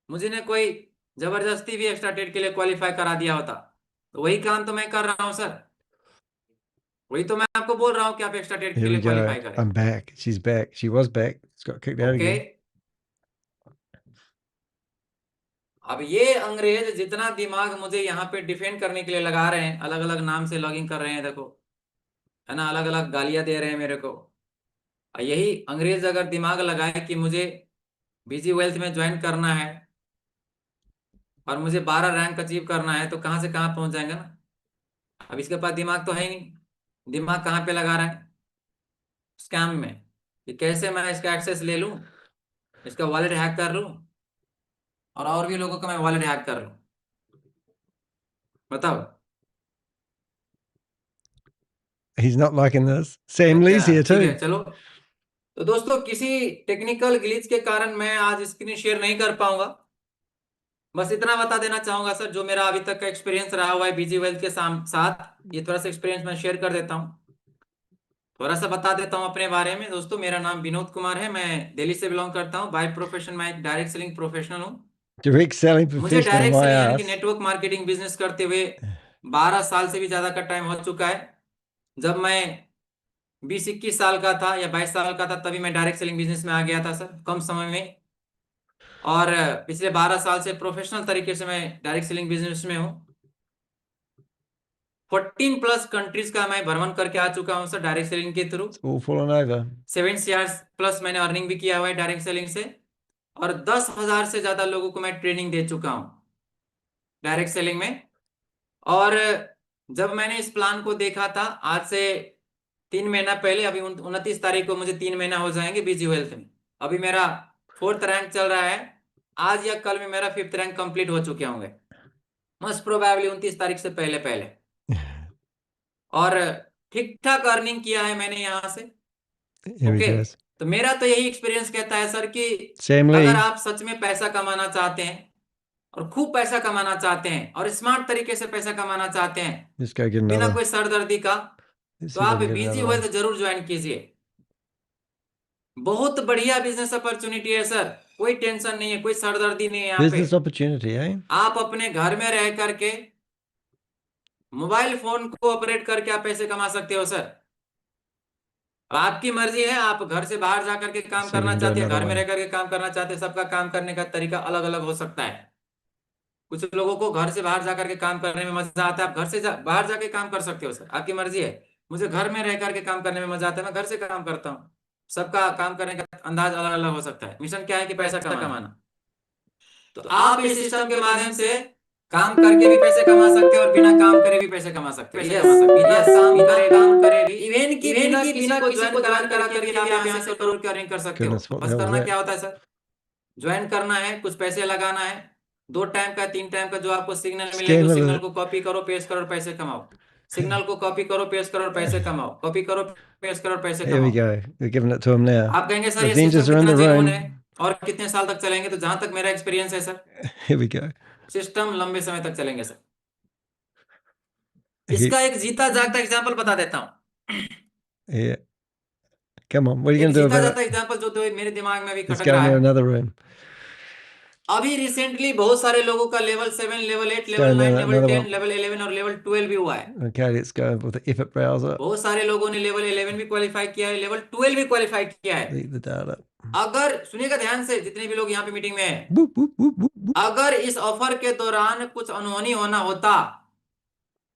मुझे ने कोई जबरदस्ती भी एक्स्ट्रा ट्रेड के लिए क्वालिफाई करा दिया होता। तो वही काम तो मैं कर रहा हूं सर, वही तो मैं आपको बोल रहा हूं कि आप एक्स्ट्रा ट्रेड के लिए क्वालिफाई करें। I'm back. She's back. She was back. It's got kicked out again. अब ये अंग्रेज जितना दिमाग मुझे यहाँ पे डिफेंड करने के लिए लगा रहे हैं, अलग अलग नाम से लॉगिंग कर रहे हैं, देखो है ना, अलग अलग गालियां दे रहे हैं मेरे को। यही अंग्रेज अगर दिमाग लगाए कि मुझे बीजी वेल्थ में ज्वाइन करना है और मुझे 12 रैंक अचीव करना है, तो कहां से कहां पहुंच जाएंगे ना। अब इसके पास दिमाग तो है ही नहीं, दिमाग कहां पे लगा रहा है? स्कैम में, कि कैसे मैं इसका एक्सेस ले लूं, इसका वॉलेट हैक कर लूं और भी लोगों का मैं वॉलेट हैक कर लूं। बताओ। He's not liking this. Sam Lee's here too. ठीक है, चलो। तो दोस्तों किसी टेक्निकल ग्लिच के कारण मैं आज स्क्रीन शेयर नहीं कर पाऊंगा। बस इतना बता देना चाहूंगा सर, जो मेरा अभी तक का एक्सपीरियंस रहा हुआ है बीजी वेल्थ के साथ, ये थोड़ा सा एक्सपीरियंस मैं शेयर कर देता हूँ। थोड़ा सा बता देता हूँ अपने बारे में। दोस्तों मेरा नाम विनोद कुमार है, मैं दिल्ली से बिलोंग करता हूँ। बाय प्रोफेशन मैं एक डायरेक्ट सेलिंग प्रोफेशनल हूँ। Direct selling मुझे professional. डायरेक्ट सेलिंग यानी कि नेटवर्क मार्केटिंग बिजनेस करते हुए 12 साल से भी ज्यादा का टाइम हो चुका है। जब मैं 20-21 साल का था या 22 साल का था, तभी मैं डायरेक्ट सेलिंग बिजनेस में आ गया था सर, कम समय में। और पिछले 12 साल से प्रोफेशनल तरीके से मैं डायरेक्ट सेलिंग बिजनेस में हूँ। 14+ कंट्रीज का मैं भ्रमण करके आ चुका हूँ सर डायरेक्ट सेलिंग के थ्रू। 7 CR+ मैंने अर्निंग भी किया हुआ है डायरेक्ट सेलिंग से, और 10,000 से ज्यादा लोगों को मैं ट्रेनिंग दे चुका हूँ डायरेक्ट सेलिंग में। और जब मैंने इस प्लान को देखा था आज से 3 महीना पहले, अभी 29 तारीख को मुझे 3 महीना हो जाएंगे बीजी वेल्थ में। अभी मेरा 4th रैंक चल रहा है, आज या कल में मेरा 5th रैंक कंप्लीट हो चुके होंगे, मोस्ट प्रोबेबली 29 तारीख से पहले पहले। और ठीक ठाक अर्निंग किया है मैंने यहाँ से। ओके, तो मेरा तो यही एक्सपीरियंस कहता है सर कि अगर आप सच में पैसा कमाना चाहते हैं और खूब पैसा कमाना चाहते हैं और स्मार्ट तरीके से पैसा कमाना चाहते हैं बिना कोई सरदर्दी का, तो आप बीजी वेल्थ जरूर ज्वाइन कीजिए। बहुत बढ़िया बिजनेस अपॉर्चुनिटी है सर, कोई टेंशन नहीं है, कोई सरदर्दी नहीं है यहाँ Business पे। opportunity, eh? आप अपने घर में रह करके मोबाइल फोन को ऑपरेट करके आप पैसे कमा सकते हो सर। आपकी मर्जी है, आप घर से बाहर जाकर के काम So we करना can do चाहते हैं, another घर में one. रह करके काम करना चाहते हैं, सबका काम करने का तरीका अलग अलग हो सकता है। कुछ लोगों को घर से बाहर जाकर के काम करने में मजा आता है, आप घर से बाहर जाके काम कर सकते हो सर, आपकी मर्जी है। मुझे घर में रह करके काम करने में मजा आता है, मैं घर से काम करता हूँ। सबका काम करने का अंदाज अलग अलग हो सकता है। मिशन क्या है कि पैसा कमाना। तो आप इस सिस्टम के माध्यम से काम करके भी पैसे कमा सकते हो और बिना काम करे भी पैसे कमा सकते हो। बिना काम करे भी, इवन की बिना किसी को ज्वाइन करा करके आप यहाँ से करोड़ की अर्निंग कर सकते हो। Goodness, what the बस hell is करना that? क्या होता है सर, ज्वाइन करना है, कुछ पैसे लगाना है, 2 टाइम का 3 टाइम का जो आपको सिग्नल मिलेंगे, उस सिग्नल को कॉपी करो, पेस्ट करो, पैसे कमाओ। सिग्नल को कॉपी करो, पेस्ट करो, पैसे कमाओ, कॉपी करो, पेस्ट करो, पैसे Here we कमाओ। go. We're giving it to him now. आप कहेंगे सर The ये सिस्टम Avengers are in कितना the जेन्युइन room. है और कितने साल तक चलेंगे, तो जहां तक मेरा एक्सपीरियंस है sir, Here we go. System लंबे समय तक चलेंगे सर। इसका एक जीता जागता एग्जांपल बता देता हूं। Yeah. Come on, what are you एक going to do जीता about जागता it? एग्जांपल जो तो मेरे दिमाग में अभी Let's खटक go रहा into है। another room. अभी रिसेंटली बहुत सारे लोगों का level 7, level 8, Let's go level 9, into level another 10, one. Level 11 और लेवल 12 भी हुआ है। Okay, let's go with the effort browser. बहुत सारे लोगों ने लेवल 11 भी क्वालिफाई किया है, लेवल 12 भी क्वालिफाई किया है। Delete the data. अगर सुनिएगा ध्यान से, जितने भी लोग यहाँ पे मीटिंग में हैं, Boop, boop, boop, boop, boop. अगर इस ऑफर के दौरान कुछ अनहोनी होना होता,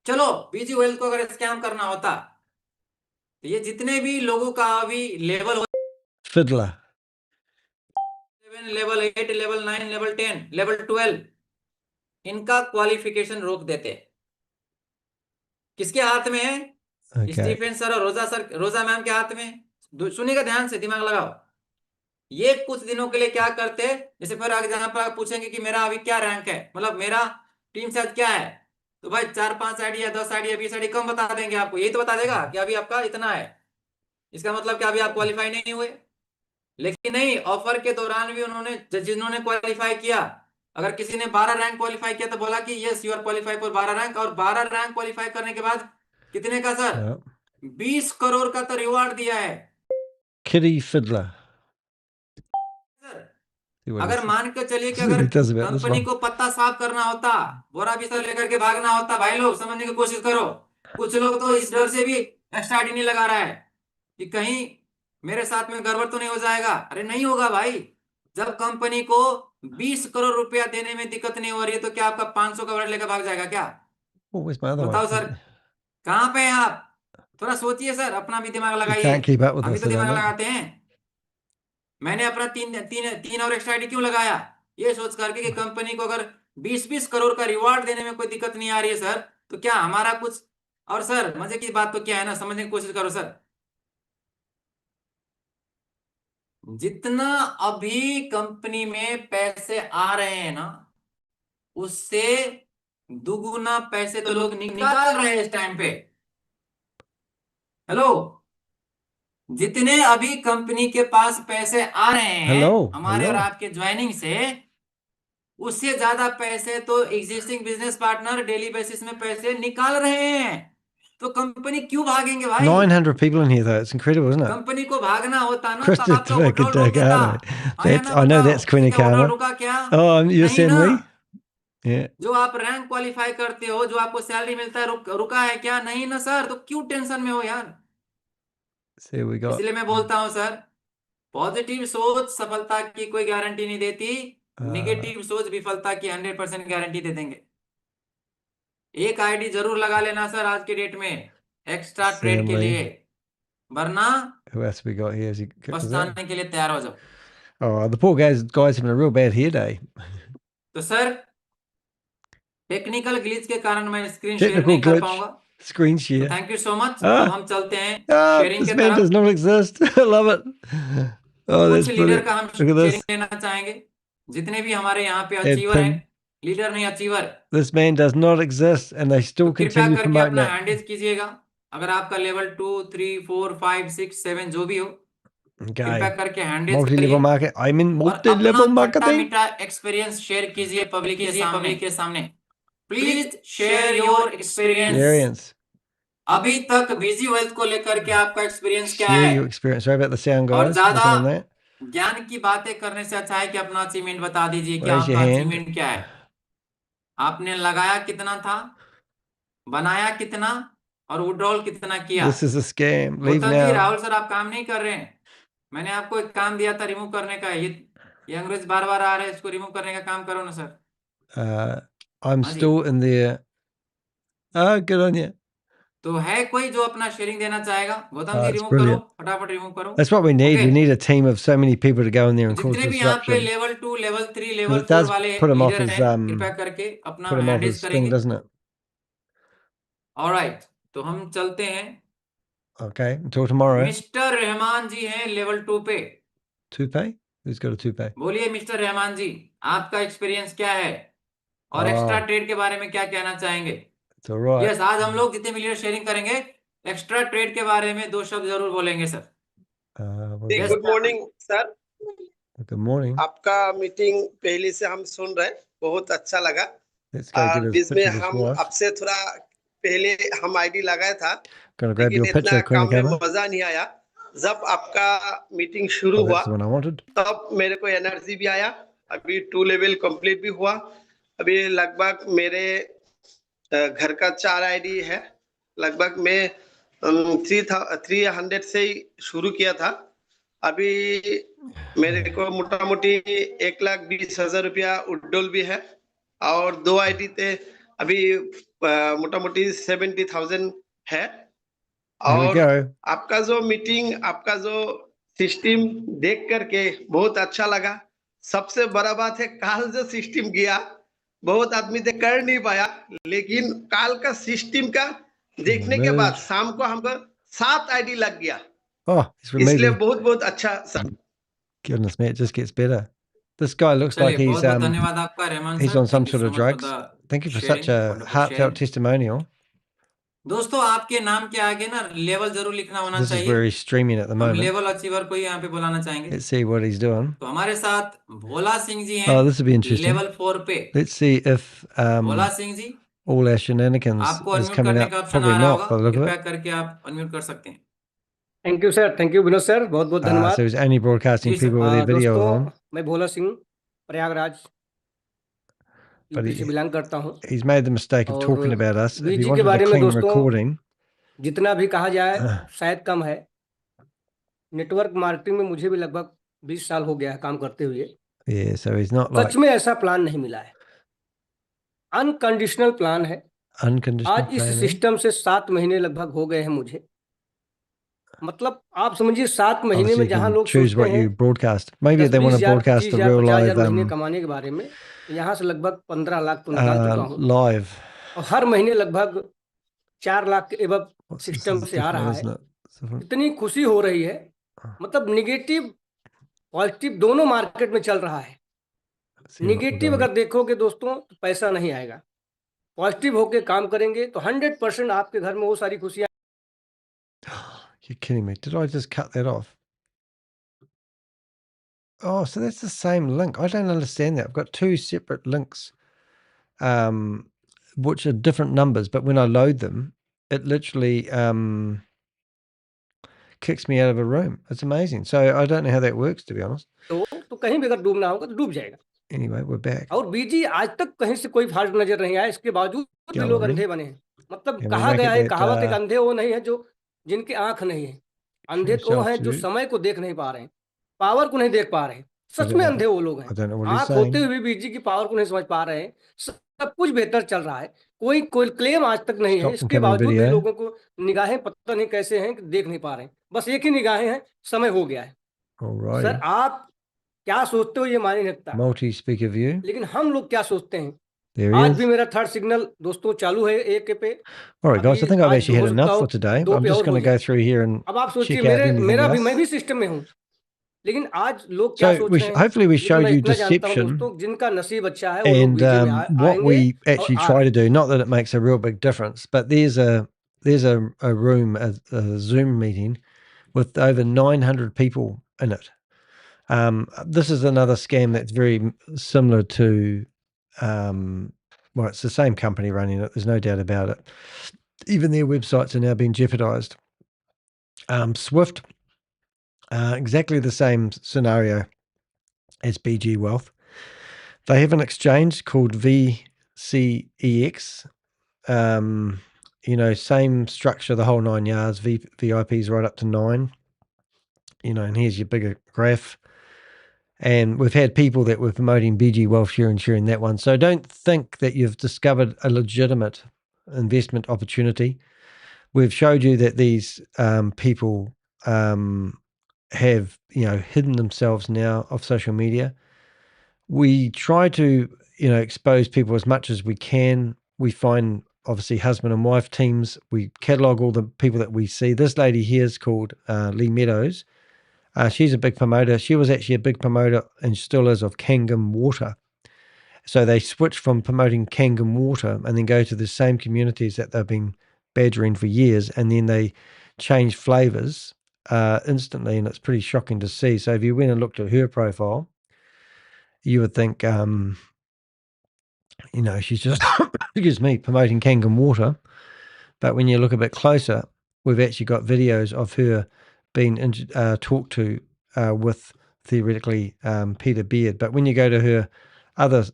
चलो बीजी वेल्थ को अगर स्कैम करना होता, तो ये जितने भी लोगों का अभी level Fiddler. 7, level 8, level 9, level 10, level 12, इनका क्वालिफिकेशन रोक देते। किसके हाथ में है? Okay. स्टीफन सर और रोजा मैम के हाथ में। सुनिएगा ध्यान से, दिमाग लगाओ। ये कुछ दिनों के लिए क्या करते, जैसे फिर आगे जहां पर आप पूछेंगे कि मेरा अभी क्या रैंक है, मतलब मेरा टीम साइज क्या है, तो भाई 4-5 आईडी या 10 आईडी या 20 आईडी कम बता देंगे आपको। यही तो बता देगा कि अभी आपका इतना है, इसका मतलब कि अभी आप क्वालिफाई नहीं हुए। लेकिन नहीं, ऑफर के दौरान भी उन्होंने, जिन्होंने क्वालिफाई किया, अगर किसी ने 12 रैंक क्वालिफाई किया तो बोला कि yes you are qualify for 12 rank, और 12 रैंक क्वालिफाई करने के बाद कितने का सर? 20 करोड़ का तो रिवार्ड दिया है। Kitty Fiddler. अगर मान के चलिए कि अगर कंपनी को पत्ता साफ करना होता, बोरा बिस्तर लेकर के भागना होता, भाई लोग समझने की कोशिश करो। कुछ लोग तो इस डर से भी एक्स्ट्रा आईडी नहीं लगा रहा है कि कहीं मेरे साथ में गड़बड़ तो नहीं हो जाएगा। अरे नहीं होगा भाई, जब कंपनी को 20 करोड़ रुपया देने में दिक्कत नहीं हो रही है, तो क्या आपका 500 का वर्ड लेकर भाग जाएगा क्या? बताओ सर, कहां पे हैं आप? थोड़ा सोचिए सर, अपना भी दिमाग लगाइए। हम भी तो दिमाग लगाते हैं। मैंने अपना तीन और एक्स्ट्रा आईडी क्यों लगाया? ये सोच करके कि कंपनी को अगर 20-20 करोड़ का रिवार्ड देने में कोई दिक्कत नहीं आ रही है सर, तो क्या हमारा कुछ। और सर मजे की बात तो क्या है ना, समझने की कोशिश करो सर, जितना अभी कंपनी में पैसे आ रहे हैं ना, उससे दुगुना पैसे तो लोग निकाल रहे हैं इस टाइम पे। हेलो, जितने अभी कंपनी के पास पैसे आ रहे हैं हमारे और आपके ज्वाइनिंग से, उससे ज्यादा पैसे तो existing business partner daily basis में पैसे निकाल रहे हैं। तो कंपनी क्यों भागेंगे भाई? 900 people in here though. It's incredible, isn't it? Company को भागना होता ना, Krista तो आपका होटल रुक देता। I know that's Quinicana. रुका क्या? Oh, you're नहीं ना। Lee? Yeah. जो आप रैंक क्वालिफाई करते हो, जो आपको सैलरी मिलता है, रुका है क्या? नहीं ना सर। तो क्यों टेंशन में हो यार? इसलिए मैं बोलता हूं सर, पॉजिटिव सोच सफलता की कोई गारंटी नहीं देती, नेगेटिव सोच विफलता की 100% गारंटी दे देंगे। एक आईडी जरूर लगा लेना सर आज के डेट में एक्स्ट्रा ट्रेड के लिए, वरना पछताने के लिए तैयार हो जाओ। Oh, the poor guy's having a real bad hair day. तो सर टेक्निकल ग्लिच के कारण मैं स्क्रीन शेयर नहीं कर पाऊंगा। Screen share. Thank you so much. अब हम चलते हैं शेयरिंग This के man does तरफ। not exist. I love it. Oh, that's कुछ लीडर brilliant. का हम Look at this. शेयरिंग लेना चाहेंगे, जितने भी हमारे यहाँ पे अचीवर हैं, लीडर नहीं achiever. This man does not exist and they still कृपया continue करके promoting अपना it. हैंडएज कीजिएगा। अगर आपका लेवल 2, 3, 4, 5, 6, 7 जो भी हो, कृपया करके हैंडएज Multi-level market. I'm in multi-level marketing. मीठा एक्सपीरियंस शेयर कीजिए पब्लिक के सामने। Please share your experience. अभी तक बिजी वेल्थ को लेकर के आपका एक्सपीरियंस क्या Share है? your experience. Sorry about the sound, और guys. ज्यादा Working on that. ज्ञान की बातें करने से अच्छा है कि अपना अचीवमेंट बता दीजिए कि Raise your आपका hand. अचीवमेंट क्या है। आपने लगाया कितना था, बनाया कितना और विड्रॉल कितना किया। This is a scam. Leave Gautam ji, now. Rahul sir आप काम नहीं कर रहे हैं। मैंने आपको एक काम दिया था रिमूव करने का। ये अंग्रेज बार बार आ रहे हैं, इसको रिमूव करने का काम करो ना सर। I'm हाँ जी। still in there. Oh, good on you. तो है कोई जो अपना शेयरिंग देना चाहेगा? गौतम जी It's रिमूव करो, brilliant. फटाफट रिमूव करो। That's what we need. Okay, We need a team of so many people to go in there and cause जितने भी यहाँ पे disruption. Level 2, level 3, Because level it 4 does वाले put them off leader his हैं, कृपया करके अपना put him hand off raise his thing, करेंगे। doesn't it? ऑलराइट, तो हम चलते हैं। Okay. Until tomorrow. Mister Rahman ji हैं लेवल 2 पे। Toupee? Who's got a toupee? बोलिए मिस्टर रहमान जी, आपका एक्सपीरियंस क्या है और एक्स्ट्रा ट्रेड के बारे में क्या कहना चाहेंगे? It's all right. यस, आज हम लोग जितने मिलियन शेयरिंग करेंगे एक्स्ट्रा ट्रेड के बारे में 2 शब्द जरूर बोलेंगे sir. Good morning sir. Good morning. आपका मीटिंग पहले से हम सुन रहे, बहुत अच्छा लगा। Let's go get a बीच में picture of his हम wife. आपसे थोड़ा पहले हम आईडी लगाया था, Gonna grab लेकिन your picture, इतना Queen काम में camera. मजा नहीं आया। जब आपका मीटिंग शुरू Oh, हुआ that's the one I wanted. तब मेरे को एनर्जी भी आया। अभी 2 लेवल कंप्लीट भी हुआ। अभी लगभग मेरे घर का 4 आईडी है। लगभग मैं 300 से ही शुरू किया था। अभी मेरे को मोटा मोटी 1,20,000 रुपया विड्रॉल भी है और 2 आईडी थे। अभी मोटा मोटी 70,000 है। और आपका जो मीटिंग, आपका जो सिस्टम देख करके बहुत अच्छा लगा। सबसे बड़ा बात है काल जो सिस्टम गया, बहुत आदमी से कर नहीं पाया, लेकिन काल का सिस्टम का देखने के बाद शाम को हमको 7 आईडी लग गया। Oh, it's इसलिए amazing. बहुत बहुत अच्छा sir. Goodness me, it just gets better. This guy looks like चलिए, he's बहुत बहुत धन्यवाद आपका Rahman he's sir. on some thank you sort so of much for drugs. The Thank you for such sharing, a wonderful heartfelt sharing. testimonial. दोस्तों, आपके नाम के आगे ना लेवल जरूर लिखना होना This is चाहिए। where he's streaming at the हम moment. लेवल अचीवर को ही यहाँ पे बुलाना चाहेंगे। Let's see what he's doing. तो हमारे साथ भोला सिंह जी हैं Oh, this will be interesting. Level 4 पे। Let's see if Bhola Singh ji, all our shenanigans आपको is अनम्यूट coming करने up. का ऑप्शन Probably आ रहा not होगा, by the look of कृपया it. करके आप अनम्यूट कर सकते हैं। Thank you sir, thank you Vinod sir, बहुत बहुत धन्यवाद। So he's only broadcasting जी sir. people with their video दोस्तों, on. मैं भोला सिंह प्रयागराज But यूपी से बिलोंग करता हूँ। he's made the mistake of और talking about us. If he बीजी के wanted a बारे में clean दोस्तों recording, जितना भी कहा जाए शायद कम है। नेटवर्क मार्केटिंग में मुझे भी लगभग 20 साल हो गया है काम करते हुए। yeah, so he's not like सच में ऐसा प्लान नहीं मिला है, अनकंडीशनल प्लान है। unconditional आज इस planning. सिस्टम से 7 महीने लगभग हो गए हैं मुझे। मतलब आप समझिए 7 महीने Obviously, में you जहां can लोग choose सोचते what हैं you broadcast. Maybe 10, they want to 20,000, broadcast the 25,000, real 50,000 live महीने कमाने के बारे में, यहाँ से लगभग 15 लाख तो निकाल चुका हूँ। live. और हर महीने लगभग 4 लाख के एबव सिस्टम से आ Different, रहा है। isn't it? इतनी खुशी हो रही है, मतलब निगेटिव पॉजिटिव दोनों मार्केट में चल रहा है। निगेटिव अगर देखोगे दोस्तों तो पैसा नहीं आएगा, पॉजिटिव होके काम करेंगे तो 100% आपके घर में वो सारी खुशियां। You're kidding me. Did I just cut that off? Oh, so that's the same link. I don't understand that. I've got 2 separate links, which are different numbers, but when I load them, it literally kicks me out of a room. It's amazing. So I don't know how that works, to be honest. तो कहीं भी अगर डूबना होगा तो डूब जाएगा। Anyway, we're back. और बीजी आज तक कहीं से कोई फॉल्ट नजर नहीं आया, इसके बावजूद भी लोग Gallery. अंधे बने हैं। मतलब Can we कहा make गया it है, that कहावत एक अंधे वो नहीं है जो जिनकी आंख नहीं है, अंधे True तो self हैं जो to- समय को देख नहीं पा रहे हैं, पावर को नहीं देख पा रहे हैं। I सच don't में know. अंधे वो लोग I हैं, don't know what he's आंख saying. होते हुए भी बीजी की पावर को नहीं समझ पा रहे हैं। सब कुछ बेहतर चल रहा है, कोई कोई क्लेम आज तक नहीं है, Stop from इसके coming बावजूद भी video. लोगों को निगाहें पता नहीं कैसे हैं कि देख नहीं पा रहे हैं। बस एक ही निगाहें हैं, समय हो गया है। Alrighty. सर आप क्या सोचते हो ये मायने नहीं रखता, Multi-speaker view. लेकिन हम लोग क्या सोचते हैं। There he आज is. भी मेरा 3rd सिग्नल दोस्तों चालू है एक पे। All right, guys. I think I've आज actually हो had सकता enough हो for today. 2 I'm पे just और हो going to go जाए। through here and अब आप सोचिए, check out anything मेरा भी else. मैं भी सिस्टम में हूँ, लेकिन आज लोग क्या So सोच we रहे हैं। hopefully we लेकिन showed मैं you इतना जानता हूँ deception दोस्तों, जिनका नसीब अच्छा है वो लोग and बीजे में what आएंगे we और actually आ try रहे to do. Not that it makes a real big difference, but there's a room, a Zoom meeting with over 900 people in it. This is another scam that's very similar to, well, it's the same company running it. There's no doubt about it. even their websites are now being jeopardized. Swift, exactly the same scenario as BG Wealth. They have an exchange called VCEX. Same structure, the whole 9 yards, VIPs right up to 9. And here's your bigger graph. And we've had people that were promoting BG Wealth Share and sharing that one. So don't think that you've discovered a legitimate investment opportunity. We've showed you that these people have, hidden themselves now off social media. We try to, expose people as much as we can. We find, obviously, husband and wife teams. We catalog all the people that we see. This lady here is called Lee Meadows. She's a big promoter. She was actually a big promoter and still is of Kangen water. So they switch from promoting Kangen water and then go to the same communities that they've been badgering for years, and then they change flavors instantly, and it's pretty shocking to see. So if you went and looked at her profile, you would think, she's just, excuse me, promoting Kangen water. But when you look a bit closer, we've actually got videos of her being talked to with, theoretically, Peter Beard. But when you go to her other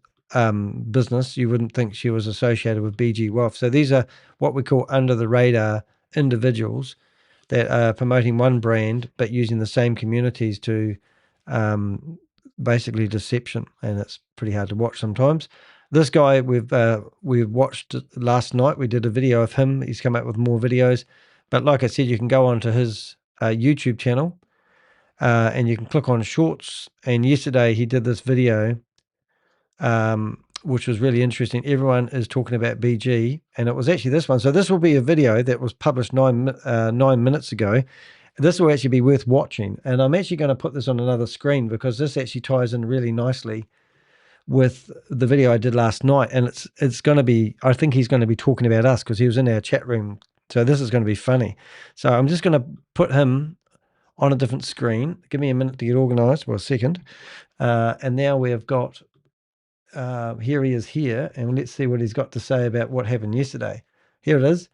business, you wouldn't think she was associated with BG Wealth. So these are what we call under-the-radar individuals that are promoting one brand but using the same communities to basically deception, and it's pretty hard to watch sometimes. This guy we've watched last night. We did a video of him. He's come up with more videos. But like I said, you can go onto his YouTube channel and you can click on shorts. And yesterday he did this video, which was really interesting. Everyone is talking about BG, and it was actually this one. So this will be a video that was published 9 minutes ago. This will actually be worth watching. And I'm actually going to put this on another screen because this actually ties in really nicely with the video I did last night. And it's going to be, I think he's going to be talking about us because he was in our chat room. So this is going to be funny. So I'm just going to put him on a different screen. Give me a minute to get organized. Well, a second. And now we have got, here he is here. And let's see what he's got to say about what happened yesterday. Here it is.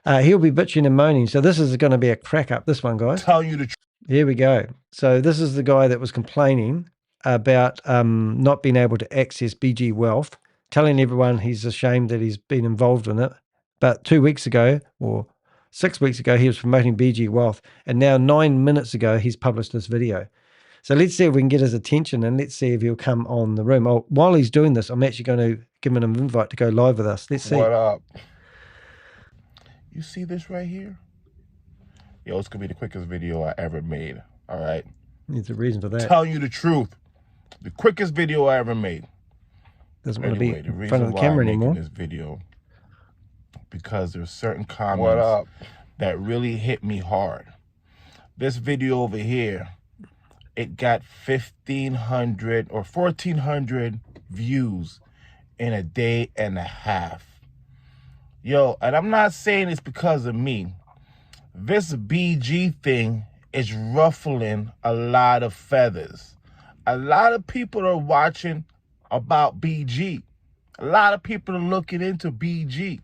He'll be bitching and moaning. So this is going to be a crack up, this one, guys. Tell you the truth. Here we go. So this is the guy that was complaining about not being able to access BG Wealth, telling everyone he's ashamed that he's been involved in it. But 2 weeks ago, or 6 weeks ago, he was promoting BG Wealth. And now 9 minutes ago, he's published this video. So let's see if we can get his attention, and let's see if he'll come on the room. Oh, while he's doing this, I'm actually going to give him an invite to go live with us. Let's see. What up? You see this right here? Yo, it's going to be the quickest video I ever made. All right? There's a reason for that. Telling you the truth. The quickest video I ever made. Doesn't want to be in front of the camera anymore. This video, because there's certain comments that really hit me hard. This video over here, it got 1,500 or 1,400 views in a day and a half. Yo, and I'm not saying it's because of me. This BG thing is ruffling a lot of feathers. A lot of people are watching about BG. A lot of people are looking into BG.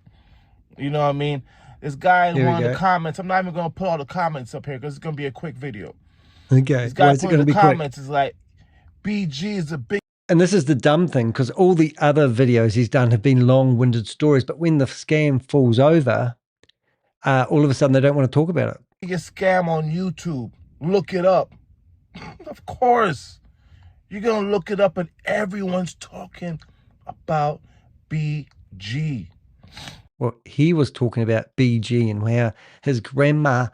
You know what I mean? This guy in one of the comments, I'm not even going to put all the comments up here because it's going to be a quick video. Okay. This guy put in the comments is like, BG is a big... And this is the dumb thing, because all the other videos he's done have been long-winded stories, but when the scam falls over, all of a sudden they don't want to talk about it. Biggest scam on YouTube. Look it up. Of course. You're going to look it up and everyone's talking about BG. Well, he was talking about BG and how his grandma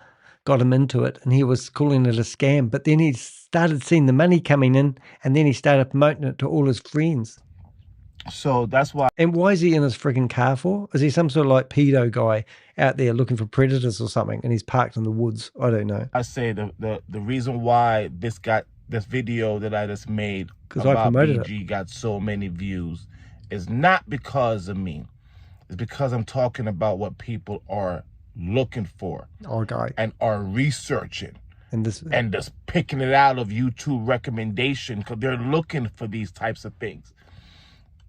got him into it and he was calling it a scam. But then he started seeing the money coming in and then he started promoting it to all his friends. So that's why. And why is he in his freaking car for? Is he some sort of like pedo guy out there looking for predators or something and he's parked in the woods? I don't know. I say the reason why this video that I just made about BG got so many views is not because of me. It's because I'm talking about what people are looking for and are researching and just picking it out of YouTube recommendation because they're looking for these types of things.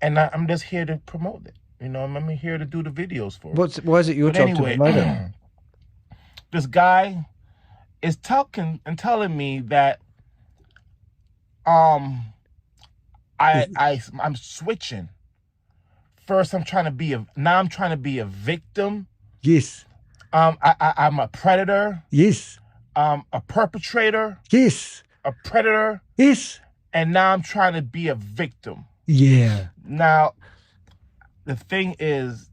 And I'm just here to promote it. You know, I'm here to do the videos for Why is it your job to promote it? This guy is talking and telling me that I'm switching. First, I'm trying to be a victim. Yes. I'm a predator. Yes. A perpetrator. Yes. A predator. Yes. And now I'm trying to be a victim. Yeah. Now, the thing is,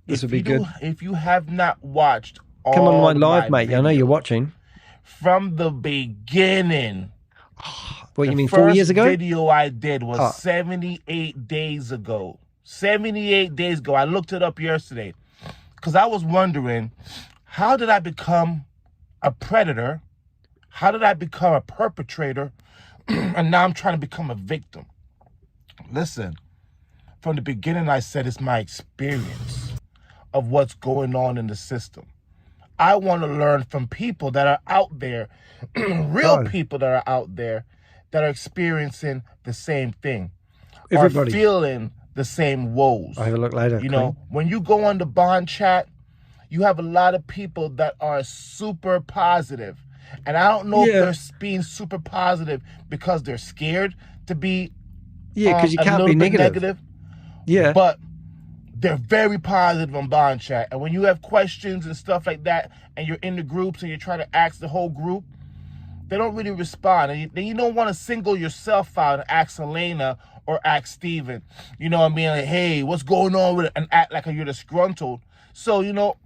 this would be good. If you have not watched all come on my live, mate. videos, I know you're watching. From the beginning. What you mean, 4 years ago? The first video I did was 78 days ago. 78 days ago. I looked it up yesterday because I was wondering, how did I become a predator? How did I become a perpetrator? And now I'm trying to become a victim. Listen, from the beginning, I said it's my experience of what's going on in the system. I want to learn from people that are out there, real people that are out there that are experiencing the same thing. Everybody. Are feeling the same woes. I'll have a look later. You know, when you go on the bond chat, you have a lot of people that are super positive. And I don't know if they're being super positive because they're scared to be because you can't be negative. Yeah. But they're very positive on bond chat. And when you have questions and stuff like that, and you're in the groups and you're trying to ask the whole group, they don't really respond. And you don't want to single yourself out and ask Elena or ask Steven. You know what I mean? Like, hey, what's going on with it? And act like you're disgruntled. So, you know,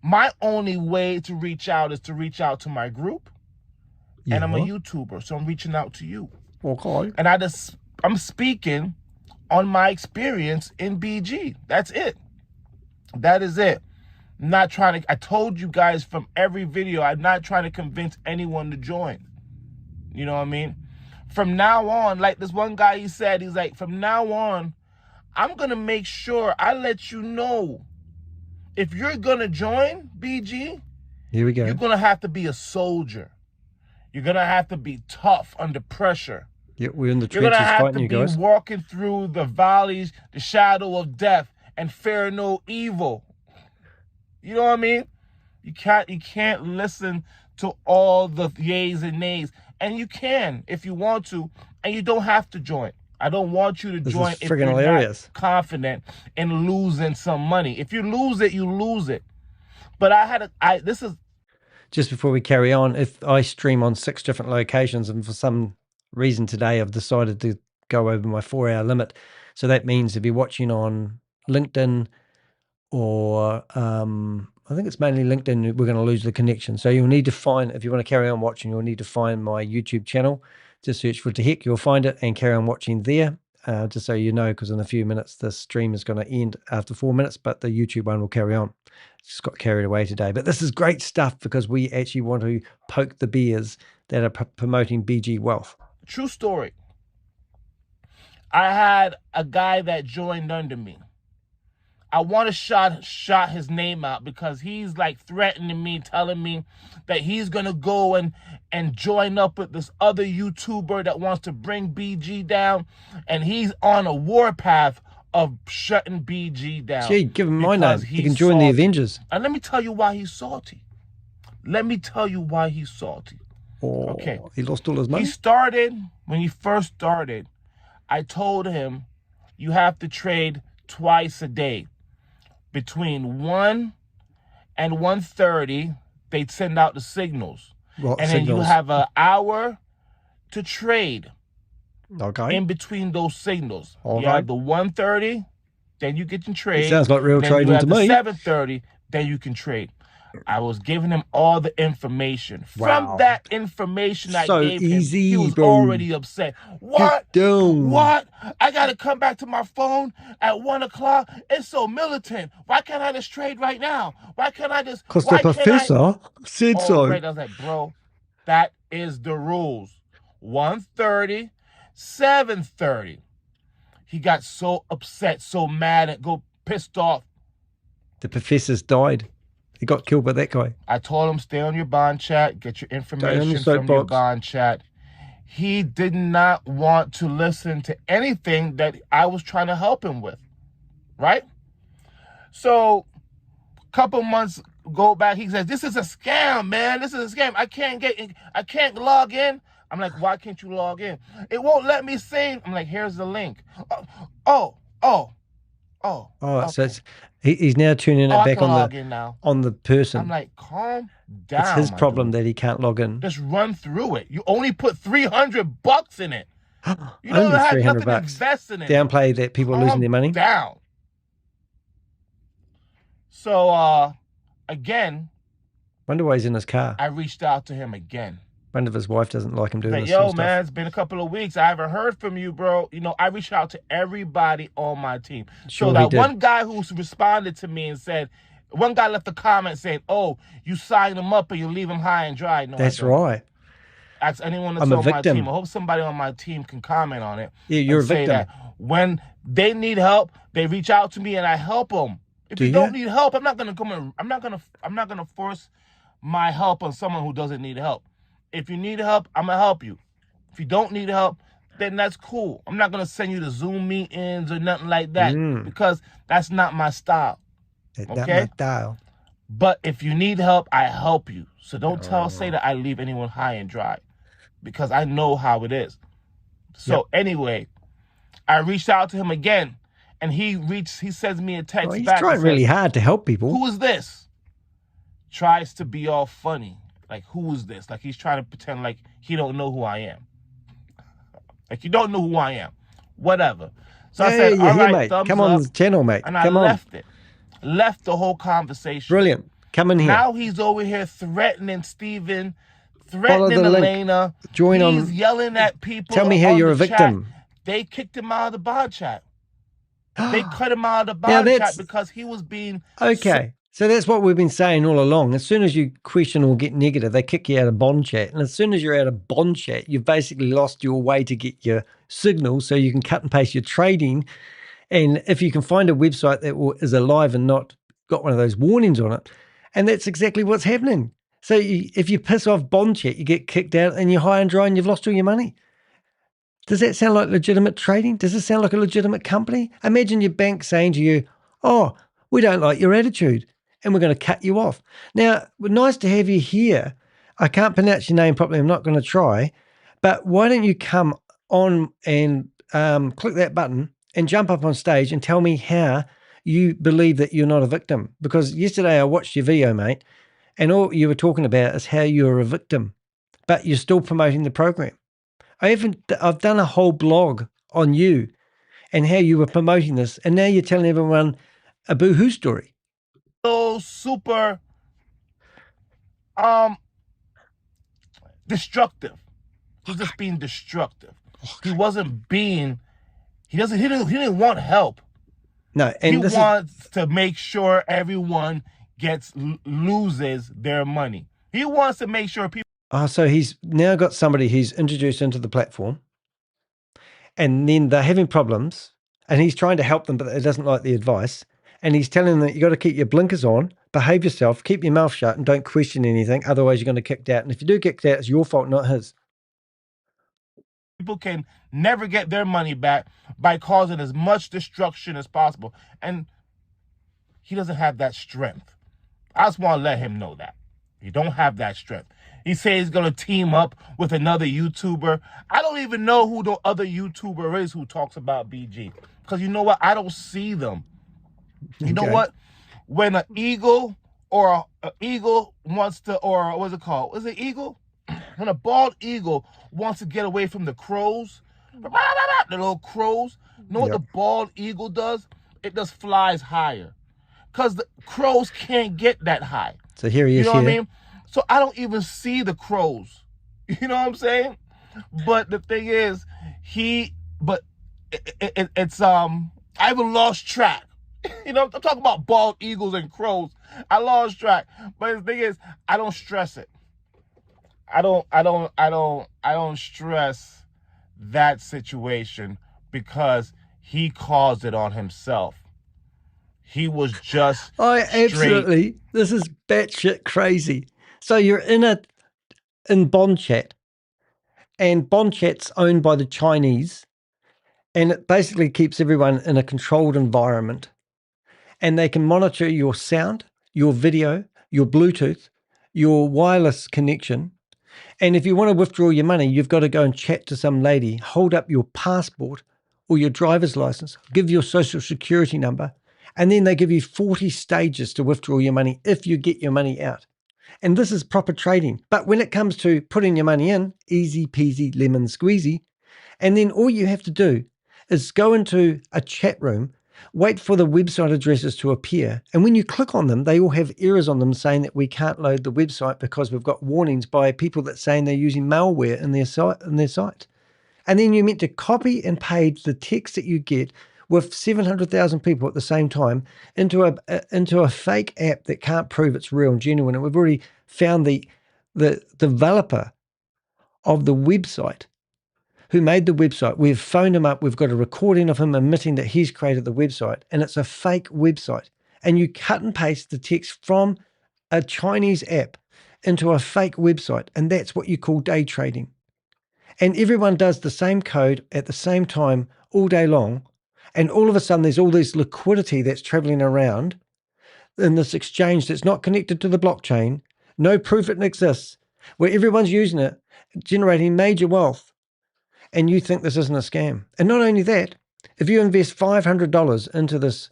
my only way to reach out is to reach out to my group. Yeah. And I'm a YouTuber, so I'm reaching out to you. Okay. And I'm speaking on my experience in BG. That's it. That is it. I'm not trying to, I told you guys from every video, I'm not trying to convince anyone to join. You know what I mean? From now on, like this one guy, he said, he's like, from now on, I'm going to make sure I let you know if you're going to join BG, here we go. You're going to have to be a soldier. You're going to have to be tough under pressure. Yeah, we're in the trenches fighting you guys. You're going to have to be walking through the valleys, the shadow of death, and fear no evil. You know what I mean? You can't listen to all the yays and nays. And you can if you want to, and you don't have to join. I don't want you to join if you're not confident in losing some money. If you lose it, you lose it. But this is... Just before we carry on, if I stream on 6 different locations, and for some reason today I've decided to go over my 4-hour limit. So that means if you're watching on LinkedIn or I think it's mainly LinkedIn, we're going to lose the connection. So you'll need to find, if you want to carry on watching, you'll need to find my YouTube channel. Just search for DSJEX, you'll find it and carry on watching there. Just so you know, because in a few minutes, the stream is going to end after 4 minutes, but the YouTube one will carry on. Just got carried away today. But this is great stuff because we actually want to poke the bears that are promoting BG Wealth. True story. I had a guy that joined under me. I want to shot his name out because he's like threatening me, telling me that he's going to go and join up with this other YouTuber that wants to bring BG down. And he's on a warpath of shutting BG down. Gee, give him my name. He can join the Avengers. And let me tell you why he's salty. Let me tell you why he's salty. Oh, okay. He lost all his money? When he first started, I told him you have to trade twice a day. Between 1 and 1:30, they'd send out the signals. Then you have an hour to trade. Okay. In between those signals. You have the 1:30, then you get your trade. It sounds like real trading to me. The 7:30, then you can trade. I was giving him all the information. Wow. From that information I gave easy, him, he was already upset. What? I got to come back to my phone at 1 o'clock? It's so militant. Why can't I just trade right now? Why can't I just... Because the professor said so. Right. I was like, bro, that is the rules. 1:30, 7:30. He got so upset, so mad, and pissed off. The professor's died. He got killed by that guy. I told him, stay on your bond chat, get your information from your bond chat. He did not want to listen to anything that I was trying to help him with, right? So a couple months go back, he says, this is a scam, man. This is a scam. I can't log in. I'm like, why can't you log in? It won't let me save. I'm like, here's the link. Oh, okay. So he's now tuning it back on the person. I'm like, calm down. It's his problem that he can't log in. Just run through it. You only put $300 in it. You Only don't have $300. nothing to invest in it. Downplay that people are losing their money. Down. So again, wonder why he's in his car. I reached out to him again. Wonder if his wife doesn't like him doing like, this. Yo, man, it's been a couple of weeks. I haven't heard from you, bro. You know, I reached out to everybody on my team. Sure, so that one guy who responded to me and said, one guy left a comment saying, "Oh, you sign him up and you leave him high and dry." No, that's right. Ask anyone that's on my team. I hope somebody on my team can comment on it. Yeah, you're a victim. Say that when they need help, they reach out to me and I help them. If you don't need help, I'm not gonna come in. I'm not gonna force my help on someone who doesn't need help. If you need help, I'm gonna help you. If you don't need help, then that's cool. I'm not gonna send you to Zoom meetings or nothing like that because that's not my style. That's not my style. But if you need help, I help you. So don't say that I leave anyone high and dry, because I know how it is. So anyway, I reached out to him again, and he sends me a text he's back. He's trying really hard to help people. Who is this? Tries to be all funny. Like, who is this? Like, he's trying to pretend like he don't know who I am. Like, you don't know who I am. Whatever. So I said, all right, mate. thumbs Come up. on the channel, mate. And Come I on. left it. Left the whole conversation. Brilliant. Come in here. Now he's over here threatening Steven, threatening Elena. Join on. He's yelling at people. Tell me how you're a victim. Chat. They kicked him out of the bot chat. They cut him out of the bot chat because he was being... Okay. So that's what we've been saying all along. As soon as you question or get negative, they kick you out of bond chat. And as soon as you're out of bond chat, you've basically lost your way to get your signal so you can cut and paste your trading. And if you can find a website that is alive and not got one of those warnings on it, and that's exactly what's happening. So if you piss off bond chat, you get kicked out and you're high and dry and you've lost all your money. Does that sound like legitimate trading? Does it sound like a legitimate company? Imagine your bank saying to you, "Oh, we don't like your attitude and we're going to cut you off." Now, nice to have you here. I can't pronounce your name properly. I'm not going to try. But why don't you come on and click that button and jump up on stage and tell me how you believe that you're not a victim? Because yesterday I watched your video, mate, and all you were talking about is how you're a victim, but you're still promoting the program. I've done a whole blog on you and how you were promoting this, and now you're telling everyone a boo-hoo story. So super destructive. He's just being destructive. He wasn't being. He didn't want help. No, and he wants to make sure everyone loses their money. He wants to make sure people. So he's now got somebody he's introduced into the platform, and then they're having problems, and he's trying to help them, but it doesn't like the advice. And he's telling them that you got to keep your blinkers on, behave yourself, keep your mouth shut, and don't question anything. Otherwise, you're going to get kicked out. And if you do get kicked out, it's your fault, not his. People can never get their money back by causing as much destruction as possible. And he doesn't have that strength. I just want to let him know that. He don't have that strength. He says he's going to team up with another YouTuber. I don't even know who the other YouTuber is who talks about BG. Because you know what? I don't see them. You know what? When an eagle or an eagle wants to, or what's it called? Is it eagle? When a bald eagle wants to get away from the crows, the little crows, you know what the bald eagle does? It just flies higher. Because the crows can't get that high. So here he is. You know what I mean? So I don't even see the crows. You know what I'm saying? But the thing is, I even lost track. You know, I'm talking about bald eagles and crows. I lost track. But the thing is, I don't stress it. I don't stress that situation because he caused it on himself. He was just absolutely. This is batshit crazy. So you're in bond chat, and bond chat's owned by the Chinese, and it basically keeps everyone in a controlled environment. and they can monitor your sound, your video, your Bluetooth, your wireless connection. And if you want to withdraw your money, you've got to go and chat to some lady, hold up your passport or your driver's license, give your social security number, and then they give you 40 stages to withdraw your money if you get your money out. And this is proper trading. But when it comes to putting your money in, easy peasy lemon squeezy, and then all you have to do is go into a chat room, wait for the website addresses to appear, and when you click on them, they all have errors on them saying that we can't load the website because we've got warnings by people that saying they're using malware in their site. And then you're meant to copy and paste the text that you get with 700,000 people at the same time into a fake app that can't prove it's real and genuine. And we've already found the developer of the website who made the website. We've phoned him up. We've got a recording of him admitting that he's created the website, and it's a fake website. And you cut and paste the text from a Chinese app into a fake website, and that's what you call day trading. And everyone does the same code at the same time all day long, and all of a sudden there's all this liquidity that's traveling around in this exchange that's not connected to the blockchain, no proof it exists, where everyone's using it, generating major wealth. And you think this isn't a scam. And not only that, if you invest $500 into this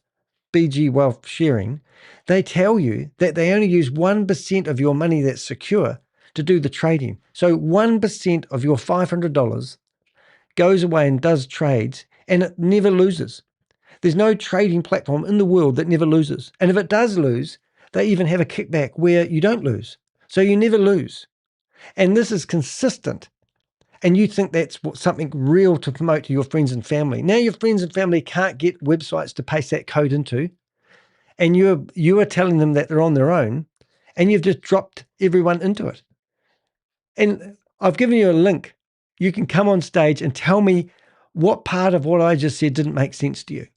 BG wealth sharing, they tell you that they only use 1% of your money that's secure to do the trading. So 1% of your $500 goes away and does trades, and it never loses. There's no trading platform in the world that never loses. And if it does lose, they even have a kickback where you don't lose. So you never lose. And this is consistent. And you think that's something real to promote to your friends and family. Now your friends and family can't get websites to paste that code into, and you are telling them that they're on their own, and you've just dropped everyone into it. And I've given you a link. You can come on stage and tell me what part of what I just said didn't make sense to you.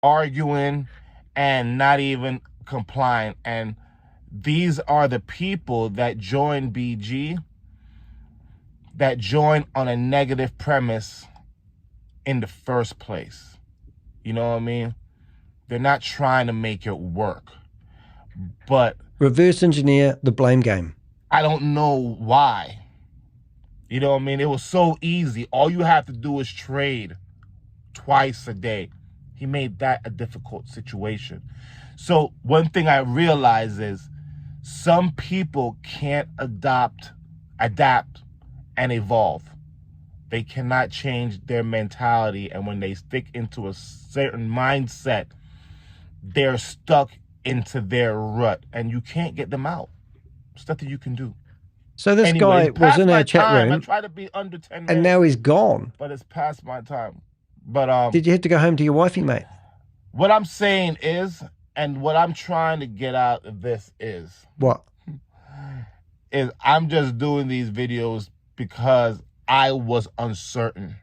Arguing and not even complying. And these are the people that join BG, that join on a negative premise in the first place. You know what I mean? They're not trying to make it work. But reverse engineer the blame game. I don't know why. You know what I mean? It was so easy. All you have to do is trade twice a day. He made that a difficult situation. So one thing I realize is some people can't adapt, and evolve. They cannot change their mentality, and when they stick into a certain mindset, they're stuck into their rut, and you can't get them out. There's nothing you can do. So this guy was in our chat room. I try to be under 10 minutes, and now he's gone. But it's past my time. But did you have to go home to your wifey, mate? What I'm saying is, and what I'm trying to get out of this is what? Is I'm just doing these videos because I was uncertain.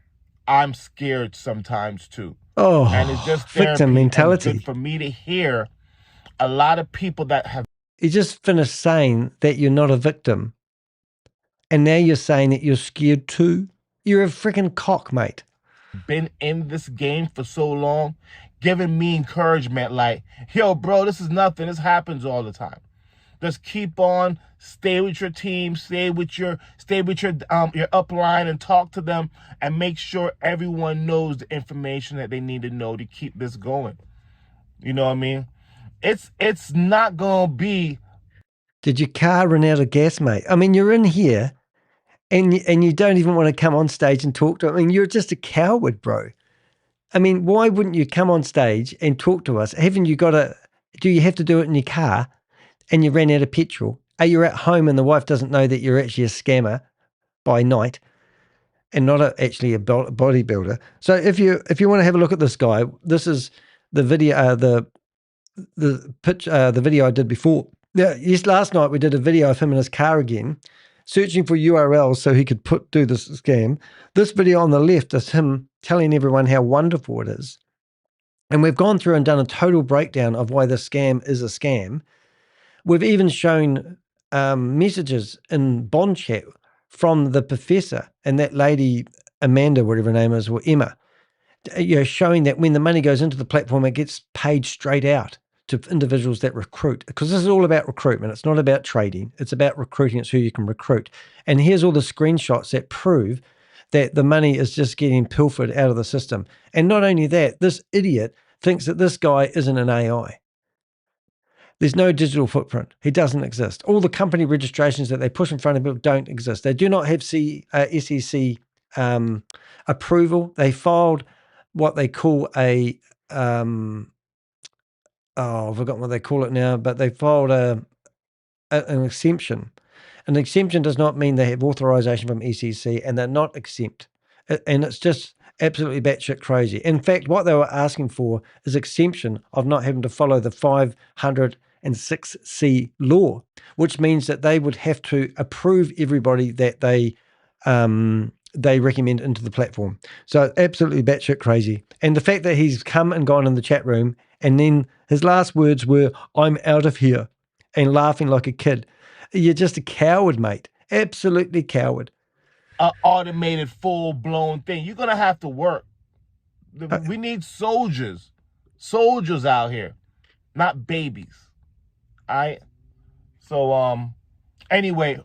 I'm scared sometimes too. Oh, and it's just victim mentality. Good for me to hear a lot of people that have. You just finished saying that you're not a victim, and now you're saying that you're scared too. You're a freaking cock, mate. Been in this game for so long, giving me encouragement like, yo, bro, this is nothing. This happens all the time. Just keep on, stay with your team, stay with your upline and talk to them and make sure everyone knows the information that they need to know to keep this going. You know what I mean? It's not gonna be. Did your car run out of gas, mate? I mean, you're in here and you don't even want to come on stage and talk to. I mean, you're just a coward, bro. I mean, why wouldn't you come on stage and talk to us? Do you have to do it in your car and you ran out of petrol? Are you at home and the wife doesn't know that you're actually a scammer by night and not actually a bodybuilder? So if you want to have a look at this guy, this is the video, the video I did before. Now, yes, last night we did a video of him in his car again, searching for URLs so he could do this scam. This video on the left is him telling everyone how wonderful it is. And we've gone through and done a total breakdown of why this scam is a scam. We've even shown messages in Bond chat from the professor and that lady, Amanda, whatever her name is, or Emma, showing that when the money goes into the platform, it gets paid straight out. to individuals that recruit, because this is all about recruitment. It's not about trading. It's about recruiting. It's who you can recruit. And here's all the screenshots that prove that the money is just getting pilfered out of the system. And not only that, this idiot thinks that this guy isn't an AI. There's no digital footprint. He doesn't exist. All the company registrations that they push in front of people don't exist. They do not have SEC approval. They filed what they call a, I've forgotten what they call it now, but they filed an exemption. An exemption does not mean they have authorization from SEC, and they're not exempt. And it's just absolutely batshit crazy. In fact, what they were asking for is exemption of not having to follow the 506C law, which means that they would have to approve everybody that they recommend into the platform. So absolutely batshit crazy. And the fact that he's come and gone in the chat room, and then his last words were, "I'm out of here," and laughing like a kid. You're just a coward, mate. Absolutely coward. An automated, full-blown thing. You're going to have to work. We need soldiers. Soldiers out here, not babies. All right? So, anyway,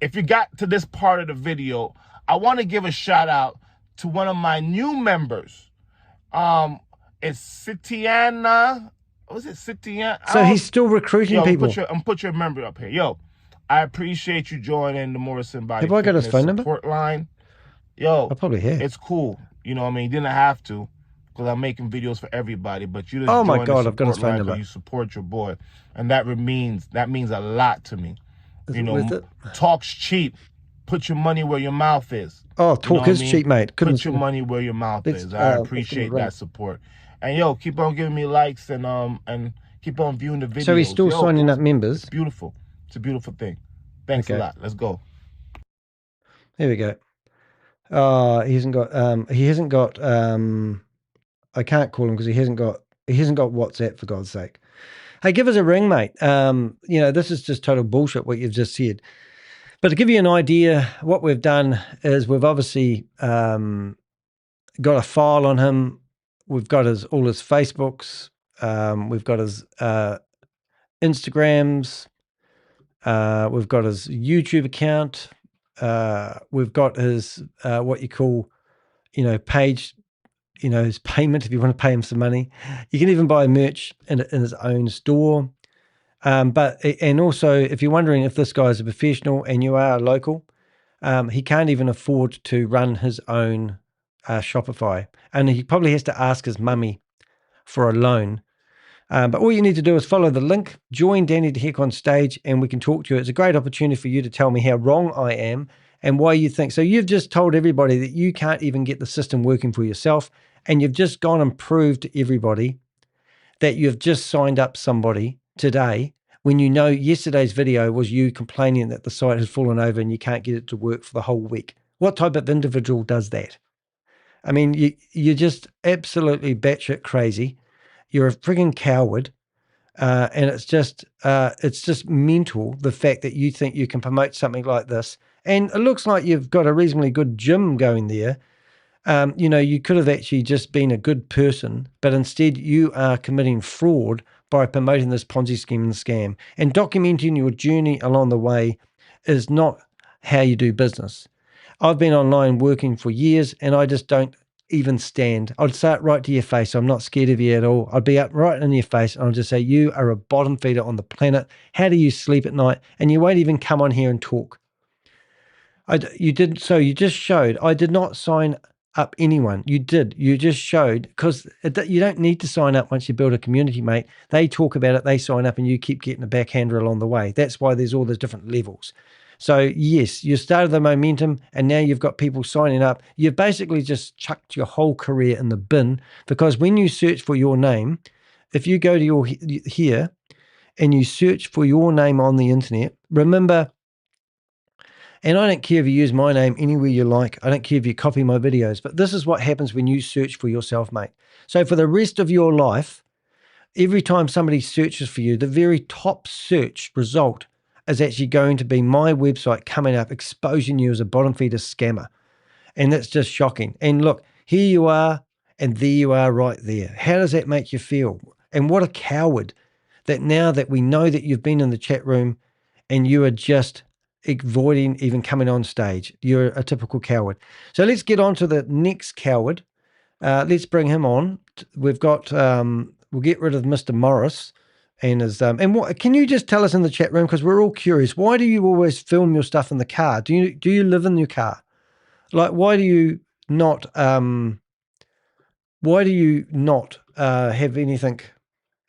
if you got to this part of the video, I want to give a shout-out to one of my new members. It's Sitiana. Was it Sitiana? So he's still recruiting people. Put your member up here. Yo, I appreciate you joining the Morrison Body Have I got his phone number? Support line. Yo, I probably have. It's cool. You know what I mean? You didn't have to, because I'm making videos for everybody, but you just oh my joined God, the I've got his support phone line number. 'cause you support your boy. And that means a lot to me. Is you it know, worth it? talk's cheap. Put your money where your mouth is. Oh, You know talk what is I mean? cheap, mate. Put your money where your mouth is. I appreciate that support. And yo, keep on giving me likes and keep on viewing the videos. So he's still signing up members. It's beautiful. It's a beautiful thing. Thanks a lot. Let's go. There we go. He hasn't got I can't call him because he hasn't got WhatsApp, for God's sake. Hey, give us a ring, mate. You know, this is just total bullshit what you've just said. But to give you an idea, what we've done is we've obviously got a file on him. We've got all his Facebooks. We've got his Instagrams. We've got his YouTube account. We've got his what you call, page, his payment if you want to pay him some money. You can even buy merch in his own store. And also, if you're wondering if this guy is a professional and you are a local, he can't even afford to run his own Shopify. And he probably has to ask his mummy for a loan. But all you need to do is follow the link, join Danny DeHeck on stage, and we can talk to you. It's a great opportunity for you to tell me how wrong I am and why you think. So you've just told everybody that you can't even get the system working for yourself, and you've just gone and proved to everybody that you've just signed up somebody today when you know yesterday's video was you complaining that the site has fallen over and you can't get it to work for the whole week. What type of individual does that? I mean, you're just absolutely batshit crazy. You're a frigging coward. And it's just mental, the fact that you think you can promote something like this. And it looks like you've got a reasonably good gym going there. You could have actually just been a good person, but instead you are committing fraud by promoting this Ponzi scheme and scam. And documenting your journey along the way is not how you do business. I've been online working for years, and I just don't even stand. I'd say it right to your face. I'm not scared of you at all. I'd be up right in your face, and I'll just say, you are a bottom feeder on the planet. How do you sleep at night? And you won't even come on here and talk. You just showed. I did not sign up anyone. You did. You just showed, because you don't need to sign up once you build a community, mate. They talk about it, they sign up, and you keep getting a backhander along the way. That's why there's all those different levels. So yes, you started the momentum, and now you've got people signing up. You've basically just chucked your whole career in the bin, because when you search for your name, if you go to here and you search for your name on the internet, remember, and I don't care if you use my name anywhere you like. I don't care if you copy my videos, but this is what happens when you search for yourself, mate. So for the rest of your life, every time somebody searches for you, the very top search result is actually going to be my website coming up, exposing you as a bottom feeder scammer. And that's just shocking. And look, here you are, and there you are right there. How does that make you feel? And what a coward that now that we know that you've been in the chat room and you are just avoiding even coming on stage, you're a typical coward. So let's get on to the next coward. Let's bring him on. We've got, we'll get rid of Mr. Morris. And and what can you just tell us in the chat room, because we're all curious, why do you always film your stuff in the car? Do you live in your car? Like, why do you not have anything?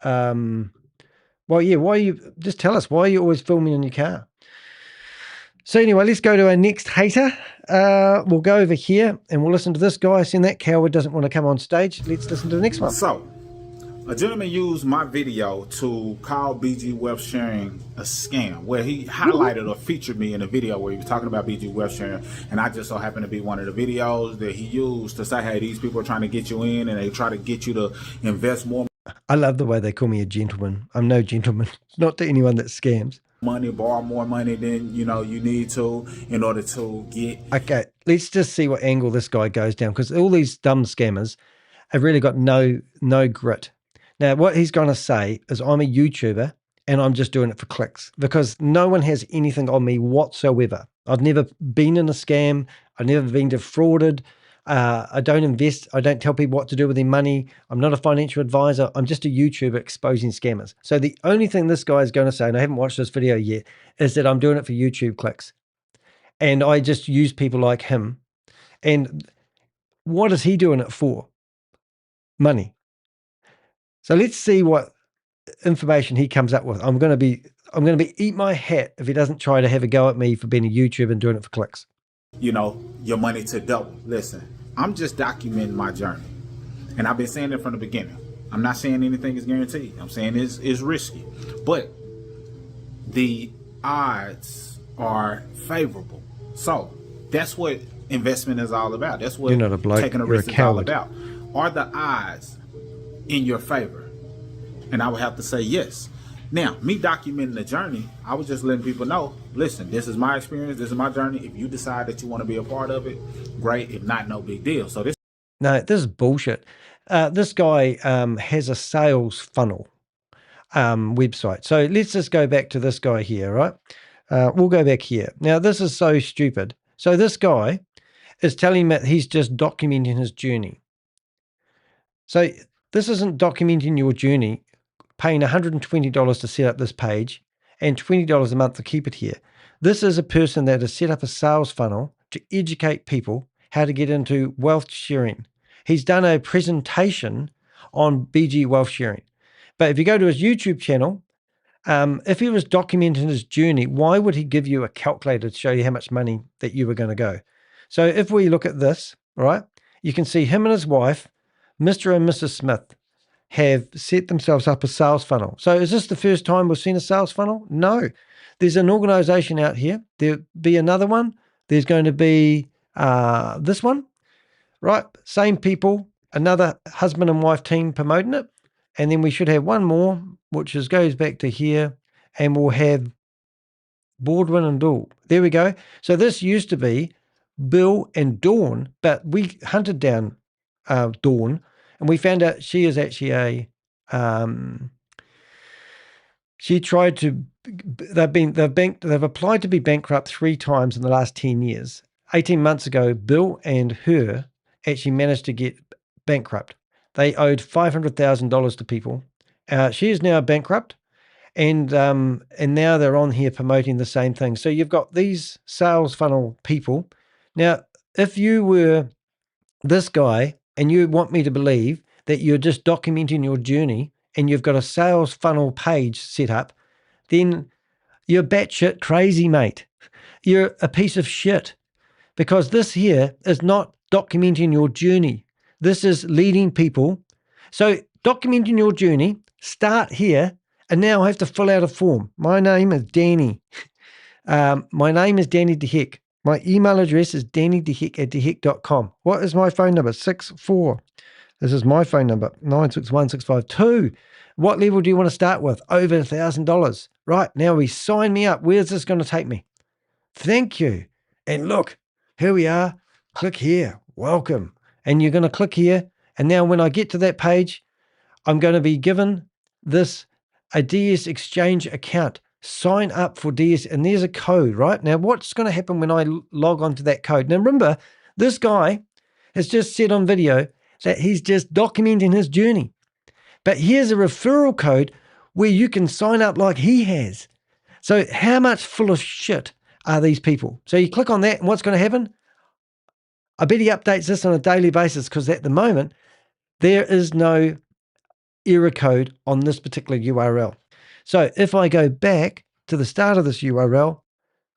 Well, yeah, why you just tell us, why are you always filming in your car? So anyway, let's go to our next hater. We'll go over here and we'll listen to this guy. Seeing that coward doesn't want to come on stage. Let's listen to the next one. So, a gentleman used my video to call BG Wealth Sharing a scam, where he highlighted or featured me in a video where he was talking about BG Wealth Sharing, and I just so happened to be one of the videos that he used to say, hey, these people are trying to get you in and they try to get you to invest more. I love the way they call me a gentleman. I'm no gentleman, not to anyone that scams. Money, borrow more money than you need to in order to get. Okay, let's just see what angle this guy goes down, because all these dumb scammers have really got no grit. Now, what he's going to say is I'm a YouTuber and I'm just doing it for clicks, because no one has anything on me whatsoever. I've never been in a scam. I've never been defrauded. I don't invest. I don't tell people what to do with their money. I'm not a financial advisor. I'm just a YouTuber exposing scammers. So the only thing this guy is going to say, and I haven't watched this video yet, is that I'm doing it for YouTube clicks. And I just use people like him. And what is he doing it for? Money. So let's see what information he comes up with. I'm going to be eat my hat if he doesn't try to have a go at me for being a YouTuber and doing it for clicks. Your money to double. Listen, I'm just documenting my journey. And I've been saying it from the beginning. I'm not saying anything is guaranteed. I'm saying it's risky. But the odds are favorable. So that's what investment is all about. That's what taking a risk is all about. Are the odds in your favor? And I would have to say yes. Now, me documenting the journey, I was just letting people know, listen, this is my experience, this is my journey. If you decide that you want to be a part of it, great. If not, no big deal. So this is bullshit. This guy has a sales funnel website. So let's just go back to this guy here, right? We'll go back here. Now, this is so stupid. So this guy is telling me that he's just documenting his journey. So this isn't documenting your journey, paying $120 to set up this page and $20 a month to keep it here. This is a person that has set up a sales funnel to educate people how to get into wealth sharing. He's done a presentation on BG Wealth Sharing. But if you go to his YouTube channel, if he was documenting his journey, why would he give you a calculator to show you how much money that you were going to go? So if we look at this, right, you can see him and his wife, Mr. and Mrs. Smith, have set themselves up a sales funnel. So is this the first time we've seen a sales funnel? No. There's an organization out here. There'll be another one. There's going to be this one, right? Same people, another husband and wife team promoting it. And then we should have one more, which goes back to here, and we'll have Baldwin and Dool. There we go. So this used to be Bill and Dawn, but we hunted down Dawn, and we found out she is actually she tried to, they've applied to be bankrupt 3 times in the last 10 years. 18 months ago, Bill and her actually managed to get bankrupt. They owed $500,000 to people. She is now bankrupt, and now they're on here promoting the same thing. So you've got these sales funnel people. Now, if you were this guy and you want me to believe that you're just documenting your journey and you've got a sales funnel page set up, then you're batshit crazy, mate. You're a piece of shit, because this here is not documenting your journey. This is leading people. So documenting your journey, start here, and now I have to fill out a form. My name is Danny. My name is Danny DeHeck. My email address is dannydeheck@deheck.com. What is my phone number? 64. This is my phone number, 961-652. What level do you want to start with? Over $1,000. Right, now we sign me up. Where's this going to take me? Thank you. And look, here we are. Click here. Welcome. And you're going to click here. And now when I get to that page, I'm going to be given this a DS Exchange account. Sign up for DS, and there's a code, right? Now, what's going to happen when I log on to that code? Now, remember, this guy has just said on video that he's just documenting his journey. But here's a referral code where you can sign up like he has. So how much full of shit are these people? So you click on that, and what's going to happen? I bet he updates this on a daily basis, because at the moment, there is no error code on this particular URL. So if I go back to the start of this URL,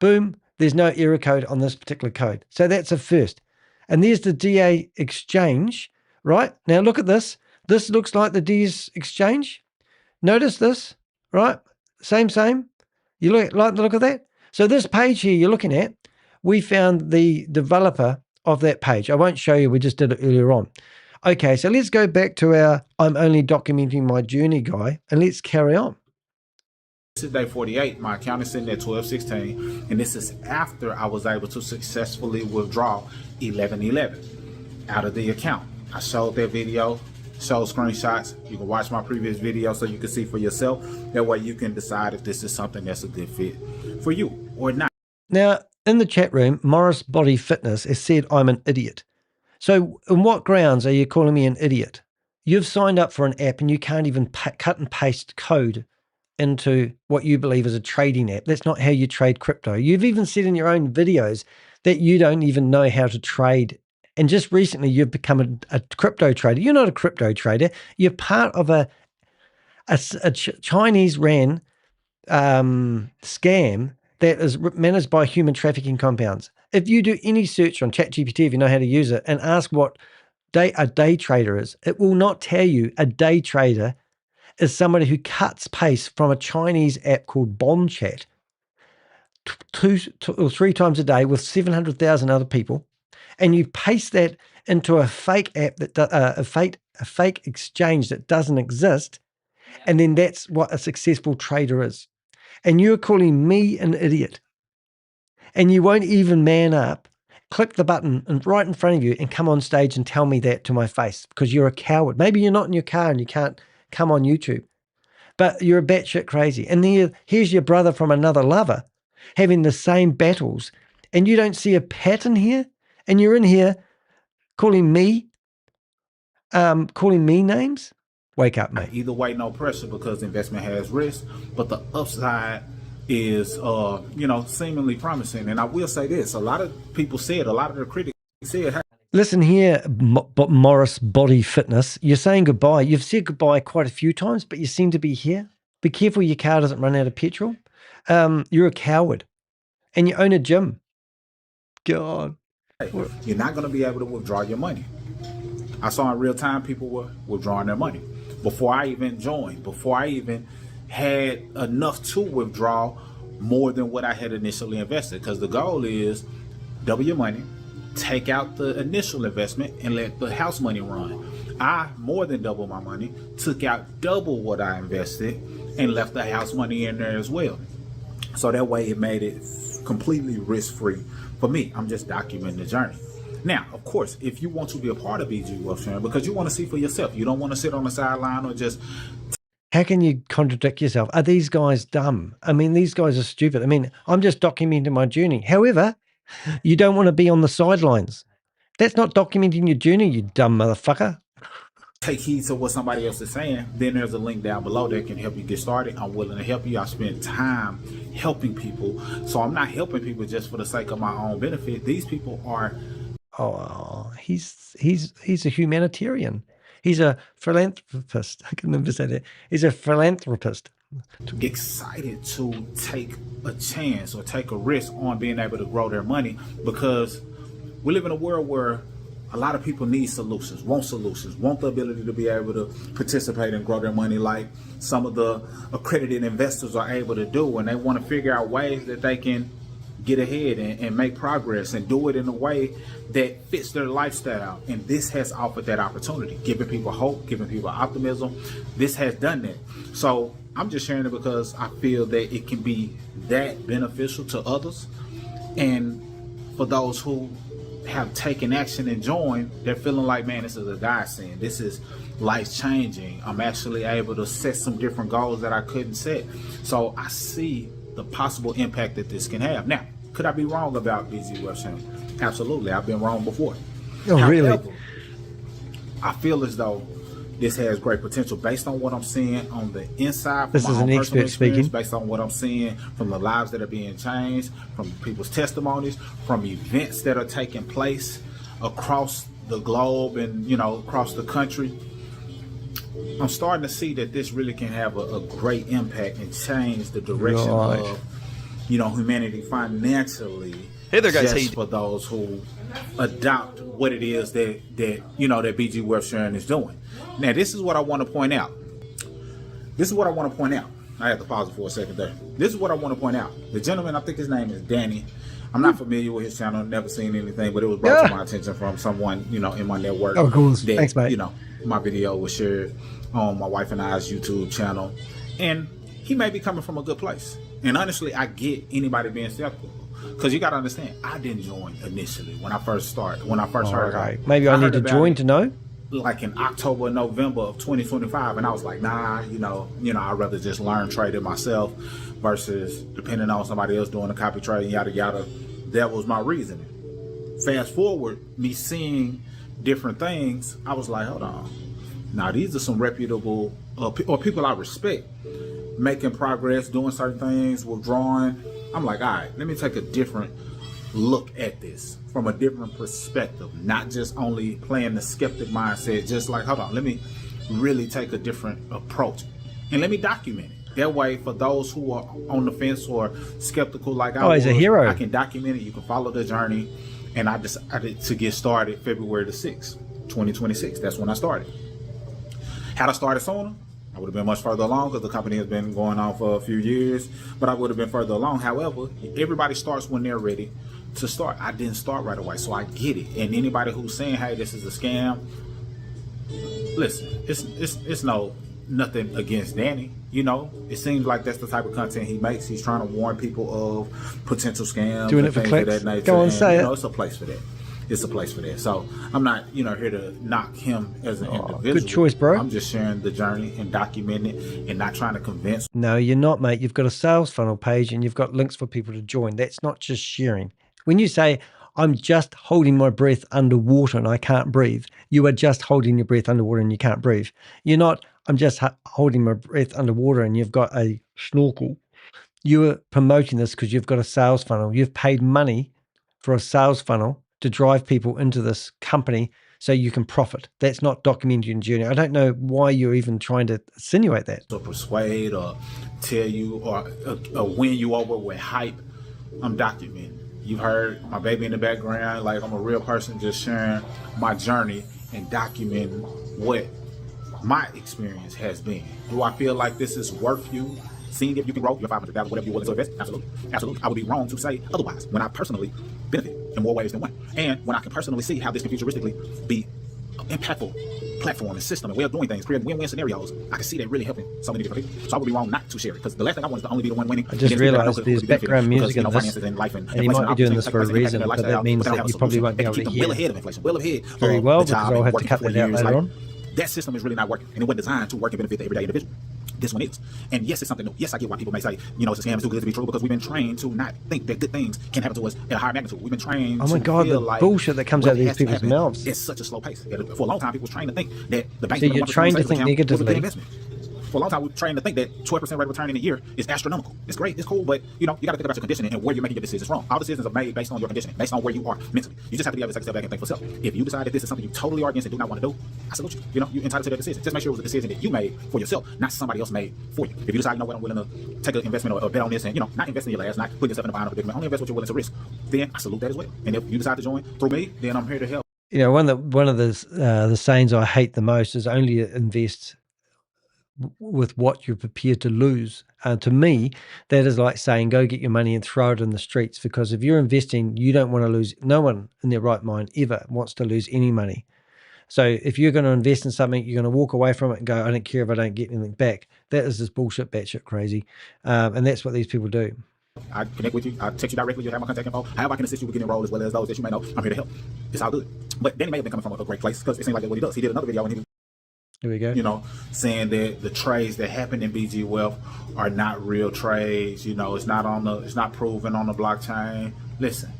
boom, there's no error code on this particular code. So that's a first. And there's the DA Exchange, right? Now look at this. This looks like the DS Exchange. Notice this, right? Same. You like the look of that? So this page here you're looking at, we found the developer of that page. I won't show you, we just did it earlier on. Okay, so let's go back to our I'm only documenting my journey guy, and let's carry on. This is day 48. My account is sitting at 1216, and this is after I was able to successfully withdraw 1111 out of the account. I showed that video, showed screenshots. You can watch my previous video so you can see for yourself. That way you can decide if this is something that's a good fit for you or not. Now, in the chat room, Morris Body Fitness has said I'm an idiot. So on what grounds are you calling me an idiot? You've signed up for an app and you can't even cut and paste code into what you believe is a trading app. That's not how you trade crypto. You've even said in your own videos that you don't even know how to trade. And just recently you've become a crypto trader. You're not a crypto trader. You're part of a Chinese ran scam that is managed by human trafficking compounds. If you do any search on ChatGPT, if you know how to use it, and ask what a day trader is, it will not tell you a day trader is somebody who cuts paste from a Chinese app called Bond Chat two or three times a day with 700,000 other people, and you paste that into a fake app that a fake exchange that doesn't exist, and then that's what a successful trader is. And you're calling me an idiot, and you won't even man up, click the button and right in front of you and come on stage and tell me that to my face, because you're a coward. Maybe you're not in your car and you can't come on YouTube, but you're a batshit crazy. And then here's your brother from another lover having the same battles, and you don't see a pattern here, and you're in here calling me names. Wake up, mate. Either way, no pressure, because investment has risk, but the upside is, seemingly promising. And I will say this, a lot of people said, a lot of the critics said, hey, listen here, Morris Body Fitness, you're saying goodbye. You've said goodbye quite a few times, but you seem to be here. Be careful your car doesn't run out of petrol. You're a coward, and you own a gym. God. You're not going to be able to withdraw your money. I saw in real time people were withdrawing their money. Before I even joined, before I even had enough to withdraw more than what I had initially invested. Because the goal is double your money, take out the initial investment, and let the house money run. I more than doubled my money, took out double what I invested, and left the house money in there as well. So that way it made it completely risk-free for me. I'm just documenting the journey. Now, of course, if you want to be a part of BG Wealth Sharing, because you want to see for yourself, you don't want to sit on the sideline or just... How can you contradict yourself? Are these guys dumb? I mean, these guys are stupid. I mean, I'm just documenting my journey. However, you don't want to be on the sidelines. That's not documenting your journey, you dumb motherfucker. Take heed to what somebody else is saying. Then there's a link down below that can help you get started. I'm willing to help you. I spend time helping people. So I'm not helping people just for the sake of my own benefit. These people are... Oh, he's a humanitarian. He's a philanthropist. I can never say that. He's a philanthropist. Excited to take a chance or take a risk on being able to grow their money, because we live in a world where a lot of people need solutions, want the ability to be able to participate and grow their money like some of the accredited investors are able to do, and they want to figure out ways that they can get ahead and make progress and do it in a way that fits their lifestyle. And this has offered that opportunity, giving people hope, giving people optimism. This has done that. So I'm just sharing it because I feel that it can be that beneficial to others. And for those who have taken action and joined, they're feeling like, man, this is a godsend. This is life changing. I'm actually able to set some different goals that I couldn't set. So I see the possible impact that this can have. Now, could I be wrong about BG Web Channel? Absolutely. I've been wrong before. Oh, really? However, I feel as though this has great potential based on what I'm seeing on the inside. This is an expert speaking. Based on what I'm seeing from the lives that are being changed, from people's testimonies, from events that are taking place across the globe and, you know, across the country. I'm starting to see that this really can have a great impact and change the direction of, you know, humanity financially. Hey there, guys. Just for those who adopt what it is that you know that BG Web Sharing is doing. Now, this is what I want to point out. I have to pause it for a second there. This is what I want to point out. The gentleman, I think his name is Danny. I'm not familiar with his channel, never seen anything, but it was brought to my attention from someone, you know, in my network. Oh, cool. That, Thanks, mate. You know, my video was shared on my wife and I's YouTube channel, and he may be coming from a good place. And honestly, I get anybody being skeptical, because you got to understand, I didn't join initially when I first started. When I first heard about it, maybe I need to join to know. Like in October, November of 2025, and I was like, nah, you know, I'd rather just learn trading myself versus depending on somebody else doing the copy trade, yada yada. That was my reasoning. Fast forward, me seeing different things, I was like, hold on. Now these are some reputable or people I respect, making progress, doing certain things, withdrawing. I'm like, all right, let me take a different look at this from a different perspective, not just only playing the skeptic mindset, just like, hold on, let me really take a different approach and let me document it. That way, for those who are on the fence or skeptical like I was, he's a hero. I can document it, you can follow the journey. And I decided to get started February the 6th, 2026. That's when I started. Had I started sooner, I would have been much further along, because the company has been going on for a few years, but I would have been further along. However, everybody starts when they're ready to start. I didn't start right away, so I get it. And anybody who's saying, hey, this is a scam, listen, it's nothing against Danny. You know, it seems like that's the type of content he makes. He's trying to warn people of potential scams. Doing it for clicks. Go on, say it. It's a place for that. It's a place for that. So I'm not, here to knock him as an individual. Good choice, bro. I'm just sharing the journey and documenting it and not trying to convince. No, you're not, mate. You've got a sales funnel page and you've got links for people to join. That's not just sharing. When you say, I'm just holding my breath underwater and I can't breathe, you are just holding your breath underwater and you can't breathe. You're not, I'm just holding my breath underwater and you've got a snorkel. You are promoting this because you've got a sales funnel. You've paid money for a sales funnel to drive people into this company so you can profit. That's not documenting your journey. I don't know why you're even trying to insinuate that. To persuade or tell you or win you over with hype, I'm documenting. You've heard my baby in the background. Like, I'm a real person just sharing my journey and documenting what my experience has been. Do I feel like this is worth you seeing if you can grow your 500,000, whatever you're willing to invest? Absolutely. Absolutely. I would be wrong to say otherwise when I personally benefit in more ways than one. And when I can personally see how this can futuristically be an impactful platform and system and way of doing things, creating win-win scenarios, I can see that really helping so many different people. So I would be wrong not to share it, because the last thing I want is to only be the one winning. I just realized there's background music in this, and he might be doing this for a reason, but that means that you probably won't be able to hear well ahead of inflation, well ahead very well, because I'll have to cut that out later on. That system is really not working, and it wasn't designed to work and benefit the everyday individual. This one is. And yes, it's something new. Yes, I get why people may say, it's a scam, it's too good to be true, because we've been trained to not think that good things can happen to us at a higher magnitude. We've been trained to the like bullshit that comes out of these people's mouths. It's such a slow pace. For a long time, people were trained to think that the bank. So you're trained to think negatively. For a long time, we were trained to think that 12% rate of return in a year is astronomical. It's great, it's cool, but you got to think about your conditioning and where you're making your decisions from. All decisions are made based on your conditioning, based on where you are mentally. You just have to be able to take a step back and think for self. If you decide that this is something you totally are against and do not want to do, I salute you. You're entitled to that decision. Just make sure it was a decision that you made for yourself, not somebody else made for you. If you decide, what, I'm willing to take an investment or bet on this and, not invest in your last, not putting yourself in the bind of a predicament, only invest what you're willing to risk, then I salute that as well. And if you decide to join through me, then I'm here to help. One of the sayings I hate the most is only invest with what you're prepared to lose. To me, that is like saying, go get your money and throw it in the streets, because if you're investing, you don't want to lose. No one in their right mind ever wants to lose any money. So if you're going to invest in something, you're going to walk away from it and go, I don't care if I don't get anything back. That is just bullshit, batshit crazy. And that's what these people do. I connect with you. I text you directly. You have my contact info. However I can assist you with getting enrolled as well as those that you may know. I'm here to help. It's all good. But Danny may have been coming from a great place because it seems like that's what he does. He did another video and he was, Here we go. you know, saying that the trades that happen in BG Wealth are not real trades. You know, it's not proven on the blockchain. Listen.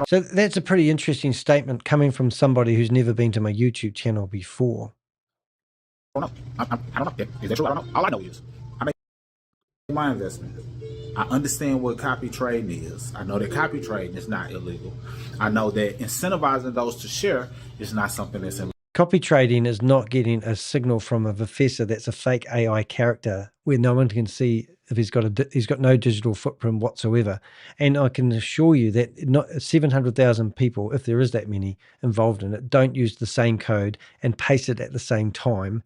So that's a pretty interesting statement coming from somebody who's never been to my YouTube channel before. I don't know. I don't know. Is that true? I don't know. All I know is I make my investment. I understand what copy trading is. I know that copy trading is not illegal. I know that incentivizing those to share is not something that's illegal. Copy trading is not getting a signal from a professor that's a fake AI character where no one can see if he's got no digital footprint whatsoever. And I can assure you that not 700,000 people, if there is that many involved in it, don't use the same code and paste it at the same time.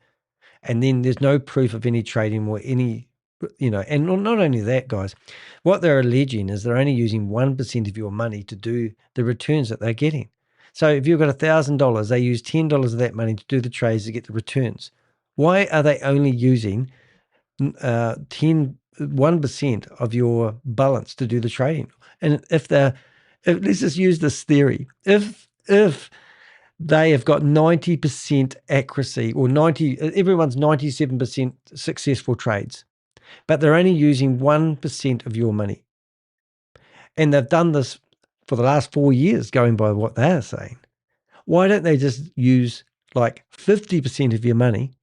And then there's no proof of any trading or any, you know, and not only that, guys, what they're alleging is they're only using 1% of your money to do the returns that they're getting. So if you've got $1,000, they use $10 of that money to do the trades to get the returns. Why are they only using 1% of your balance to do the trading? And if let's just use this theory, if they have got 90% accuracy or everyone's 97% successful trades, but they're only using 1% of your money. And they've done this for the last 4 years, going by what they are saying. Why don't they just use like 50% of your money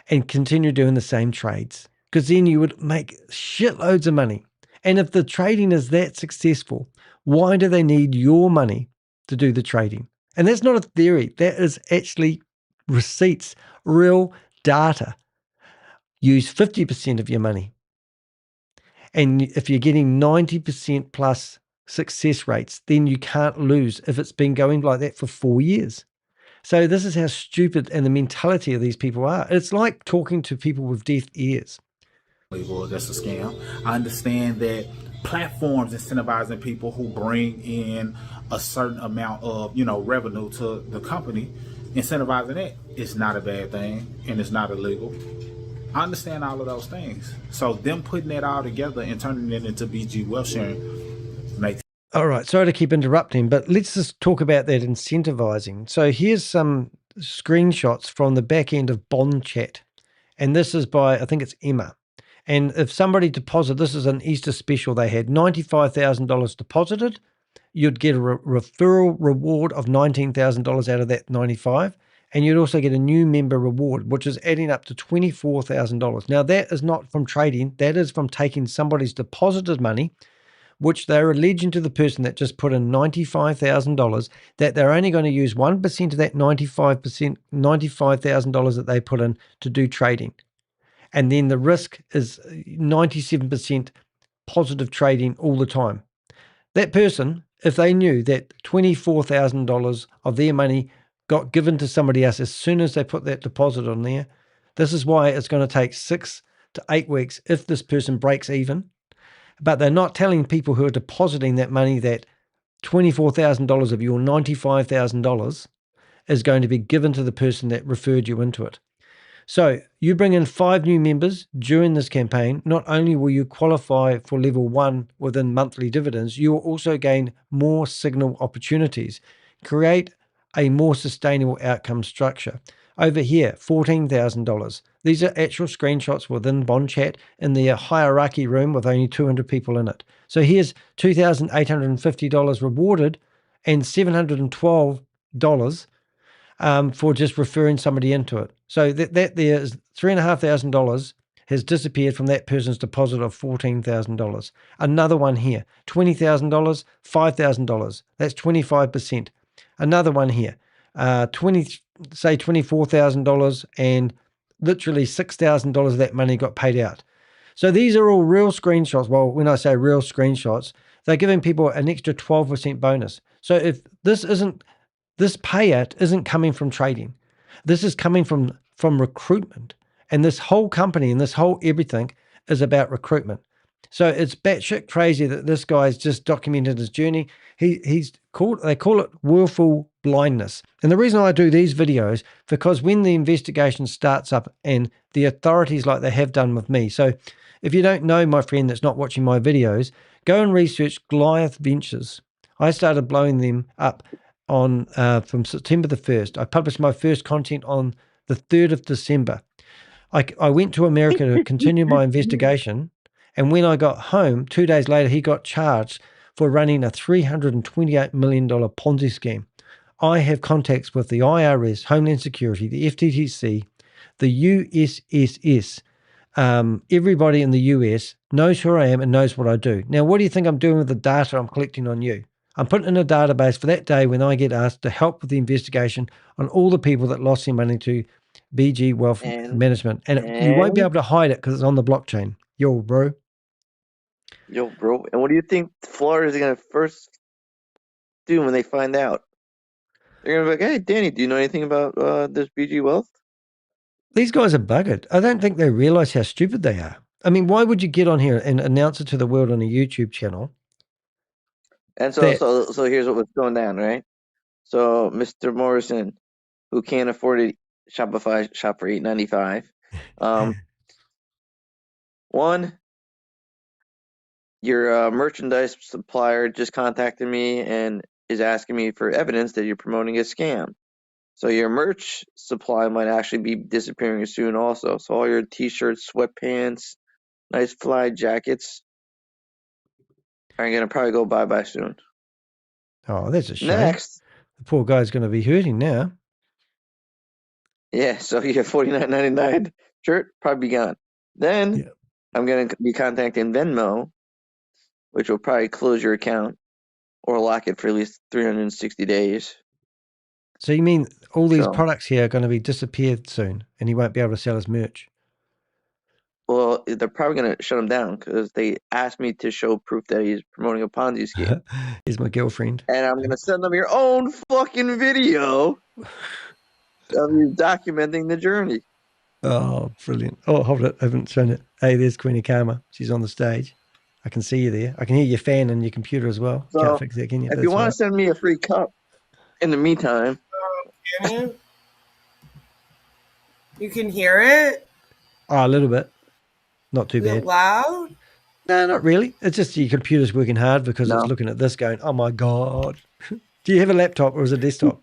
and continue doing the same trades? Because then you would make shitloads of money. And if the trading is that successful, why do they need your money to do the trading? And that's not a theory. That is actually receipts, real data. Use 50% of your money. And if you're getting 90% plus success rates, then you can't lose if it's been going like that for 4 years. So this is how stupid and the mentality of these people are. It's like talking to people with deaf ears. That's a scam. I understand that platforms incentivizing people who bring in a certain amount of, you know, revenue to the company, incentivizing it is not a bad thing and it's not illegal. I understand all of those things. So them putting that all together and turning it into BG Wealth sharing makes. All right, sorry to keep interrupting, but let's just talk about that incentivizing. So here's some screenshots from the back end of Bond Chat. And this is by, I think it's Emma. And if somebody deposited, this is an Easter special they had, $95,000 deposited, you'd get a referral reward of $19,000 out of that 95. And you'd also get a new member reward, which is adding up to $24,000. Now, that is not from trading. That is from taking somebody's deposited money, which they're alleging to the person that just put in $95,000, that they're only going to use 1% of that $95,000 that they put in to do trading. And then the risk is 97% positive trading all the time. That person, if they knew that $24,000 of their money got given to somebody else as soon as they put that deposit on there, this is why it's going to take 6 to 8 weeks if this person breaks even. But they're not telling people who are depositing that money that $24,000 of your $95,000 is going to be given to the person that referred you into it. So you bring in 5 new members during this campaign. Not only will you qualify for level 1 within monthly dividends, you will also gain more signal opportunities. Create a more sustainable outcome structure. Over here, $14,000. These are actual screenshots within Bond Chat in the hierarchy room with only 200 people in it. So here's $2,850 rewarded and $712 for just referring somebody into it. So that there is $3,500 has disappeared from that person's deposit of $14,000. Another one here, $20,000, $5,000. That's 25%. Another one here, $24,000 and literally $6,000 of that money got paid out. So these are all real screenshots. Well, when I say real screenshots, they're giving people an extra 12% bonus. So if this payout isn't coming from trading, this is coming from recruitment. And this whole company and this whole everything is about recruitment. So it's batshit crazy that this guy's just documented his journey. They call it willful blindness. And the reason I do these videos, because when the investigation starts up and the authorities, like they have done with me, so If you don't know, my friend that's not watching my videos, go and research Goliath Ventures. I started blowing them up on from September the 1st. I published my first content on the 3rd of December. I went to America to continue my investigation, and when I got home, 2 days later, he got charged for running a $328 million Ponzi scheme. I have contacts with the IRS, Homeland Security, the FTTC, the USSS. Everybody in the US knows who I am and knows what I do. Now, what do you think I'm doing with the data I'm collecting on you? I'm putting in a database for that day when I get asked to help with the investigation on all the people that lost their money to BG Wealth Management. And you won't be able to hide it because it's on the blockchain. Yo, bro. Yo, bro. And what do you think Florida is going to first do when they find out? They're going to be like, hey, Danny, do you know anything about this BG Wealth? These guys are buggered. I don't think they realize how stupid they are. I mean, why would you get on here and announce it to the world on a YouTube channel? And so here's what was going down, right? So Mr. Morrison, who can't afford a Shopify shop for $8.95, one, your merchandise supplier just contacted me and is asking me for evidence that you're promoting a scam. So your merch supply might actually be disappearing soon also. So all your t-shirts, sweatpants, nice fly jackets are going to probably go bye-bye soon. Oh, that's a shame. Next. The poor guy's going to be hurting now. Yeah, so your $49.99 shirt probably be gone. Then I'm going to be contacting Venmo, which will probably close your account or lock it for at least 360 days. So you mean all these products here are going to be disappeared soon and he won't be able to sell his merch? Well, they're probably going to shut him down because they asked me to show proof that he's promoting a Ponzi scheme. He's my girlfriend. And I'm going to send them your own fucking video of you documenting the journey. Oh, brilliant. Oh, hold it. I haven't shown it. Hey, there's Queenie Karma. She's on the stage. I can see you there. I can hear your fan on your computer as well. So, can't fix that, can you? If you want to send me a free cup in the meantime. Can you? You can hear it? Oh, a little bit. Not too Is bad. it loud? No, not really. It's just your computer's working hard because it's looking at this going, oh my God. Do you have a laptop or is it a desktop?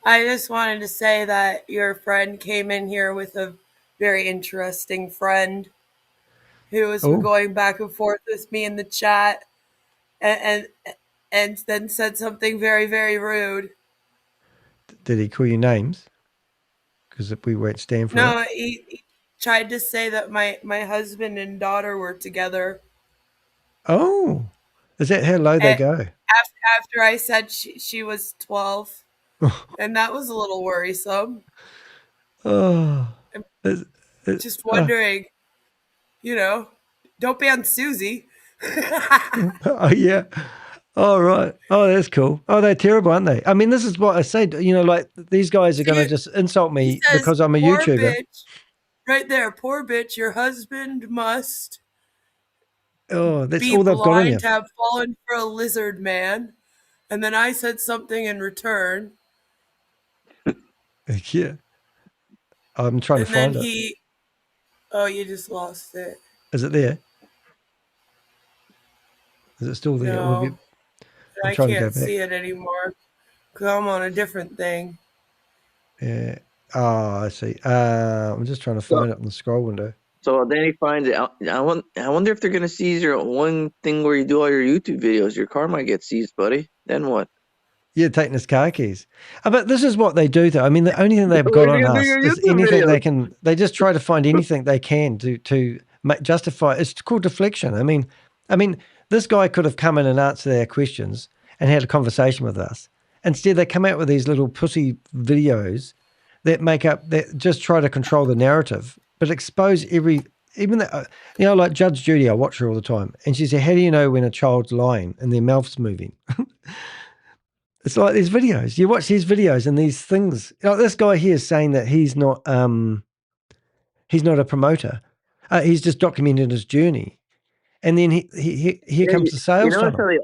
I just wanted to say that your friend came in here with a very interesting friend who was going back and forth with me in the chat and then said something very, very rude. Did he call you names? Because we won't stand for it. No, he tried to say that my husband and daughter were together. Oh, is that how low they go? After I said she was 12. And that was a little worrisome. Oh. Just wondering, don't ban Susie. Oh, yeah. Oh, right. Oh, that's cool. Oh, they're terrible, aren't they? I mean, this is what I say. Like these guys are going to just insult me because I'm a YouTuber. Bitch, right there, poor bitch, your husband must that's all they've got on you. to have fallen for a lizard man. And then I said something in return. Yeah. I'm trying to find it. Oh, you just lost it. Is it there? Is it still there? No, I can't see it anymore because I'm on a different thing. Yeah. Oh, I see. I'm just trying to find it on the scroll window. So then he finds it. I wonder if they're going to seize your one thing where you do all your YouTube videos. Your car might get seized, buddy. Then what? Yeah, taking his car keys. But this is what they do, though. I mean, the only thing they've got on us is anything they can. They just try to find anything they can to justify. It's called deflection. I mean, this guy could have come in and answered our questions and had a conversation with us. Instead, they come out with these little pussy videos that just try to control the narrative, but expose like Judge Judy. I watch her all the time, and she said, "How do you know when a child's lying and their mouth's moving?" It's like these videos. You watch these videos and these things. This guy here is saying that he's not a promoter. He's just documented his journey, and then here comes the sales funnel.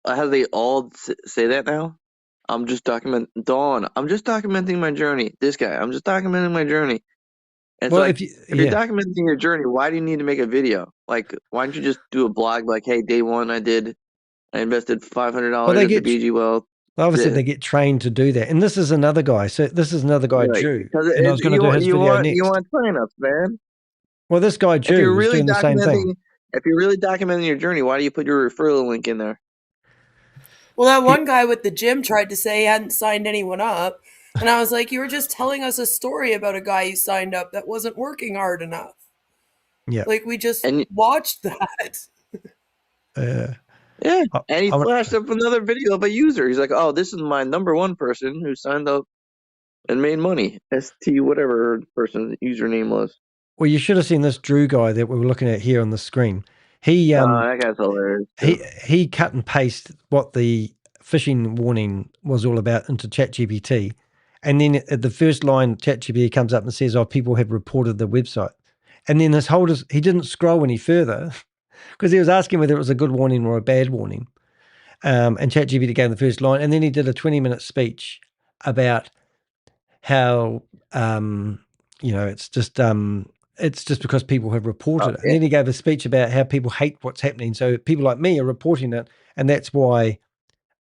How they all say that now? I'm just documenting my journey. This guy, I'm just documenting my journey. And well, so, like, if you're documenting your journey, why do you need to make a video? Like, why don't you just do a blog? Like, hey, day one, I invested $500 into BG Wealth. Obviously, they get trained to do that. And this is another guy. So this is another guy, Jew. And I was going to do his video next. You want sign-ups, man. Well, this guy, Jew, is doing the same thing. If you're really documenting your journey, why do you put your referral link in there? Well, that one guy with the gym tried to say he hadn't signed anyone up. And I was like, you were just telling us a story about a guy you signed up that wasn't working hard enough. Yeah. Like, we just watched that. Yeah. And he flashed up another video of a user. He's like, oh, this is my number one person who signed up and made money. ST whatever person's username was. Well, you should have seen this Drew guy that we were looking at here on the screen. He that guy's hilarious. He cut and pasted what the phishing warning was all about into ChatGPT. And then at the first line, ChatGPT comes up and says, oh, people have reported the website. And then he didn't scroll any further because he was asking whether it was a good warning or a bad warning. And ChatGPT gave the first line. And then he did a 20-minute speech about how, it's just because people have reported it. And then he gave a speech about how people hate what's happening. So people like me are reporting it. And that's why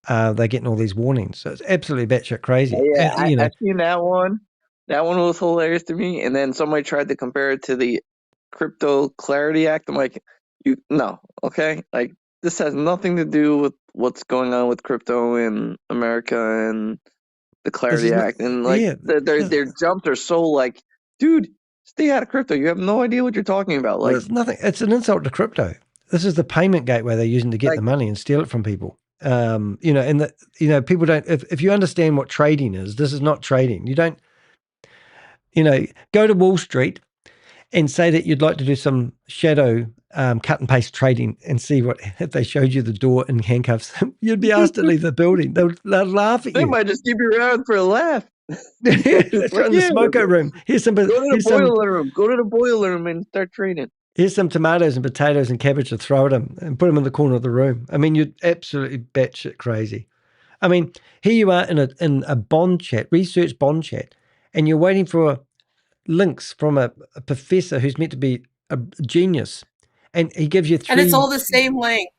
they're getting all these warnings. So it's absolutely batshit crazy. Yeah, I've seen that one. That one was hilarious to me. And then somebody tried to compare it to the Crypto Clarity Act. I'm like, okay? Like, this has nothing to do with what's going on with crypto in America and the Clarity Act. And their jumps are so like, dude, stay out of crypto. You have no idea what you're talking about. Like, it's nothing. It's an insult to crypto. This is the payment gateway they're using to get the money and steal it from people. People don't. If you understand what trading is, this is not trading. You don't. Go to Wall Street and say that you'd like to do some shadow cut and paste trading and see what if they showed you the door in handcuffs. You'd be asked to leave the building. They'll laugh at you. They might just keep you around for a laugh. Let's go in the smoko room. Go to the boiler room and start trading. Here's some tomatoes and potatoes and cabbage to throw at them and put them in the corner of the room. I mean, you're absolutely batshit crazy. I mean, here you are in a bond chat, research bond chat, and you're waiting for links from a professor who's meant to be a genius, and he gives you 3. And it's all the same link.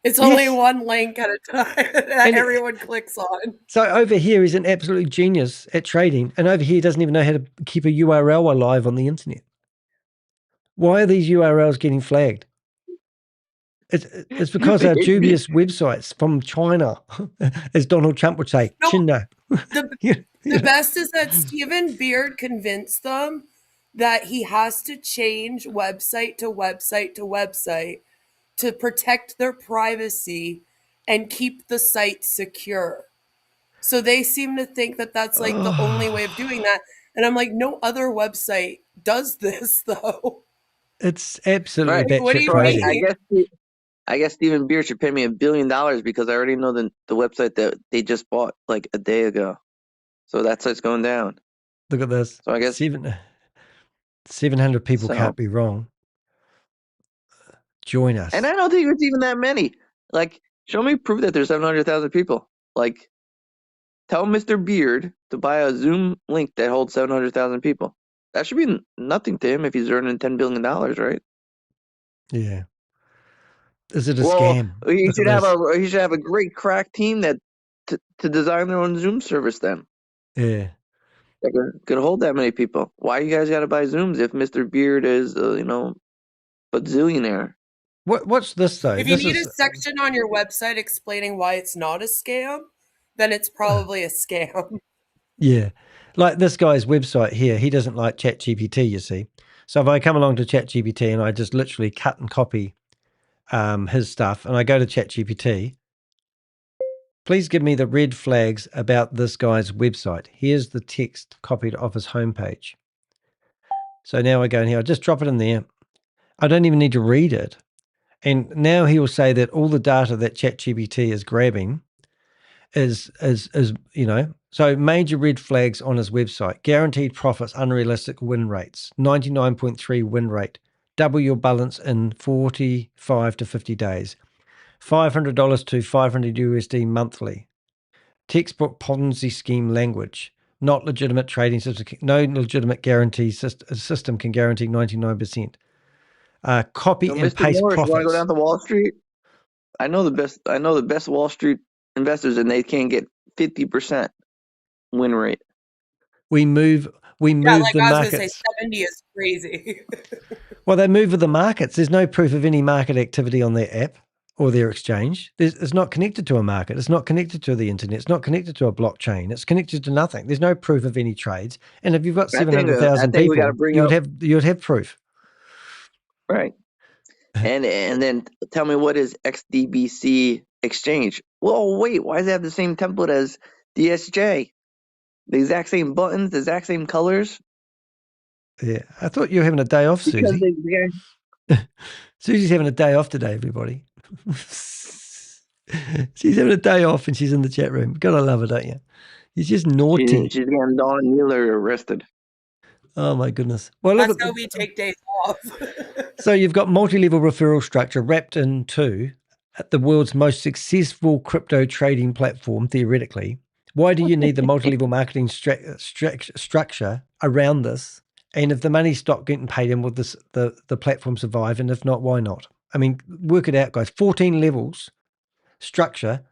It's only one link at a time that everyone clicks on. So over here, he's an absolute genius at trading, and over here, he doesn't even know how to keep a URL alive on the internet. Why are these URLs getting flagged? It's because they're dubious websites from China, as Donald Trump would say, China. The best is that Stephen Beard convinced them that he has to change website to website to website to protect their privacy and keep the site secure. So they seem to think that that's like the only way of doing that. And I'm like, no other website does this, though. It's absolutely batshit crazy. I guess Stephen Beard should pay me $1 billion because I already know the website that they just bought like a day ago. So that site's going down. Look at this. So I guess 700 people can't be wrong. Join us. And I don't think it's even that many. Like, show me proof that there's 700,000 people. Like, tell Mr. Beard to buy a Zoom link that holds 700,000 people. That should be nothing to him if he's earning $10 billion, right? Yeah. Is it a scam? He should have a great crack team that to design their own Zoom service then. Yeah. That could hold that many people. Why you guys got to buy Zooms if Mr. Beard is, a bazillionaire? What's this though? If you need a section on your website explaining why it's not a scam, then it's probably a scam. Yeah. Like this guy's website here, he doesn't like ChatGPT, you see. So if I come along to ChatGPT and I just literally cut and copy his stuff and I go to ChatGPT, please give me the red flags about this guy's website. Here's the text copied off his homepage. So now I go in here, I just drop it in there. I don't even need to read it. And now he will say that all the data that ChatGPT is grabbing is so major red flags on his website: guaranteed profits, unrealistic win rates, 99.3 win rate, double your balance in 45 to 50 days, $500 to $500 USD monthly, textbook Ponzi scheme language, Not legitimate trading system. No legitimate guarantee system can guarantee 99%. Copy So, and Mr. paste Morris, you want to go profits. down to Wall Street? I know the best Wall Street investors, and they can't get 50% win rate. We move like the I was going to say, markets. 70 is crazy. Well, they move with the markets. There's no proof of any market activity on their app or their exchange. It's not connected to a market. It's not connected to the internet. It's not connected to a blockchain. It's connected to nothing. There's no proof of any trades. And if you've got 700,000 we gotta people, bring you up would have proof. right. And then tell me, what is XDBC exchange? Well, wait, why does it have the same template as DSJ? The exact same buttons, the exact same colors. Yeah, I thought you were having a day off, Because Susie. Susie's having a day off today, everybody. She's having a day off and she's in the chat room. Gotta love her, don't you? She's just naughty. She's getting Don Mueller arrested. Oh my goodness. Well, That's how we take days off. So you've got multi-level referral structure wrapped into the world's most successful crypto trading platform, theoretically. Why do you need the multi-level marketing structure around this? And if the money stopped getting paid in, will the platform survive? And if not, why not? I mean, work it out, guys. 14 levels structure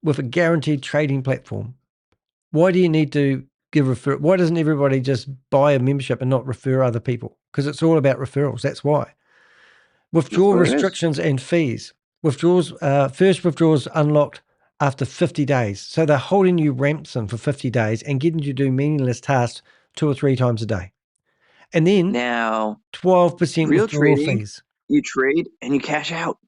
with a guaranteed trading platform. Why do you need to why doesn't everybody just buy a membership and not refer other people? Because it's all about referrals. That's why. Withdrawal restrictions and fees. First withdrawals unlocked after 50 days. So they're holding you ransom for 50 days and getting you to do meaningless tasks 2 or 3 times a day. And then now 12% real withdrawal trading, fees. You trade and you cash out.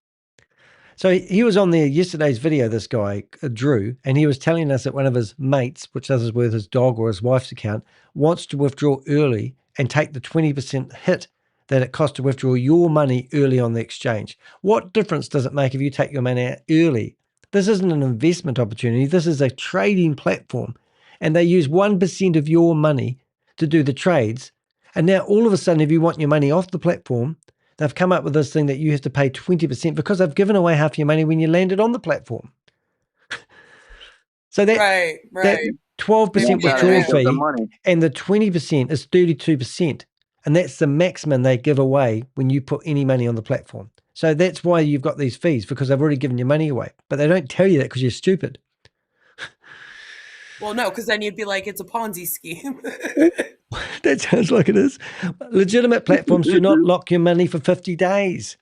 So he was on there yesterday's video, this guy, Drew, and he was telling us that one of his mates, which does his with his dog or his wife's account, wants to withdraw early and take the 20% hit that it costs to withdraw your money early on the exchange. What difference does it make if you take your money out early? This isn't an investment opportunity. This is a trading platform, and they use 1% of your money to do the trades. And now all of a sudden, if you want your money off the platform, they've come up with this thing that you have to pay 20% because they've given away half your money when you landed on the platform. So that, that 12% withdrawal fee and the 20% is 32%. And that's the maximum they give away when you put any money on the platform. So that's why you've got these fees, because they've already given your money away. But they don't tell you that because you're stupid. Well, no, because then you'd be like, it's a Ponzi scheme. That sounds like it is. Legitimate platforms do not lock your money for 50 days.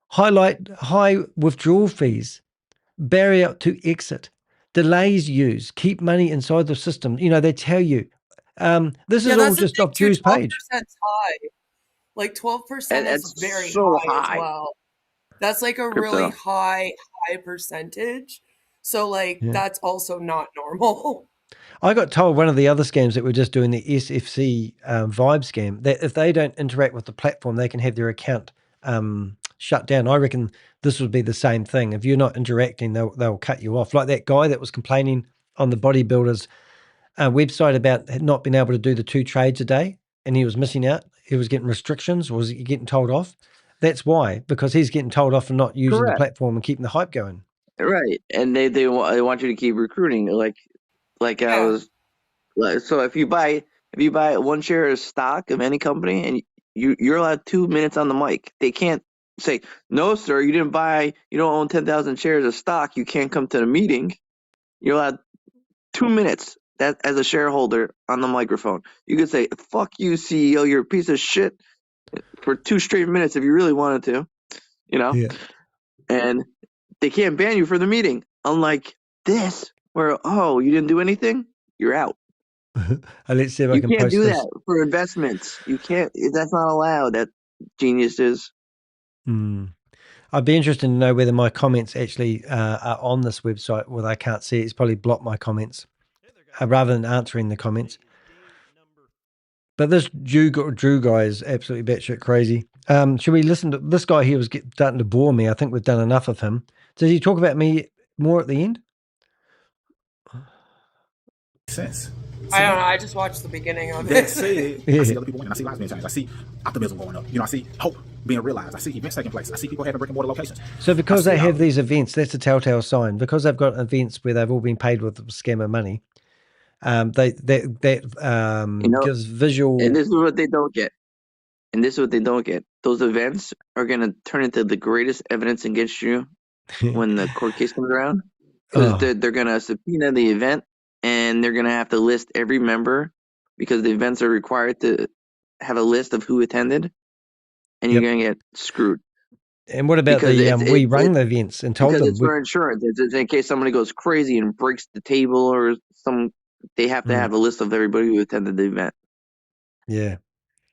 Highlight high withdrawal fees. Barrier to exit. Delays used. Keep money inside the system. You know, they tell you. This is all just off Drew's page. 12% high. Like 12% is very so high as well. That's like a really high percentage. So like that's also not normal. I got told one of the other scams that were just doing the SFC vibe scam, that if they don't interact with the platform, they can have their account shut down. I reckon this would be the same thing. If you're not interacting, they'll cut you off. Like that guy that was complaining on the bodybuilders website about not being able to do the 2 trades a day, and he was missing out. He was getting restrictions, or was he getting told off? That's why, because he's getting told off for not using the platform and keeping the hype going. Right, and they want you to keep recruiting. I was like, so if you buy 1 share of stock of any company and you're allowed 2 minutes on the mic, they can't say, no, sir, you don't own 10,000 shares of stock. You can't come to the meeting. You're allowed 2 minutes that as a shareholder on the microphone. You could say, fuck you, CEO, you're a piece of shit for 2 straight minutes if you really wanted to, and they can't ban you for the meeting. Unlike this, where, you didn't do anything, you're out. Let's see if I can post this. You can't do that for investments. You can't. That's not allowed. That genius is. I'd be interested to know whether my comments actually are on this website. Well, I can't see it. It's probably blocked my comments rather than answering the comments. But this Drew guy is absolutely batshit crazy. Should we listen to this guy here? Was starting to bore me. I think we've done enough of him. Does he talk about me more at the end? Sense. I don't know. I just watched the beginning of it. I see other people winning. I see lives being changed. I see optimism going up. I see hope being realized. I see events taking place. I see people having brick and mortar locations. So because they have these events, that's a telltale sign. Because they've got events where they've all been paid with scammer money, gives visual. And this is what they don't get. Those events are going to turn into the greatest evidence against you when the court case comes around. Because they're going to subpoena the event, and they're going to have to list every member, because the events are required to have a list of who attended, and you're going to get screwed. And what about we run the events and told them? Because it's for insurance. It's in case somebody goes crazy and breaks the table or they have to have a list of everybody who attended the event. Yeah.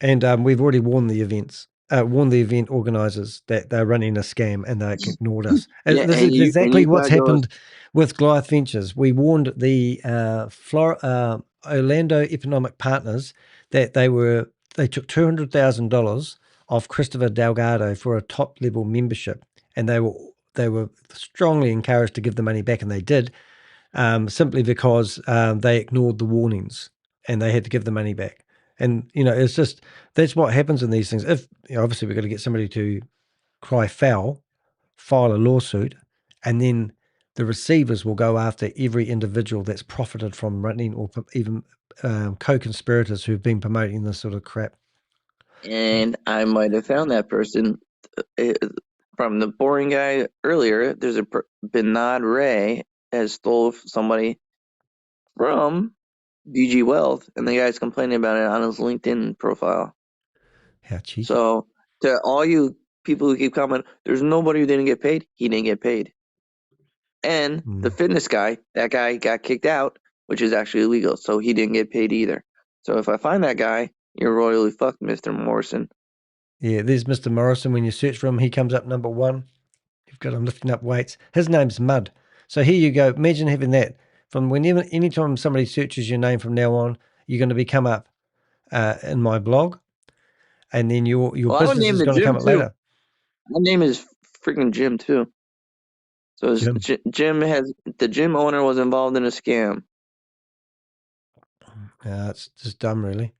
And we've already warned the event organisers that they're running a scam and they ignored us. Yeah, this is exactly what's happened with Goliath Ventures. We warned the Orlando Economic Partners that they took $200,000 off Christopher Delgado for a top-level membership, and they were strongly encouraged to give the money back, and they did, simply because they ignored the warnings and they had to give the money back. And, it's just, that's what happens in these things. If, obviously we've got to get somebody to cry foul, file a lawsuit, and then the receivers will go after every individual that's profited from running, or even co-conspirators who've been promoting this sort of crap. And I might have found that person from the boring guy earlier. There's a Binod Ray has stole somebody from BG Wealth, and the guy's complaining about it on his LinkedIn profile. How cheap. So to all you people who keep commenting, there's nobody who didn't get paid. He didn't get paid. And the fitness guy, that guy got kicked out, which is actually illegal. So he didn't get paid either. So if I find that guy, you're royally fucked, Mr. Morrison. Yeah, there's Mr. Morrison. When you search for him, he comes up number 1. You've got him lifting up weights. His name's Mud. So here you go. Imagine having that. From anytime somebody searches your name from now on, you're going to come up in my blog, and then your business is going to come up later. My name is freaking Jim too. So the gym owner was involved in a scam. It's just dumb, really.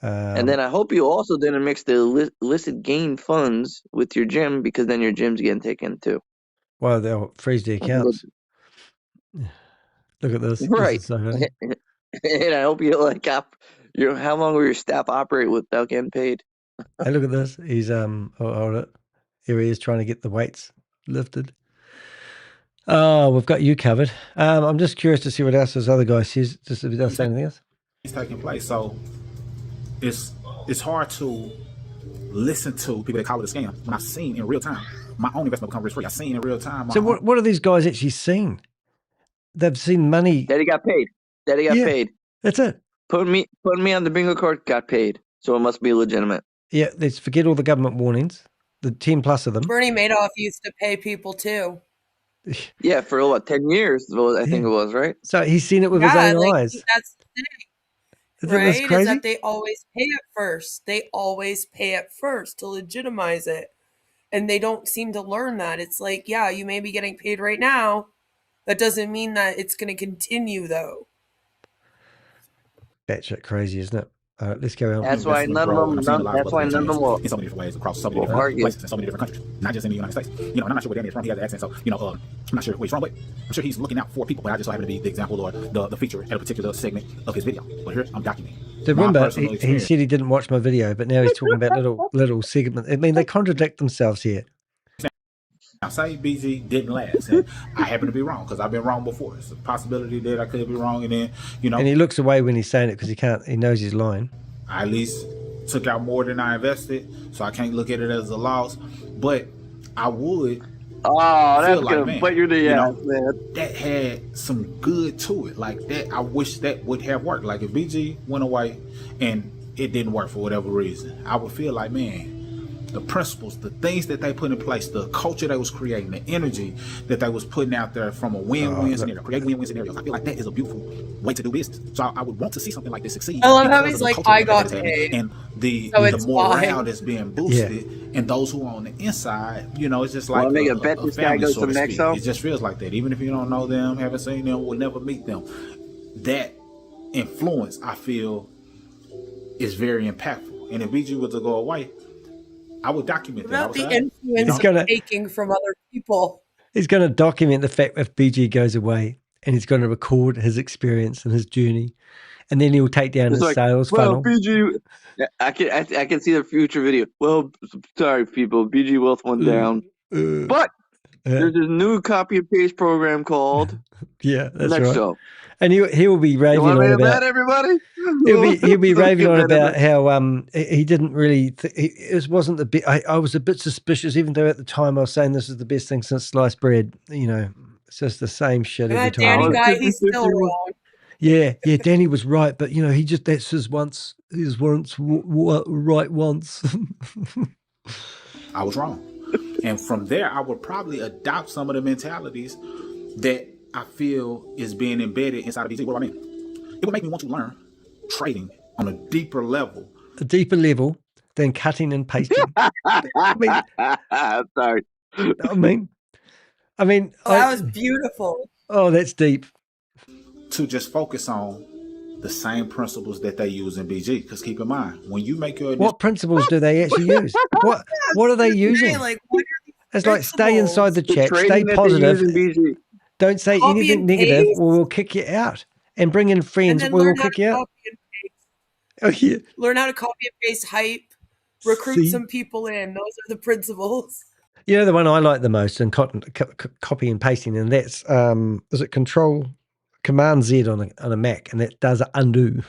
And then I hope you also didn't mix the illicit gain funds with your gym, because then your gym's getting taken too. Well, they'll freeze the accounts. Look at this. Right. This is so funny. And I hope you how long will your staff operate without getting paid? Hey, look at this. He's hold it. Here he is trying to get the weights lifted. Oh, we've got you covered. I'm just curious to see what else this other guy says. Just if he does say anything else. It's taking place, so it's hard to listen to people that call it a scam when I've seen in real time. My own investment become risk free. I've seen in real time. So what are these guys actually seen? They've seen money. That he got paid. Paid. That's it. Put me on the bingo card, got paid. So it must be legitimate. Yeah, let's forget all the government warnings. The 10 plus of them. Bernie Madoff used to pay people too. Yeah, for 10 years, I think it was, right? So he's seen it with his own eyes. That's the thing, right? Is that they always pay it first. They always pay it first to legitimize it. And they don't seem to learn that. It's like, yeah, you may be getting paid right now. That doesn't mean that it's going to continue, though. That shit crazy, isn't it? All right, let's go on. That's why none of them. That's why none of them will. In so many different ways across so many different places, in so many different countries, not just in the United States. And I'm not sure where Danny is from. He has an accent, so I'm not sure where he's from, but I'm sure he's looking out for people. But I just so happen to be the example or the feature at a particular segment of his video. But here I'm documenting. Remember, he said he didn't watch my video, but now he's talking about little segments. I mean, they contradict themselves here. I say BG didn't last, and I happen to be wrong because I've been wrong before. It's a possibility that I could be wrong, and then And he looks away when he's saying it because he knows he's lying. I at least took out more than I invested, so I can't look at it as a loss. But I would. Oh, that's gonna bite you in the ass, man. That had some good to it, like that. I wish that would have worked. Like if BG went away and it didn't work for whatever reason, I would feel like, man, the principles, the things that they put in place, the culture they was creating, the energy that they was putting out there from a win-win scenario, create win-win scenarios. I feel like that is a beautiful way to do business. So I would want to see something like this succeed. I love how he's like, I got paid. And the morale that's being boosted, and those who are on the inside, it's just like make a bet this guy goes to Mexico. It just feels like that. Even if you don't know them, haven't seen them, will never meet them. That influence, I feel, is very impactful. And if BG was to go away, I would document that. About the influence taking from other people. He's going to document the fact if BG goes away. and he's going to record his experience and his journey, and then he'll take down his sales funnel. BG, I can see the future video. Well, sorry, people, BG Wealth went down, but there's this new copy and paste program called that's Next right. Up. And he'll be raving on about that, everybody. He'll be raving on about how he didn't really. It wasn't the bit. I was a bit suspicious, even though at the time I was saying this is the best thing since sliced bread. You know, it's just the same shit every time. Danny guy, he's still wrong. Yeah, Danny was right, but you know, that's his right once. I was wrong. And from there, I would probably adopt some of the mentalities that I feel is being embedded inside of BG. What do I mean? It would make me want to learn trading on a deeper level. A deeper level than cutting and pasting. Sorry. I mean, that was beautiful. Oh, that's deep. To just focus on the same principles that they use in BG. Because keep in mind, when you make your what principles do they actually use? What are they using? Like, what are it's like stay inside the chat, stay positive. Don't say anything negative, or we'll kick you out. And bring in friends, or we'll kick you out. Oh yeah. Learn how to copy and paste hype. Recruit some people in. Those are the principles. You know the one I like the most in copy and pasting, and that's is it Command Z on a Mac, and that does undo.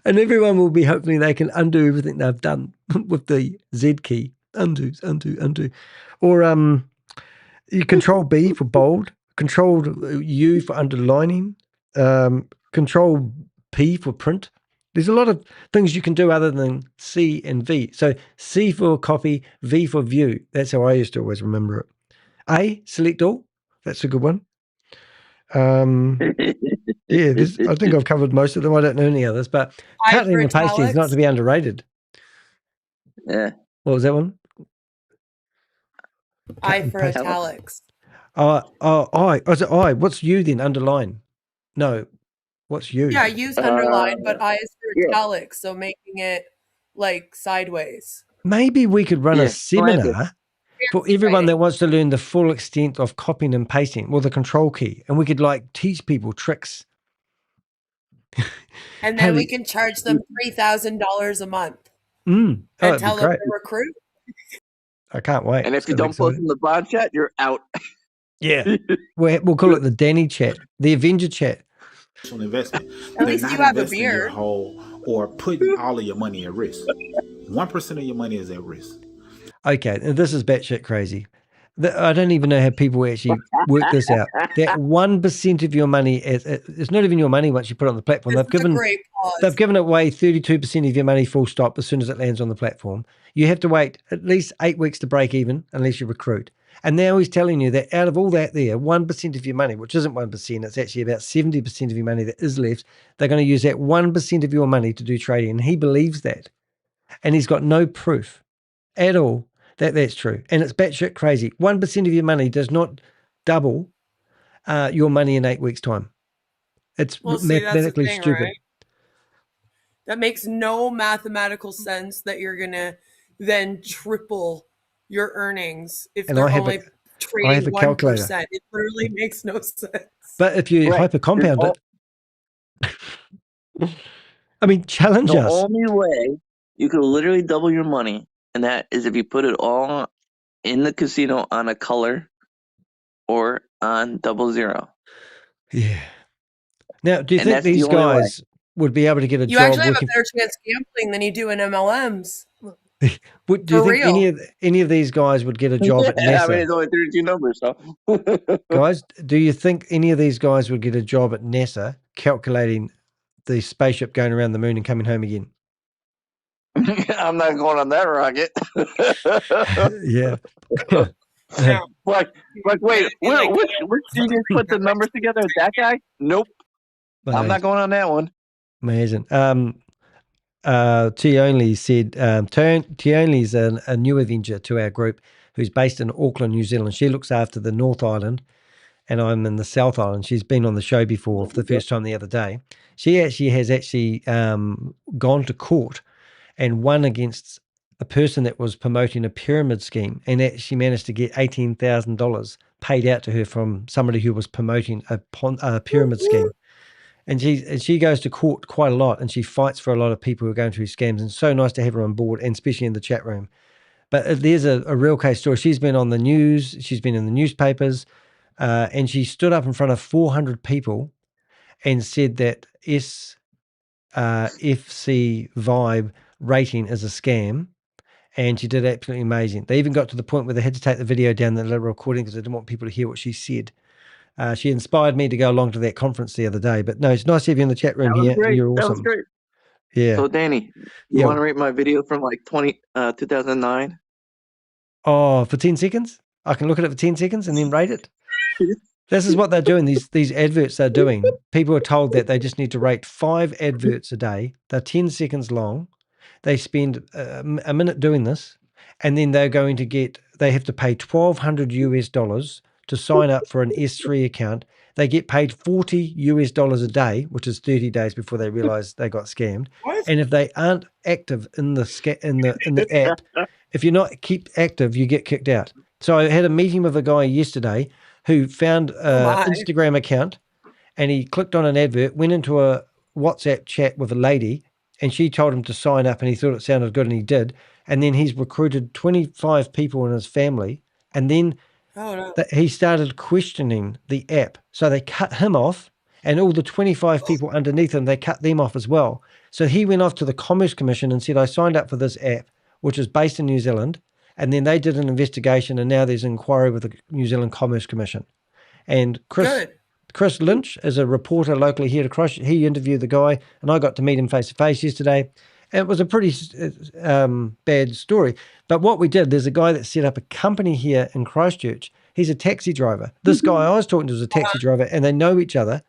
And everyone will be hopefully they can undo everything they've done with the Z key. Undo. Or you Control B for bold, Control U for underlining, Control P for print. There's a lot of things you can do other than C and V. So C for copy, V for view. That's how I used to always remember it. A, select all. That's a good one. Yeah, I think I've covered most of them. I don't know any others, but cutting and pasting is not to be underrated. Yeah. What was that one? I for italics. Was it I? What's you then? Underline. No. What's you? Yeah, I use underline, but I is for italics, so making it like sideways. Maybe we could run a seminar for everyone that wants to learn the full extent of copying and pasting, well, the control key, and we could like teach people tricks. And then we can charge them $3,000 a month. And tell them to recruit. I can't wait. And if you don't post in the bot chat, you're out. Yeah. We'll call it the Danny chat, the Avenger chat. Investment. At least you have a beard. Or putting all of your money at risk. 1% of your money is at risk. Okay, and this is batshit crazy. I don't even know how people actually work this out. That 1% of your money, it's not even your money once you put it on the platform. They've given away 32% of your money full stop as soon as it lands on the platform. You have to wait at least 8 weeks to break even unless you recruit. And now he's telling you that out of all that there, 1% of your money, which isn't 1%, it's actually about 70% of your money that is left, they're going to use that 1% of your money to do trading. And he believes that. And he's got no proof at all that that's true. And it's batshit crazy. 1% of your money does not double your money in 8 weeks' time. It's mathematically stupid. Right? That makes no mathematical sense that you're going to then triple your earnings if they're only trading 1%. It literally makes no sense. But if you hyper compound it, I mean, challenge us. The only way you could literally double your money, and that is if you put it all in the casino on a color or on 00. Yeah. Now, do you think these guys would be able to get a job? You actually have a better chance gambling than you do in MLMs. Do you think any of these guys would get a job at NASA? I mean, it's only 32 numbers, so. Guys, do you think any of these guys would get a job at NASA calculating the spaceship going around the moon and coming home again? I'm not going on that rocket. Yeah. Wait, which genius put the numbers together? That guy? Nope. Amazing. I'm not going on that one. Amazing. T-Only said, T-Only is a new Avenger to our group who's based in Auckland, New Zealand. She looks after the North Island and I'm in the South Island. She's been on the show before for the first time the other day. She actually has gone to court and won against a person that was promoting a pyramid scheme and actually managed to get $18,000 paid out to her from somebody who was promoting a pyramid scheme. And she goes to court quite a lot, and she fights for a lot of people who are going through scams. And it's so nice to have her on board, and especially in the chat room. But there's a real case story. She's been on the news. She's been in the newspapers. And she stood up in front of 400 people and said that FC Vibe rating is a scam. And she did absolutely amazing. They even got to the point where they had to take the video down, the little recording, because they didn't want people to hear what she said. She inspired me to go along to that conference the other day. But no, it's nice to have you in the chat room here. Great. You're awesome. That was great. Yeah. So Danny, you want to rate my video from like 2009? Oh, for 10 seconds? I can look at it for 10 seconds and then rate it? This is what they're doing, these adverts they're doing. People are told that they just need to rate 5 adverts a day. They're 10 seconds long. They spend a minute doing this, and then they have to pay $1,200 to sign up for an S3 account. They get paid $40 a day, which is 30 days before they realize they got scammed. What? And if they aren't active in the app, if you're not keep active, you get kicked out. So I had a meeting with a guy yesterday who found an Instagram account, and he clicked on an advert, went into a WhatsApp chat with a lady, and she told him to sign up, and he thought it sounded good, and he did. And then he's recruited 25 people in his family, and then he started questioning the app. So they cut him off, and all the 25 people underneath him, they cut them off as well. So he went off to the Commerce Commission and said, I signed up for this app, which is based in New Zealand. And then they did an investigation, and now there's an inquiry with the New Zealand Commerce Commission. And Chris Lynch is a reporter locally here to Christchurch. He interviewed the guy, and I got to meet him face to face yesterday. And it was a pretty bad story. But what we did, there's a guy that set up a company here in Christchurch. He's a taxi driver. This guy I was talking to was a taxi driver, and they know each other.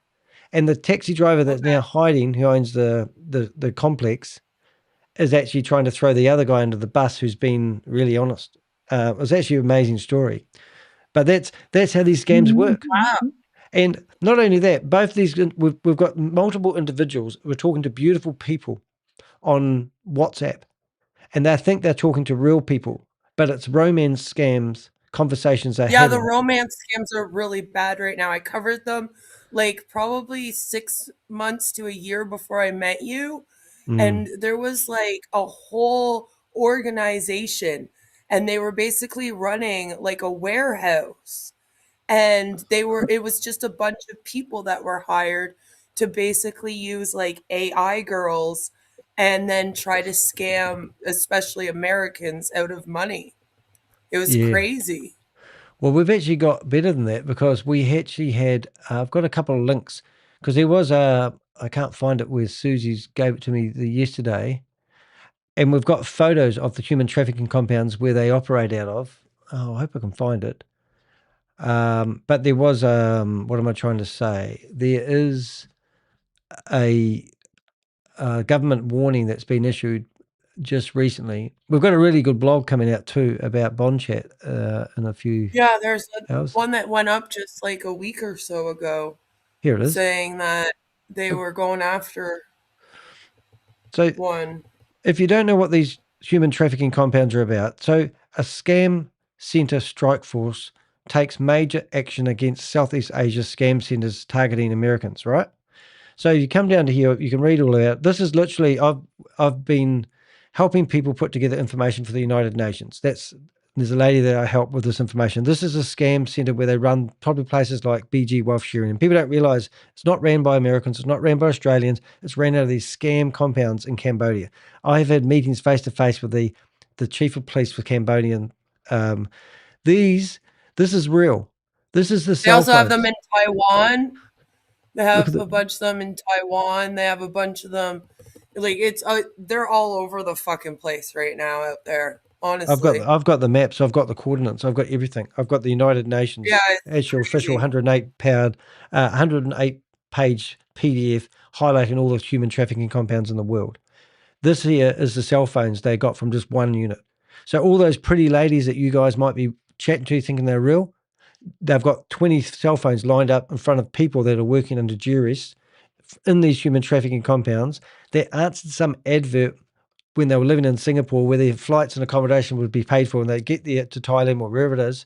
And the taxi driver that's now hiding, who owns the complex, is actually trying to throw the other guy under the bus, who's been really honest. It was actually an amazing story. But that's how these scams work. Wow. And not only that, both these, we've got multiple individuals. We're talking to beautiful people on WhatsApp, and they think they're talking to real people, but it's romance scams, conversations they're having. The romance scams are really bad right now. I covered them like probably 6 months to a year before I met you. And there was like a whole organization, and they were basically running like a warehouse, and it was just a bunch of people that were hired to basically use like AI girls and then try to scam especially Americans out of money. It was crazy. Well, we've actually got better than that, because we actually had, I've got a couple of links, because there was I can't find it where Susie's gave it to me yesterday. And we've got photos of the human trafficking compounds where they operate out of. Oh, I hope I can find it. But there was, what am I trying to say? There is a government warning that's been issued just recently. We've got a really good blog coming out too about Bond Chat in a few there's one that went up just like a week or so ago. Here it is. Saying that they were going after one. If you don't know what these human trafficking compounds are about, so a scam center strike force takes major action against Southeast Asia scam centers targeting Americans, right? So you come down to here, you can read all about it. This is literally, I've been helping people put together information for the United Nations. There's a lady that I help with this information. This is a scam center where they run probably places like BG Wealth Sharing. And people don't realize it's not ran by Americans. It's not ran by Australians. It's ran out of these scam compounds in Cambodia. I've had meetings face to face with the chief of police for Cambodian. This is real. This is the They also have them in Taiwan. They have a bunch of them in Taiwan. They have a bunch of them. Like they're all over the fucking place right now out there. Honestly, I've got the maps. I've got the coordinates. I've got everything. I've got the United Nations actual official 108 page PDF highlighting all the human trafficking compounds in the world. This here is the cell phones they got from just one unit. So all those pretty ladies that you guys might be chatting to thinking they're real, they've got 20 cell phones lined up in front of people that are working under duress in these human trafficking compounds. They answered some advert when they were living in Singapore where their flights and accommodation would be paid for, and they get there to Thailand or wherever it is,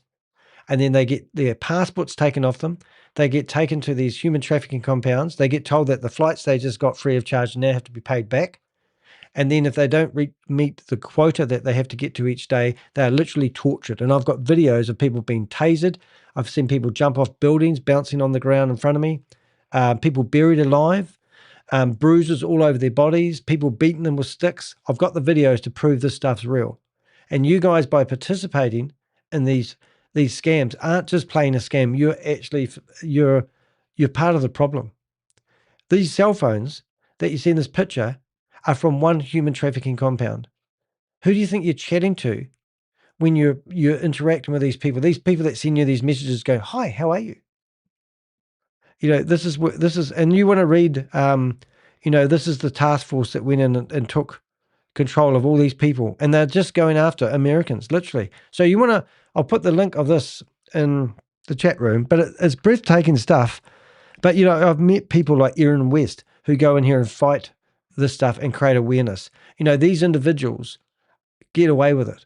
and then they get their passports taken off them. They get taken to these human trafficking compounds. They get told that the flights they just got free of charge now have to be paid back. And then if they don't meet the quota that they have to get to each day, they are literally tortured. And I've got videos of people being tasered. I've seen people jump off buildings, bouncing on the ground in front of me, people buried alive, bruises all over their bodies, people beating them with sticks. I've got the videos to prove this stuff's real. And you guys, by participating in these scams, aren't just playing a scam. You're actually, you're part of the problem. These cell phones that you see in this picture are from one human trafficking compound. Who do you think you're chatting to when you're interacting with these people? These people that send you these messages go, "Hi, how are you?" You know, this is, and you want to read, this is the task force that went in and took control of all these people, and they're just going after Americans, literally. So you want to, I'll put the link of this in the chat room, but it's breathtaking stuff. But, I've met people like Erin West who go in here and fight this stuff and create awareness. These individuals get away with it.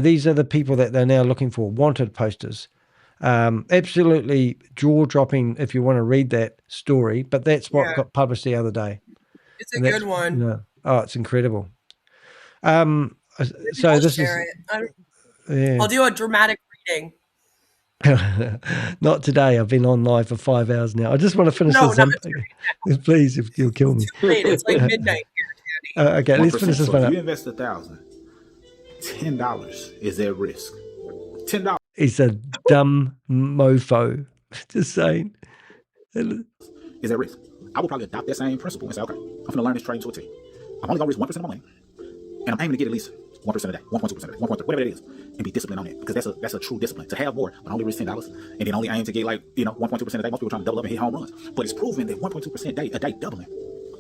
These are the people that they're now looking for, wanted posters. Absolutely jaw-dropping if you want to read that story, but that's what got published the other day. It's a good one. It's incredible. So this is. I'll do a dramatic reading. Not today. I've been on live for 5 hours now. I just want to finish this. Please, if you'll kill me. It's like midnight here, Danny. Okay, let's finish this one If up. you invest $1,000, $10 is at risk. $10. He's a dumb mofo. Just saying. Is at risk. I will probably adopt that same principle and say, okay, I'm going to learn this trading to a T. I'm only going to risk 1% of my money, and I'm aiming to get at least 1% a day, 1.2% a day, 1.3, whatever it is, and be disciplined on it, because that's a true discipline. To have more, but only risk $10, and then only aim to get 1.2% a day. Most people trying to double up and hit home runs, but it's proven that 1.2% a day doubling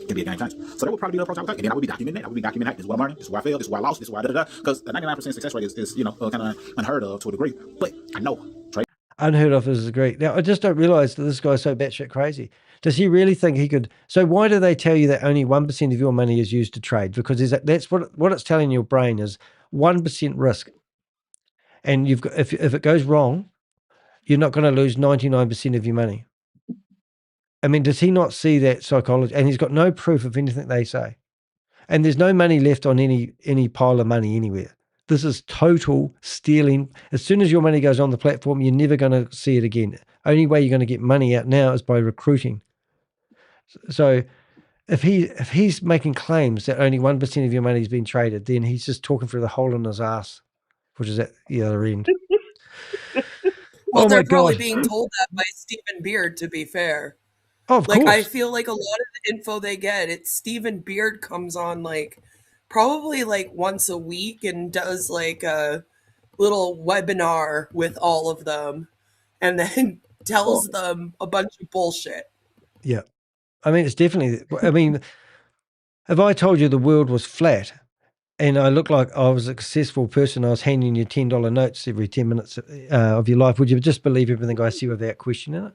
can be a game changer. So that would probably be the approach I would take, and then I would be documenting that. I would be documenting, hey, this is what I'm learning, this is where I failed, this is where I lost, this is where I da-da-da, because the 99% success rate is kind of unheard of to a degree, but I know. Unheard of is great. Now, I just don't realize that this guy's so batshit crazy. Does he really think he could? So why do they tell you that only 1% of your money is used to trade? Because that's what it's telling your brain is 1% risk. And you've got, if it goes wrong, you're not going to lose 99% of your money. I mean, does he not see that psychology? And he's got no proof of anything they say. And there's no money left on any pile of money anywhere. This is total stealing. As soon as your money goes on the platform, you're never going to see it again. Only way you're going to get money out now is by recruiting. So if he's making claims that only 1% of your money is being traded, then he's just talking through the hole in his ass, which is at the other end. Well, they're probably being told that by Stephen Beard, to be fair. Oh, of course. I feel like a lot of the info they get, it's Stephen Beard comes on probably once a week and does a little webinar with all of them and then tells them a bunch of bullshit. Yeah. I mean, it's definitely, if I told you the world was flat and I looked like I was a successful person, I was handing you $10 notes every 10 minutes of your life, would you just believe everything I see without questioning it?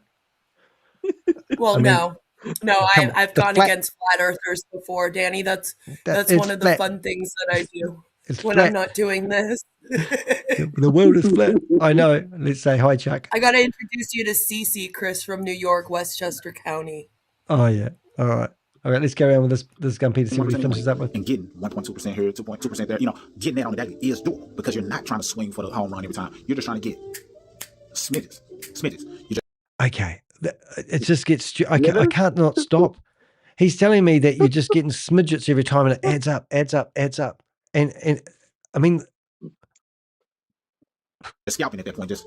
Well, no, I've gone against flat earthers before, Danny. That's one of the fun things that I do when I'm not doing this. The world is flat. I know. Let's say hi, Chuck. I got to introduce you to Cece, Chris from New York, Westchester County. Oh, yeah. All right. Let's go around with this Gumpy to see what he finishes up with. And getting 1.2% here, 2.2% there, getting that on the daily is doable because you're not trying to swing for the home run every time. You're just trying to get smidges. Okay. It just gets, I can't not stop. He's telling me that you're just getting smidgets every time and it adds up. And I mean, scalping at that point, just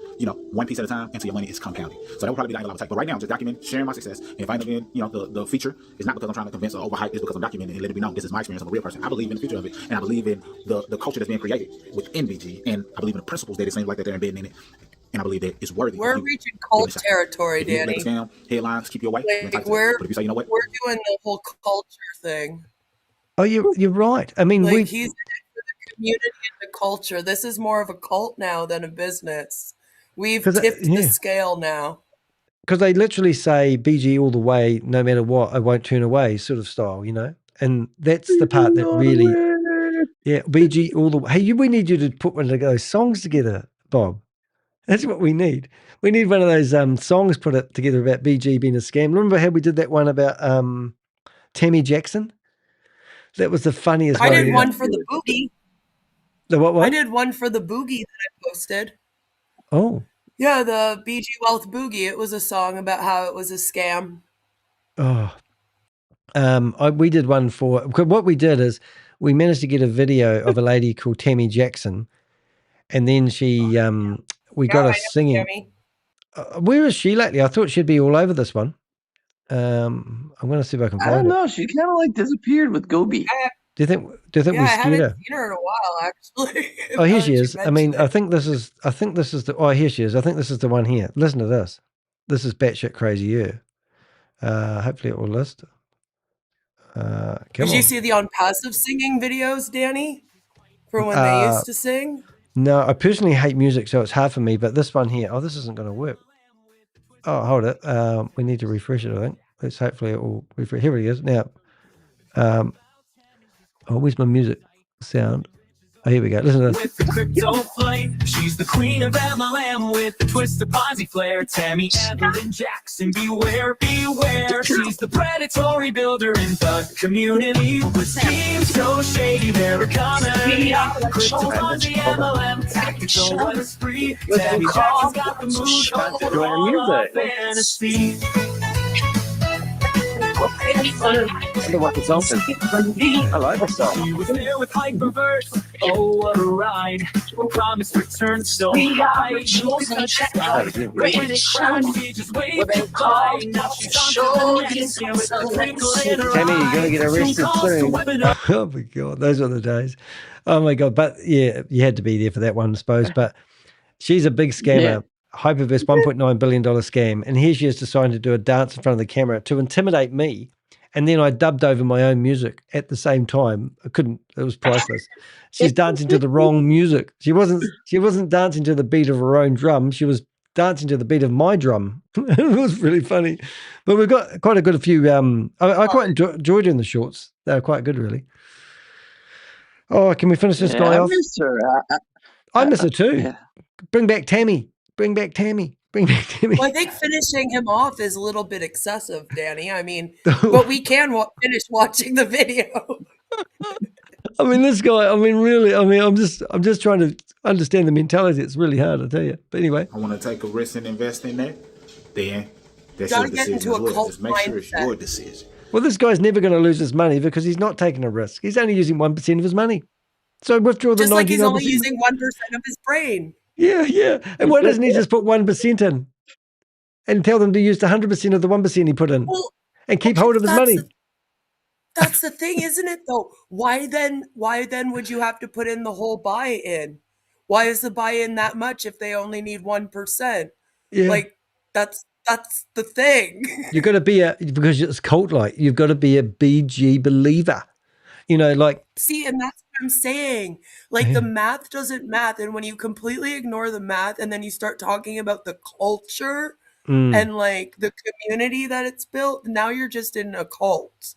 one piece at a time until your money is compounding. So that would probably be the angle I would take. But right now, I'm just documenting, sharing my success. And if I end up in, the feature, it's not because I'm trying to convince or overhype. It's because I'm documenting and letting it be known. This is my experience. I'm a real person. I believe in the future of it, and I believe in the culture that's being created within VG, and I believe in the principles that it seems like that they're embedding in it. And I believe that it's worthy. We're reaching cult territory, Danny. Scam, headlines, keep you away. But if you say, you know what, we're doing the whole culture thing. Oh, you're right. I mean, he's in it for the community and the culture. This is more of a cult now than a business. We've tipped the scale now. Because they literally say BG all the way, no matter what, I won't turn away, sort of style, And that's the part that really, BG all the way. Hey, we need you to put one of those songs together, Bob. That's what we need. We need one of those songs put it together about BG being a scam. Remember how we did that one about Tammy Jackson? That was the funniest one. I did one for the boogie. The what one? I did one for the boogie that I posted. Oh. Yeah, the BG Wealth Boogie. It was a song about how it was a scam. Oh. We did one for, what we did is we managed to get a video of a lady called Tammy Jackson, and then she, we got her singing. Where is she lately? I thought she'd be all over this one. I'm going to see if I can find her. I don't know. She kind of like disappeared with Gobi. Do you think we scared her? I haven't seen her in a while, actually. Oh, here she is. I mean, I think this is the, oh, here she is. I think this is the one here. Listen to this. This is batshit crazy, yeah. Hopefully it will list. Did you see the on passive singing videos, Danny? For when they used to sing? No, I personally hate music, so it's hard for me. But this one here, oh, this isn't going to work. Oh, hold it. We need to refresh it, I think. Let's hopefully it will refresh. Here it is. Now, oh, where's my music sound? Oh, here we go. Listen to this. With the crypto flight, she's the queen of MLM with the twist of Ponzi flair. Tammy Evelyn Jackson, beware, beware. She's the predatory builder in the community with schemes so shady they're coming. Crypto Ponzi MLM tactics, so what's free? Tammy Jackson's got the moves all fantasy. The work is open. I like this song. She was there with Hyperverse. Oh, what a ride. Promise return so high. She was gonna check out. When it crashed, she just waved goodbye. Now she's on to the next game with a twinkle in her eye. Tammy, you're going to get arrested soon. Oh, my God. Those were the days. Oh, my God. But, yeah, you had to be there for that one, I suppose. But she's a big scammer. Yeah. Hyperverse $1.9 billion scam, and here she is deciding to do a dance in front of the camera to intimidate me, and then I dubbed over my own music at the same time. I couldn't, it was priceless. She's dancing to the wrong music. She wasn't dancing to the beat of her own drum. She was dancing to the beat of my drum. It was really funny. But we've got quite a good few, I quite enjoyed doing the shorts. They were quite good, really. Oh, can we finish this guy off? I miss her. I miss her too. Yeah. Bring back Tammy. Bring back Tammy. Bring back Tammy. Well, I think finishing him off is a little bit excessive, Danny. I mean, but we can finish watching the video. I mean, this guy. I mean, really. I mean, I'm just trying to understand the mentality. It's really hard, I tell you. But anyway, I want to take a risk and invest in that. Then that's your decision as well. Just make sure it's your decision. Well, this guy's never going to lose his money because he's not taking a risk. He's only using 1% of his money. So withdraw the 99%. Just like he's only using 1% of his brain. Yeah, yeah. And why doesn't he just put 1% in and tell them to use the 100% of the 1% he put in and keep hold of his money? That's the thing, isn't it, though? Why then would you have to put in the whole buy-in? Why is the buy-in that much if they only need 1%? Yeah. Like, that's the thing. You've got to be because it's cult-like, you've got to be a BG believer. You know, like... See, and that's what I'm saying. Like, the math doesn't math. And when you completely ignore the math and then you start talking about the culture and, like, the community that it's built, now you're just in a cult.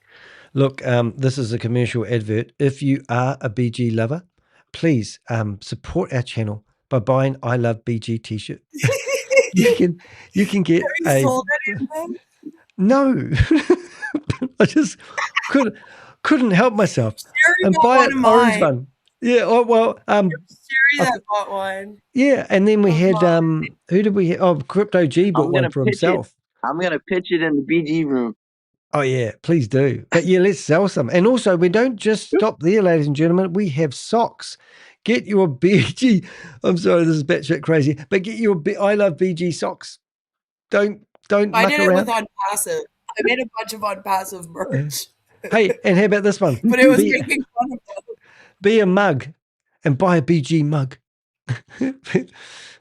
Look, this is a commercial advert. If you are a BG lover, please support our channel by buying I Love BG t-shirt. you can get Have you sold anything? No. I just couldn't help myself and buy an orange one. Yeah. Oh, well, that bought one. Yeah. And then we had, who did we have? Oh, Crypto G bought one for himself. I'm going to pitch it in the BG room. Oh yeah, please do. But yeah, let's sell some. And also we don't just stop there, ladies and gentlemen. We have socks. Get your BG. I'm sorry, this is batshit crazy, but get your I Love BG socks. Don't I did it around. with Unpassive. I made a bunch of Unpassive merch. Hey, and how about this one? But it was making fun of them. Be a mug and buy a BG mug.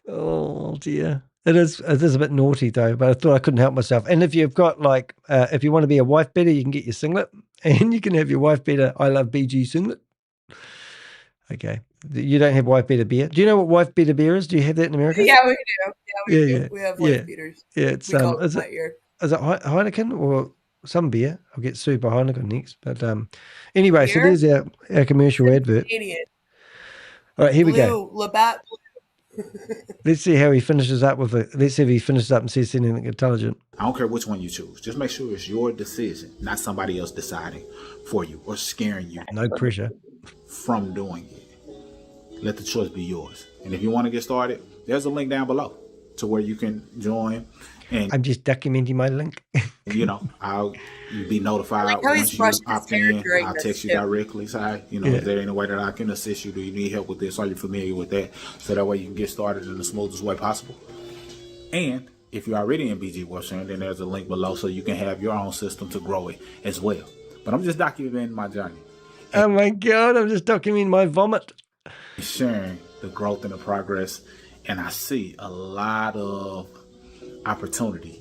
Oh dear. It is a bit naughty though, but I thought I couldn't help myself. And if you've got like, if you want to be a wife beater, you can get your singlet and you can have your wife beater I Love BG singlet. Okay. You don't have wife beater beer. Do you know what wife beater beer is? Do you have that in America? Yeah, we do. Yeah, we do. We have wife beaters. Yeah, it's is it Heineken or some beer? I'll get sued by Heineken next. But anyway, so there's our commercial advert. Canadian. All right, here we go. Labatt Blue. Let's see how he finishes up with it. Let's see if he finishes up and says anything intelligent. I don't care which one you choose. Just make sure it's your decision, not somebody else deciding for you or scaring you. No pressure. From doing it. Let the choice be yours. And if you want to get started, there's a link down below to where you can join. And I'm just documenting my link. I'll be notified once you opt in. I'll text you directly. Say, is there any way that I can assist you? Do you need help with this? Are you familiar with that? So that way you can get started in the smoothest way possible. And if you're already in BG Wealth Sharing, then there's a link below so you can have your own system to grow it as well. But I'm just documenting my journey. Oh my God, I'm just documenting my vomit. Sharing the growth and the progress. And I see a lot of opportunity.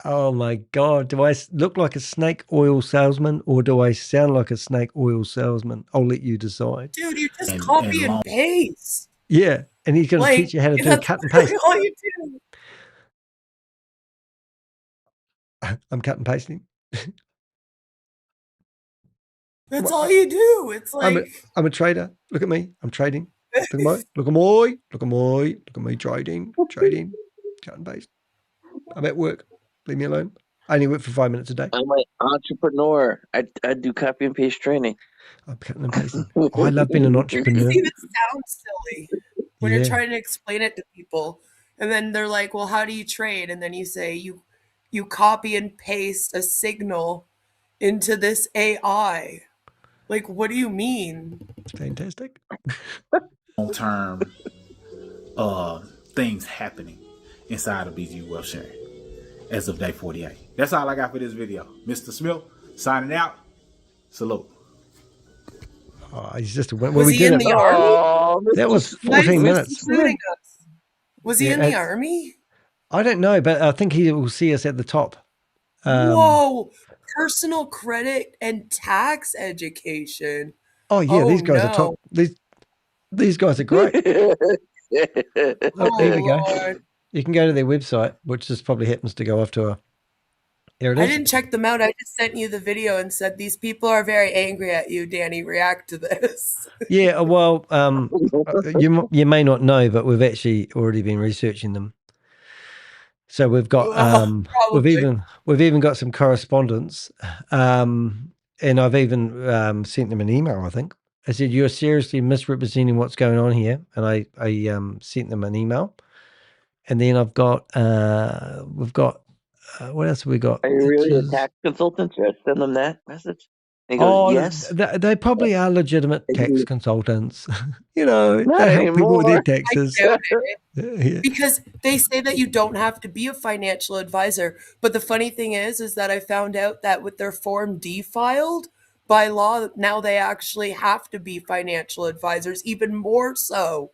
Oh my God, do I look like a snake oil salesman or do I sound like a snake oil salesman? I'll let you decide. Dude, you just copy and paste. Yeah, and he's going to teach you how to do cut and paste. All you do. I'm cut and pasting. That's all you do. It's like I'm a trader. Look at me. I'm trading. Look at me trading, cut and paste. I'm at work. Leave me alone. I only work for 5 minutes a day. I'm an entrepreneur. I do copy and paste training. I'm cutting and pasting. I love being an entrepreneur. It even sounds silly when you're trying to explain it to people. And then they're like, well, how do you trade? And then you say you copy and paste a signal into this AI. Like, what do you mean? Fantastic. Long-term things happening inside of BG Wealth Sharing as of day 48. That's all I got for this video. Mr. Smith, signing out. Salute. Oh, he's just was he in the army? That was 14 minutes. Was he in the army? I don't know, but I think he will see us at the top. Whoa, personal credit and tax education. Oh yeah, these guys are top. These guys are great. There we go. Lord. You can go to their website, which just probably happens to go off to a. There it is. I didn't check them out. I just sent you the video and said, these people are very angry at you, Danny. React to this. Yeah, well, you may not know, but we've actually already been researching them. So we've got we've even got some correspondence, and I've even sent them an email. I think I said you're seriously misrepresenting what's going on here, and I sent them an email. And then we've got what else have we got? Are you really a tax consultant? Should I send them that message? And he goes, yes. They probably are legitimate tax consultants. They help people with their taxes. Yeah. Because they say that you don't have to be a financial advisor. But the funny thing is that I found out that with their Form D filed, by law, now they actually have to be financial advisors, even more so.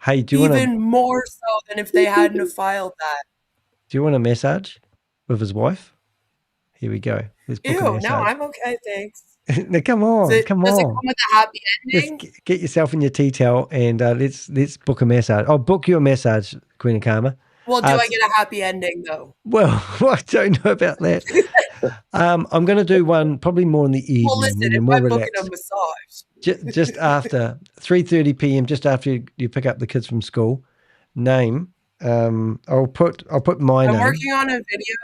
Hey, do you even more so than if they hadn't have filed that? Do you want a massage with his wife? Here we go. Let's book a massage. No, I'm okay, thanks. No, come on, Does it come with a happy ending? Just get yourself in your tea towel and let's book a massage. I'll book you a massage, Queen of Karma. Well, do I get a happy ending though? Well, I don't know about that. I'm going to do one probably more in the evening. Well, listen, when you're if more I'm relaxed. booking a massage. Just after 3:30 p.m., just after you pick up the kids from school. Name. I'll put my name. I'm working on a video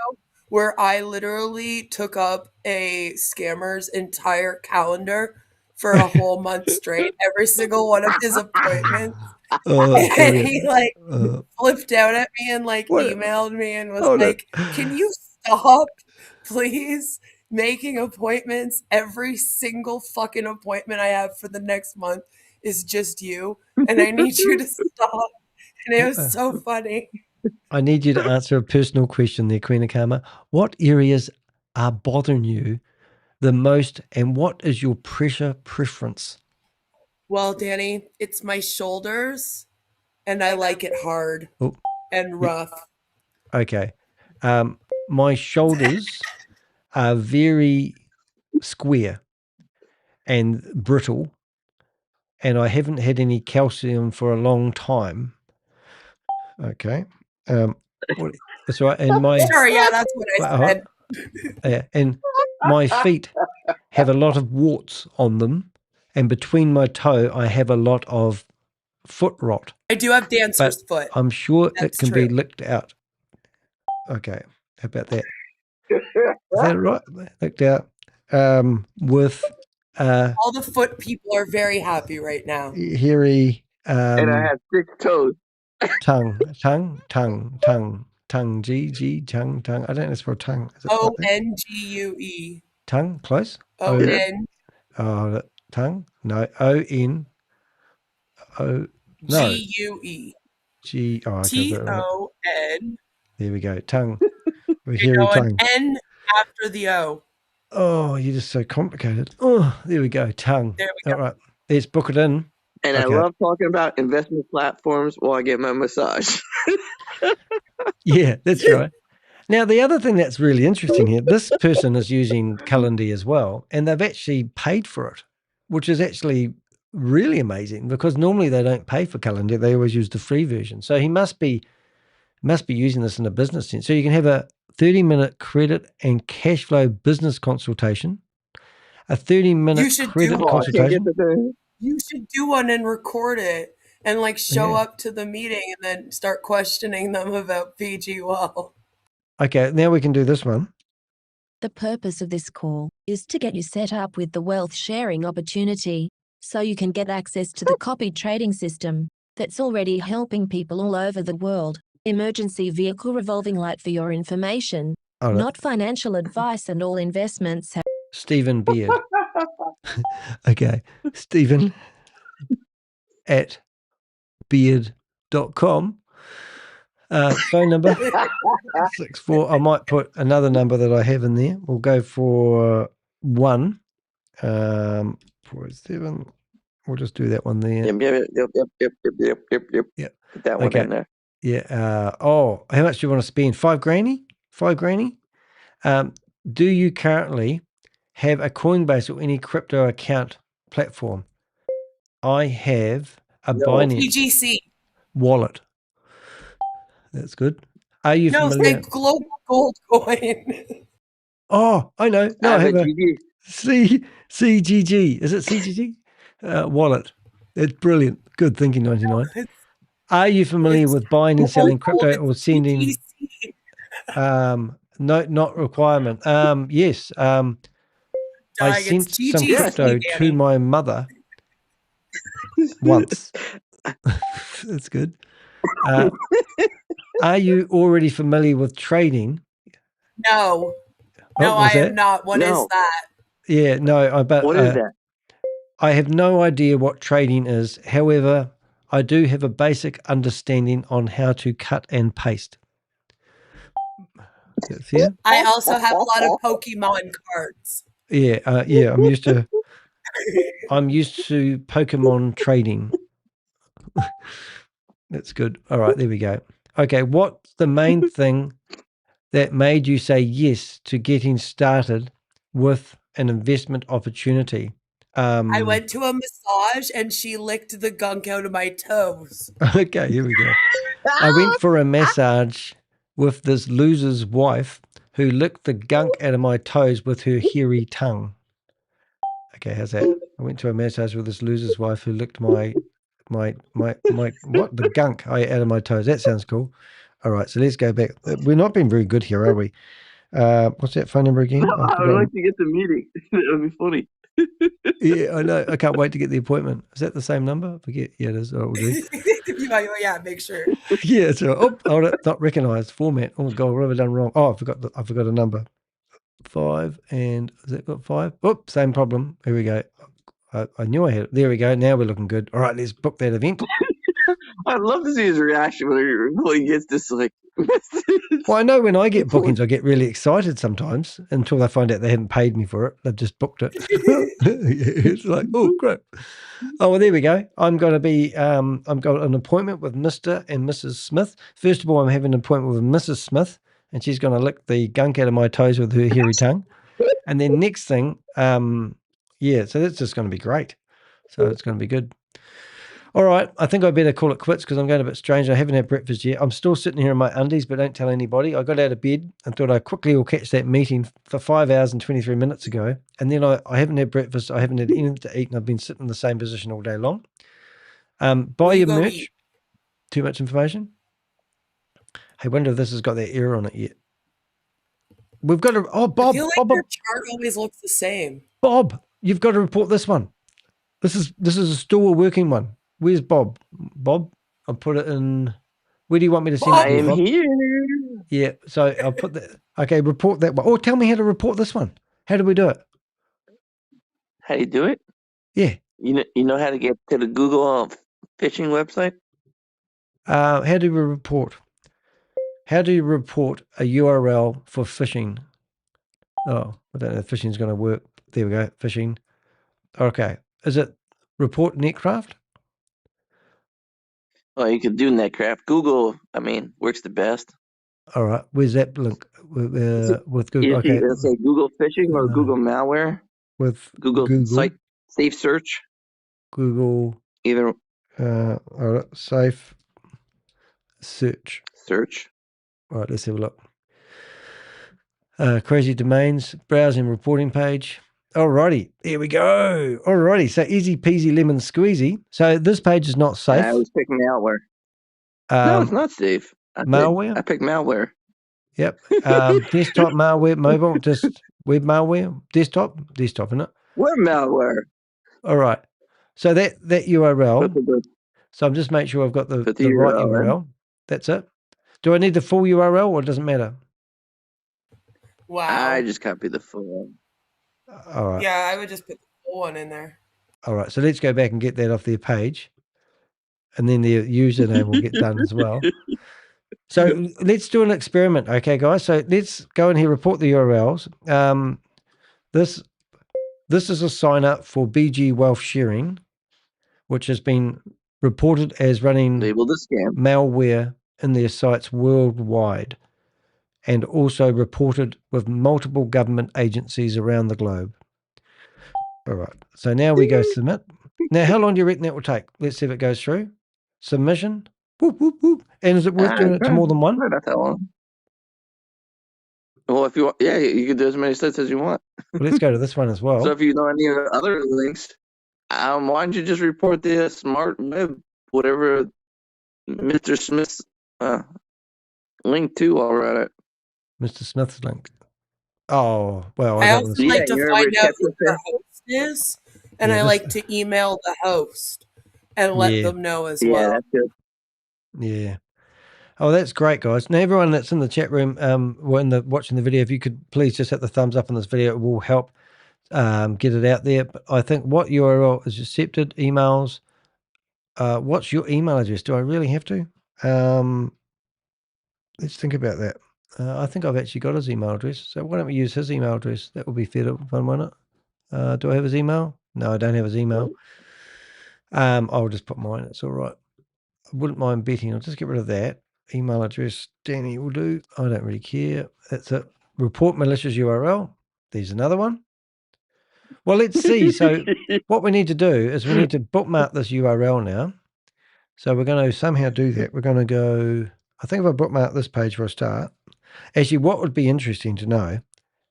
where I literally took up a scammer's entire calendar for a whole month straight, every single one of his appointments. And he flipped out at me and emailed me and was can you stop, please, making appointments? Every single fucking appointment I have for the next month is just you, and I need you to stop. And it was so funny. I need you to answer a personal question there, Queen of Karma. What areas are bothering you the most, and what is your pressure preference? Well, Danny, it's my shoulders, and I like it hard and rough. Okay. My shoulders are very square and brittle, and I haven't had any calcium for a long time. Okay. That's right. And my that's what I said. And my feet have a lot of warts on them, and between my toe I have a lot of foot rot. I do have dancer's foot. I'm sure That's it can true. be licked out. Okay, how about that? Is that right? Licked out with All the foot people are very happy right now. hairy And I have 6 toes. tongue, tongue. G, tongue. I don't know spell tongue. Is it like that? ONGUE. Tongue, close. ON. Tongue. No, ON. No. GUE. G. Oh, okay. TON. There we go. Tongue. With You hairy know, tongue. an N after the O. Oh, you're just so complicated. Oh, there we go. Tongue. There we go. All right. Let's book it in. And I love talking about investment platforms while I get my massage. Yeah, that's right. Now, the other thing that's really interesting here, this person is using Calendly as well, and they've actually paid for it, which is actually really amazing because normally they don't pay for Calendly. They always use the free version. So he must be using this in a business sense. So you can have a 30-minute credit and cash flow business consultation, a 30-minute credit consultation. You should do one and record it and like show up to the meeting and then start questioning them about PG Well. Okay, now we can do this one. The purpose of this call is to get you set up with the wealth sharing opportunity so you can get access to the copy trading system that's already helping people all over the world. Emergency vehicle revolving light for your information, not financial advice, and all investments have Stephen Beard. Okay. Stephen at beard.com. Phone number 64. I might put another number that I have in there. We'll go for 1. 47. We'll just do that one there. Yep. Put that one in there. Yeah. How much do you want to spend? $5 grand? Do you currently have a Coinbase or any crypto account platform? I have a Binance PGC wallet. That's good. Are you familiar? No, say Global Gold Coin. Oh, I know. No, I have a CGG. Is it CGG? Wallet. It's brilliant. Good thinking, 99. Are you familiar with buying and selling crypto or sending? No, not requirement. Yes. I sent some crypto to my mother once. That's good. Are you already familiar with trading? No. No, I am not. What is that? Yeah, no. But what is that? I have no idea what trading is. However, I do have a basic understanding on how to cut and paste. I also have a lot of Pokemon cards. Yeah. I'm used to Pokemon trading. That's good. All right, there we go. Okay, what's the main thing that made you say yes to getting started with an investment opportunity? I went to a massage and she licked the gunk out of my toes. Okay, here we go. I went for a massage with this loser's wife who licked the gunk out of my toes with her hairy tongue. Okay, how's that? I went to a massage with this loser's wife who licked my the gunk out of my toes. That sounds cool. All right, so let's go back. We're not being very good here, are we? What's that phone number again? I would like to get the meeting. That would be funny. Yeah, I know. I can't wait to get the appointment. Is that the same number? I forget. Yeah, it is. Oh, we'll do. Yeah, make sure. Yeah, it's right. Oh, hold it. Not recognised. Format. Oh God, what have I done wrong? Oh, I forgot a number. 5 and has that got 5? Oh, same problem. Here we go. I knew I had it. There we go. Now we're looking good. All right, let's book that event. I'd love to see his reaction when he gets this like message. Well, I know when I get bookings, I get really excited sometimes until they find out they haven't paid me for it. They've just booked it. It's like, oh, crap. Oh, well, there we go. I'm going to be, I've got an appointment with Mr. and Mrs. Smith. First of all, I'm having an appointment with Mrs. Smith, and she's going to lick the gunk out of my toes with her hairy tongue. And then next thing, so that's just going to be great. So it's going to be good. All right, I think I better call it quits because I'm going a bit strange. I haven't had breakfast yet. I'm still sitting here in my undies, but don't tell anybody. I got out of bed and thought I quickly will catch that meeting for 5 hours and 23 minutes ago. And then I haven't had breakfast. I haven't had anything to eat, and I've been sitting in the same position all day long. Buy your merch. Eat? Too much information. I wonder if this has got that error on it yet. We've got to. Oh, Bob. I feel like Bob, your chart always looks the same. Bob, you've got to report this one. This is a still working one. Where's Bob? Bob, I'll put it in. Where do you want me to send it? I am here. Yeah, so I'll put that. Okay, report that one. Oh, tell me how to report this one. How do we do it? How do you do it? Yeah. You know how to get to the Google phishing website? How do we report? How do you report a URL for phishing? Oh, I don't know if phishing is going to work. There we go, phishing. Okay. Is it report Netcraft? Oh, you can do Netcraft. Google, works the best. All right. Where's that link? With Google. Okay. Let's say Google phishing or Google malware. With Google site safe search. Google. Either. All right. Safe search. Search. All right. Let's have a look. Crazy domains, browsing reporting page. Alrighty, here we go. Alrighty, so easy peasy lemon squeezy. So this page is not safe. I was picking malware. No, it's not safe. Malware? I picked malware. Yep. Desktop malware, mobile, just web malware, desktop, isn't it? Web malware. All right. So that URL. So I'm just making sure I've got the right URL. That's it. Do I need the full URL or it doesn't matter? Wow. I just copied the full one. All right. Yeah, I would just put the full one in there. All right. So let's go back and get that off their page. And then their username will get done as well. So let's do an experiment. Okay, guys. So let's go in here, report the URLs. This is a sign up for BG Wealth Sharing, which has been reported as running labeled as scam malware in their sites worldwide, and also reported with multiple government agencies around the globe. All right. So now we go submit. Now, how long do you reckon that will take? Let's see if it goes through. Submission. Whoop, whoop, whoop. And is it worth doing it to more than one? Not that long. Well, if you want, yeah, you can do as many sites as you want. Well, let's go to this one as well. So if you know any other links, why don't you just report the smart web, whatever Mr. Smith's link to while we're at it. Mr. Smith's link. Oh, well. I also like to find out who the host is, and I like to email the host and let them know as well. That's good. Yeah. Oh, that's great, guys. Now, everyone that's in the chat room, watching the video, if you could please just hit the thumbs up on this video, it will help get it out there. But I think what URL is accepted, emails. What's your email address? Do I really have to? Let's think about that. I think I've actually got his email address. So why don't we use his email address? That would be fair to fun, won't it? Do I have his email? No, I don't have his email. I'll just put mine. It's all right. I wouldn't mind betting. I'll just get rid of that. Email address, Danny will do. I don't really care. That's it. Report malicious URL. There's another one. Well, let's see. So what we need to do is we need to bookmark this URL now. So we're going to somehow do that. We're going to go, I think if I bookmark this page for a start, actually what would be interesting to know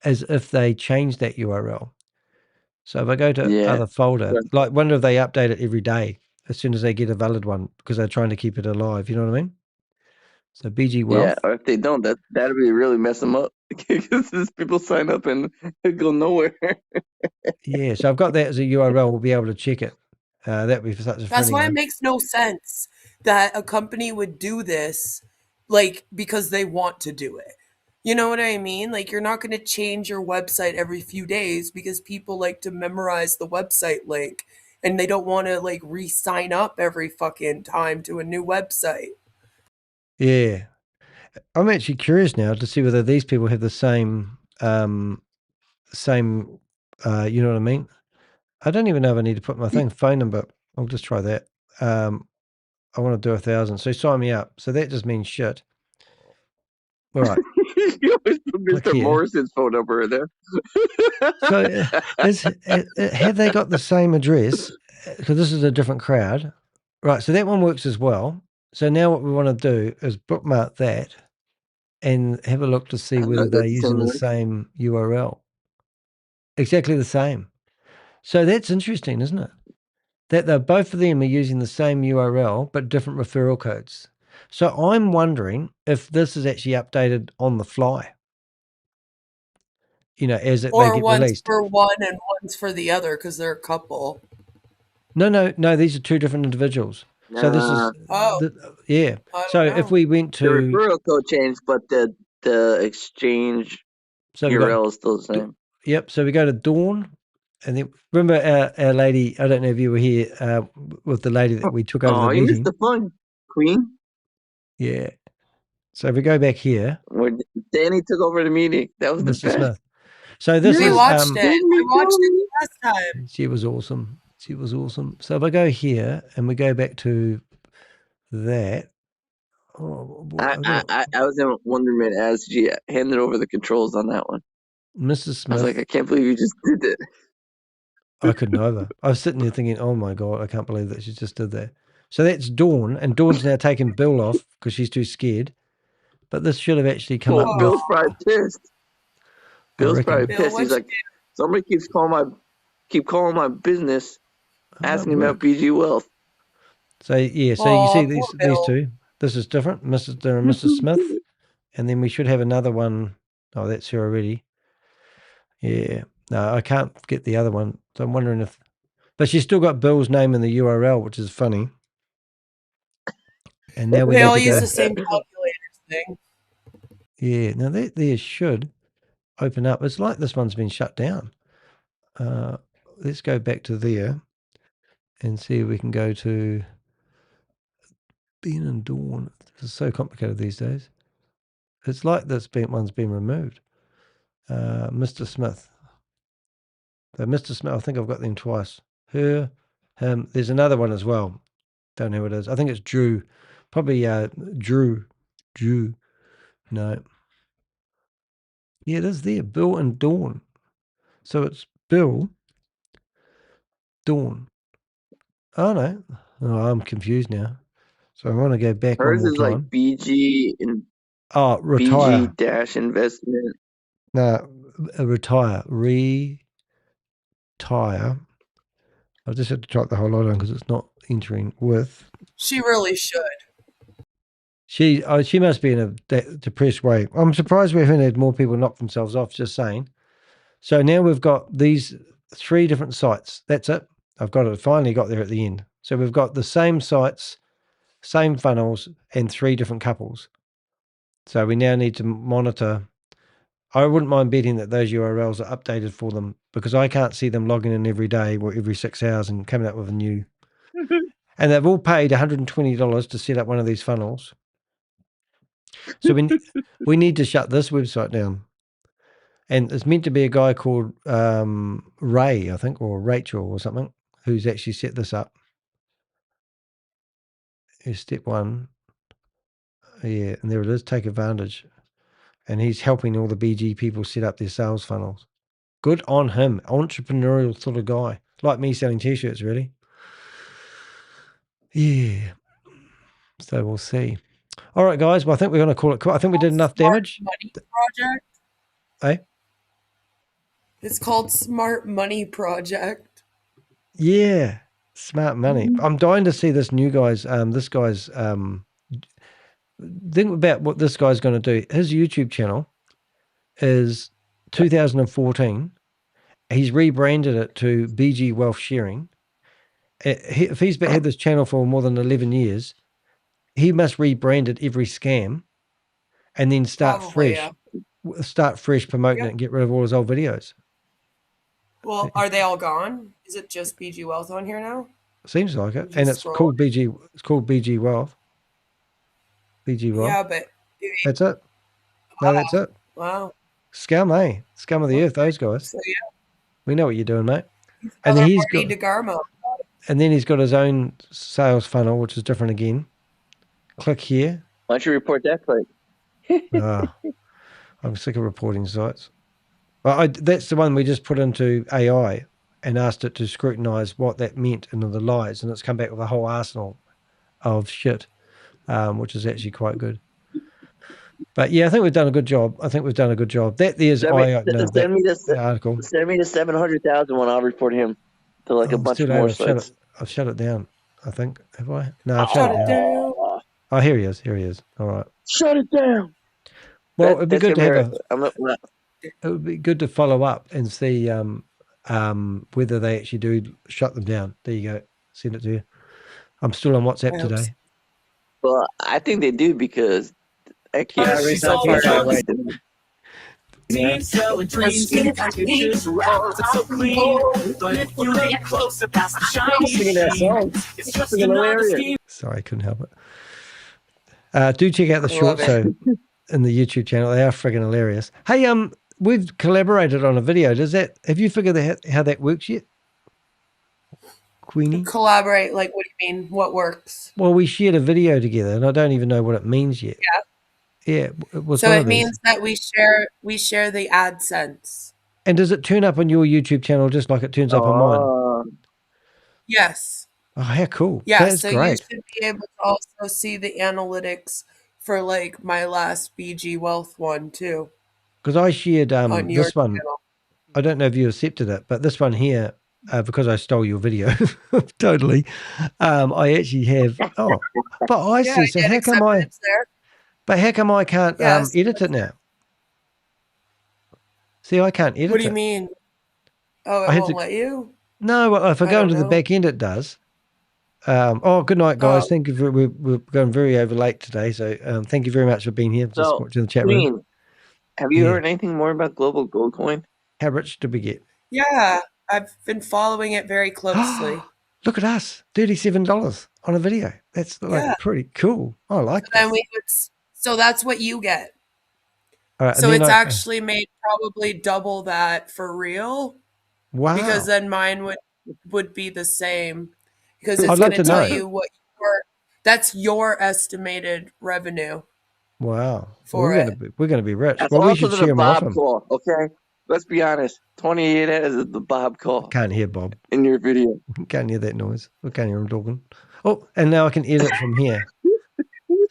is if they change that URL. So if I go to other folder, like wonder if they update it every day as soon as they get a valid one because they're trying to keep it alive. You know what I mean? So BG Wealth. Yeah, or if they don't, that'd be really mess them up because people sign up and go nowhere. Yeah, so I've got that as a URL. We'll be able to check it. That'd be such a. That's why it makes no sense that a company would do this, like because they want to do it. You know what I mean? Like you're not going to change your website every few days because people like to memorize the website link and they don't want to like re-sign up every fucking time to a new website. Yeah. I'm actually curious now to see whether these people have the same, you know what I mean? I don't even know if I need to put my phone number. I'll just try that. I want to do 1,000. So sign me up. So that just means shit. All right. You always put Mr. Morrison's phone number in there. So have they got the same address? Because this is a different crowd. Right. So that one works as well. So now what we want to do is bookmark that and have a look to see whether they're using the same URL. Exactly the same. So that's interesting, isn't it? that both of them are using the same URL but different referral codes. So I'm wondering if this is actually updated on the fly. You know, as they get one's released. for one and one's for the other because they're a couple. No. These are two different individuals. So this is, yeah. So if we went to the referral code changed, but the exchange URL is still the same. Yep. So we go to Dawn, and then remember our lady. I don't know if you were here with the lady that we took over the meeting. You missed the fun, Queen. Yeah. So if we go back here, where Danny took over the meeting. That was Mr. the best. Smith. So this we is watched it. I watched it last time. She was awesome. She was awesome. So if I go here and we go back to that. I was in wonderment as she handed over the controls on that one. Mrs. Smith. I was like, I can't believe you just did it. I couldn't either. I was sitting there thinking, oh my God, I can't believe that she just did that. So that's Dawn, and Dawn's now taking Bill off because she's too scared. But this should have actually come up Bill's with... probably pissed. Bill's probably pissed. He's like, somebody keeps calling my business, asking about BG Wealth. So yeah, so you see these two. This is different, Mr. and Mrs. Smith, and then we should have another one. Oh, that's her already. Yeah, no, I can't get the other one. So I'm wondering if, but she's still got Bill's name in the URL, which is funny. And now we all use the same calculators thing. Yeah, now that there should open up. It's like this one's been shut down. Let's go back to there and see if we can go to Ben and Dawn. This is so complicated these days. It's like this one's been removed. Mr. Smith. So Mr. Smith, I think I've got them twice. Her, him. There's another one as well. Don't know who it is. I think it's Drew. Probably Drew. No. Yeah, it is there. Bill and Dawn. So it's Bill, Dawn. Oh, no. Oh, I'm confused now. So I want to go back Hers one more is time. like BG and retire. BG dash investment. No, retire. Retire. I just had to type the whole lot on because it's not entering with. She really should. She must be in a depressed way. I'm surprised we haven't had more people knock themselves off, just saying. So now we've got these 3 different sites. That's it. I've got it. Finally got there at the end. So we've got the same sites, same funnels, and 3 different couples. So we now need to monitor. I wouldn't mind betting that those URLs are updated for them because I can't see them logging in every day or every 6 hours and coming up with a new. And they've all paid $120 to set up one of these funnels. So we need to shut this website down. And it's meant to be a guy called Ray, I think, or Rachel or something, who's actually set this up. Here's step 1. Yeah, and there it is, take advantage. And he's helping all the BG people set up their sales funnels. Good on him. Entrepreneurial sort of guy. Like me selling T-shirts, really. Yeah. So we'll see. All right, guys. Well, I think we're going to call it. I think we did enough damage. Money Project. Eh? It's called Smart Money Project. Yeah. Smart money. I'm dying to see this new guy's, think about what this guy's going to do. His YouTube channel is 2014. He's rebranded it to BG Wealth Sharing. If he's had this channel for more than 11 years, he must rebrand it every scam and then start fresh. Yeah. Start fresh promoting it and get rid of all his old videos. Well, are they all gone? Is it just BG Wealth on here now? Seems like it. And it's called BG. It's called BG Wealth. BG Wealth. Yeah, but that's it. No, that's it. Wow. Scum, eh? Scum of the earth, those guys. So yeah. We know what you're doing, mate. And then he's got DeGarmo. And then he's got his own sales funnel, which is different again. Click here. Why don't you report that place? I'm sick of reporting sites. Well, that's the one we just put into AI and asked it to scrutinize what that meant and the lies, and it's come back with a whole arsenal of shit, which is actually quite good. But yeah, I think we've done a good job. That there's send me this article. Send me the 700,000 one. I'll report him to like a bunch of more sites. I've shut it down, I think. Have I? No, I've shut it down. down. Oh, here he is. Here he is. All right. Shut it down. Well, it'd be good to have it would be good to follow up and see whether they actually do shut them down. There you go. Send it to you. I'm still on WhatsApp today. Well, I think they do because I can't. She's always dreams, selling dreams in packages wrapped up so clean. But if you look closer past the shiny sheen, it's just another scheme. Sorry, I couldn't help it. Do check out the shorts though in the YouTube channel. They are friggin' hilarious. Hey, we've collaborated on a video. Have you figured out how that works yet? Queenie? Collaborate, like what do you mean? What works? Well, we shared a video together and I don't even know what it means yet. Yeah. Yeah, it was So one it of these. means that we share the AdSense. And does it turn up on your YouTube channel just like it turns up on mine? Yes. Oh, how cool. Yeah, That's so great. you should be able to also see the analytics for like my last BG Wealth one too. Because I shared On your this one. channel. I don't know if you accepted it, but this one here, because I stole your video, totally. I actually have. Oh, but I see. So how come I? There. But how come I can't Yes. edit it now? See, I can't edit it. What do you mean? Oh, I it had won't to- let you? No, well, if I go don't into the know. back end, it does. Oh, good night, guys. Oh. Thank you. We're going very over late today, so thank you very much for being here. Just So, watching the chat room. Queen, have you Yeah. heard anything more about Global Gold Coin? How rich did we get? Yeah, I've been following it very closely. Look at us, $37 on a video. That's like Yeah. pretty cool. I like that. Then so that's what you get. All right, So and then it's I- actually made probably double that for real. Wow. Because then mine would be the same. Because I'd it's like going to to tell know. you that's your estimated revenue. Wow. For we're gonna be rich. That's Well, we also should the share them Bob often. call, okay? Let's be honest. 28 is the Bob call Can't hear Bob. in your video. Can't hear that noise. I can't hear him talking. Oh, and now I can edit from here.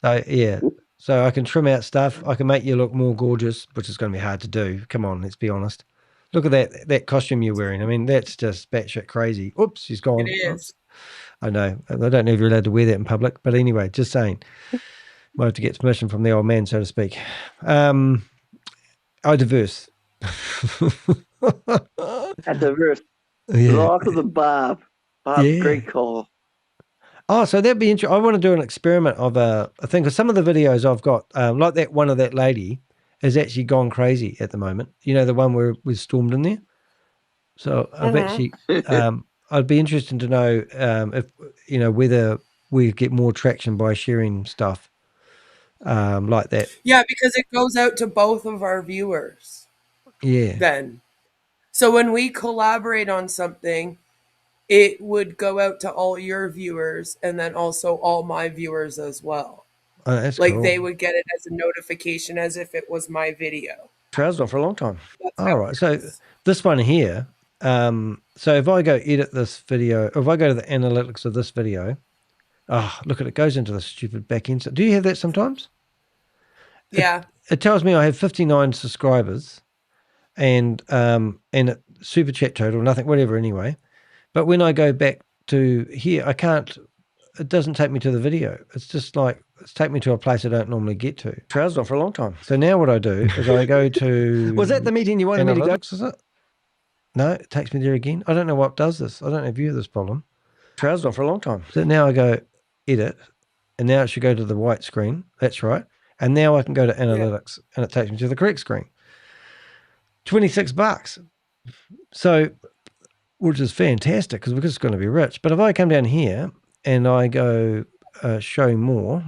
So yeah. So I can trim out stuff. I can make you look more gorgeous, which is going to be hard to do. Come on, let's be honest. Look at that costume you're wearing. I mean, that's just batshit crazy. Oops, she's gone. It is. Oops. I know. I don't know if you're allowed to wear that in public, but anyway, just saying. Might have to get permission from the old man, so to speak. I diverse. At the verse. Yeah. Off of the Bob. Bob's Yeah. great call. Oh, so that'd be interesting. I want to do an experiment of a thing, because some of the videos I've got, like that one of that lady, has actually gone crazy at the moment. You know, the one where we stormed in there. So I've actually, I'd be interested to know if whether we get more traction by sharing stuff like that. Yeah, because it goes out to both of our viewers. Yeah. Then. So when we collaborate on something, it would go out to all your viewers and then also all my viewers as well. Oh, that's like cool. they would get it as a notification as if it was my video. Trousers on for a long time. That's All how right. it So this one here. So if I go edit this video, if I go to the analytics of this video, look at it goes into the stupid back end. Do you have that sometimes? Yeah. It tells me I have 59 subscribers and it, super chat total, nothing, whatever anyway. But when I go back to here, I can't, it doesn't take me to the video. It's just like, it's take me to a place I don't normally get to. Trousers on for a long time. So now what I do is I go to... Was that the meeting you wanted me to go? Analytics, is it? No, it takes me there again. I don't know what does this. I don't know if you have this problem. Trousers on for a long time. So now I go edit, and now it should go to the white screen. That's right. And now I can go to analytics, and it takes me to the correct screen. $26. So, which is fantastic because we're just going to be rich. But if I come down here and I go show more,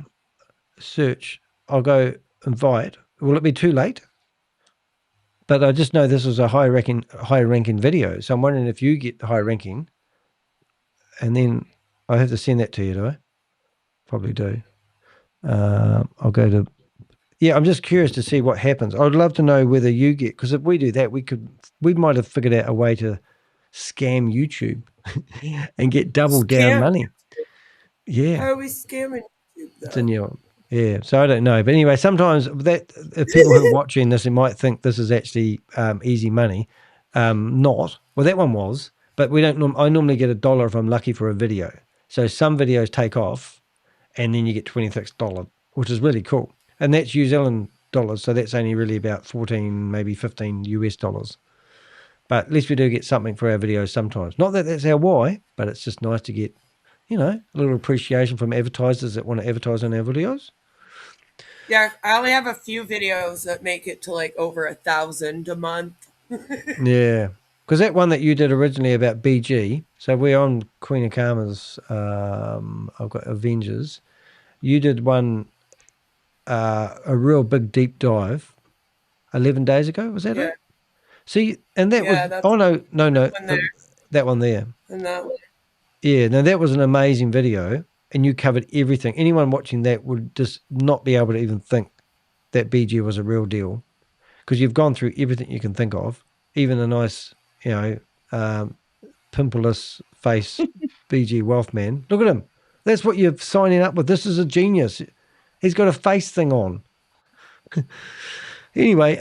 search, I'll go invite. Will it be too late? But I just know this is a high ranking video. So I'm wondering if you get the high ranking, and then I have to send that to you, do I? Probably do. I'll go to, I'm just curious to see what happens. I'd love to know whether you get, because if we do that, we might have figured out a way to scam YouTube and get double down money. Yeah. How are we scamming YouTube though? It's in your, so I don't know. But anyway, sometimes that if people who are watching this, they might think this is actually easy money. Not. Well, that one was, But we don't. I normally get $1 if I'm lucky for a video. So some videos take off, and then you get $26, which is really cool. And that's New Zealand dollars, so that's only really about 14, maybe 15 US dollars. But at least we do get something for our videos sometimes. Not that that's our why, but it's just nice to get, a little appreciation from advertisers that want to advertise on our videos. Yeah, I only have a few videos that make it to like over 1,000 a month. Yeah, because that one that you did originally about BG, so we're on Queen of Karma's, I've got Avengers. You did one, a real big deep dive 11 days ago, was that it? See, and that was, that one there. And that one. Yeah, now that was an amazing video, and you covered everything. Anyone watching that would just not be able to even think that BG was a real deal, because you've gone through everything you can think of, even a nice, pimpleless face BG wealth man. Look at him. That's what you're signing up with. This is a genius. He's got a face thing on. Anyway,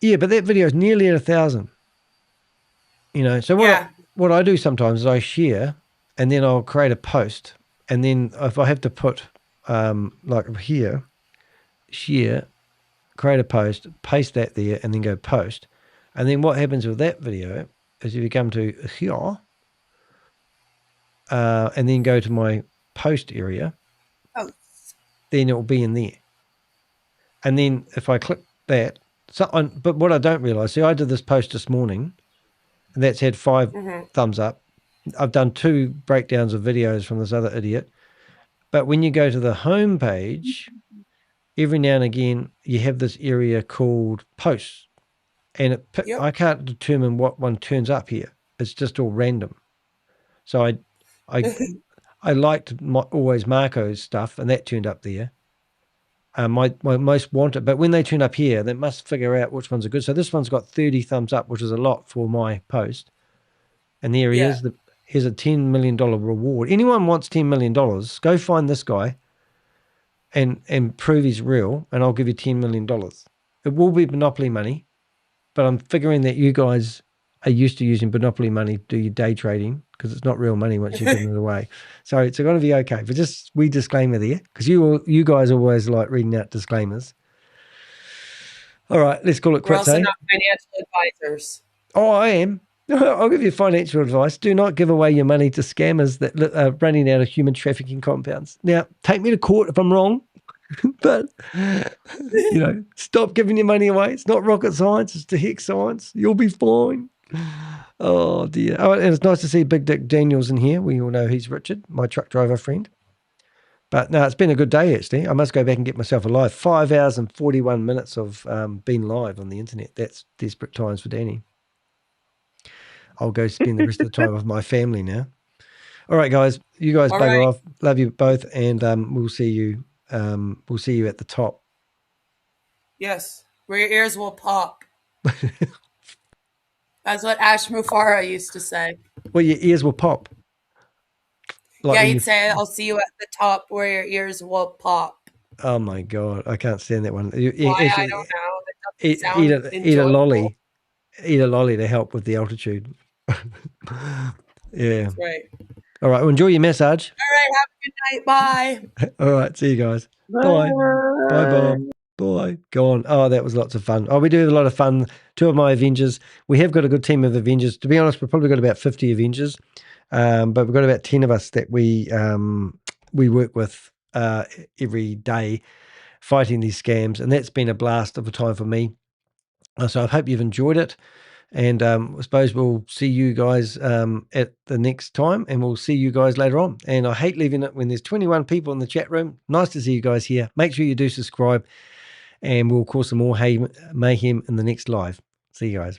yeah, but that video is nearly at 1,000. So what I do sometimes is I share, and then I'll create a post, and then if I have to put like here, share, create a post, paste that there, and then go post. And then what happens with that video is if you come to here, and then go to my post area, then it will be in there. And then if I click that, but what I don't realize, see, I did this post this morning, and that's had 5 thumbs up. I've done 2 breakdowns of videos from this other idiot. But when you go to the home page, every now and again, you have this area called posts. And I can't determine what one turns up here. It's just all random. So I liked always Marco's stuff, and that turned up there. My most wanted, but when they turn up here, they must figure out which ones are good. So this one's got 30 thumbs up, which is a lot for my post. And there he is. Here's a $10 million reward. Anyone wants $10 million, go find this guy and prove he's real, and I'll give you $10 million. It will be Monopoly money, but I'm figuring that you guys are used to using Monopoly money to do your day trading, because it's not real money once you're giving it away. So it's going to be okay. But just disclaimer there, because you guys always like reading out disclaimers. All right, let's call it quits. We're also not financial advisors. Oh, I am. I'll give you financial advice. Do not give away your money to scammers that are running out of human trafficking compounds. Now, take me to court if I'm wrong, but, stop giving your money away. It's not rocket science. It's the hex science. You'll be fine. Oh, dear. Oh, and it's nice to see Big Dick Daniels in here. We all know he's Richard, my truck driver friend. But no, it's been a good day, actually. I must go back and get myself alive. 5 hours and 41 minutes of being live on the internet. That's desperate times for Danny. I'll go spend the rest of the time with my family now. All right, guys. You guys bugger off. Love you both, and we'll see you. We'll see you at the top. Yes, where your ears will pop. That's what Ash Mufara used to say. Well, your ears will pop. Like he'd say, "I'll see you at the top where your ears will pop." Oh my God, I can't stand that one. Why, I don't know. Eat a lolly. Eat a lolly to help with the altitude. Yeah. That's right. All right. Well, enjoy your massage. All right. Have a good night. Bye. All right. See you guys. Bye. Bye, Bob. Bye. Go on. Oh, that was lots of fun. Oh, we do have a lot of fun. 2 of my Avengers. We have got a good team of Avengers. To be honest, we've probably got about 50 Avengers. But we've got about 10 of us that we work with every day fighting these scams. And that's been a blast of a time for me. So I hope you've enjoyed it. And I suppose we'll see you guys at the next time, and we'll see you guys later on. And I hate leaving it when there's 21 people in the chat room. Nice to see you guys here. Make sure you do subscribe, and we'll cause some more mayhem in the next live. See you guys.